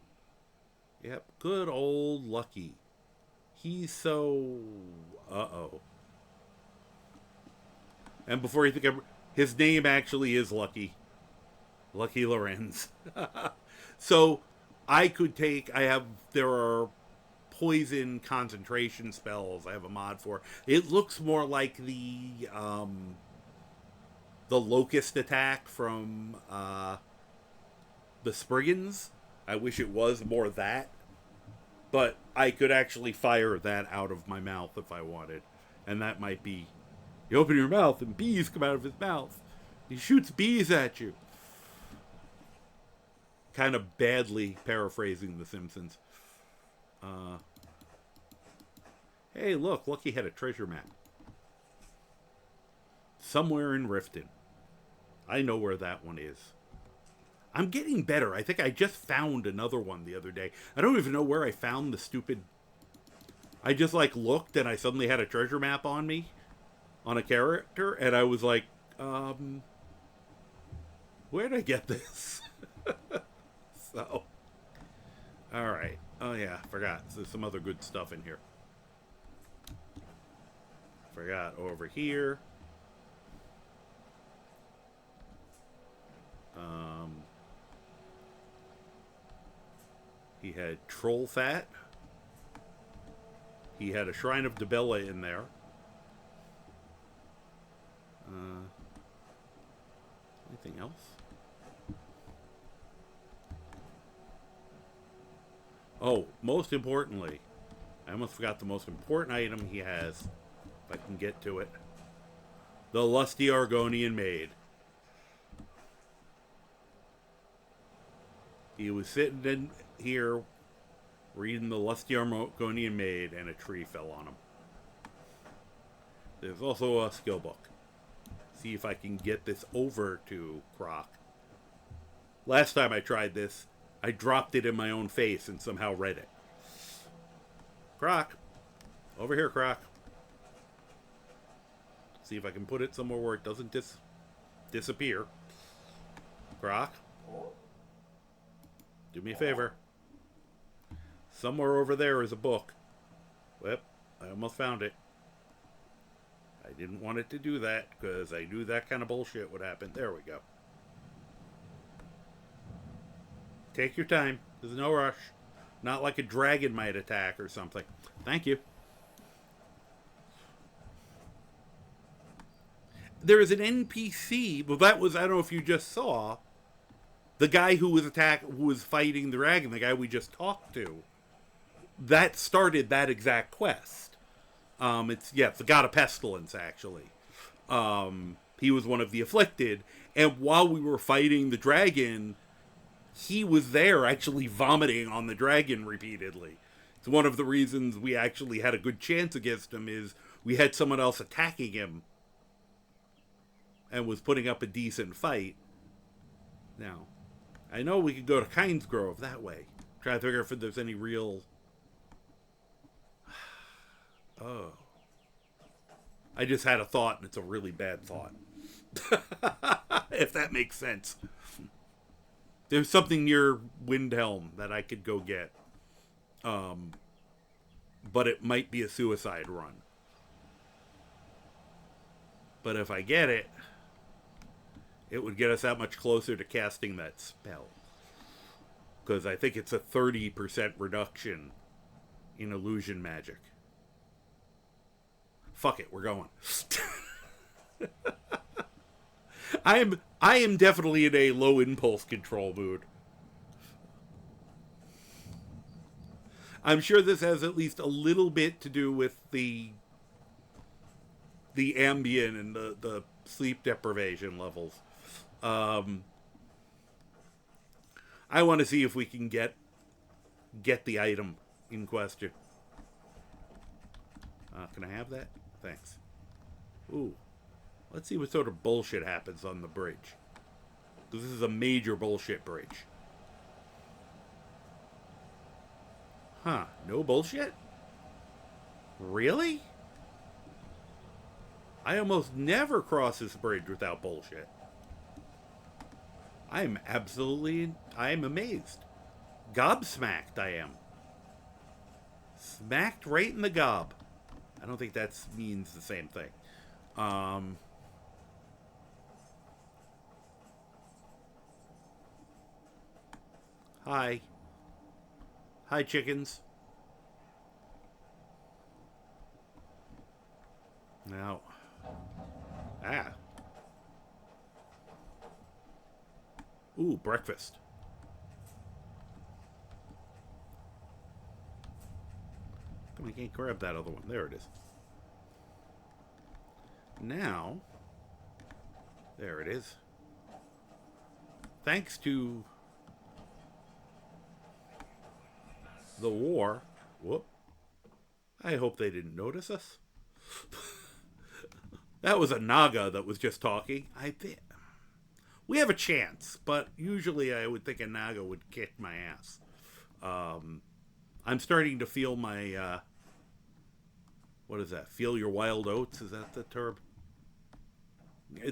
Yep, good old Lucky. He's so... Uh-oh. And before you think his name actually is Lucky. Lucky Lorenz. So, there are poison concentration spells I have a mod for. It looks more like the locust attack from, the Spriggans. I wish it was more that. But I could actually fire that out of my mouth if I wanted. And that might be... You open your mouth and bees come out of his mouth. He shoots bees at you. Kind of badly paraphrasing The Simpsons. Hey, look. Lucky had a treasure map. Somewhere in Riften. I know where that one is. I'm getting better. I think I just found another one the other day. I don't even know where I found the stupid... I just, like, looked and I suddenly had a treasure map on me. On a character. And I was like, where'd I get this? So. Alright. Oh, yeah. Forgot. There's some other good stuff in here. Forgot. Over here. He had troll fat. He had a Shrine of Debella in there. Anything else? Oh, most importantly, I almost forgot the most important item he has, if I can get to it. The lusty Argonian maid. He was sitting in here reading the lusty Argonian maid, and a tree fell on him. There's also a skill book. See if I can get this over to Croc. Last time I tried this, I dropped it in my own face and somehow read it. Croc. Over here, Croc. See if I can put it somewhere where it doesn't disappear. Croc. Do me a favor. Somewhere over there is a book. Yep, I almost found it. I didn't want it to do that because I knew that kind of bullshit would happen. There we go. Take your time. There's no rush. Not like a dragon might attack or something. Thank you. There is an NPC. Well, that was, I don't know if you just saw, the guy who was fighting the dragon, the guy we just talked to. That started that exact quest. It's the god of pestilence, actually. He was one of the afflicted, and while we were fighting the dragon, he was there actually vomiting on the dragon repeatedly. It's one of the reasons we actually had a good chance against him is we had someone else attacking him and was putting up a decent fight. Now, I know we could go to Kynes Grove that way. Try to figure if there's any real... Oh. I just had a thought, and it's a really bad thought. If that makes sense. There's something near Windhelm that I could go get. But it might be a suicide run. But if I get it, it would get us that much closer to casting that spell. Because I think it's a 30% reduction in illusion magic. Fuck it, we're going. I am definitely in a low impulse control mood. I'm sure this has at least a little bit to do with the Ambien and the sleep deprivation levels. I want to see if we can get the item in question. Can I have that? Thanks. Ooh. Let's see what sort of bullshit happens on the bridge. Because this is a major bullshit bridge. Huh. No bullshit? Really? I almost never cross this bridge without bullshit. I am amazed. Gobsmacked I am. Smacked right in the gob. I don't think that means the same thing. Hi. Hi, chickens. Now. Ooh, breakfast. I can't grab that other one. There it is. Now, there it is. Thanks to the war. Whoop. I hope they didn't notice us. That was a Naga that was just talking. I think we have a chance, but usually I would think a Naga would kick my ass. I'm starting to feel my what is that? Feel your wild oats? Is that the term?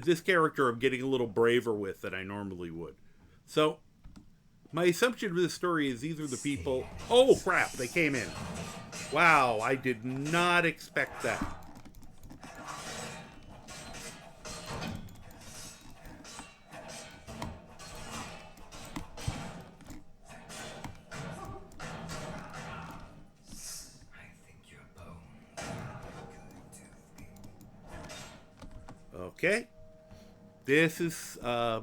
This character I'm getting a little braver with than I normally would. So, my assumption for this story is these are the people... Oh, crap! They came in. Wow, I did not expect that. Okay. This is, I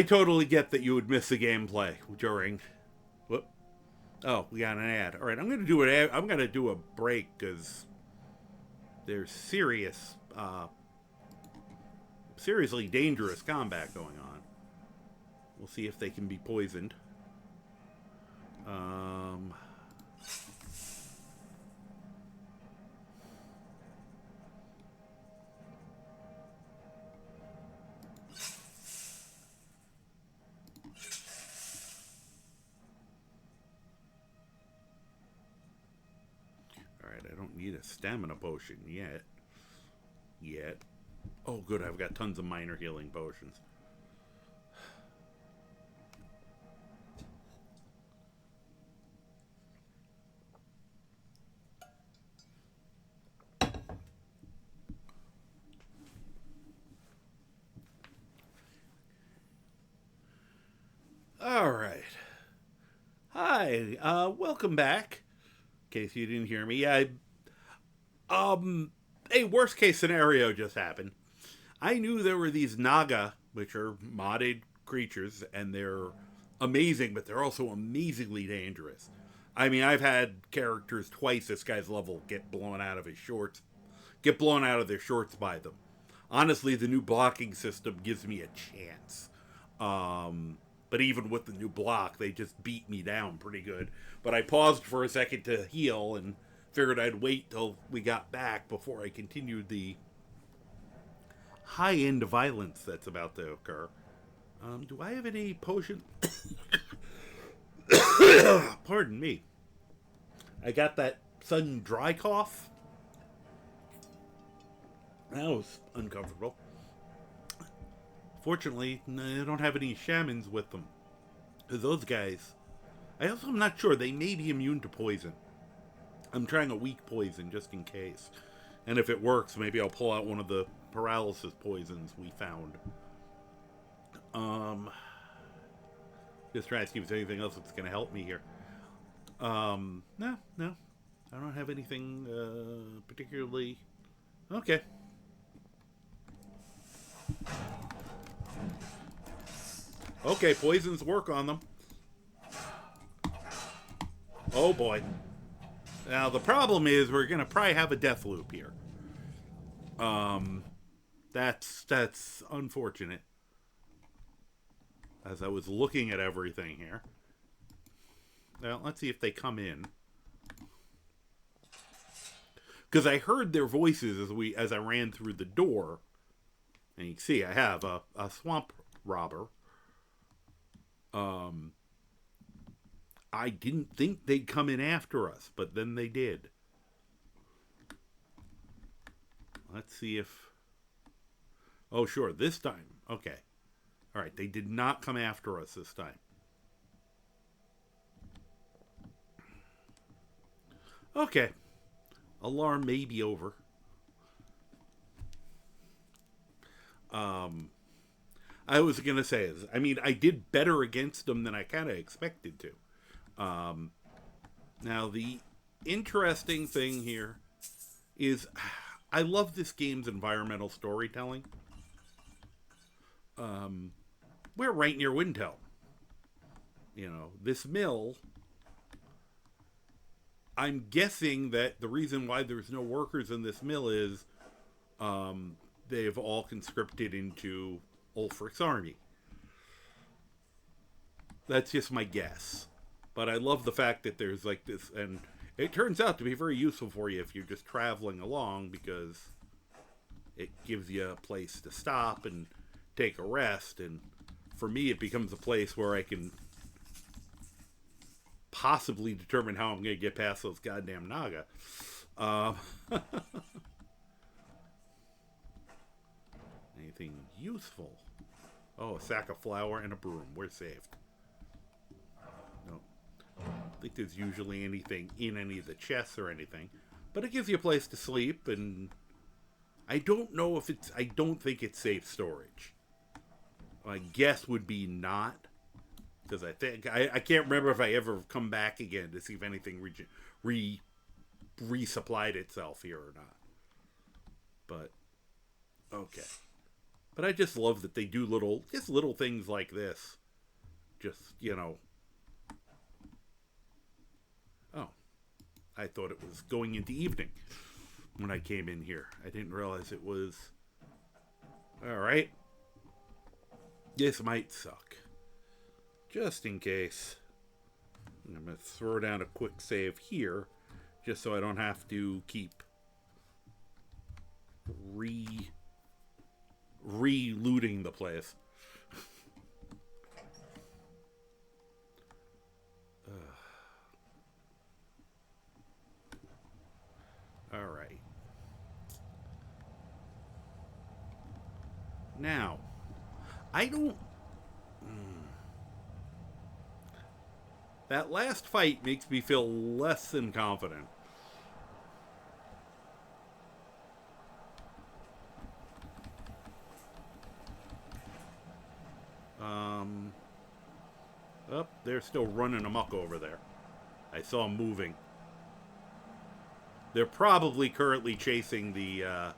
totally get that you would miss the gameplay during... Whoop. Oh, we got an ad. All right, I'm going to do it. I'm going to do a break because there's seriously dangerous combat going on. We'll see if they can be poisoned. I don't need a stamina potion yet. Oh, good. I've got tons of minor healing potions. All right. Hi. Welcome back. In case you didn't hear me. A worst case scenario just happened. I knew there were these Naga, which are modded creatures, and they're amazing, but they're also amazingly dangerous. I mean, I've had characters twice this guy's level get blown out of their shorts by them. Honestly, the new blocking system gives me a chance. But even with the new block, they just beat me down pretty good. But I paused for a second to heal and figured I'd wait till we got back before I continued the high-end violence that's about to occur. Do I have any potion? Pardon me. I got that sudden dry cough. That was uncomfortable. Fortunately, I don't have any shamans with them. Because those guys... I also am not sure. They may be immune to poison. I'm trying a weak poison just in case. And if it works, maybe I'll pull out one of the paralysis poisons we found. Just trying to see if there's anything else that's going to help me here. No. I don't have anything particularly... Okay. Okay, poisons work on them. Oh boy. Now the problem is we're gonna probably have a death loop here. That's unfortunate. As I was looking at everything here. Well, let's see if they come in. Because I heard their voices as I ran through the door. And you can see I have a swamp robber. I didn't think they'd come in after us, but then they did. Let's see if... Oh, sure, this time. Okay. All right, they did not come after us this time. Okay. Alarm may be over. I was going to say, I mean, I did better against them than I kind of expected to. Now, the interesting thing here is I love this game's environmental storytelling. We're right near Windhelm. You know, this mill, I'm guessing that the reason why there's no workers in this mill is they've all conscripted into Ulfric's army. That's just my guess. But I love the fact that there's like this, and it turns out to be very useful for you if you're just traveling along, because it gives you a place to stop and take a rest. And for me, it becomes a place where I can possibly determine how I'm going to get past those goddamn Naga. Anything useful? Oh, a sack of flour and a broom. We're saved. No. I don't think there's usually anything in any of the chests or anything. But it gives you a place to sleep, and I don't know if it's... I don't think it's safe storage. My guess would be not. Because I think... I can't remember if I ever come back again to see if anything resupplied itself here or not. But, okay. But I just love that they do little things like this. Just, you know. Oh. I thought it was going into evening when I came in here. I didn't realize it was... Alright. This might suck. Just in case. I'm going to throw down a quick save here. Just so I don't have to keep re-looting the place. All right. Now, I don't... That last fight makes me feel less than confident. Oh, they're still running amok over there. I saw them moving. They're probably currently chasing the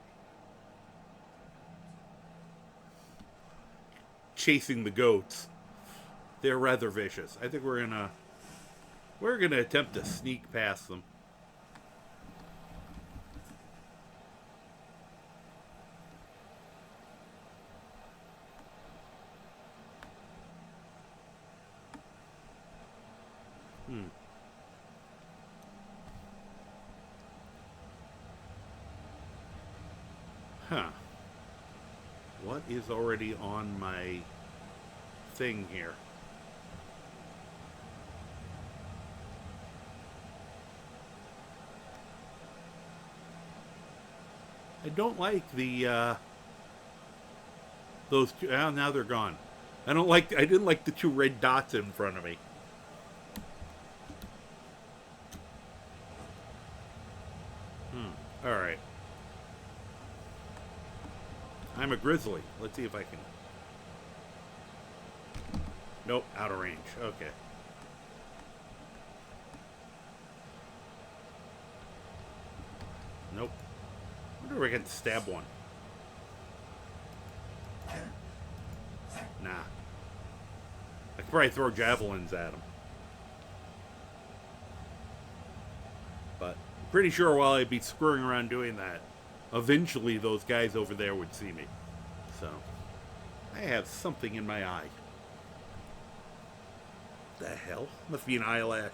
goats. They're rather vicious. I think we're gonna attempt to sneak past them. Huh. What is already on my thing here? I don't like the those two. Oh, now they're gone. I didn't like the two red dots in front of me. All right. I'm a grizzly. Let's see if I can. Nope, out of range. Okay. Nope. I wonder if I can stab one. Nah. I could probably throw javelins at him. But I'm pretty sure while I'd be screwing around doing that, eventually those guys over there would see me. So, I have something in my eye. The hell? Must be an eyelash.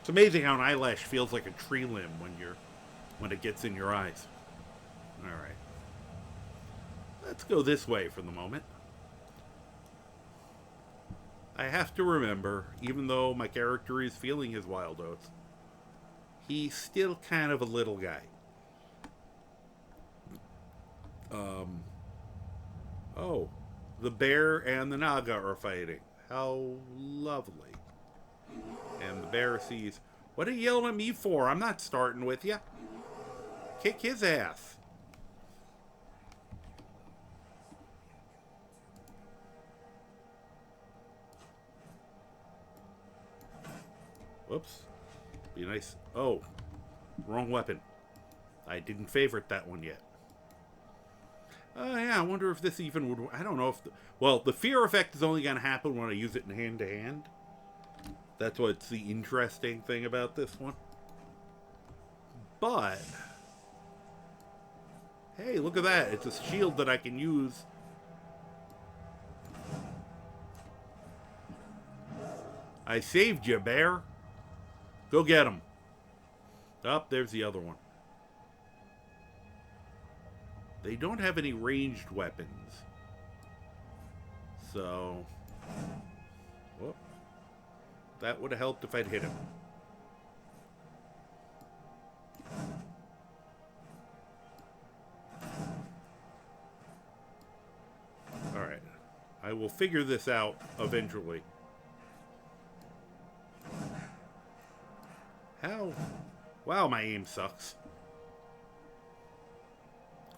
It's amazing how an eyelash feels like a tree limb when it gets in your eyes. Alright. Let's go this way for the moment. I have to remember, even though my character is feeling his wild oats, he's still kind of a little guy. Oh, the bear and the Naga are fighting. How lovely. And the bear sees, what are you yelling at me for? I'm not starting with you. Kick his ass. Whoops. Be nice. Oh, wrong weapon. I didn't favorite that one yet. Yeah, I wonder if this even would... I don't know if... well, the fear effect is only going to happen when I use it in hand-to-hand. That's what's the interesting thing about this one. But... hey, look at that. It's a shield that I can use. I saved you, bear. Go get him. Oh, there's the other one. They don't have any ranged weapons. So... whoop. That would have helped if I'd hit him. Alright. I will figure this out eventually. How? Wow, my aim sucks.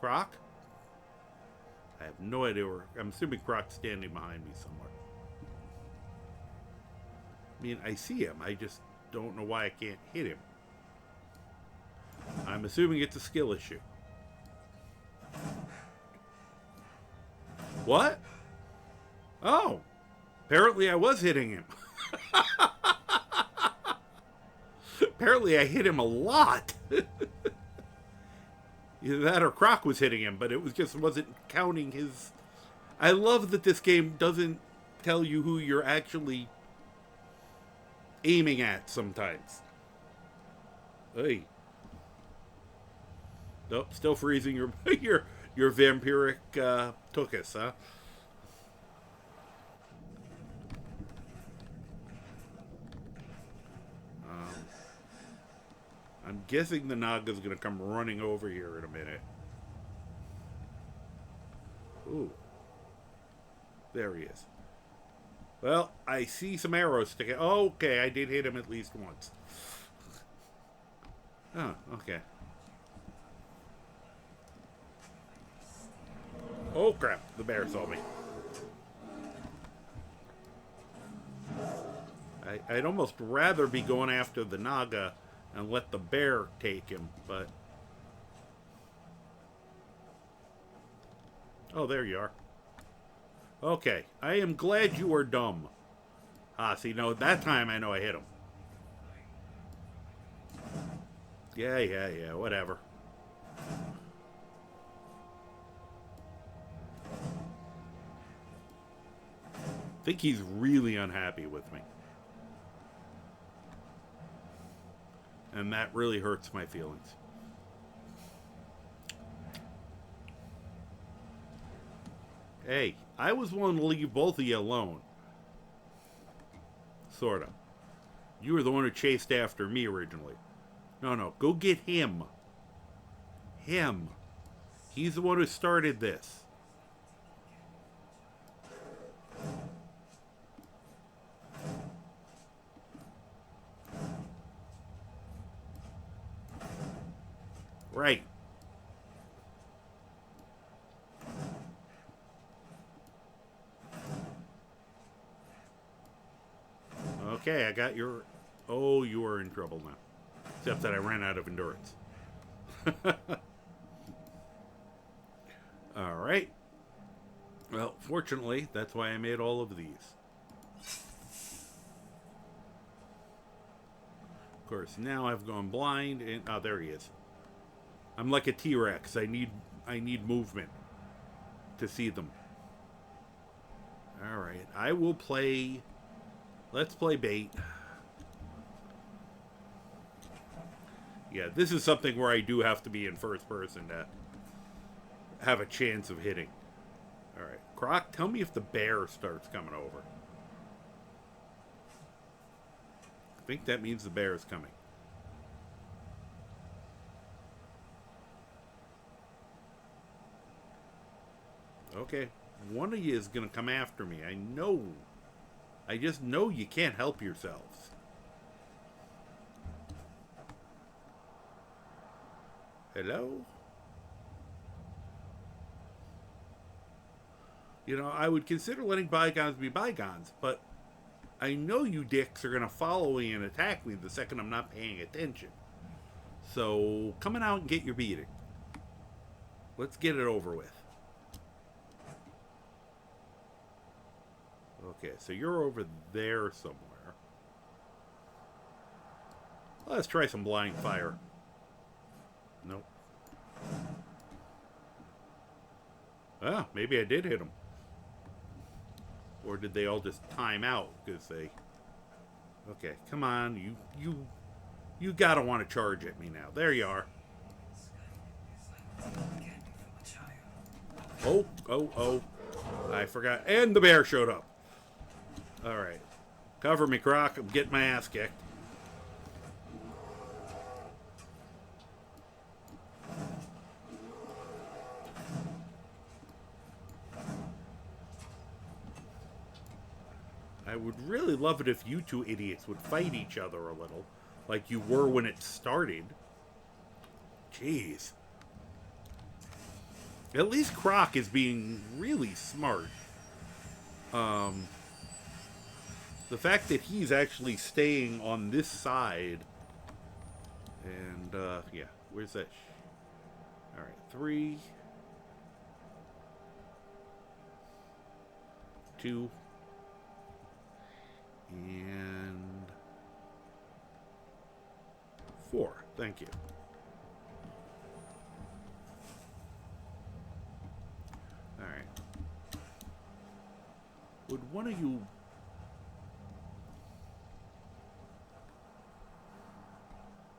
Croc? I have no idea where... I'm assuming Croc's standing behind me somewhere. I mean, I see him. I just don't know why I can't hit him. I'm assuming it's a skill issue. What? Oh. Apparently I was hitting him. Apparently I hit him a lot. Either that or Croc was hitting him, but it was just wasn't counting his... I love that this game doesn't tell you who you're actually aiming at sometimes. Hey. Nope, still freezing your your vampiric tuchus, huh? I'm guessing the Naga's gonna come running over here in a minute. Ooh. There he is. Well, I see some arrows sticking. Oh, okay, I did hit him at least once. Oh, okay. Oh, crap. The bear saw me. I'd almost rather be going after the Naga and let the bear take him, but... oh, there you are. Okay, I am glad you are dumb. Ah, see, no, that time I know I hit him. Yeah, whatever. I think he's really unhappy with me. And that really hurts my feelings. Hey, I was willing to leave both of you alone. Sorta. You were the one who chased after me originally. No, go get him. Him. He's the one who started this. Right. Okay, I got your... oh, you are in trouble now. Except that I ran out of endurance. Alright. Well, fortunately, that's why I made all of these. Of course, now I've gone blind, and oh, there he is. I'm like a T-Rex. I need movement to see them. All right, I will play. Let's play bait. Yeah, this is something where I do have to be in first person to have a chance of hitting. All right, Croc, tell me if the bear starts coming over. I think that means the bear is coming. Okay, one of you is going to come after me. I know. I just know you can't help yourselves. Hello? You know, I would consider letting bygones be bygones, but I know you dicks are going to follow me and attack me the second I'm not paying attention. So, coming out and get your beating. Let's get it over with. Okay, so you're over there somewhere. Let's try some blind fire. Nope. Ah, maybe I did hit them. Or did they all just time out because they... Okay, come on. You gotta want to charge at me now. There you are. Oh. I forgot. And the bear showed up. Alright. Cover me, Croc. I'm getting my ass kicked. I would really love it if you two idiots would fight each other a little, like you were when it started. Jeez. At least Croc is being really smart. The fact that he's actually staying on this side. And, yeah. Where's that? Alright, 3. 2. And 4. Thank you. Alright. Would one of you...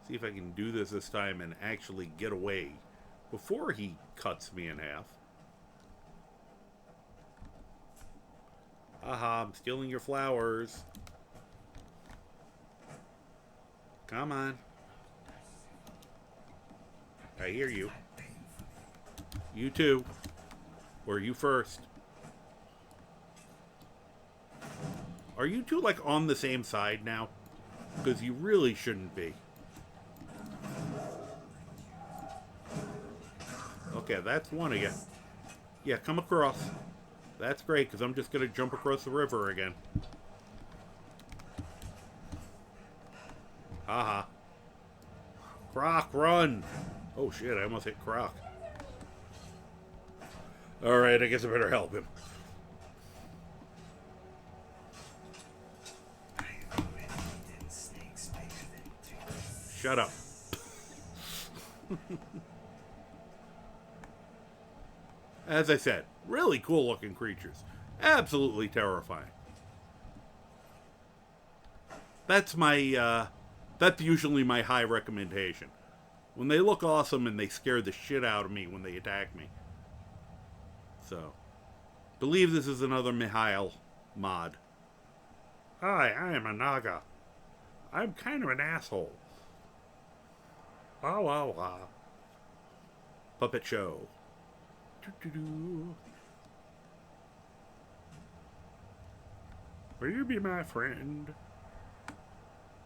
See if I can do this time and actually get away before he cuts me in half. Haha, I'm stealing your flowers. Come on. I hear you. You too. Or you first. Are you two like on the same side now? Because you really shouldn't be. Okay, that's one of you. Yeah, come across. That's great, because I'm just going to jump across the river again. Haha. Croc, run! Oh shit, I almost hit Croc. Alright, I guess I better help him. Shut up. As I said, really cool looking creatures. Absolutely terrifying. That's my, that's usually my high recommendation. When they look awesome and they scare the shit out of me when they attack me. So, believe this is another Mihail mod. Hi, I am a Naga. I'm kind of an asshole. Wah wah wah. Puppet show. Will you be my friend?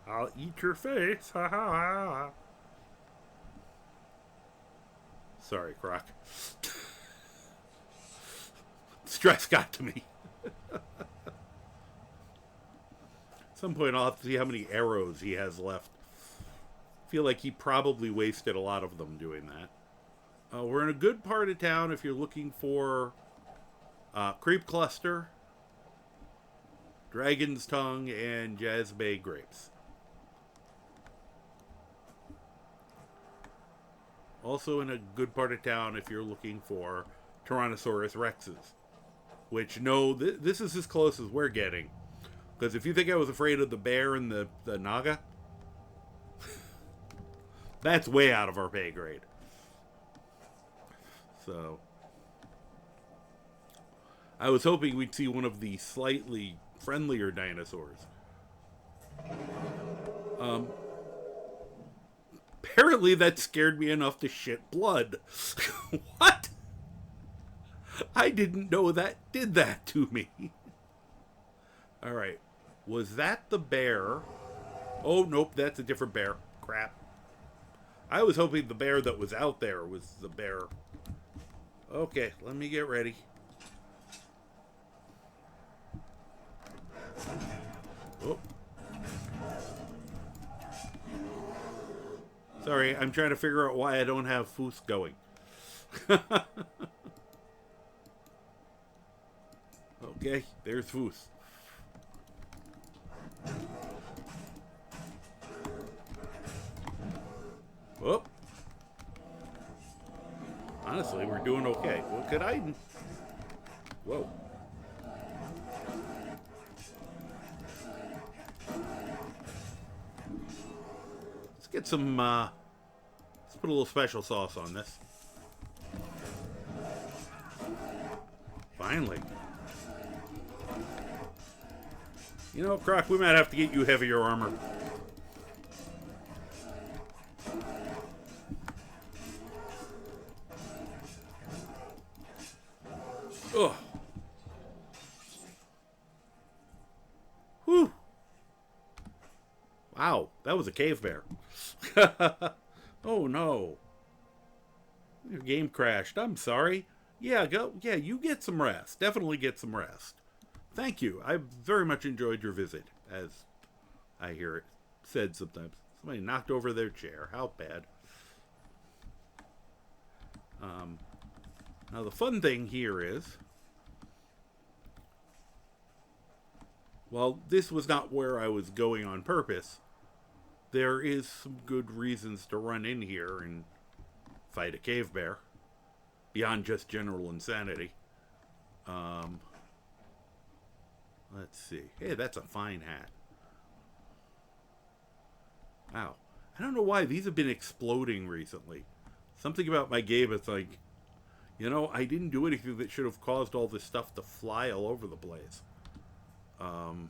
I'll eat your face. Ha ha ha. Sorry, Croc. Stress got to me. At some point I'll have to see how many arrows he has left. I feel like he probably wasted a lot of them doing that. We're in a good part of town if you're looking for Creep Cluster, Dragon's Tongue, and Jazbay Grapes. Also in a good part of town if you're looking for Tyrannosaurus Rexes. Which, no, this is as close as we're getting. Because if you think I was afraid of the bear and the naga, that's way out of our pay grade. So, I was hoping we'd see one of the slightly friendlier dinosaurs. Apparently that scared me enough to shit blood. What? I didn't know that did that to me. Alright. Was that the bear? Oh, nope, that's a different bear. Crap. I was hoping the bear that was out there was the bear. Okay, let me get ready. Oh. Sorry, I'm trying to figure out why I don't have Faux going. Okay, there's Faux. Oh. Honestly, we're doing okay. What could I... Whoa. Let's get some, let's put a little special sauce on this. Finally. You know, Croc, we might have to get you heavier armor. Ugh. Whew. Wow, that was a cave bear. Oh no. Your game crashed. I'm sorry. Yeah, yeah, you get some rest. Definitely get some rest. Thank you. I very much enjoyed your visit, as I hear it said sometimes. Somebody knocked over their chair. How bad. Now the fun thing here is, while this was not where I was going on purpose, there is some good reasons to run in here and fight a cave bear, beyond just general insanity. Let's see. Hey, that's a fine hat. Wow. I don't know why these have been exploding recently. Something about my game, it's like, you know, I didn't do anything that should have caused all this stuff to fly all over the place. And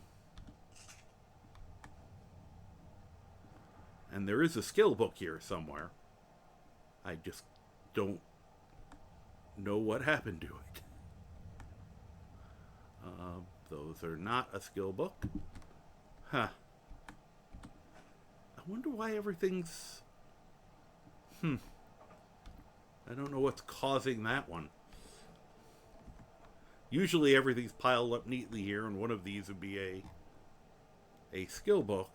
there is a skill book here somewhere. I just don't know what happened to it. Those are not a skill book. Huh. I wonder why everything's... I don't know what's causing that one. Usually everything's piled up neatly here, and one of these would be a skill book.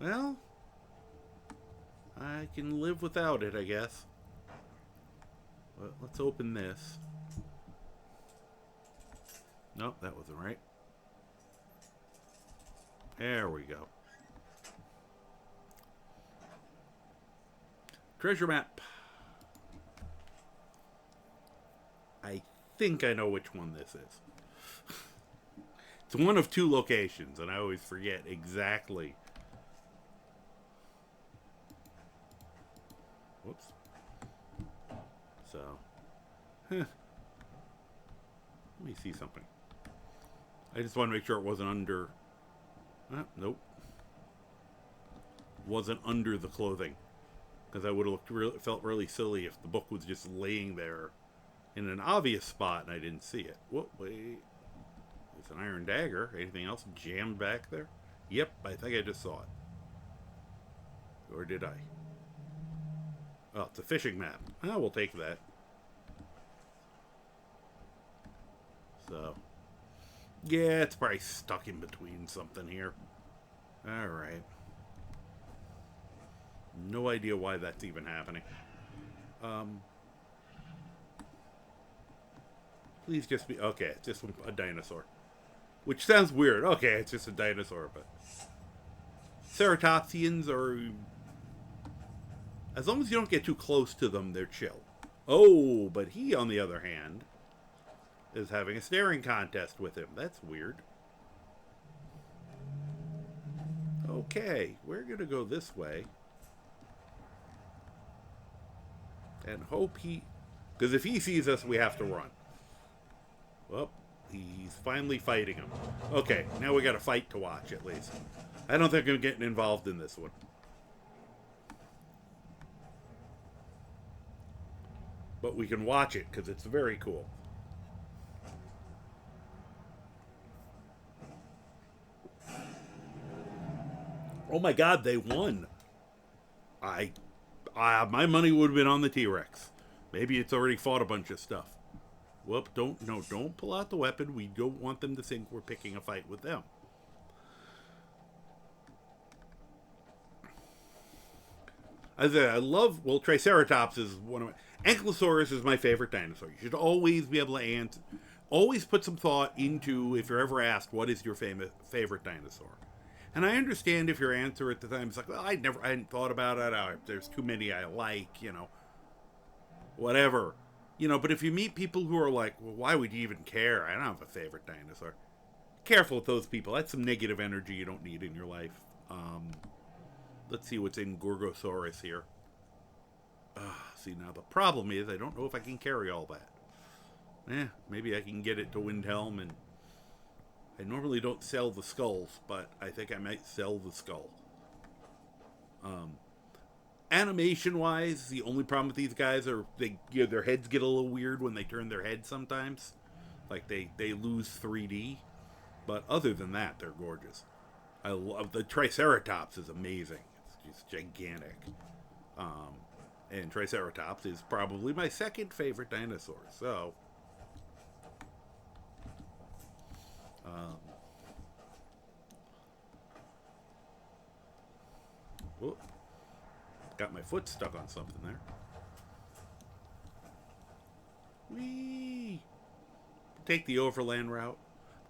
Well, I can live without it, I guess. But let's open this. Nope, that wasn't right. There we go. Treasure map. I think I know which one this is. It's one of two locations, and I always forget exactly. Whoops. So, let me see something. I just want to make sure it wasn't under. Nope. Wasn't under the clothing, because I would have felt really silly if the book was just laying there in an obvious spot and I didn't see it. Whoop, wait. It's an iron dagger. Anything else jammed back there? Yep, I think I just saw it. Or did I? Oh, it's a fishing map. Oh, we'll take that. So, yeah, it's probably stuck in between something here. Alright. No idea why that's even happening. Please just be... Okay, it's just a dinosaur. Which sounds weird. Okay, it's just a dinosaur, but... Ceratopsians are... As long as you don't get too close to them, they're chill. Oh, but he, on the other hand, is having a staring contest with him. That's weird. Okay, we're going to go this way. And hope he... Because if he sees us, we have to run. Well, he's finally fighting him. Okay, now we got a fight to watch, at least. I don't think I'm getting involved in this one. But we can watch it, because it's very cool. Oh my god, they won. My money would have been on the T-Rex. Maybe it's already fought a bunch of stuff. Whoop, don't pull out the weapon. We don't want them to think we're picking a fight with them. As I love, well, Triceratops is one of my... Ankylosaurus is my favorite dinosaur. You should always be able to answer... Always put some thought into, if you're ever asked, what is your favorite dinosaur? And I understand if your answer at the time is like, well, I hadn't thought about it. There's too many I like, you know. Whatever. You know, but if you meet people who are like, well, why would you even care? I don't have a favorite dinosaur. Careful with those people. That's some negative energy you don't need in your life. Let's see what's in Gorgosaurus here. See, now the problem is I don't know if I can carry all that. Maybe I can get it to Windhelm, and I normally don't sell the skulls, but I think I might sell the skull. Animation-wise, the only problem with these guys are their heads get a little weird when they turn their heads sometimes. Like, they lose 3D. But other than that, they're gorgeous. I love... The Triceratops is amazing. It's just gigantic. And Triceratops is probably my second favorite dinosaur. So... whoop. Got my foot stuck on something there. Whee! Take the overland route.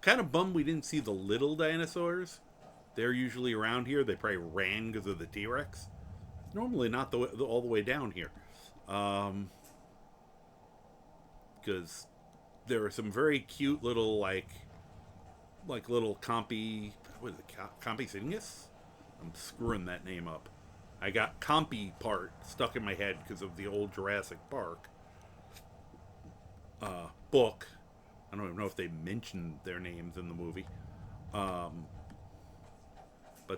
Kind of bummed we didn't see the little dinosaurs. They're usually around here. They probably ran because of the T-Rex. Normally not all the way down here. Because there are some very cute little, like little Compy... What is it? Compycingus? I'm screwing that name up. I got Compy part stuck in my head because of the old Jurassic Park book. I don't even know if they mentioned their names in the movie. But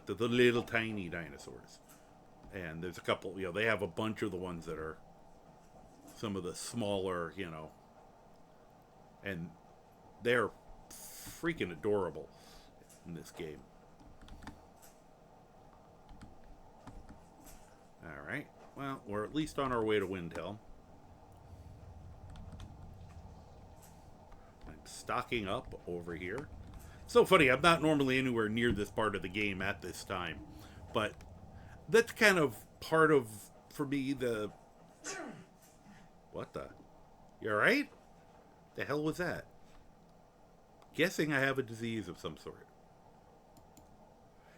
the little tiny dinosaurs. And there's a couple, you know, they have a bunch of the ones that are some of the smaller, you know. And they're freaking adorable in this game. Alright, well, we're at least on our way to Windhelm. I'm stocking up over here. So funny, I'm not normally anywhere near this part of the game at this time. But that's kind of part of, for me, the... What the? You alright? The hell was that? Guessing I have a disease of some sort.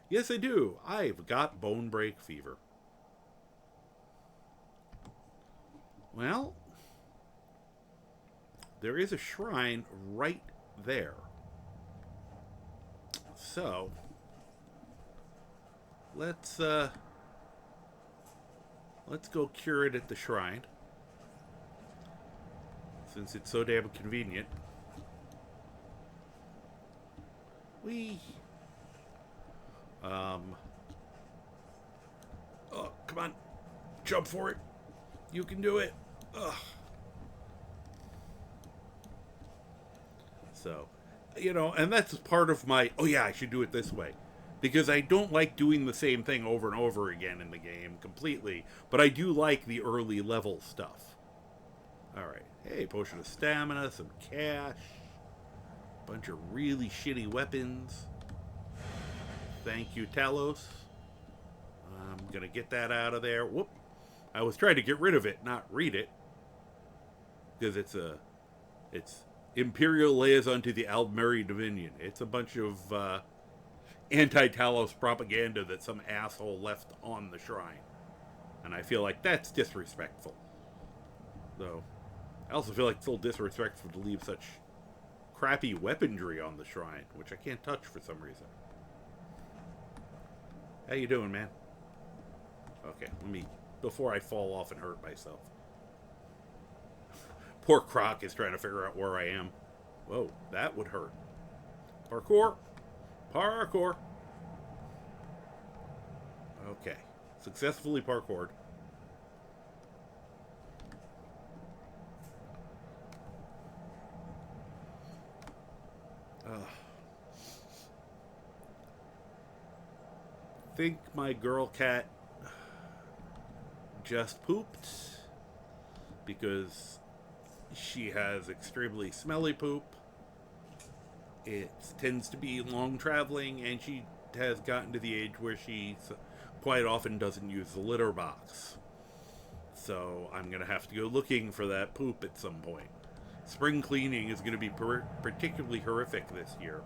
Yes, I do. I've got bone break fever. Well, there is a shrine right there. So, let's go cure it at the shrine. Since it's so damn convenient. Whee! Oh, come on. Jump for it. You can do it. Ugh. So, you know, and that's part of my, oh yeah, I should do it this way. Because I don't like doing the same thing over and over again in the game completely. But I do like the early level stuff. Alright. Hey, potion of stamina, some cash. Bunch of really shitty weapons. Thank you, Talos. I'm gonna get that out of there. Whoop. I was trying to get rid of it, not read it. Because it's Imperial Liaison to the Aldmeri Dominion. It's a bunch of anti-Talos propaganda that some asshole left on the shrine. And I feel like that's disrespectful. Though, I also feel like it's a little disrespectful to leave such crappy weaponry on the shrine, which I can't touch for some reason. How you doing, man? Okay, let me, before I fall off and hurt myself. Poor Croc is trying to figure out where I am. Whoa, that would hurt. Parkour! Parkour! Okay. Successfully parkoured. Think my girl cat just pooped because she has extremely smelly poop. It tends to be long traveling, and she has gotten to the age where she quite often doesn't use the litter box. So I'm going to have to go looking for that poop at some point. Spring cleaning is going to be particularly horrific this year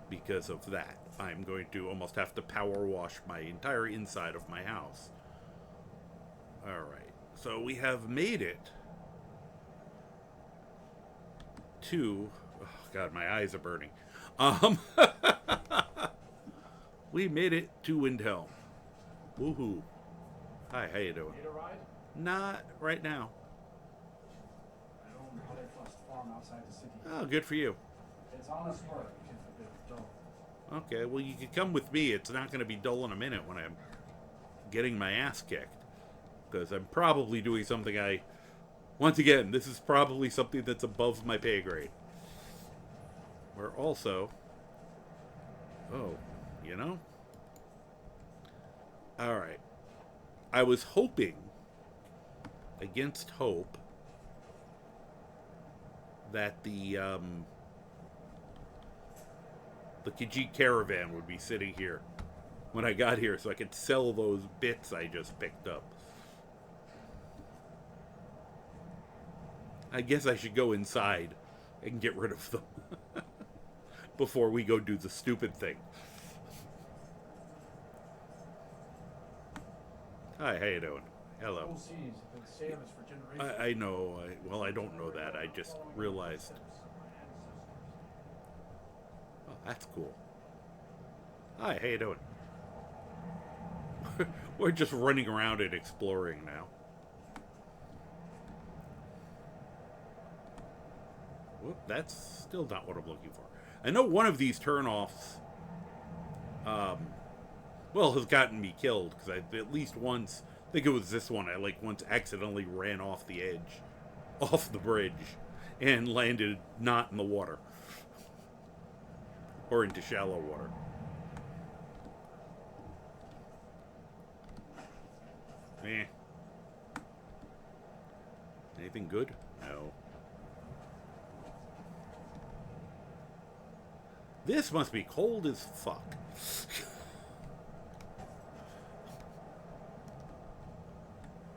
because of that. I'm going to almost have to power wash my entire inside of my house. Alright, so we have made it to... Oh god, my eyes are burning. We made it to Windhelm. Woohoo. Hi, how you doing? Need a ride? Not right now. I own Gladiator's farm outside the city. Oh, good for you. It's honest work. It's a bit dull. Okay, well, you could come with me. It's not going to be dull in a minute when I'm getting my ass kicked. Because I'm probably doing something Once again, this is probably something that's above my pay grade. We're also... Oh, you know? Alright. I was hoping, against hope, that the Khajiit caravan would be sitting here when I got here so I could sell those bits I just picked up. I guess I should go inside and get rid of them before we go do the stupid thing. Hi, how you doing? Hello. Full seas have been sailors for generations. I know. Well, I don't know that. I just realized. Oh, that's cool. Hi, how you doing? We're just running around and exploring now. Whoop, that's still not what I'm looking for. I know one of these turn-offs, well, has gotten me killed, because I at least once, I think it was this one, I once accidentally ran off the edge, off the bridge, and landed not in the water. Or into shallow water. Eh. Anything good? No. This must be cold as fuck.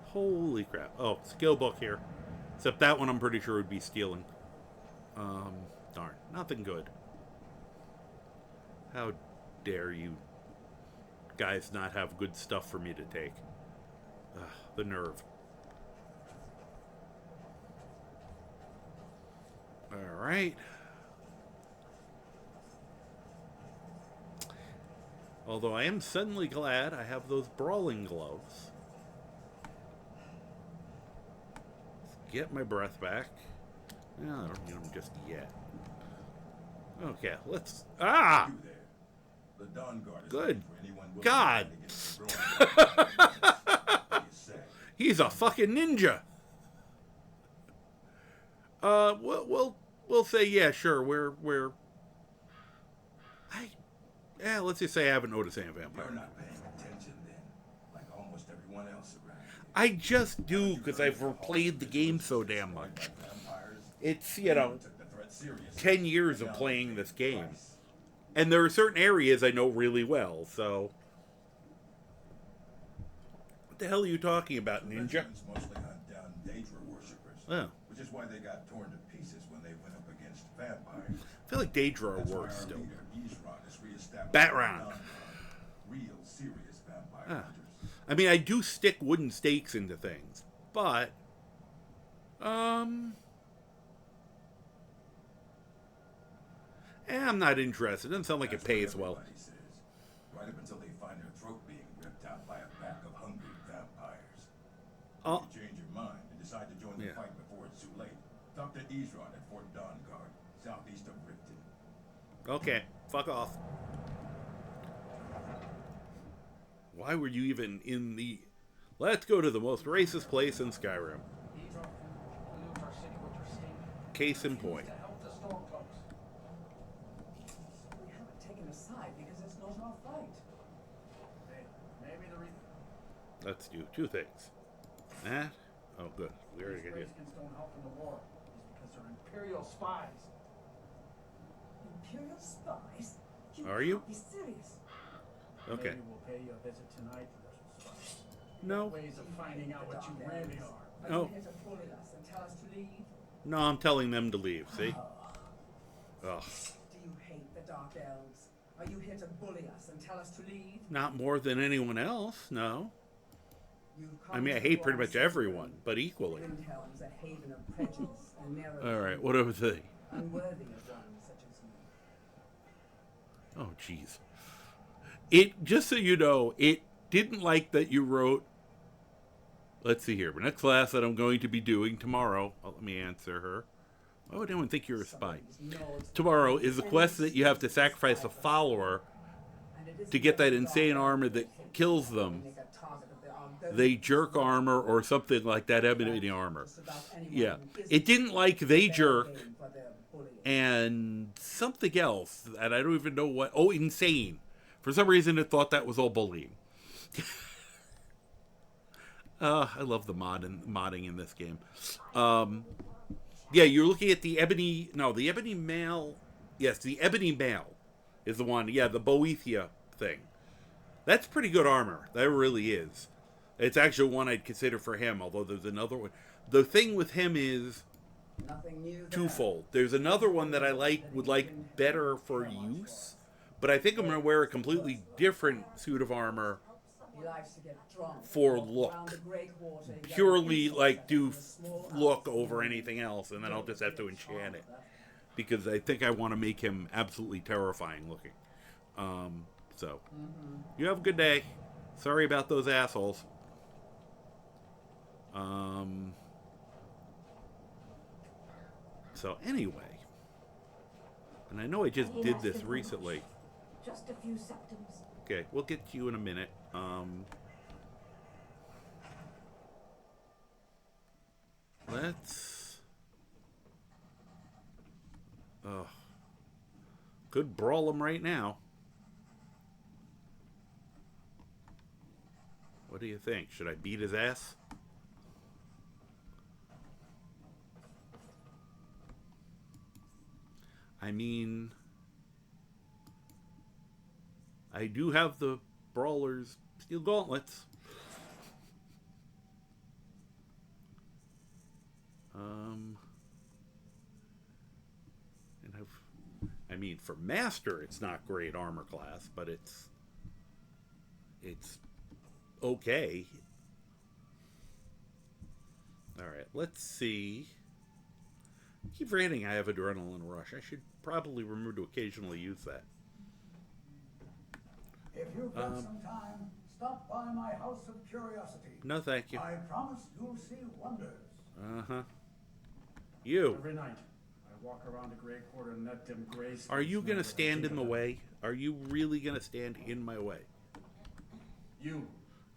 Holy crap. Oh, skill book here. Except that one I'm pretty sure would be stealing. Darn. Nothing good. How dare you guys not have good stuff for me to take. Ugh, the nerve. Alright. Although I am suddenly glad I have those brawling gloves. Let's get my breath back. No, I don't need them just yet. Okay, let's... Ah! The Dawn Guard is good. for anyone willing God! He's a fucking ninja! We'll say, yeah, sure, we're... Yeah, let's just say I haven't noticed any vampire. You're not paying attention then, like almost everyone else around here. I just do, because I've replayed the game so damn much. It's, you know, 10 years of playing this game. And there are certain areas I know really well, so... What the hell are you talking about, Ninja? Legends mostly hunt down Daedra worshippers. Oh. Which is why they got torn to pieces when they went up against vampires. I feel like Daedra are That's why worse our still. leader, Isran, is reestablished Batrang. real serious vampire Ah. hunters. I mean, I do stick wooden stakes into things, but I'm not interested. It doesn't sound like That's it pays what well. everybody says. Right up until they find their throat being ripped out by a pack of hungry vampires. Oh. If you change your mind and decide to join the Yeah. fight before it's too late, talk to Isran at Fort Dawnguard, southeast of Ripton. Okay, fuck off. Why were you even in the... Let's go to the most racist place in Skyrim. Case in point. We haven't taken a side because it's not our fight. Hey, maybe the reason Let's do two things. That. Oh, good. We already got it. Redskins don't help in the war is because they're Imperial spies. Imperial spies? Are you? Can't be serious. Okay. Maybe we'll pay you a visit tonight, little spies. No. Ways of finding out what you really are. Are Oh. you here to bully us and tell us to leave? No, I'm telling them to leave, see? Ugh. Do you hate the Dark Elves? Are you here to bully us and tell us to leave? Not more than anyone else, no. You've I come mean, I to hate the pretty wrong much everyone, but equally. Windhelm's a haven of prejudice and narrow. Alright, what are they? Unworthy of one such as you. Oh, jeez. It, just so you know, it didn't like that you wrote, let's see here, the next class that I'm going to be doing tomorrow, let me answer her. Why would anyone think you're a spy? Tomorrow is a quest that you have to sacrifice a follower to get that insane armor that kills them. They jerk armor or something like that, ebony armor. Yeah. It didn't like they jerk and something else, and I don't even know what. Oh, insane. For some reason, it thought that was all bullying. I love the modding in this game. Yeah, you're looking at the ebony. No, the ebony mail. Yes, the ebony mail is the one. Yeah, the Boethia thing. That's pretty good armor. That really is. It's actually one I'd consider for him. Although there's another one. The thing with him is twofold. There's another one that I would like better for use, but I think I'm going to wear a completely different suit of armor for look. Purely like do look over anything else, and then I'll just have to enchant it because I think I want to make him absolutely terrifying looking. So you have a good day. Sorry about those assholes. So anyway, and I know I just did this recently. Just a few septums. Okay, we'll get to you in a minute. Let's. Could brawl him right now. What do you think? Should I beat his ass? I mean, I do have the Brawler's Steel Gauntlets. And I mean, for Master, it's not great armor class, but it's okay. All right, let's see. I keep forgetting I have Adrenaline Rush. I should probably remember to occasionally use that. If you've got some time, stop by my house of curiosity. No, thank you. I promise you'll see wonders. You. Every night, I walk around the gray quarter and let them graze. Are you going to stand in the way? Are you really going to stand in my way? You.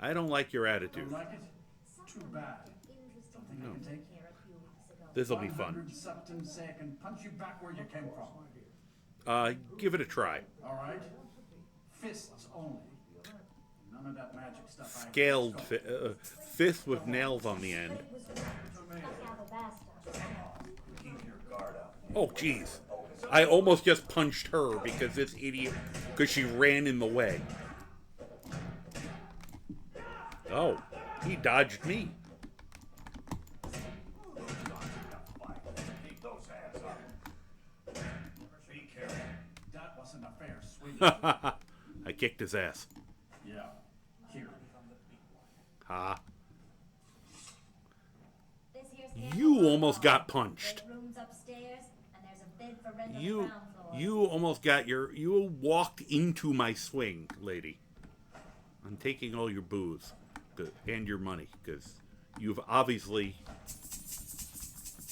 I don't like your attitude. Don't like it? Too bad. Don't think I can take This'll be fun. 100 septums say I can punch you back where you came from. Give it a try. All right? Fists only. None of that magic stuff. Scaled fist with nails on the end. Keep your guard up. Oh, jeez. I almost just punched her because this idiot, because she ran in the way. Oh. He dodged me. Keep those hands up. Be careful. That wasn't a fair swing. I kicked his ass. Yeah. Here. Ha. This here's You almost got punched. Rooms upstairs, and there's a bed for rent on the You ground floor. you almost got you walked into my swing, lady. I'm taking all your booze and your money because you've obviously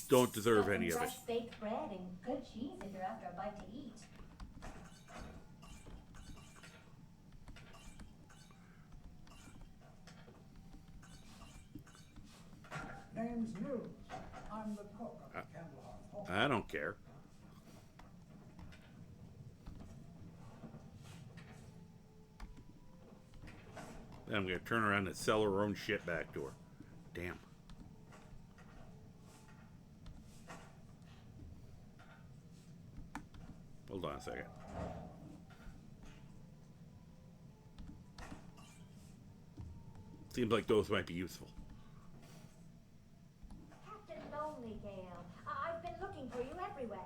don't deserve any of it. Fresh baked bread and good cheese if you're after a bite to eat. Name's News. I'm the cook of the Candlehearth Hall. I don't care. Then I'm gonna turn around and sell her own shit back to her. Damn. Hold on a second. Seems like those might be useful. Captain Lonelygale, I've been looking for you everywhere.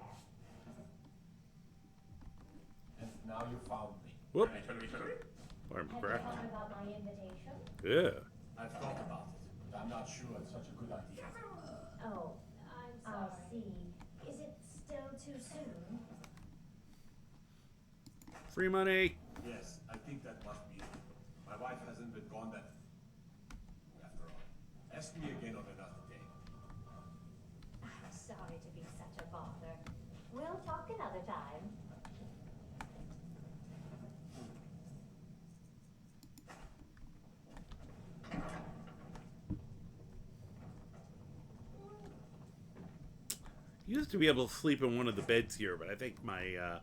And now you found me. Whoop. Have you thought about my invitation? Yeah. I've thought about it, but I'm not sure it's such a good idea. Oh, I see. Is it still too soon? Free money. Yes, I think that must be it. My wife hasn't been gone that after all. Ask me again on another day. I'm sorry to be such a bother. We'll talk another time. Used to be able to sleep in one of the beds here, but I think my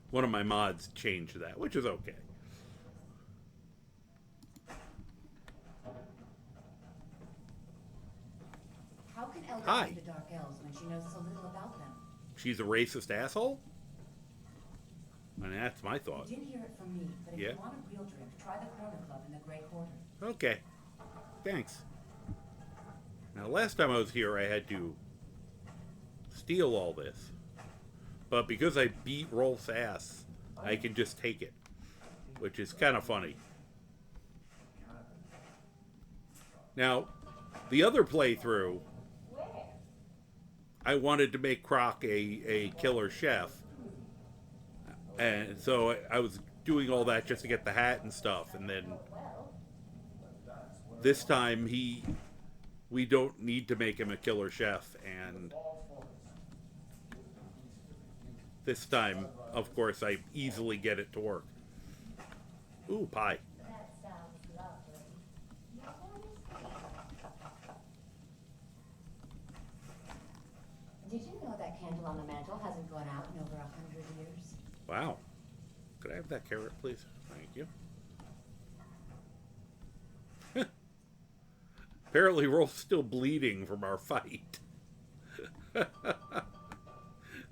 one of my mods changed that, which is okay. How can Elder Hi. see the Dark Elves when she knows so little about them? She's a racist asshole? I mean, that's my thought. You didn't hear it from me, but if Yeah. you want a real drink, try the Corner Club in the Grey Quarter. Okay. Thanks. Now, last time I was here, I had to steal all this. But because I beat Rolf's ass, I can just take it. Which is kind of funny. Now, the other playthrough, I wanted to make Croc a killer chef. And so I was doing all that just to get the hat and stuff. And then this time we don't need to make him a killer chef. And this time, of course, I easily get it to work. Ooh, pie. That sounds lovely. Did you know that candle on the mantle hasn't gone out in over 100 years? Wow. Could I have that carrot, please? Thank you. Apparently, Rolf's still bleeding from our fight.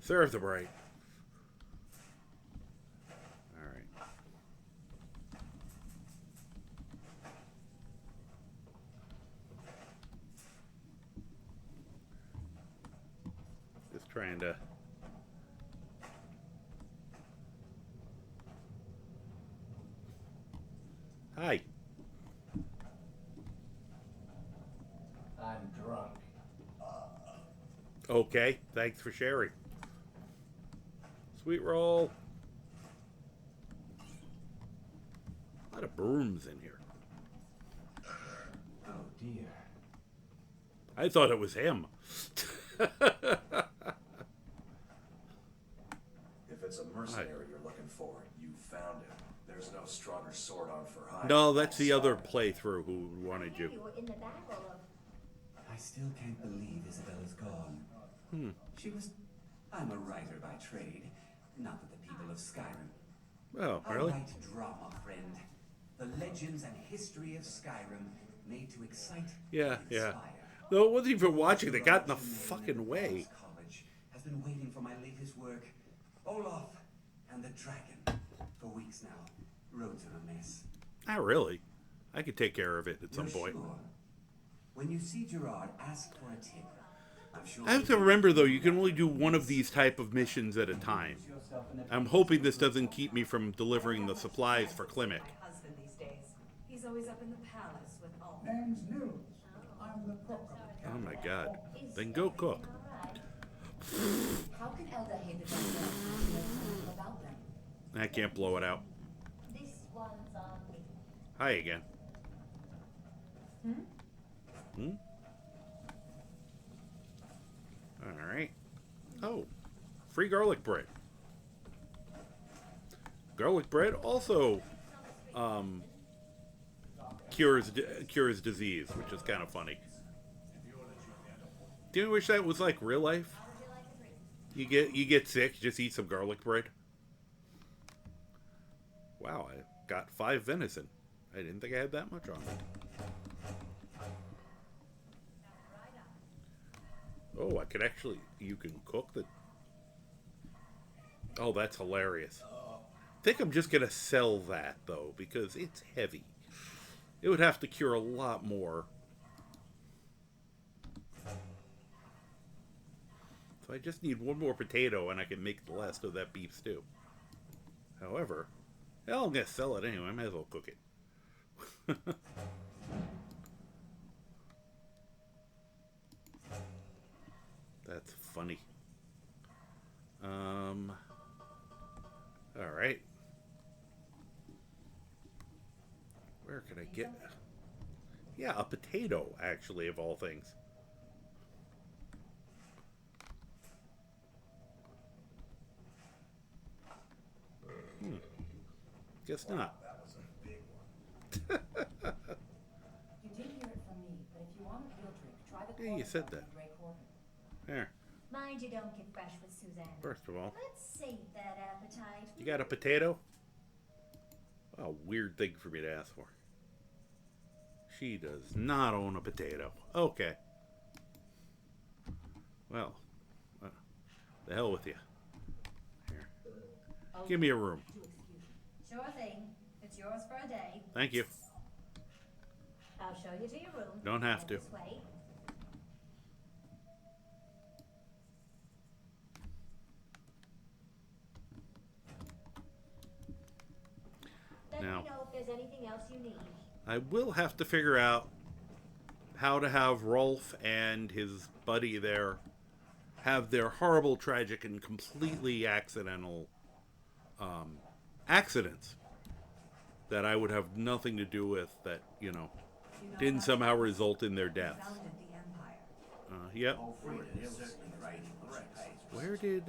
Serves him right. Alright. Just trying to... Hi. I'm drunk. Okay, thanks for sharing. Sweet roll. A lot of brooms in here. Oh dear. I thought it was him. If it's a mercenary you're looking for, you found him. There's no stronger sword on for hire. No, that's the other playthrough who wanted you. You were in the battle of... I still can't believe Isabella's gone. She was... I'm a writer by trade, not that the people of Skyrim. Oh, I really? write drama, friend. The legends and history of Skyrim made to excite Yeah, and yeah. inspire. No, it wasn't even watching. They got in the fucking way. College has been waiting for my latest work, Olaf and the Dragon, for weeks now. Roads are a mess. Not really. I could take care of it at some You're point. sure? When you see Gerard, ask for a tip. I'm sure I have to remember, though, you can only do one of these type of missions at a time. I'm hoping this doesn't keep me from delivering the supplies for Klimek. My husband these days. He's always up in the palace with all. Name's Nils. I'm the cook of the Oh my god. Then go cook. How can Elda hate the Dungeon about them? I can't blow it out. This one's on me. Hi again. Alright. Oh. Free garlic bread. Garlic bread also cures disease, which is kind of funny. Do you wish that was like real life? You get sick, just eat some garlic bread. Wow, I got 5 venison. I didn't think I had that much on it. Oh, I could actually... You can cook the... Oh, that's hilarious. I think I'm just going to sell that, though, because it's heavy. It would have to cure a lot more. So I just need one more potato, and I can make the last of that beef stew. However, hell, I'm going to sell it anyway. I might as well cook it. That's funny. Alright. Where could I get... Yeah, a potato, actually, of all things. Guess not. That was a big one. You did hear it from me, but if you want a real drink, try the Yeah, you said that. There. Mind you don't get fresh with Suzanne. First of all. Let's save that appetite. You got a potato? A weird thing for me to ask for. She does not own a potato. Okay. Well, the hell with you. Here. Give me a room. Sure thing. It's yours for a day. Thank you. I'll show you to your room. Don't have to. This way. Let Now, me know if there's anything else you need. I will have to figure out how to have Rolf and his buddy there have their horrible, tragic, and completely accidental accidents that I would have nothing to do with, that, you know, didn't somehow result in their deaths. Yep. Where did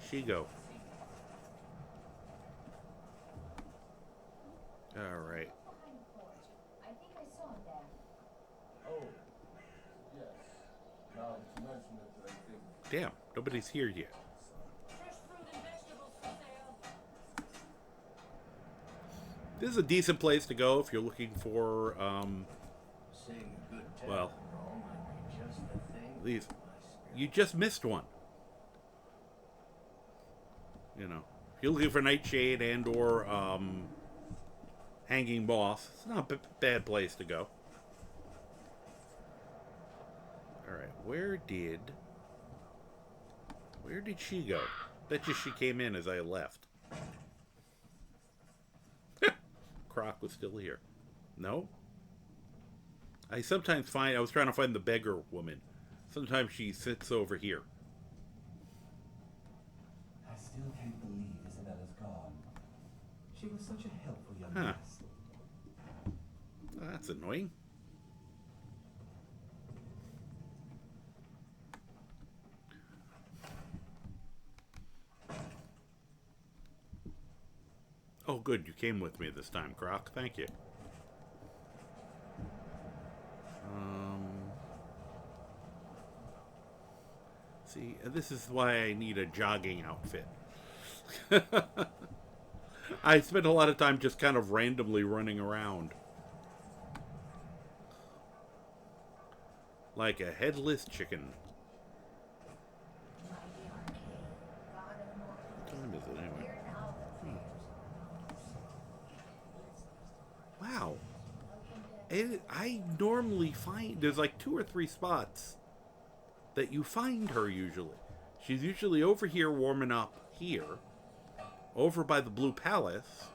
she go? Alright. I think I saw him there. Oh, yes. Now that you mention it, I think. Damn, nobody's here yet. Fresh fruit and vegetables for sale. This is a decent place to go if you're looking for, well, these, you just missed one. You know, if you're looking for Nightshade and or, Hanging Boss, it's not a bad place to go. Alright, where did she go? Bet you she came in as I left. Croc was still here. No? I sometimes find, I was trying to find the beggar woman. Sometimes she sits over here. I still can't believe Isabella's gone. She was such a helpful young Huh. lass. Oh, that's annoying. Oh, good. You came with me this time, Croc. Thank you. See, this is why I need a jogging outfit. I spent a lot of time just kind of randomly running around. Like a headless chicken. What time is it anyway? Wow. I normally find there's like 2 or 3 spots that you find her usually. She's usually over here warming up here, over by the Blue Palace,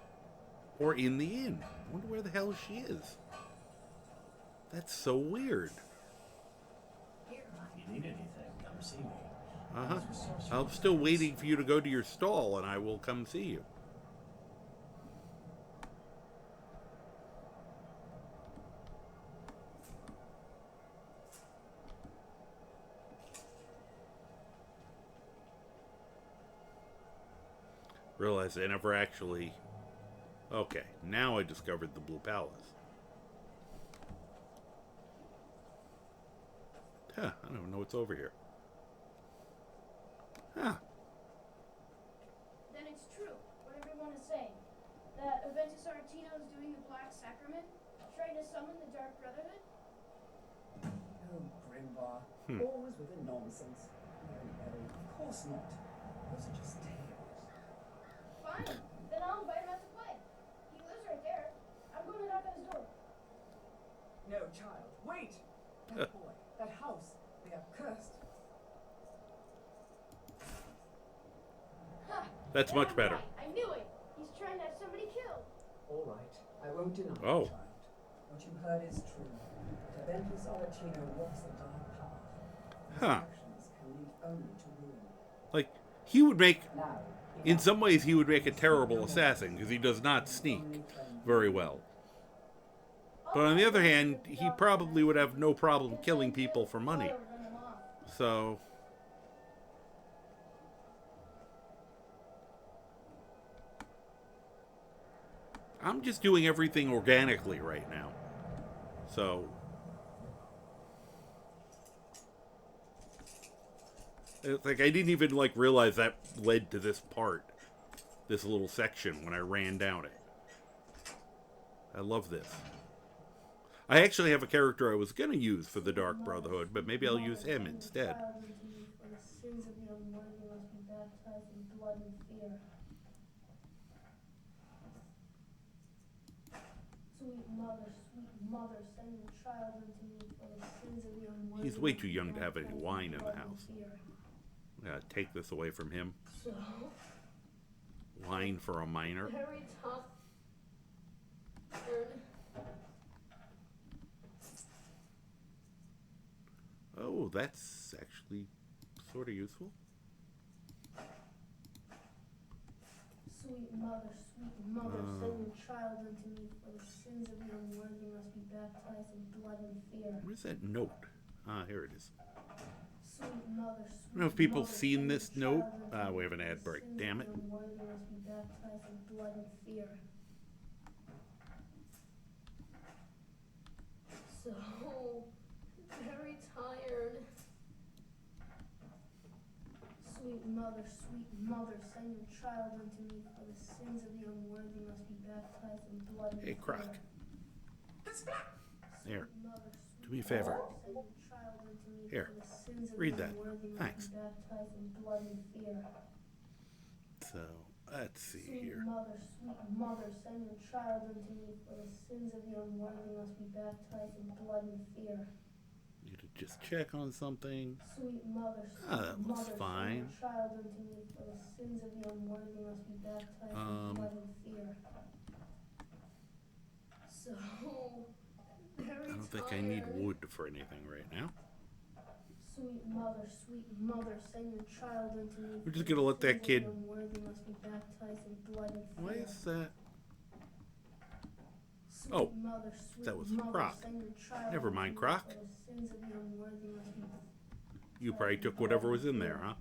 or in the inn. I wonder where the hell she is. That's so weird. If you need anything, come see me. Uh-huh. I'm still waiting for you to go to your stall, and I will come see you. Realized I never actually... Okay, now I discovered the Blue Palace. Huh, I don't know what's over here. Huh. Then it's true, what everyone is saying. That Aventus Aretino is doing the Black Sacrament, trying to summon the Dark Brotherhood? Oh, Grimbar. Always with the nonsense. No, of course not. Those are just tales. Fine, then I'll invite him out to play. He lives right there. I'm going to knock on his door. No, child, wait! That boy, that house, they are cursed. That's much better. Right. I knew it. He's trying to have somebody killed. All right, I won't deny it, Oh. child. What you heard is true. But Aventus Aretino walks the dark path. His Huh. actions can lead only to ruin. Like, he would make... In some ways, he would make a terrible assassin, because he does not sneak very well. But on the other hand, he probably would have no problem killing people for money. So... I'm just doing everything organically right now. So... It's like I didn't even like realize that led to this part. This little section when I ran down it. I love this. I actually have a character I was going to use for the Dark Brotherhood, but maybe I'll use him instead. For the sins of the unworthy must be baptized in blood and fear. Sweet mother, send your child unto me for the sins of the unworthy. He's way too young to have any wine in the house. Take this away from him. So, Wine for a minor. very tough. Oh, that's actually sort of useful. Sweet mother, send your child unto me, for the sins of the unworthy must be baptized in blood and fear. Where's that note? Ah, here it is. Sweet mother, I don't know if people have seen this note. We have an ad break. Damn it. unworthy must be baptized in blood and fear. So very tired. Sweet mother, send your child unto me, for the sins of the unworthy must be baptized in blood and Hey, Croc. fear. There. Do me a favor. Send your child unto me, Here. for the sins of Read the that. unworthy must Thanks. be baptized in blood and fear. So, let's see Sweet here. mother, send your child unto me, for the sins of the unworthy must be baptized in blood and fear. Need to just check on something. Sweet mother, That looks send fine. your child unto me, for the sins of the unworthy must be baptized in blood and fear. So very I don't think I need wood for anything right now. Sweet mother, send your child unto me. We're just for gonna the let that sins of kid- the unworthy must be baptized in blood and fear. Why is that? Sweet Oh, mother, that was mother, Croc. send your child Never unto mind, me, Croc. for the sins of the unworthy must be You probably took whatever was in there, huh?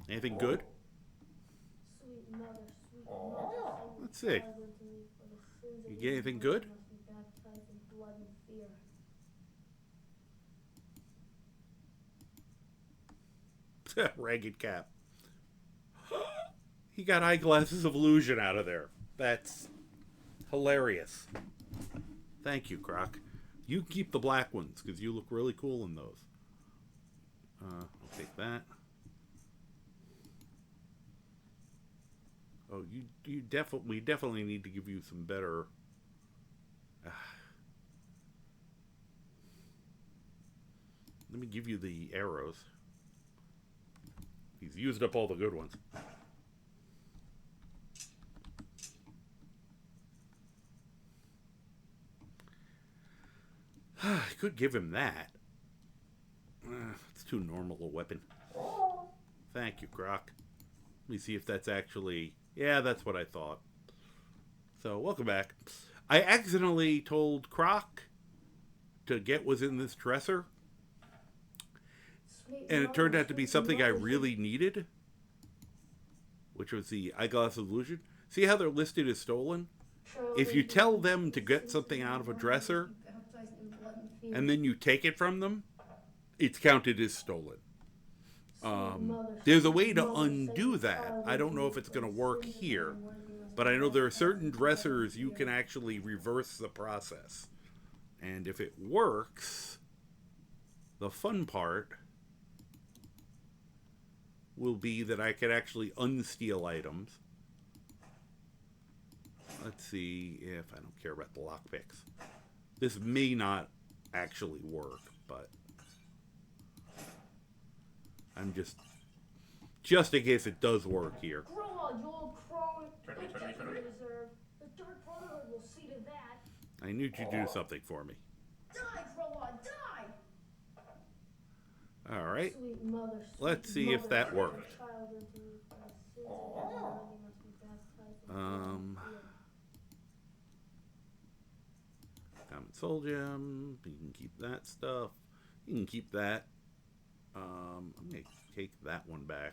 Anything good? Sweet mother, send Let's your see. child unto me, for the sins of You the get anything unworthy good? must be baptized in blood and fear. Ragged Cap. He got eyeglasses of illusion out of there. That's hilarious. Thank you, Croc. You keep the black ones, because you look really cool in those. I'll take that. Oh, we definitely need to give you some better... Let me give you the arrows. He's used up all the good ones. I could give him that. It's too normal a weapon. Thank you, Croc. Let me see if that's actually... Yeah, that's what I thought. So, welcome back. I accidentally told Croc to get what's in this dresser. And it turned out to be something I really needed. Which was the eyeglass illusion. See how they're listed as stolen? If you tell them to get something out of a dresser, and then you take it from them, it's counted as stolen. There's a way to undo that. I don't know if it's going to work here, but I know there are certain dressers you can actually reverse the process. And if it works, the fun part will be that I could actually unsteal items. Let's see if I don't care about the lockpicks. This may not actually work, but I'm just in case it does work here. Grow up, you old crone. Don't get what you deserve. The Dark Brotherhood will see to that. I need you to do something for me. Die, Grow-on, die! Alright. Sweet mother, Let's see if that worked. Common Soul Gem. You can keep that stuff. You can keep that. I'm going to take that one back.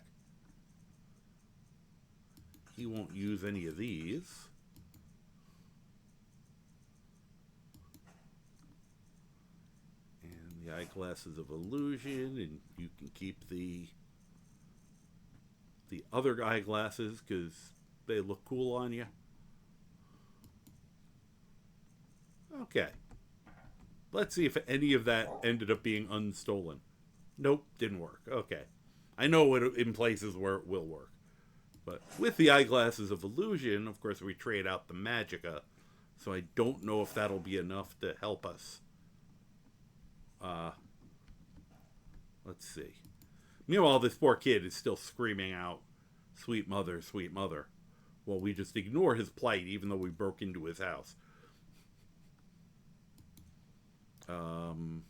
He won't use any of these. And the eyeglasses of illusion, and you can keep the other eyeglasses because they look cool on you. Okay. Let's see if any of that ended up being unstolen. Nope, didn't work. Okay. I know it in places where it will work. But with the eyeglasses of illusion, of course, we trade out the magicka. So I don't know if that'll be enough to help us. Let's see. Meanwhile, this poor kid is still screaming out, "Sweet mother, sweet mother." Well, we just ignore his plight, even though we broke into his house. Alright.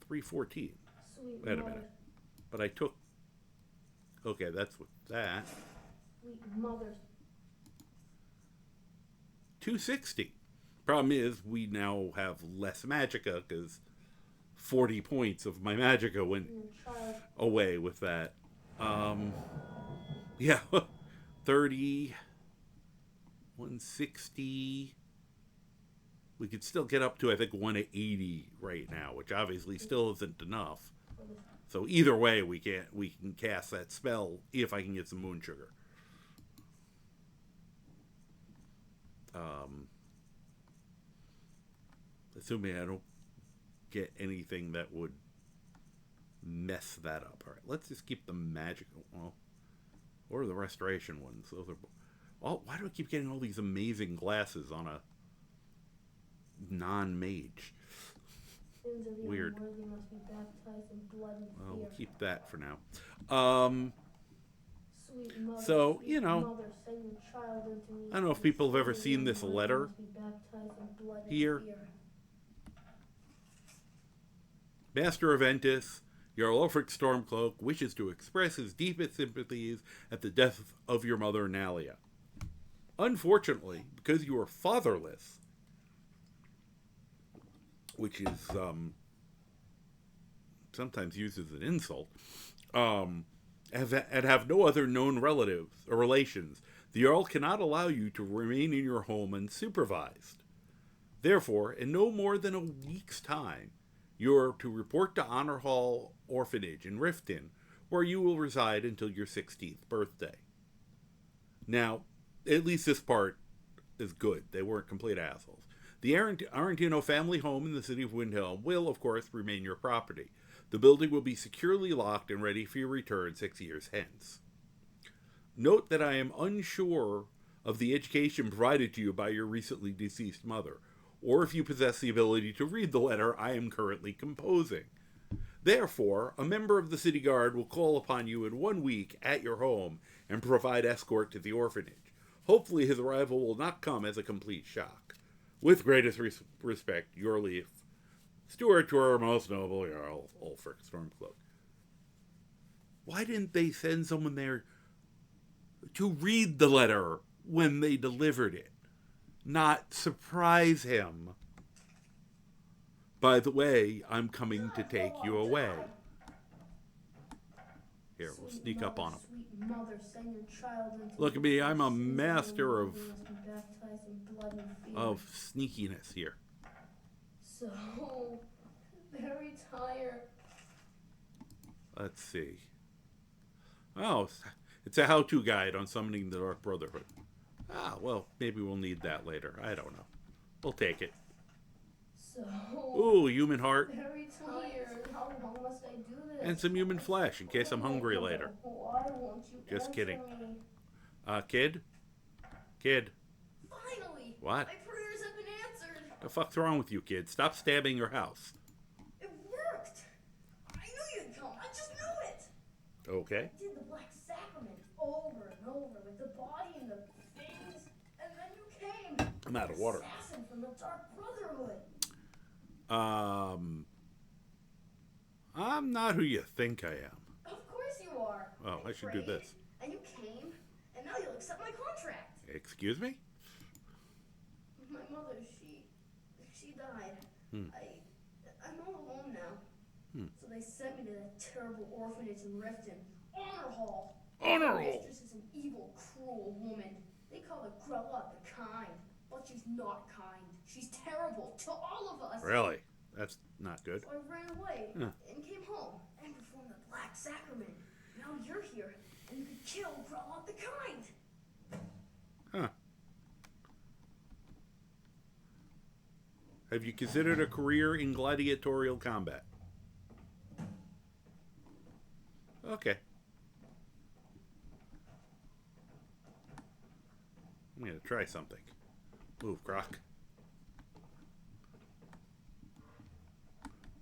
314. Wait a minute. But I took... Okay, that's with that. Sweet mother. 260. Problem is, we now have less magicka, because 40 points of my magicka went away with that. Yeah. 30. 160... We could still get up to, I think, 180 right now, which obviously still isn't enough. So either way, we can cast that spell if I can get some moon sugar. Assuming I don't get anything that would mess that up. All right, let's just keep the magic. Well, or the restoration ones. Those are. Oh, why do I keep getting all these amazing glasses on a non-mage? Weird. Well, we'll keep that for now. So, you know, I don't know if people have ever seen this letter here. Master of Ventus, Jarl Ulfric Stormcloak wishes to express his deepest sympathies at the death of your mother, Nalia. Unfortunately, because you are fatherless, which is sometimes used as an insult, and have no other known relatives or relations, the Jarl cannot allow you to remain in your home unsupervised. Therefore, in no more than a week's time, you are to report to Honor Hall Orphanage in Riften, where you will reside until your 16th birthday. Now, at least this part is good. They weren't complete assholes. The Arantino family home in the city of Windhelm will, of course, remain your property. The building will be securely locked and ready for your return 6 years hence. Note that I am unsure of the education provided to you by your recently deceased mother, or if you possess the ability to read the letter I am currently composing. Therefore, a member of the city guard will call upon you in 1 week at your home and provide escort to the orphanage. Hopefully his arrival will not come as a complete shock. With greatest respect, your leaf, Steward to our most noble Jarl, Ulfric Stormcloak. Why didn't they send someone there to read the letter when they delivered it? Not surprise him. By the way, I'm coming to take you away. Here, we'll sneak up on him. Look at me, I'm a master of sneakiness here. So very tired. Let's see. Oh, it's a how-to guide on summoning the Dark Brotherhood. Ah, well, maybe we'll need that later. I don't know. We'll take it. So ooh, human heart. Very tired. How long must I do this? And some human flesh in case I'm hungry later. Why won't you Just kidding. Me? Kid? Kid. Finally! What? My prayers have been answered. The fuck's wrong with you, kid? Stop stabbing your house. It worked. I knew you'd come. I just knew it. Okay. I did the Black Sacrament over and over with the body and the things, and then you came. I'm out of water. Assassin from the Dark Brotherhood. I'm not who you think I am. Of course you are. Oh, I should do this. And you came, and now you'll accept my contract. Excuse me? My mother, she died. I'm all alone now. So they sent me to that terrible orphanage in Riften. Honor Hall. Honor My Hall. mistress is an evil, cruel woman. They call her Grella the Kind. But she's not kind. She's terrible to all of us. Really? That's not good. So I ran away and came home and performed the Black Sacrament. Now you're here and you could kill Grella the Kind. Huh. Have you considered a career in gladiatorial combat? Okay. I'm going to try something. Move, Croc.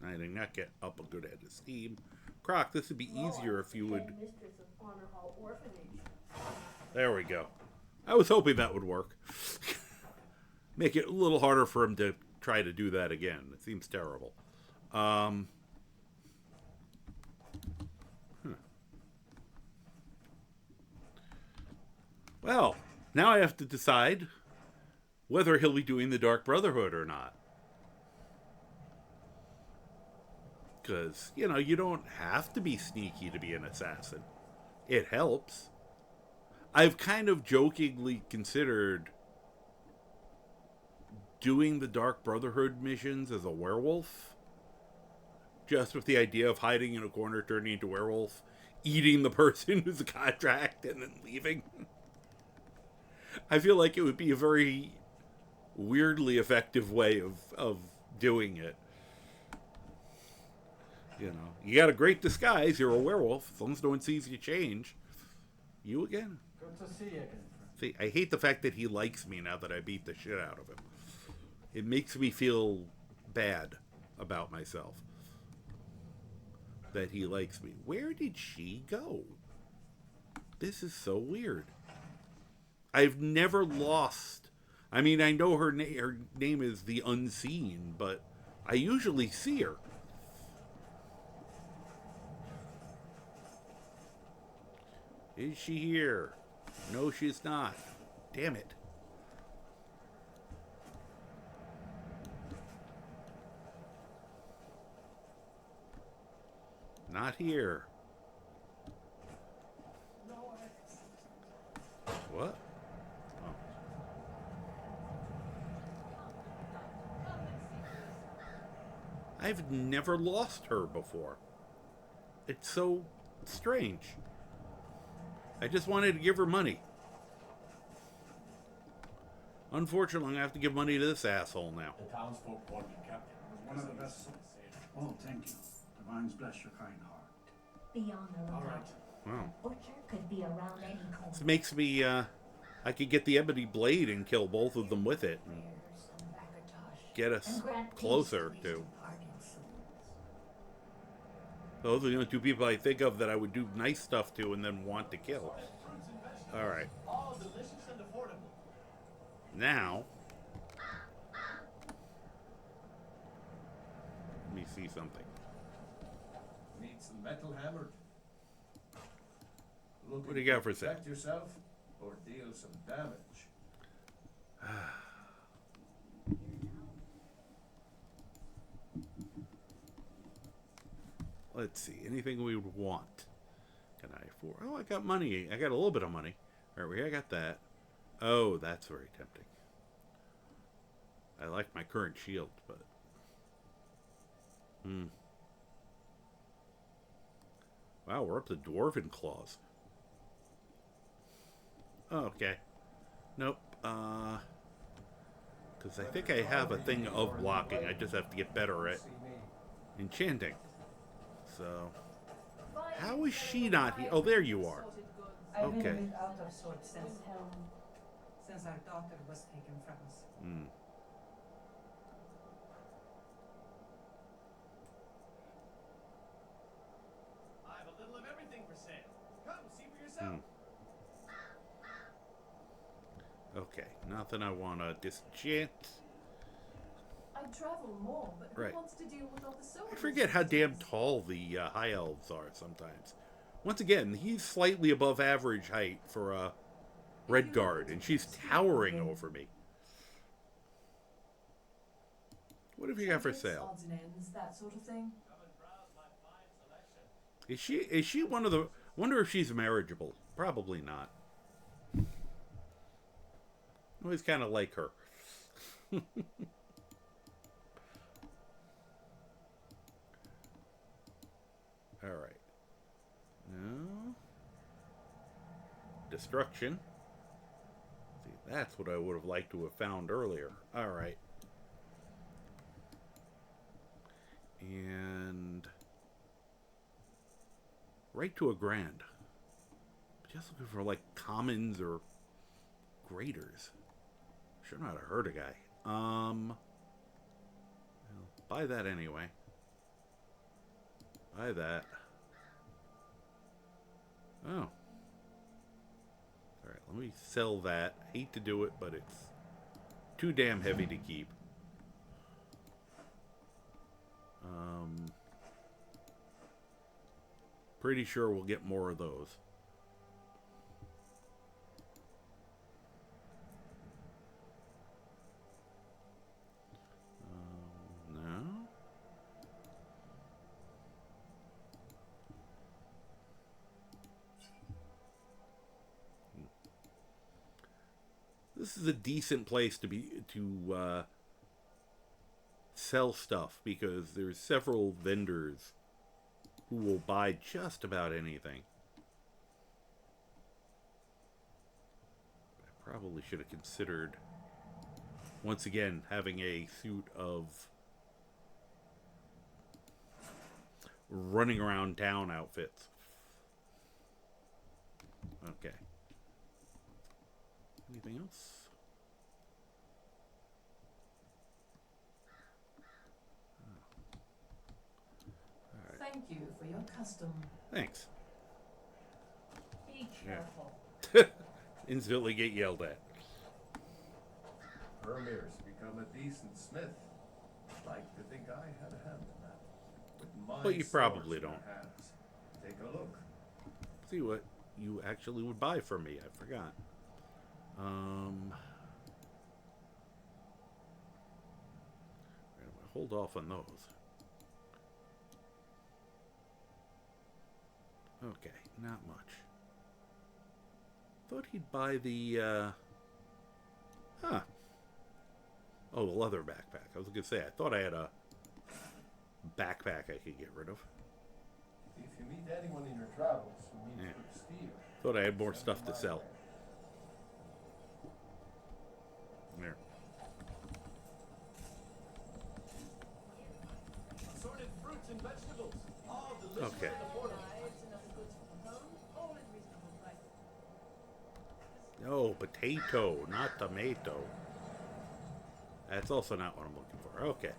I did not get up a good head of steam. Croc, this would be easier if you would... Mistress of Honor Hall Orphanage. There we go. I was hoping that would work. Make it a little harder for him to try to do that again. It seems terrible. Well, now I have to decide whether he'll be doing the Dark Brotherhood or not. Because, you know, you don't have to be sneaky to be an assassin. It helps. I've kind of jokingly considered doing the Dark Brotherhood missions as a werewolf. Just with the idea of hiding in a corner, turning into a werewolf, eating the person who's a contract, and then leaving. I feel like it would be a very weirdly effective way of doing it. You know, you got a great disguise. You're a werewolf. As long as no one sees you change. You again. Good to see you again. See, I hate the fact that he likes me now that I beat the shit out of him. It makes me feel bad about myself. That he likes me. Where did she go? This is so weird. I've never lost. I mean, I know her name is the Unseen, but I usually see her. Is she here? No, she's not. Damn it. Not here. What? Oh. I've never lost her before. It's so strange. I just wanted to give her money. Unfortunately, I'm going to have to give money to this asshole now. The townsfolk warned you, Captain. It was one of the best. Oh, thank you. Divines bless your kind heart. Be on the lookout. All right. Wow. Butcher could be around any corner. This makes me, I could get the ebony blade and kill both of them with it. Prayers and Bacatosh. get us And grant closer peace to. departed souls. Those are the only two people I think of that I would do nice stuff to and then want to kill. Alright. All delicious and affordable. Now, let me see something. Need some metal hammered. Looking What do you got for sale? protect yourself or deal some damage? Let's see. Anything we would want. Can I afford? Oh, I got money. I got a little bit of money. All right, I got that. Oh, that's very tempting. I like my current shield, but... Wow, we're up to Dwarven Claws. Oh, okay. Nope. Because I think I have a thing of blocking. I just have to get better at enchanting. So... How is she not here? Oh, there you are. I've been a Okay. bit out of sorts since our daughter was taken from us. I have a little of everything for sale. Come, see for yourself. Okay, nothing I want to disenchant. I'd travel more, but Right. who wants to deal with all the I soldiers? forget how damn tall the high elves are sometimes. Once again, he's slightly above average height for a red guard, and she's towering over me. What have you got for Trinkets, sale? odds and ends, that sort of thing. Is she one of the... Wonder if she's marriageable. Probably not. I always kind of like her. Alright. No. Destruction. See, that's what I would have liked to have found earlier. Alright. And... right to a grand. Just looking for, like, commons or graders. Sure know how to hurt a guy. Well, buy that anyway. Buy that. Oh. Alright, let me sell that. Hate to do it, but it's too damn heavy to keep. Pretty sure we'll get more of those. No. This is a decent place to sell stuff because there's several vendors who will buy just about anything. I probably should have considered once again having a suit of running around town outfits. Okay. Anything else? Thank you for your custom. Thanks. Be careful. Instantly get yelled at. Vermeer's become a decent smith. Like to think I had a hand in that. With my But you probably swords in don't. my hands. Take a look. See what you actually would buy from me. I forgot. Hold off on those. Okay, not much. Thought he'd buy the, huh. Oh, the leather backpack. I was gonna say, I thought I had a backpack I could get rid of. If you meet anyone in your travels who needs Yeah. good steel, Thought I had more stuff to sell. There. Assorted fruits and vegetables. All delicious Okay. and affordable. Oh, potato, not tomato. That's also not what I'm looking for. Okay.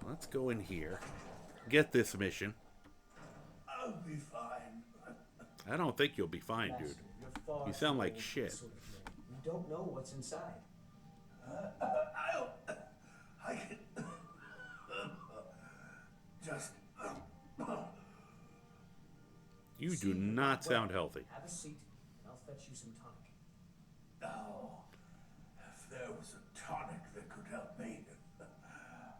Let's go in here. Get this mission. I'll be fine. I don't think you'll be fine, dude. You sound like shit. We don't know what's inside. I can just. You do not sound healthy. Have a seat, and I'll fetch you some tonic. Now, if there was a tonic that could help me,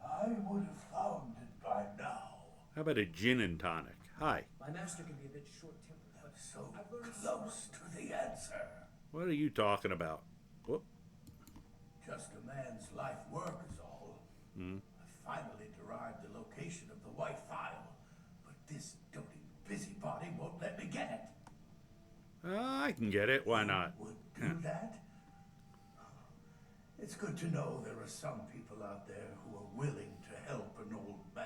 I would have found it by now. How about a gin and tonic? Hi. My master can be a bit short-tempered, but So close to the answer. What are you talking about? Whoop. Just a man's life work is all. I finally derived the location of the white file, but this doting busybody won't let me get it. I can get it. Why not? Would do that? It's good to know there are some people out there who are willing to help an old man.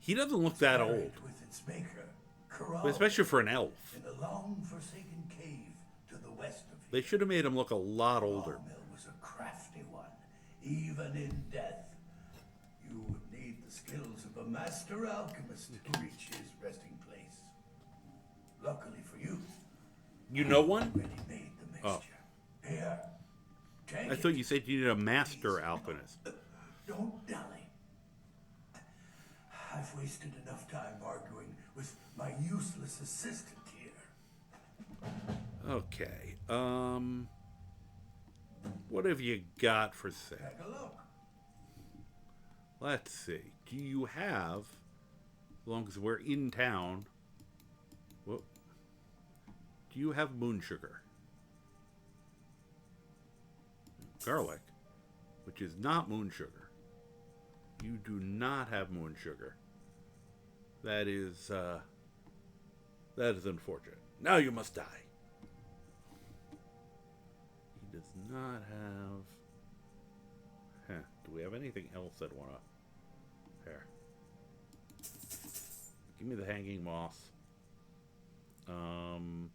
He doesn't look that old. With its maker, Carius, Especially for an elf. in a long-forsaken cave to the west of They should have made him look a lot older. Mill was a crafty one, even in death. You would need the skills of a master alchemist to reach his resting place. Luckily for you, You know one? already made the mixture. Oh. Here, take I thought you said you needed a master alchemist. Don't dally. I've wasted enough time arguing with my useless assistant here. Okay. What have you got for sale? Take a look. Let's see. Do you have, as long as we're in town, whoop, do you have moon sugar? Garlic, which is not moon sugar. You do not have moon sugar. That is unfortunate. Now you must die. He does not have... Huh. Do we have anything else that want to... Here. Give me the hanging moss. I'm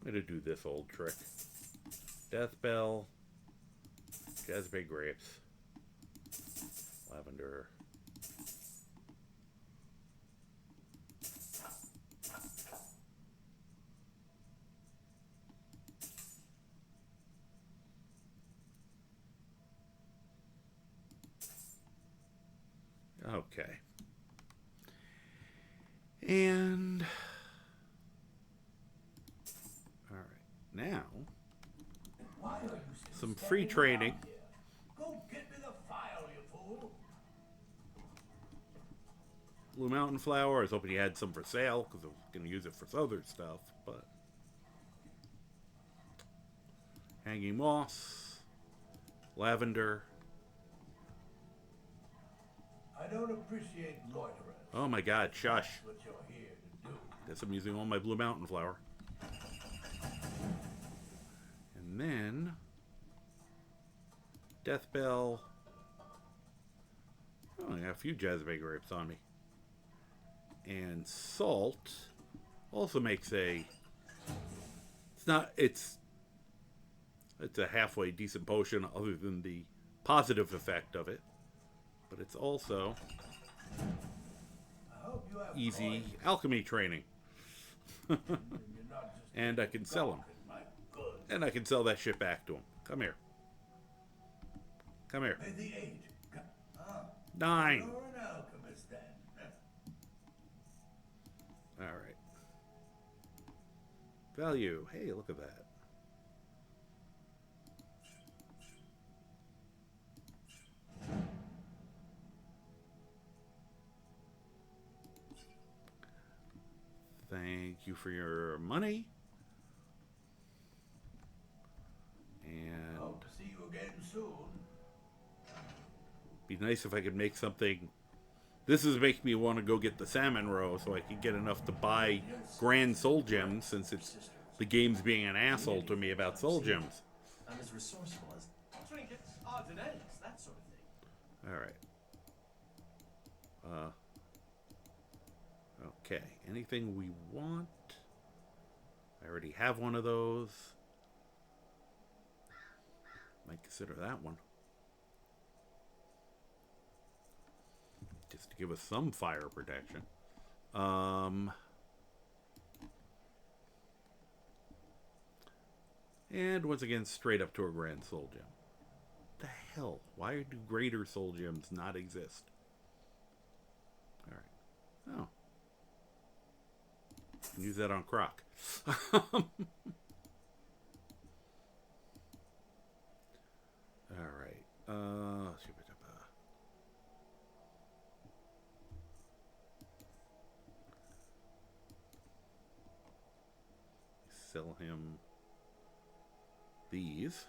going to do this old trick. Death bell. Raspberry grapes. Lavender. Okay. And all right. Now some free training. Go get me the file, you fool. Blue Mountain flower. I was hoping you had some for sale because I was going to use it for other stuff, but hanging moss, lavender. I don't appreciate loiterers. Oh my God! Shush. That's what you're here to do. Guess I'm using all my Blue Mountain flower. And then Death Bell. Oh, I got a few Jazzy grapes on me. And salt also makes a... It's a halfway decent potion other than the positive effect of it. But it's also easy alchemy training. And I can sell them. And I can sell that shit back to him. Come here. Come here. May the 8. 9. You're an alchemist then. Alright. Value. Hey, look at that. Thank you for your money. And Hope to see you again soon. be nice if I could make something. This is making me want to go get the salmon roe so I can get enough to buy grand soul gems, since it's the game's being an asshole to me about soul gems. I'm as resourceful as trinkets, odds and ends, that sort of thing. Alright. Okay, anything we want? I already have one of those. Might consider that one. Just to give us some fire protection. And once again, straight up to a grand soul gem. The hell? Why do greater soul gems not exist? Alright. Oh. Use that on Croc. Alright. Sell him these.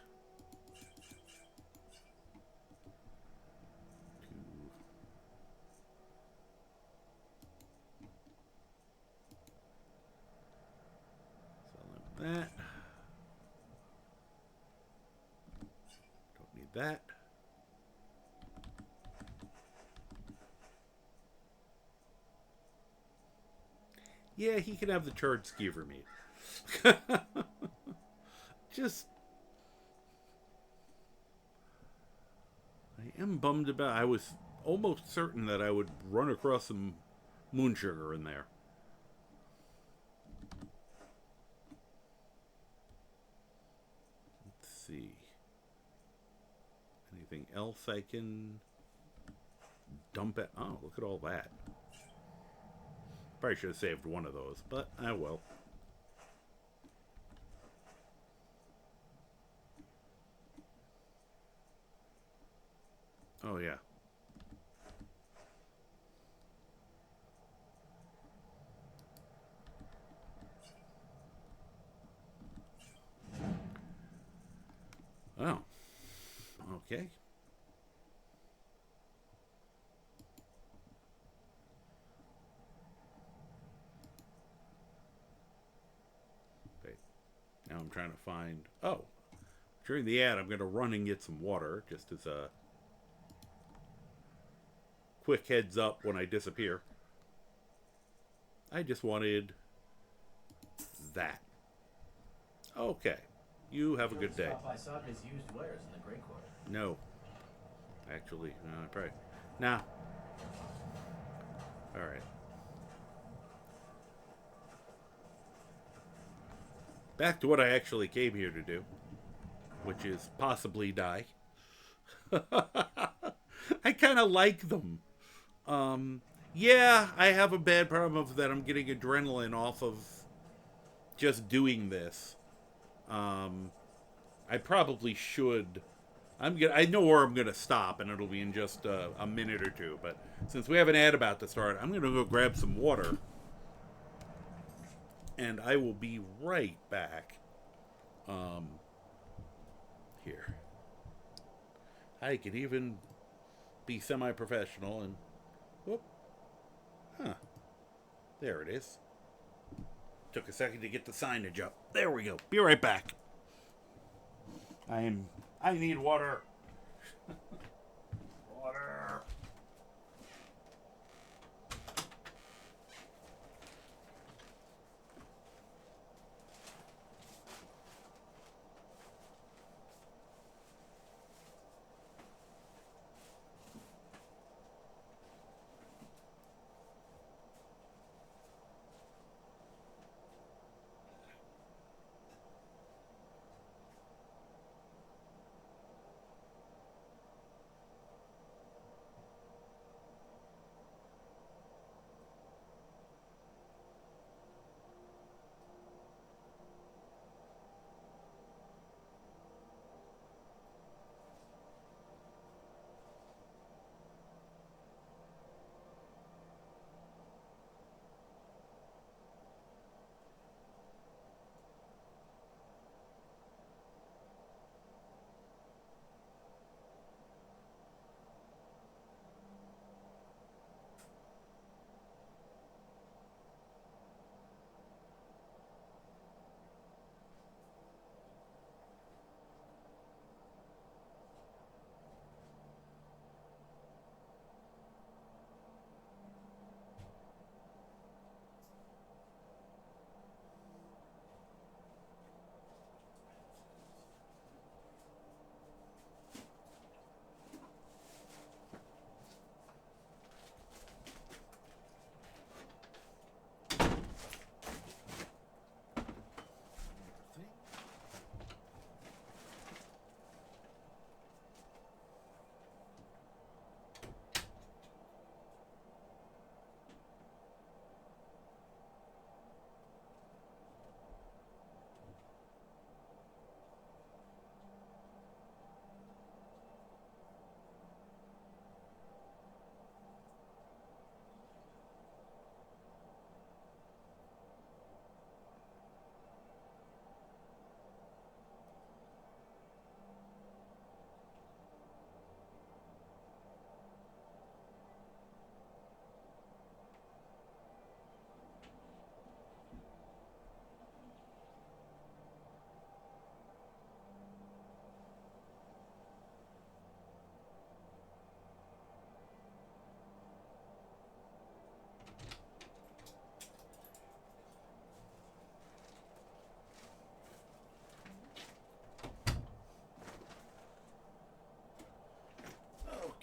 Sell him that. Don't need that. Yeah, he can have the charged skeever meat. Just, I am bummed about. I was almost certain that I would run across some moon sugar in there. Let's see. Anything else I can dump it? Oh, look at all that. Probably should have saved one of those, but I will. Oh, yeah. Oh. Okay. Wait. Now I'm trying to find... Oh. During the ad, I'm going to run and get some water, just as a quick heads up when I disappear. I just wanted that. Okay. You have a good day. Stop by Saga's used wares in the Grey Quarter. No. Actually, probably. Nah. Alright. Back to what I actually came here to do, which is possibly die. I kind of like them. Yeah, I have a bad problem of that I'm getting adrenaline off of just doing this. I probably should. I know where I'm gonna stop, and it'll be in just a minute or two. But since we have an ad about to start, I'm gonna go grab some water, and I will be right back. Here. I can even be semi-professional and whoop. Huh. There it is. Took a second to get the signage up. There we go. Be right back. I need water. Water.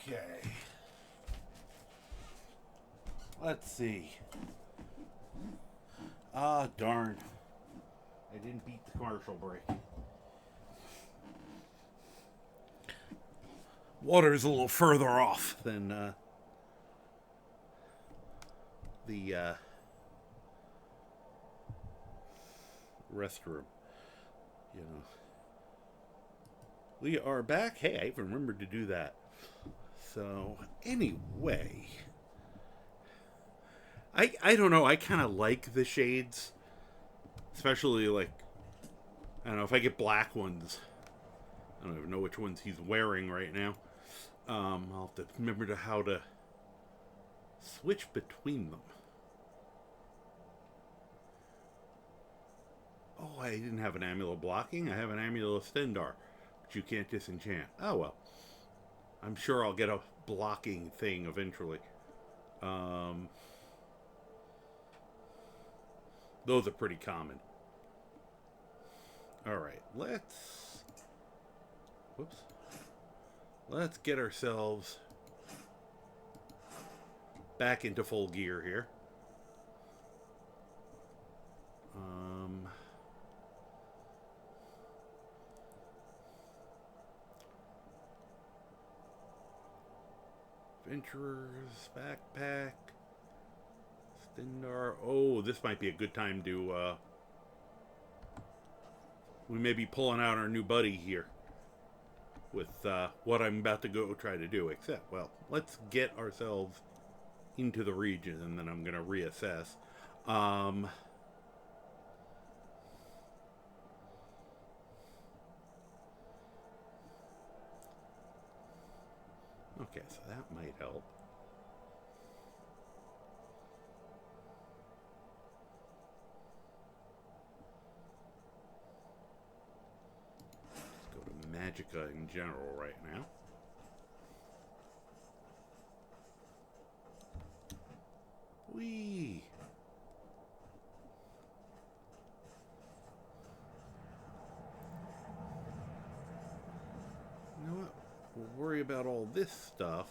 Okay. Let's see. Ah, darn. I didn't beat the commercial break. Water is a little further off than the restroom. You know. We are back. Hey, I even remembered to do that. So, anyway. I don't know. I kind of like the shades. Especially, like, I don't know, if I get black ones. I don't even know which ones he's wearing right now. I'll have to remember how to switch between them. Oh, I didn't have an amulet blocking. I have an amulet of Stendar, which you can't disenchant. Oh, well. I'm sure I'll get a blocking thing eventually. Those are pretty common. Alright, let's get ourselves back into full gear here. Adventurer's backpack. Stendar. Oh, this might be a good time to, we may be pulling out our new buddy here with what I'm about to go try to do. Except, well, let's get ourselves into the region and then I'm going to reassess. Okay, so that might help. Let's go to Magicka in general right now. Whee! You know what? We'll worry about all this stuff.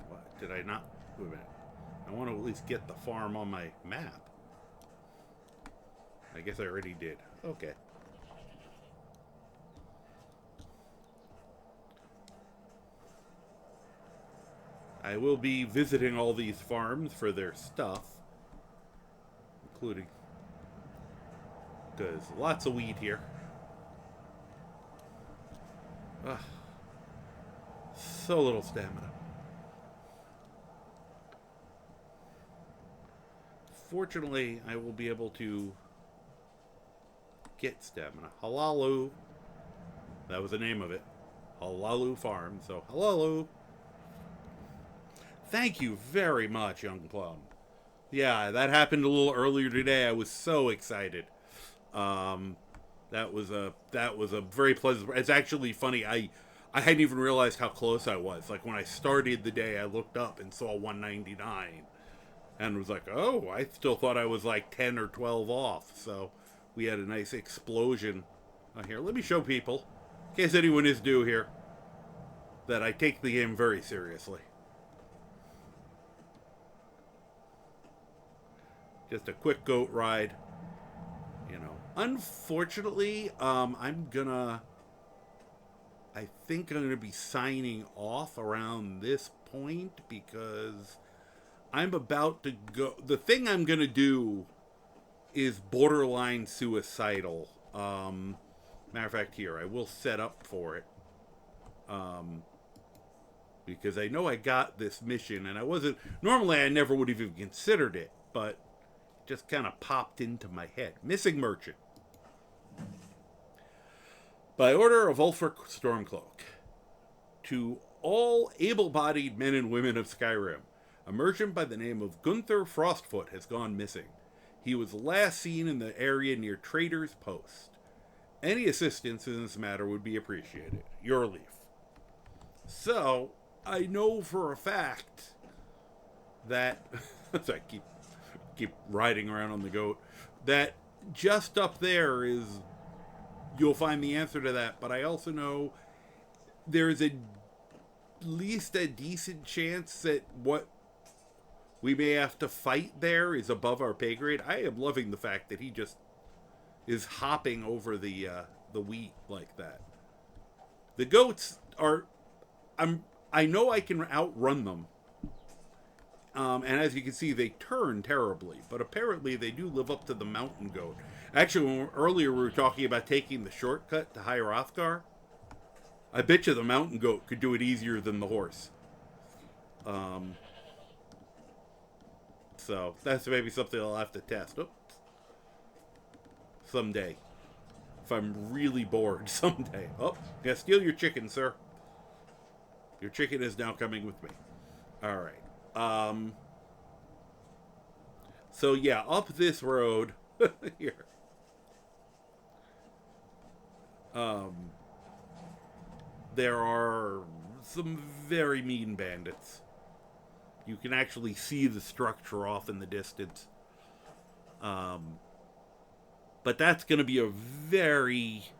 What? Did I not? Wait a minute. I want to at least get the farm on my map. I guess I already did. Okay. I will be visiting all these farms for their stuff. Including... because lots of weed here. Ugh. So little stamina. Fortunately, I will be able to get stamina. Halalu. That was the name of it. Halalu Farm. So, Halalu. Thank you very much, Young Plum. Yeah, that happened a little earlier today. I was so excited. That was a very pleasant. It's actually funny. I hadn't even realized how close I was. Like when I started the day, I looked up and saw 199, and was like, "Oh, I still thought I was like 10 or 12 off." So we had a nice explosion here. Let me show people, in case anyone is new here, that I take the game very seriously. Just a quick goat ride. You know, unfortunately, I think I'm gonna be signing off around this point because I'm about to go. The thing I'm gonna do is borderline suicidal. Matter of fact, here I will set up for it. Because I know I got this mission, and I wasn't. Normally, I never would have even considered it, but just kind of popped into my head. Missing merchant. By order of Ulfric Stormcloak, to all able-bodied men and women of Skyrim, a merchant by the name of Gunther Frostfoot has gone missing. He was last seen in the area near Trader's Post. Any assistance in this matter would be appreciated. Your leaf. So, I know for a fact that... I keep riding around on the goat. That just up there is... you'll find the answer to that, but I also know there's a least a decent chance that what we may have to fight there is above our pay grade. I am loving the fact that he just is hopping over the wheat like that. The goats are, I know I can outrun them. And as you can see, they turn terribly, but apparently they do live up to the mountain goat. Actually, earlier we were talking about taking the shortcut to High Rothgar. I bet you the mountain goat could do it easier than the horse. So that's maybe something I'll have to test. Oops. Someday. If I'm really bored someday. Oh, gonna steal your chicken, sir. Your chicken is now coming with me. Alright. So yeah, up this road here. There are some very mean bandits. You can actually see the structure off in the distance. But that's going to be a very,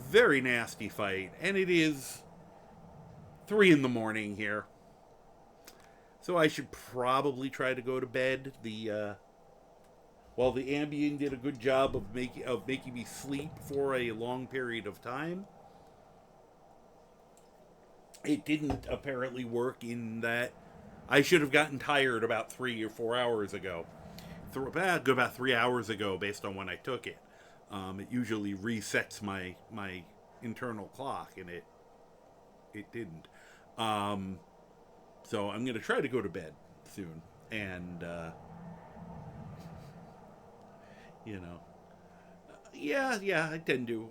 very nasty fight. And it is 3 in the morning here. So I should probably try to go to bed. While the Ambien did a good job of making me sleep for a long period of time, it didn't apparently work in that I should have gotten tired about 3 or 4 hours ago. About 3 hours ago, based on when I took it. It usually resets my internal clock, and it didn't. So I'm going to try to go to bed soon. And, yeah, I tend to.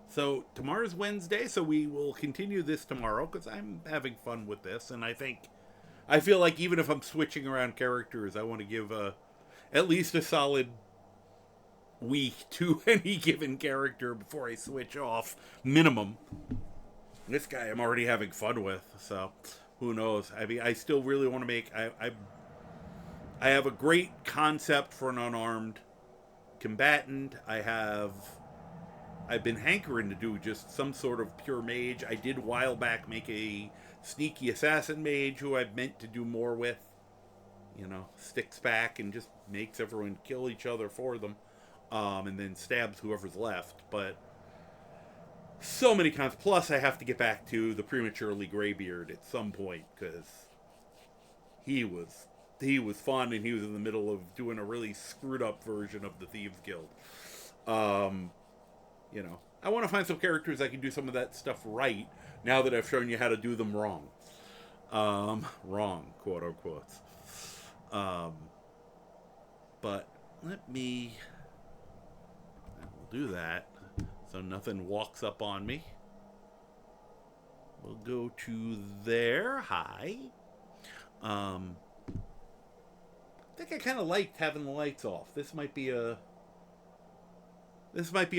So tomorrow's Wednesday, so we will continue this tomorrow, because I'm having fun with this, and I feel like even if I'm switching around characters, I want to give at least a solid week to any given character before I switch off, minimum. This guy I'm already having fun with, so who knows? I mean, I still really want to make... I have a great concept for an unarmed combatant. I've been hankering to do just some sort of pure mage. I did a while back make a sneaky assassin mage who I've meant to do more with. Sticks back and just makes everyone kill each other for them. And then stabs whoever's left. But so many times. Plus, I have to get back to the prematurely graybeard at some point, because he was fun, and he was in the middle of doing a really screwed up version of the Thieves Guild. I want to find some characters I can do some of that stuff right, now that I've shown you how to do them wrong. Wrong, quote unquote. But we'll do that so nothing walks up on me. We'll go to there. Hi. I think I kind of liked having the lights off. This might be a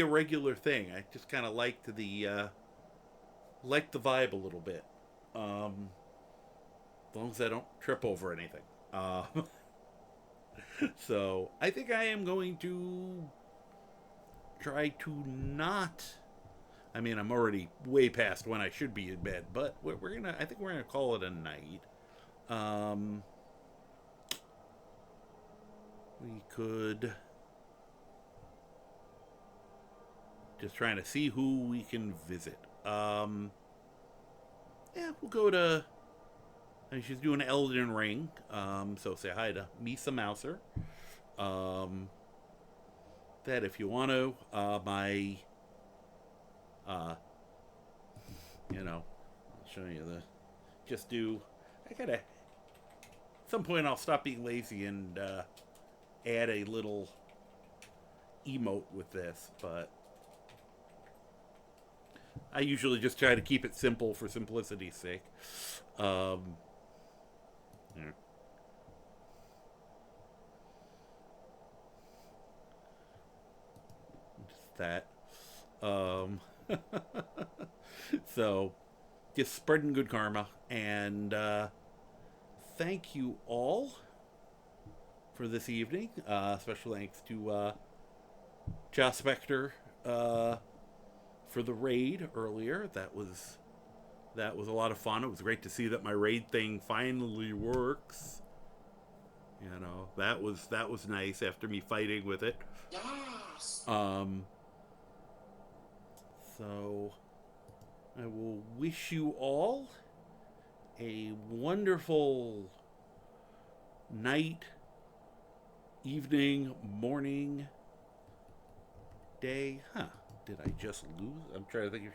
regular thing. I just kind of liked the vibe a little bit. As long as I don't trip over anything. So I think I am going to try to not. I mean, I'm already way past when I should be in bed, but I think we're gonna call it a night. We could just trying to see who we can visit. Yeah, we'll go to. She's doing Elden Ring, so say hi to Misa Mouser. That if you want to, I'll show you at some point I'll stop being lazy and add a little emote with this, but I usually just try to keep it simple for simplicity's sake. Yeah. Just that. So, just spreading good karma, and thank you all for this evening. Special thanks to Joss Spector for the raid earlier. That was That was a lot of fun. It was great to see that my raid thing finally works. You know, that was nice after me fighting with it. Yes. So I will wish you all a wonderful night, evening, morning, day. Huh. Did I just lose? I'm trying to think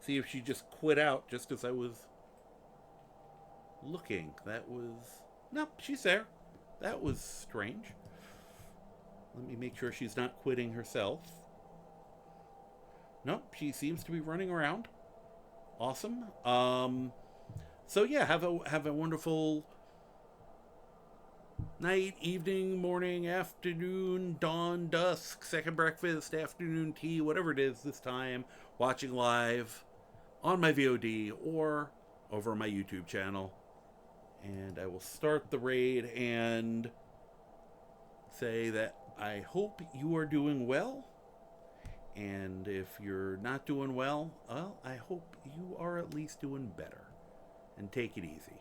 if she just quit out just as I was looking. Nope, she's there. That was strange. Let me make sure she's not quitting herself. Nope, she seems to be running around. Awesome. So yeah, have a wonderful night, evening, morning, afternoon, dawn, dusk, second breakfast, afternoon tea, whatever it is this time, watching live on my VOD or over my YouTube channel. And I will start the raid and say that I hope you are doing well. And if you're not doing well, I hope you are at least doing better. And take it easy.